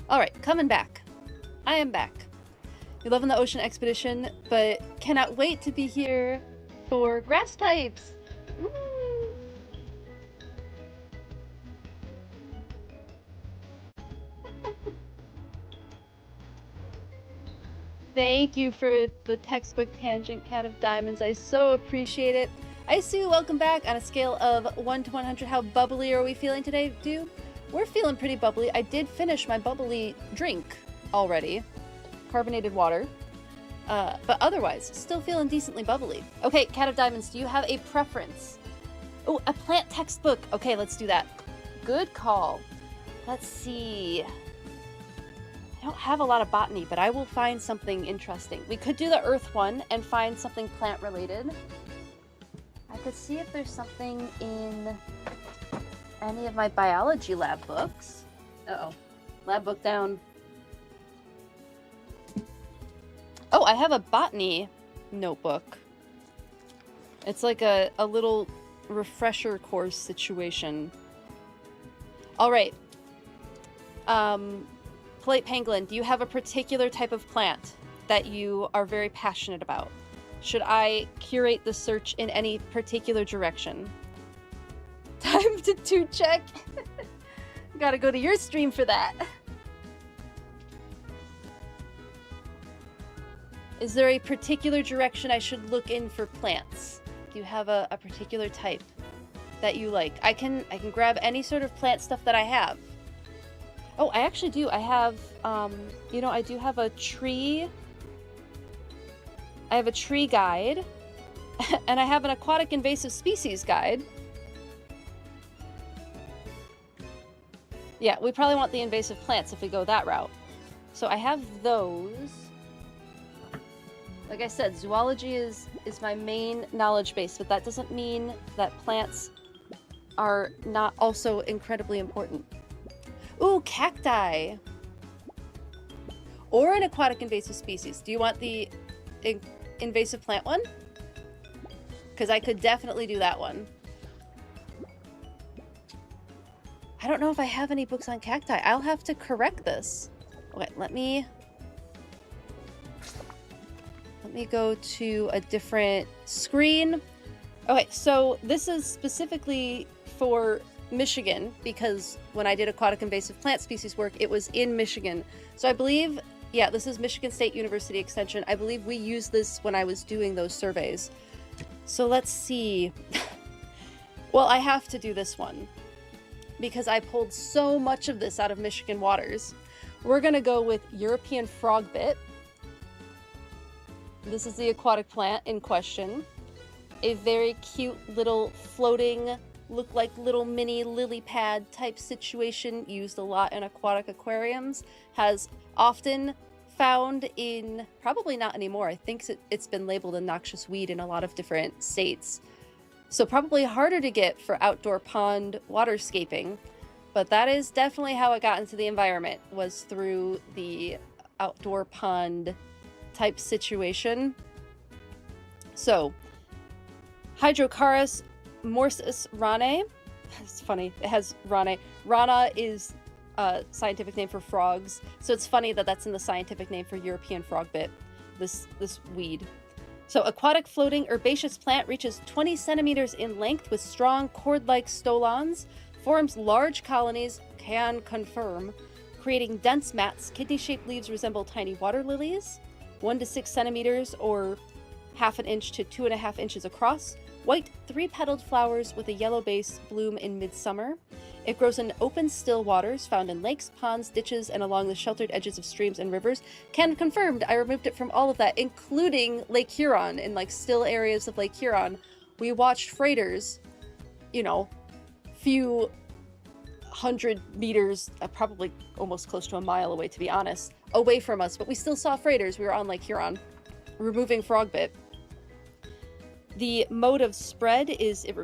Alright, coming back. I am back. You're loving the ocean expedition, but cannot wait to be here for grass types. Woo! Thank you for the textbook tangent, Cat of Diamonds. I so appreciate it. I see you. Welcome back. On a scale of 1 to 100, how bubbly are we feeling today, dude? We're feeling pretty bubbly. I did finish my bubbly drink already. Carbonated water. But otherwise, still feeling decently bubbly. Okay, Cat of Diamonds, do you have a preference? Oh, a plant textbook. Okay, let's do that. Good call. Let's see. I don't have a lot of botany, but I will find something interesting. We could do the earth one and find something plant related. I could see if there's something in any of my biology lab books. Uh-oh. Lab book down. Oh, I have a botany notebook. It's like a little refresher course situation. All right. Polite Pangolin, do you have a particular type of plant that you are very passionate about? Should I curate the search in any particular direction? Time to check. Gotta go to your stream for that. Is there a particular direction I should look in for plants? Do you have a particular type that you like? I can grab any sort of plant stuff that I have. Oh, I actually do. I have, you know, I do have a tree. I have a tree guide. And I have an aquatic invasive species guide. Yeah, we probably want the invasive plants if we go that route. So I have those. Like I said, zoology is my main knowledge base, but that doesn't mean that plants are not also incredibly important. Ooh, cacti! Or an aquatic invasive species. Do you want the invasive plant one? Because I could definitely do that one. I don't know if I have any books on cacti. I'll have to correct this. Okay, let me go to a different screen. Okay, so this is specifically for Michigan, because when I did aquatic invasive plant species work, it was in Michigan. So I believe, yeah, this is Michigan State University Extension. I believe we used this when I was doing those surveys. So let's see. Well, I have to do this one because I pulled so much of this out of Michigan waters. We're gonna go with European frogbit. This is the aquatic plant in question. A very cute little floating, look like little mini lily pad type situation, used a lot in aquatic aquariums, has often found in, probably not anymore, I think it's been labeled a noxious weed in a lot of different states. So probably harder to get for outdoor pond waterscaping, but that is definitely how it got into the environment, was through the outdoor pond type situation. So, Hydrocharis morsus ranae. It's funny, it has ranae. Rana is a scientific name for frogs, so it's funny that that's in the scientific name for European frogbit, this weed. So, aquatic floating herbaceous plant reaches 20 centimeters in length with strong cord-like stolons, forms large colonies, can confirm, creating dense mats. Kidney-shaped leaves resemble tiny water lilies, 1 to 6 centimeters or ½ inch to 2½ inches across. White 3-petaled flowers with a yellow base bloom in midsummer. It grows in open, still waters found in lakes, ponds, ditches, and along the sheltered edges of streams and rivers. Can confirmed. I removed it from all of that, including Lake Huron. In like still areas of Lake Huron, we watched freighters, you know, few hundred meters, probably almost close to a mile away, to be honest, away from us, but we still saw freighters. We were on Lake Huron, removing frogbit. The mode of spread is it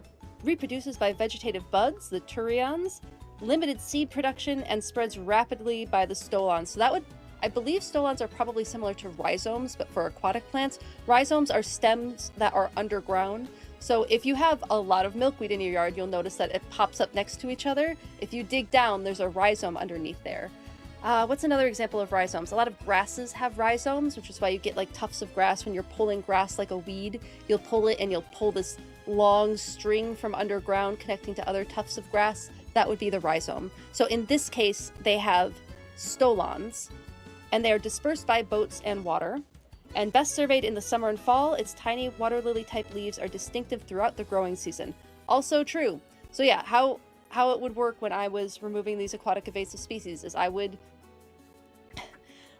reproduces by vegetative buds, the turions, limited seed production, and spreads rapidly by the stolons. So that would, I believe stolons are probably similar to rhizomes, but for aquatic plants. Rhizomes are stems that are underground. So if you have a lot of milkweed in your yard, you'll notice that it pops up next to each other. If you dig down, there's a rhizome underneath there. What's another example of rhizomes? A lot of grasses have rhizomes, which is why you get like tufts of grass when you're pulling grass like a weed. You'll pull it and you'll pull this long string from underground connecting to other tufts of grass. That would be the rhizome. So in this case, they have stolons, and they are dispersed by boats and water. And best surveyed in the summer and fall, its tiny water lily type leaves are distinctive throughout the growing season. Also true. So yeah, how it would work when I was removing these aquatic invasive species is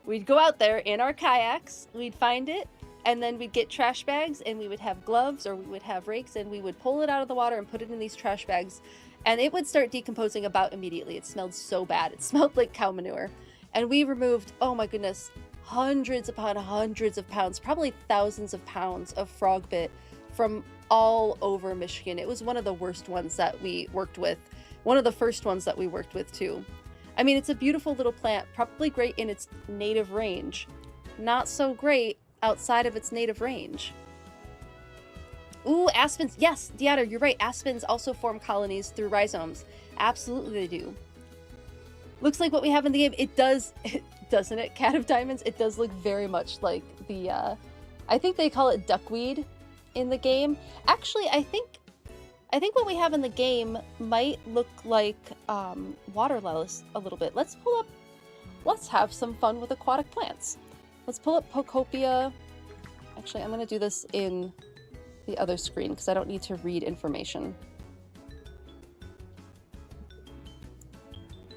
we'd go out there in our kayaks, we'd find it, and then we'd get trash bags, and we would have gloves or we would have rakes, and we would pull it out of the water and put it in these trash bags, and it would start decomposing about immediately. It smelled so bad. It smelled like cow manure. And we removed, oh my goodness, hundreds upon hundreds of pounds, probably thousands of pounds of frog bit from all over Michigan. It was one of the worst ones that we worked with. One of the first ones that we worked with too. I mean, it's a beautiful little plant, probably great in its native range. Not so great outside of its native range. Ooh, aspens. Yes, Deatter, you're right. Aspens also form colonies through rhizomes. Absolutely they do. Looks like what we have in the game. It does, doesn't it? Cat of Diamonds. It does look very much like the, I think they call it duckweed in the game. Actually, I think what we have in the game might look like water lettuce a little bit. Let's have some fun with aquatic plants. Let's pull up Pokopia. Actually, I'm going to do this in the other screen because I don't need to read information.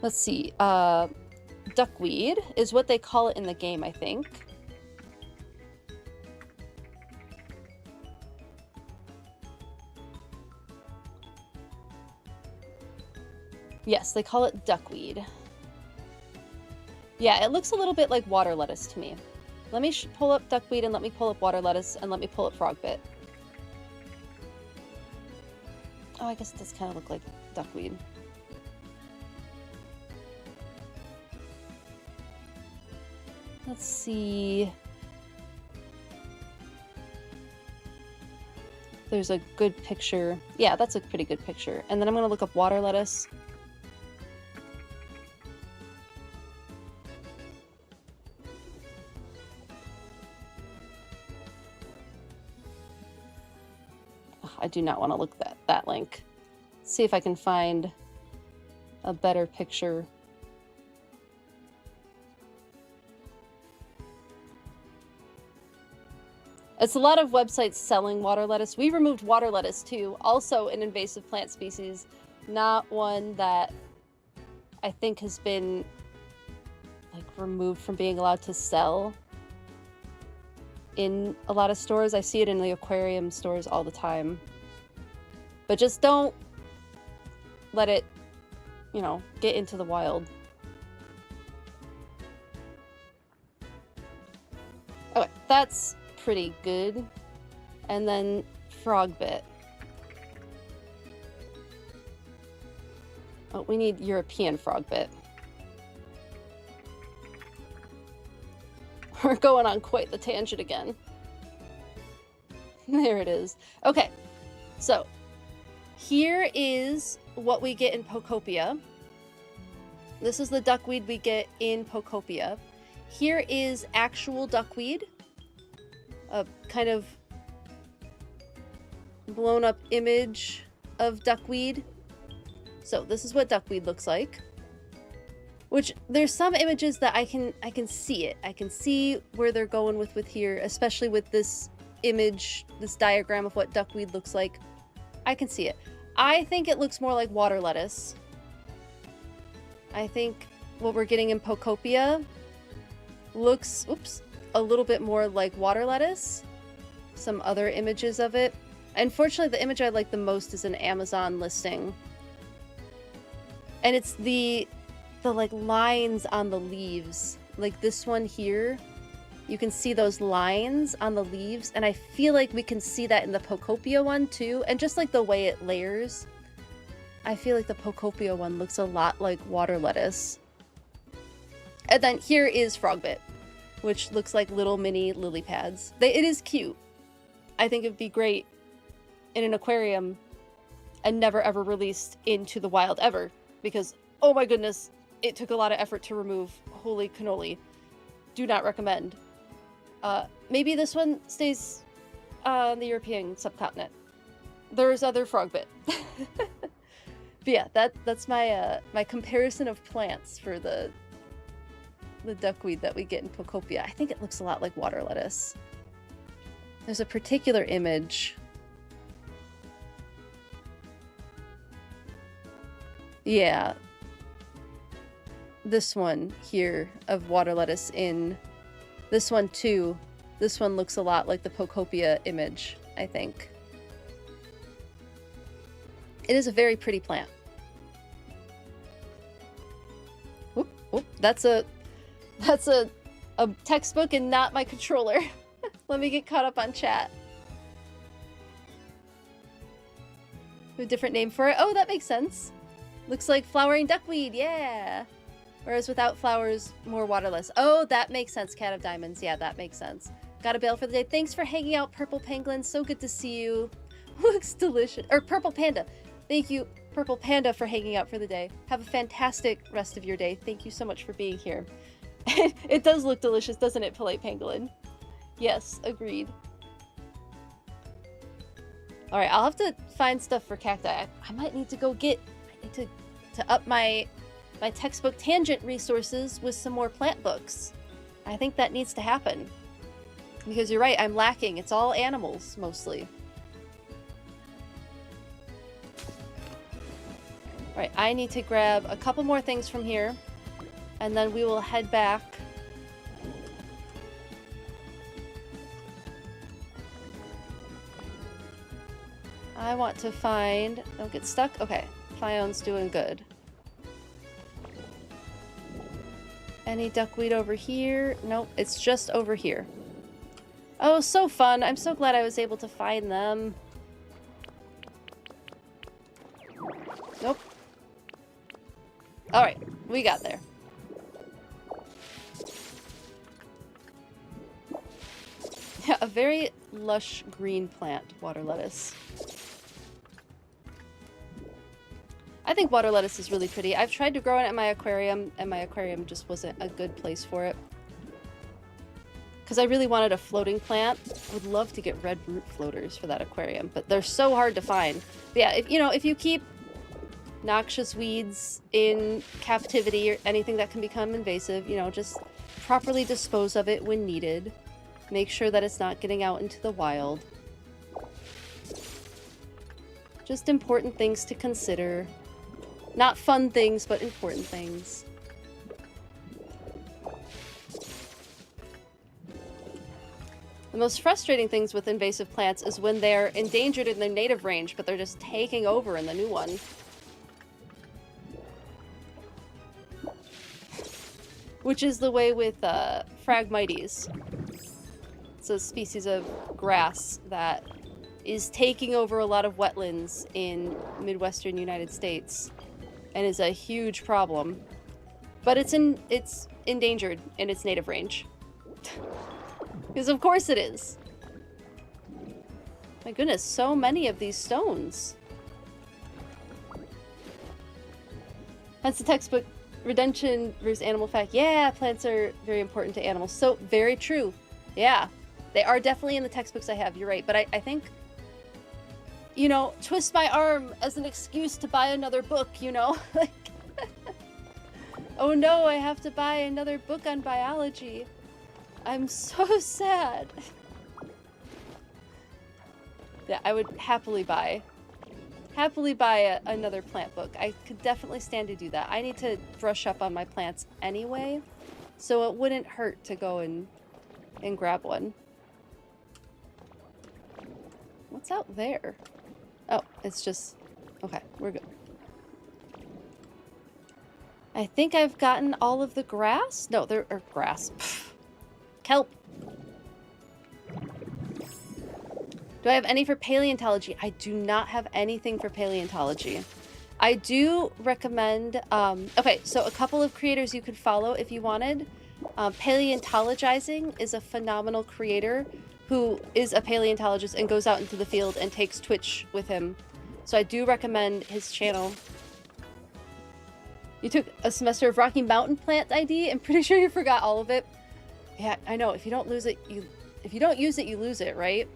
Let's see. Duckweed is what they call it in the game, I think. Yes, they call it duckweed. Yeah, it looks a little bit like water lettuce to me. Let me pull up duckweed and let me pull up water lettuce and let me pull up frogbit. Oh, I guess it does kind of look like duckweed. Let's see. There's a good picture. Yeah, that's a pretty good picture. And then I'm going to look up water lettuce. I do not want to look at that link. Let's see if I can find a better picture. It's a lot of websites selling water lettuce. We removed water lettuce too, also an invasive plant species, not one that I think has been like removed from being allowed to sell in a lot of stores. I see it in the aquarium stores all the time. But just don't let it, you know, get into the wild. Okay, that's pretty good. And then frogbit. Oh, we need European frogbit. We're going on quite the tangent again. There it is. Okay, so here is what we get in Pokopia. This is the duckweed we get in Pokopia. Here is actual duckweed. A kind of blown up image of duckweed. So this is what duckweed looks like. Which there's some images that I can see it. I can see where they're going with here, especially with this image, this diagram of what duckweed looks like. I can see it. I think it looks more like water lettuce. I think what we're getting in Pokopia looks, oops, a little bit more like water lettuce. Some other images of it. Unfortunately, the image I like the most is an Amazon listing. And it's the like lines on the leaves. Like this one here. You can see those lines on the leaves, and I feel like we can see that in the Pokopia one too, and just like the way it layers. I feel like the Pokopia one looks a lot like water lettuce. And then here is frogbit, which looks like little mini lily pads. It is cute. I think it would be great in an aquarium and never ever released into the wild ever, because oh my goodness, it took a lot of effort to remove. holy cannoli. Do not recommend. Maybe this one stays on the European subcontinent. There's other frogbit. But yeah, that's my my comparison of plants for the duckweed that we get in Pokopia. I think it looks a lot like water lettuce. There's a particular image. Yeah. This one here of water lettuce in this one too. This one looks a lot like the Pokopia image, I think. It is a very pretty plant. Whoop, whoop. That's a textbook and not my controller. Let me get caught up on chat. A different name for it. Oh, that makes sense. Looks like flowering duckweed, yeah. Whereas without flowers, more waterless. Oh, that makes sense, Cat of Diamonds. Yeah, that makes sense. Got a bail for the day. Thanks for hanging out, Purple Penguin. So good to see you. Looks delicious. Or Purple Panda. Thank you, Purple Panda, for hanging out for the day. Have a fantastic rest of your day. Thank you so much for being here. It does look delicious, doesn't it, Polite Pangolin? Yes, agreed. Alright, I'll have to find stuff for cacti. I might need to go get... I need to up my textbook tangent resources with some more plant books. I think that needs to happen. Because you're right, I'm lacking. It's all animals, mostly. Alright, I need to grab a couple more things from here. And then we will head back. I want to find... Don't get stuck? Okay. Fion's doing good. Any duckweed over here? Nope, it's just over here. Oh, so fun. I'm so glad I was able to find them. Nope. Alright, we got there. Yeah, a very lush green plant, water lettuce. I think water lettuce is really pretty. I've tried to grow it at my aquarium, and my aquarium just wasn't a good place for it. Because I really wanted a floating plant. I would love to get red root floaters for that aquarium, but they're so hard to find. But yeah, if you keep noxious weeds in captivity or anything that can become invasive, just properly dispose of it when needed. Make sure that it's not getting out into the wild. Just important things to consider. Not fun things, but important things. The most frustrating things with invasive plants is when they're endangered in their native range, but they're just taking over in the new one. Which is the way with Phragmites. It's a species of grass that is taking over a lot of wetlands in Midwestern United States and is a huge problem. But it's endangered in its native range. Because of course it is. My goodness, so many of these stones. That's the textbook Redemption versus Animal Fact. Yeah, plants are very important to animals. So, very true. Yeah, they are definitely in the textbooks I have. You're right. But I think, twist my arm as an excuse to buy another book, Like, oh no, I have to buy another book on biology. I'm so sad. Yeah, I would happily buy another plant book. I could definitely stand to do that. I need to brush up on my plants anyway, so it wouldn't hurt to go and grab one. What's out there? Oh, it's just... Okay, we're good. I think I've gotten all of the grass? No, there are grass. Kelp. Do I have any for paleontology? I do not have anything for paleontology. I do recommend... okay, so a couple of creators you could follow if you wanted. Paleontologizing is a phenomenal creator who is a paleontologist and goes out into the field and takes Twitch with him. So I do recommend his channel. You took a semester of Rocky Mountain plant ID. I'm pretty sure you forgot all of it. Yeah, I know. If you don't use it, you lose it, right?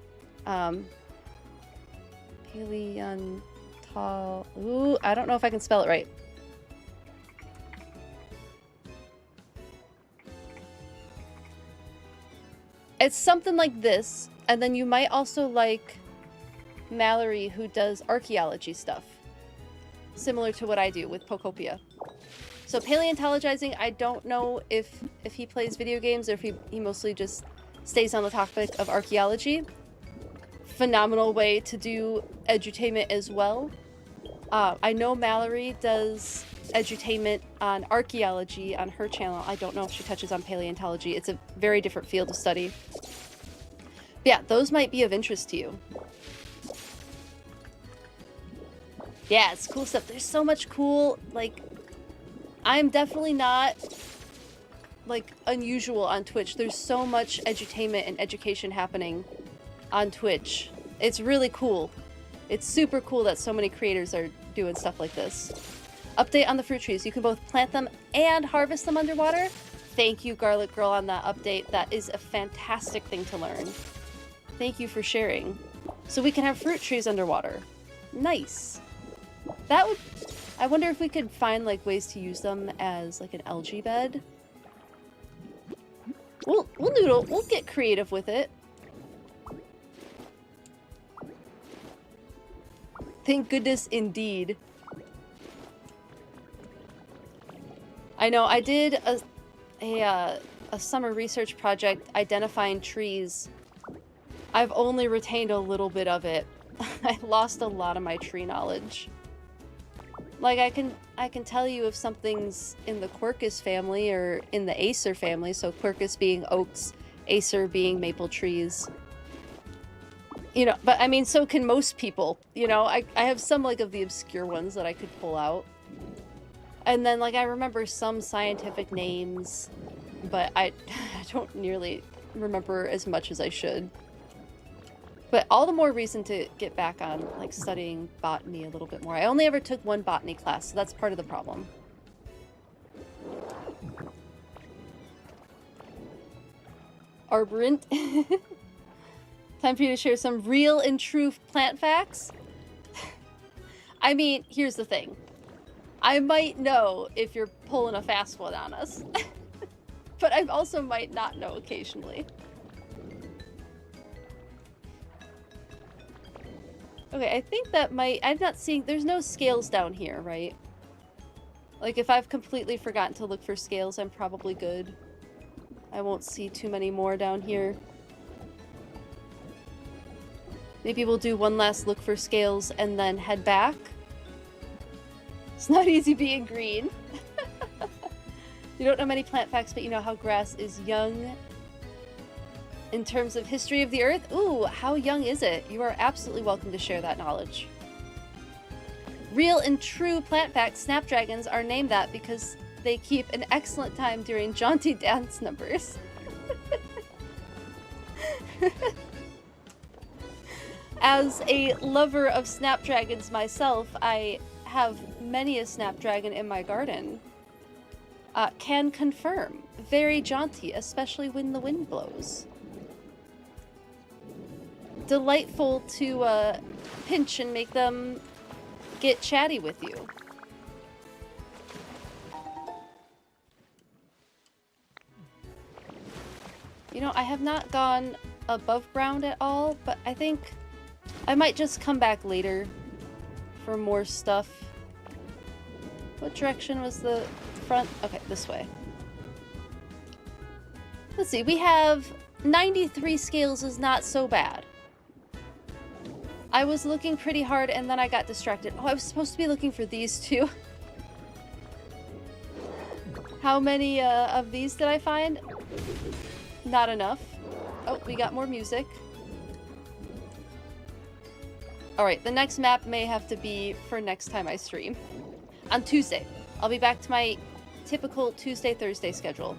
Paleontal. Ooh, I don't know if I can spell it right. It's something like this, and then you might also like Mallory, who does archaeology stuff, similar to what I do with Pokopia. So paleontologizing, I don't know if he plays video games or if he mostly just stays on the topic of archaeology. Phenomenal way to do edutainment as well. I know Mallory does edutainment on archaeology on her channel. I don't know if she touches on paleontology. It's a very different field of study. But yeah, those might be of interest to you. Yeah, it's cool stuff. There's so much cool, like, I'm definitely not, like, unusual on Twitch. There's so much edutainment and education happening on Twitch. It's really cool. It's super cool that so many creators are doing stuff like this. Update on the fruit trees. You can both plant them and harvest them underwater. Thank you, Garlic Girl, on that update. That is a fantastic thing to learn. Thank you for sharing. So we can have fruit trees underwater. Nice. That would... I wonder if we could find, like, ways to use them as, like, an algae bed. We'll noodle. We'll get creative with it. Thank goodness, indeed. I know, I did a summer research project identifying trees. I've only retained a little bit of it. I lost a lot of my tree knowledge. Like, I can tell you if something's in the Quercus family or in the Acer family, so Quercus being oaks, Acer being maple trees. You know, but I mean, so can most people, you know? I have some, like, of the obscure ones that I could pull out. And then, like, I remember some scientific names, but I don't nearly remember as much as I should. But all the more reason to get back on, like, studying botany a little bit more. I only ever took one botany class, so that's part of the problem. Arborant. Time for you to share some real and true plant facts. I mean, here's the thing. I might know if you're pulling a fast one on us. But I also might not know occasionally. Okay, I think that might... I'm not seeing... There's no scales down here, right? Like, if I've completely forgotten to look for scales, I'm probably good. I won't see too many more down here. Maybe we'll do one last look for scales and then head back. It's not easy being green. You don't know many plant facts, but you know how grass is young. In terms of history of the earth, ooh, how young is it? You are absolutely welcome to share that knowledge. Real and true plant facts, snapdragons are named that because they keep an excellent time during jaunty dance numbers. As a lover of snapdragons myself, I have many a snapdragon in my garden. Can confirm. Very jaunty, especially when the wind blows. Delightful to pinch and make them get chatty with you. You know, I have not gone above ground at all, but I think I might just come back later for more stuff. What direction was the front? Okay, this way. Let's see, we have 93 scales is not so bad. I was looking pretty hard and then I got distracted. Oh, I was supposed to be looking for these two. How many of these did I find? Not enough. Oh, we got more music. Alright, the next map may have to be for next time I stream. On Tuesday. I'll be back to my typical Tuesday-Thursday schedule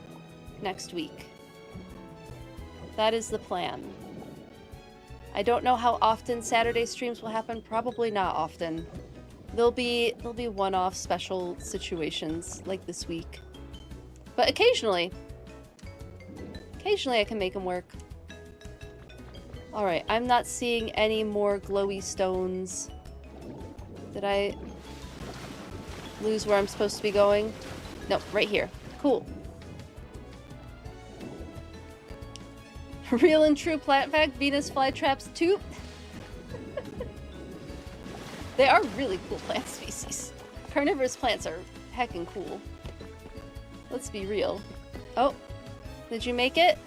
next week. That is the plan. I don't know how often Saturday streams will happen. Probably not often. There'll be one-off special situations like this week. But occasionally I can make them work. Alright, I'm not seeing any more glowy stones. Did I lose where I'm supposed to be going? Nope, right here. Cool. Real and true plant fact, Venus flytraps too. They are really cool plant species. Carnivorous plants are heckin' cool. Let's be real. Oh, did you make it?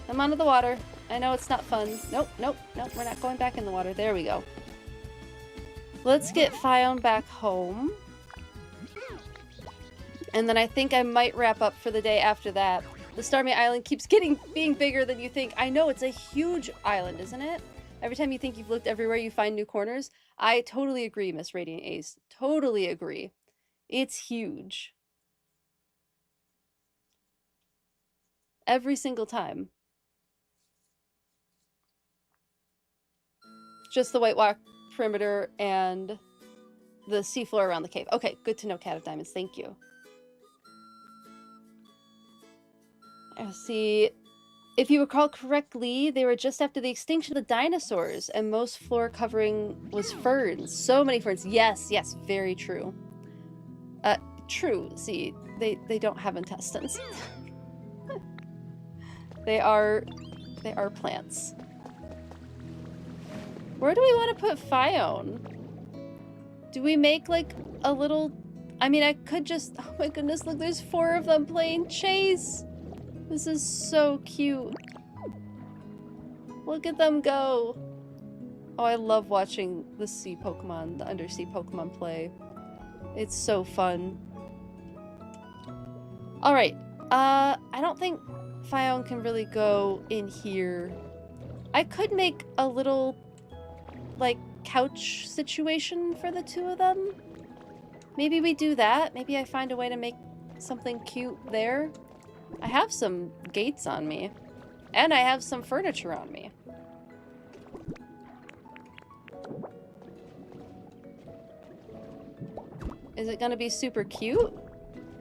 I'm under the water. I know it's not fun. Nope, nope, nope, we're not going back in the water. There we go. Let's get Fion back home. And then I think I might wrap up for the day after that. The Starmie Island keeps being bigger than you think. I know, it's a huge island, isn't it? Every time you think you've looked everywhere, you find new corners. I totally agree, Miss Radiant Ace. Totally agree. It's huge. Every single time. Just the white rock perimeter and the seafloor around the cave. Okay, good to know, Cat of Diamonds. Thank you. See, if you recall correctly, they were just after the extinction of the dinosaurs, and most floor covering was ferns. So many ferns. Yes, yes, very true. True. See, they don't have intestines. They are plants. Where do we want to put Fion? Do we make like a little... I mean, I could just... Oh my goodness, look, there's 4 of them playing chase. This is so cute. Look at them go. Oh, I love watching the sea Pokemon, the undersea Pokemon play. It's so fun. Alright, I don't think Fion can really go in here. I could make a little, like, couch situation for the 2 of them. Maybe we do that. Maybe I find a way to make something cute there. I have some gates on me. And I have some furniture on me. Is it gonna be super cute?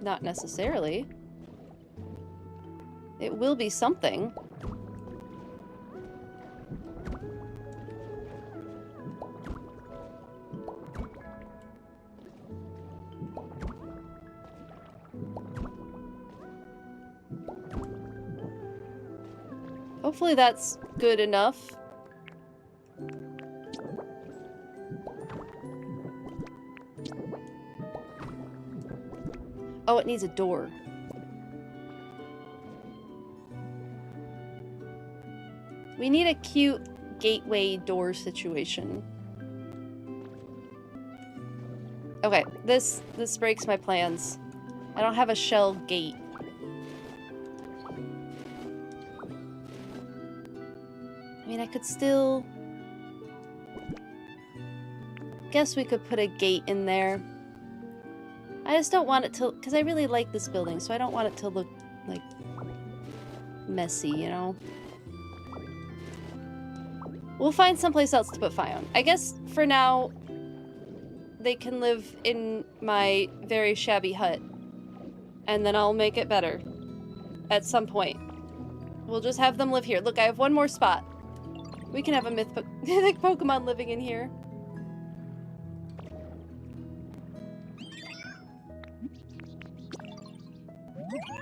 Not necessarily. It will be something. Hopefully that's good enough. Oh, it needs a door. We need a cute gateway door situation. Okay, this breaks my plans. I don't have a shell gate. I mean, I could still... Guess we could put a gate in there. I just don't want it to... Because I really like this building, so I don't want it to look, like, messy, you know? We'll find someplace else to put Fion. I guess, for now, they can live in my very shabby hut. And then I'll make it better. At some point. We'll just have them live here. Look, I have one more spot. We can have a mythic Pokemon living in here.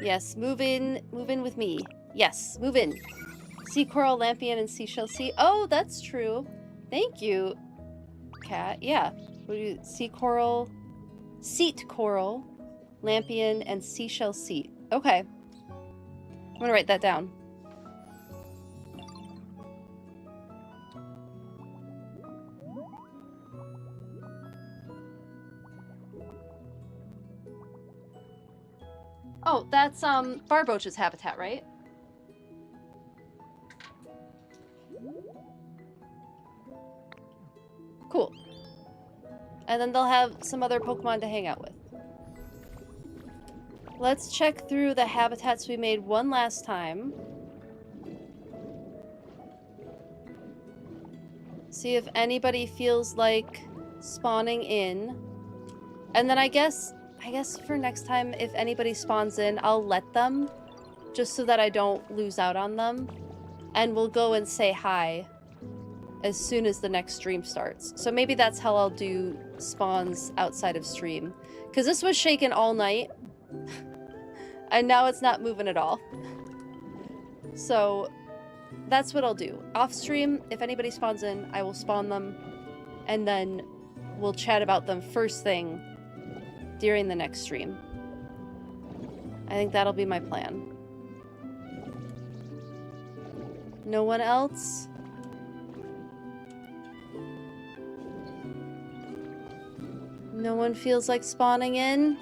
Yes, move in with me. Yes, move in. Sea Coral, Lampion, and Seashell Sea. Oh, that's true. Thank you, Cat. Yeah. What do you... Sea Coral, Seat Coral, Lampion, and Seashell Sea. Okay. I'm gonna write that down. Oh, that's, Barboach's habitat, right? Cool. And then they'll have some other Pokemon to hang out with. Let's check through the habitats we made one last time. See if anybody feels like spawning in. And then I guess for next time, if anybody spawns in, I'll let them, just so that I don't lose out on them. And we'll go and say hi as soon as the next stream starts. So maybe that's how I'll do spawns outside of stream. Because this was shaking all night. And now it's not moving at all. So that's what I'll do. Off stream, if anybody spawns in, I will spawn them. And then we'll chat about them first thing during the next stream. I think that'll be my plan. No one else? No one feels like spawning in?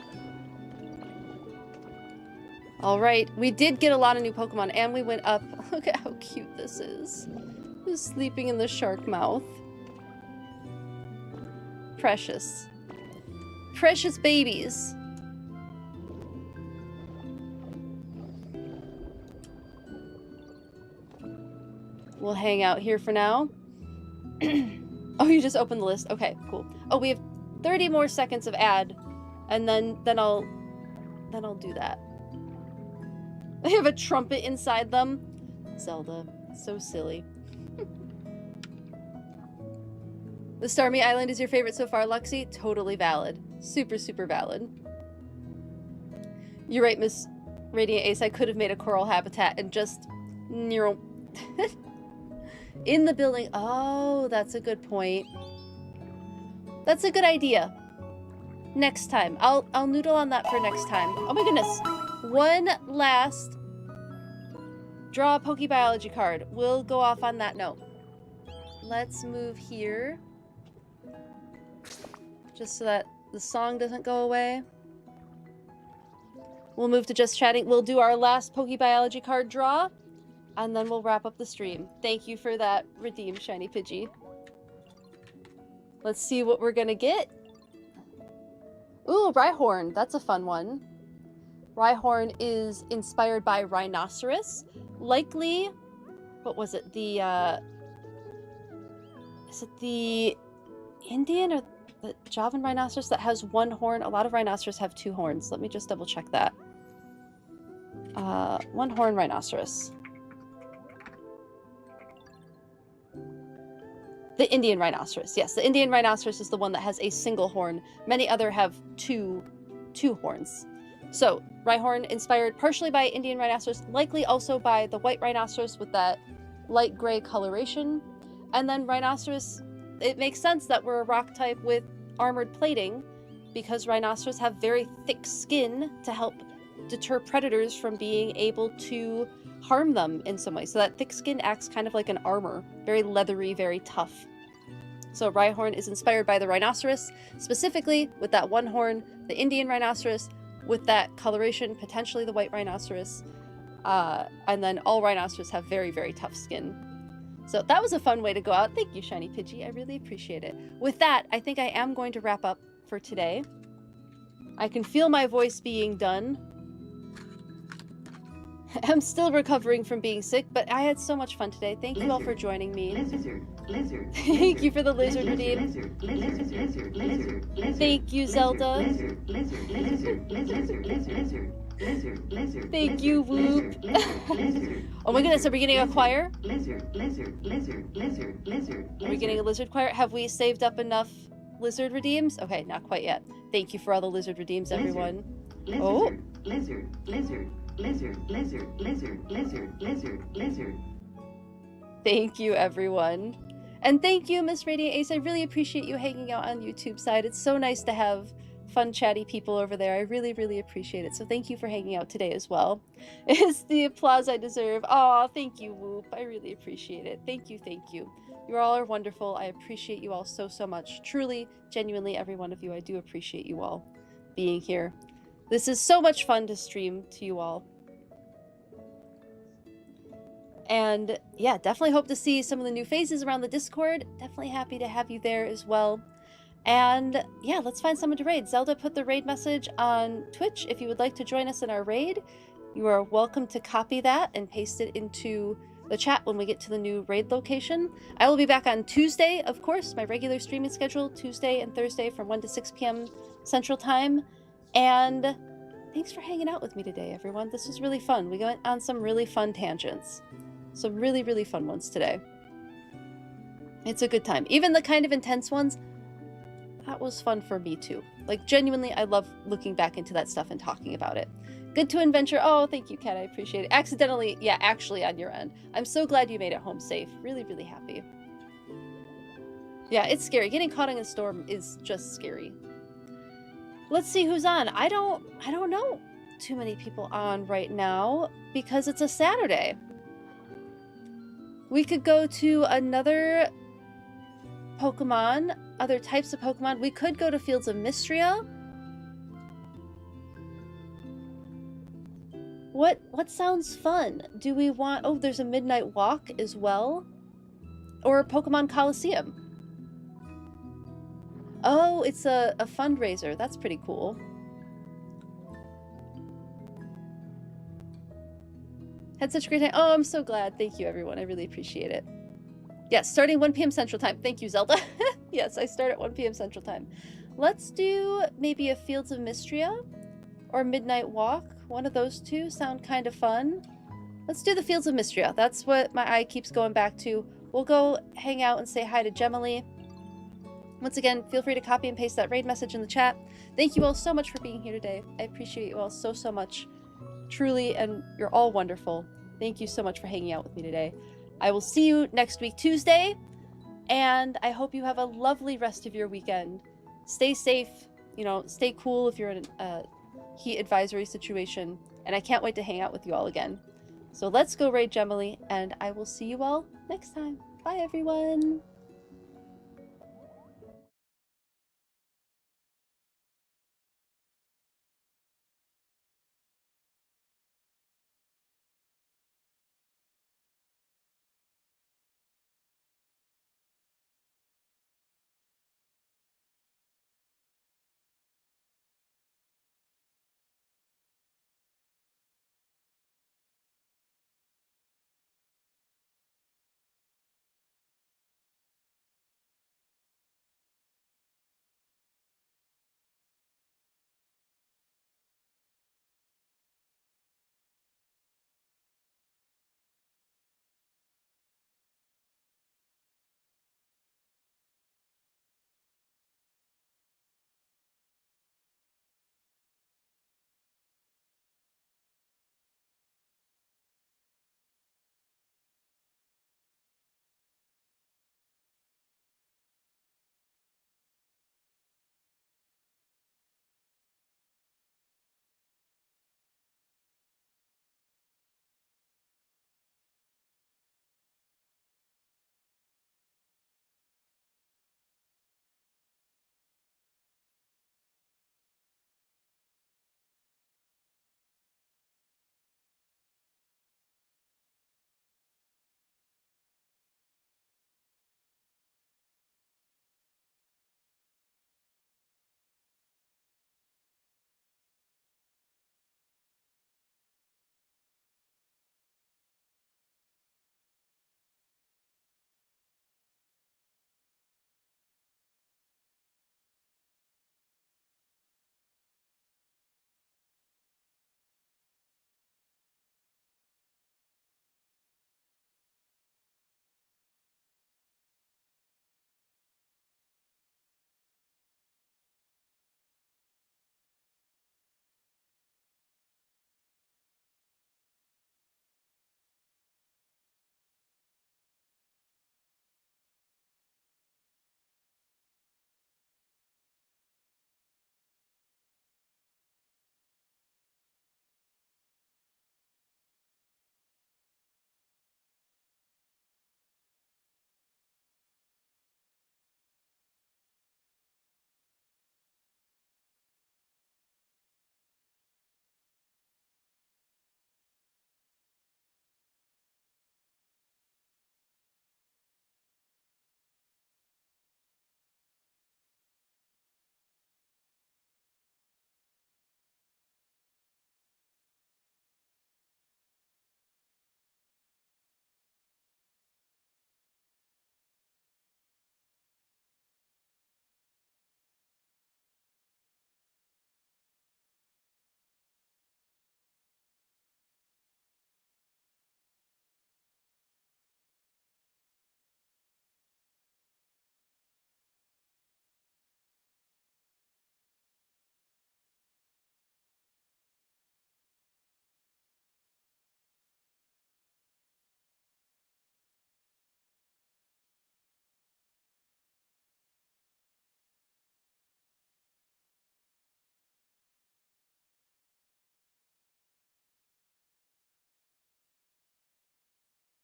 Alright, we did get a lot of new Pokemon, and we went up. Look at how cute this is. Just sleeping in the shark mouth. Precious. Precious babies. We'll hang out here for now. Oh, you just opened the list. Okay, cool. Oh, we have 30 more seconds of ad, and then I'll do that. They have a trumpet inside them. Zelda, so silly. The Starmie Island is your favorite so far, Luxie? Totally valid. Super, super valid. You're right, Miss Radiant Ace. I could have made a coral habitat and just... in the building. Oh, that's a good point. That's a good idea. Next time. I'll noodle on that for next time. Oh my goodness. One last draw a PokeBiology card. We'll go off on that note. Let's move here. Just so that the song doesn't go away. We'll move to just chatting. We'll do our last PokeBiology card draw. And then we'll wrap up the stream. Thank you for that redeem, Shiny Pidgey. Let's see what we're gonna get. Ooh, Rhyhorn. That's a fun one. Rhyhorn is inspired by rhinoceros. Likely, what was it? The, is it the Indian or the Javan rhinoceros that has one horn? A lot of rhinoceros have two horns. Let me just double check that. One horn rhinoceros. The Indian rhinoceros. Yes, the Indian rhinoceros is the one that has a single horn. Many other have two horns. So, Rhyhorn inspired partially by Indian rhinoceros, likely also by the white rhinoceros with that light gray coloration. And then rhinoceros, it makes sense that we're a rock type with armored plating because rhinoceros have very thick skin to help deter predators from being able to harm them in some way. So that thick skin acts kind of like an armor. Very leathery, very tough. So Rhyhorn is inspired by the rhinoceros, specifically with that one horn, the Indian rhinoceros, with that coloration, potentially the white rhinoceros. And then all rhinoceros have very, very tough skin. So that was a fun way to go out. Thank you, Shiny Pidgey. I really appreciate it. With that, I think I am going to wrap up for today. I can feel my voice being done. I'm still recovering from being sick, but I had so much fun today. Thank you all for joining me. Thank you for the lizard redeem. Thank you, Zelda. Thank you, Whoop. Oh my goodness, are we getting a choir? Are we getting a lizard choir? Have we saved up enough lizard redeems? Okay, not quite yet. Thank you for all the lizard redeems, everyone. Oh. Thank you, everyone. And thank you, Miss Radiant Ace. I really appreciate you hanging out on YouTube side. It's so nice to have fun, chatty people over there. I really, really appreciate it. So thank you for hanging out today as well. It's the applause I deserve. Aw, thank you, Whoop. I really appreciate it. Thank you, thank you. You all are wonderful. I appreciate you all so, so much. Truly, genuinely, every one of you. I do appreciate you all being here. This is so much fun to stream to you all. And yeah, definitely hope to see some of the new faces around the Discord. Definitely happy to have you there as well. And yeah, let's find someone to raid. Zelda put the raid message on Twitch. If you would like to join us in our raid, you are welcome to copy that and paste it into the chat when we get to the new raid location. I will be back on Tuesday, of course, my regular streaming schedule, Tuesday and Thursday from 1 to 6 p.m. Central Time. And thanks for hanging out with me today, everyone. This was really fun. We went on some really fun tangents. Some really, really fun ones today. It's a good time. Even the kind of intense ones, that was fun for me too. Like, genuinely, I love looking back into that stuff and talking about it. Good to adventure. Oh, thank you, Kat. I appreciate it. Accidentally, yeah, actually on your end. I'm so glad you made it home safe. Really, really happy. Yeah, it's scary. Getting caught in a storm is just scary. Let's see who's on. I don't know too many people on right now because it's a Saturday. We could go to another Pokemon, other types of Pokemon. We could go to Fields of Mystria. What sounds fun? Do we want... Oh, there's a midnight walk as well. Or a Pokemon Coliseum. Oh, it's a fundraiser. That's pretty cool. Had such a great time. Oh, I'm so glad. Thank you, everyone. I really appreciate it. Yes, starting 1 p.m. Central Time. Thank you, Zelda. Yes, I start at 1 p.m. Central Time. Let's do maybe a Fields of Mystria or Midnight Walk. One of those two sound kind of fun. Let's do the Fields of Mystria. That's what my eye keeps going back to. We'll go hang out and say hi to Gemily. Once again, feel free to copy and paste that raid message in the chat. Thank you all so much for being here today. I appreciate you all so, so much. Truly, and you're all wonderful. Thank you so much for hanging out with me today. I will see you next week, Tuesday, and I hope you have a lovely rest of your weekend. Stay safe, you know, stay cool if you're in a heat advisory situation, and I can't wait to hang out with you all again. So let's go raid Gemily, and I will see you all next time. Bye, everyone!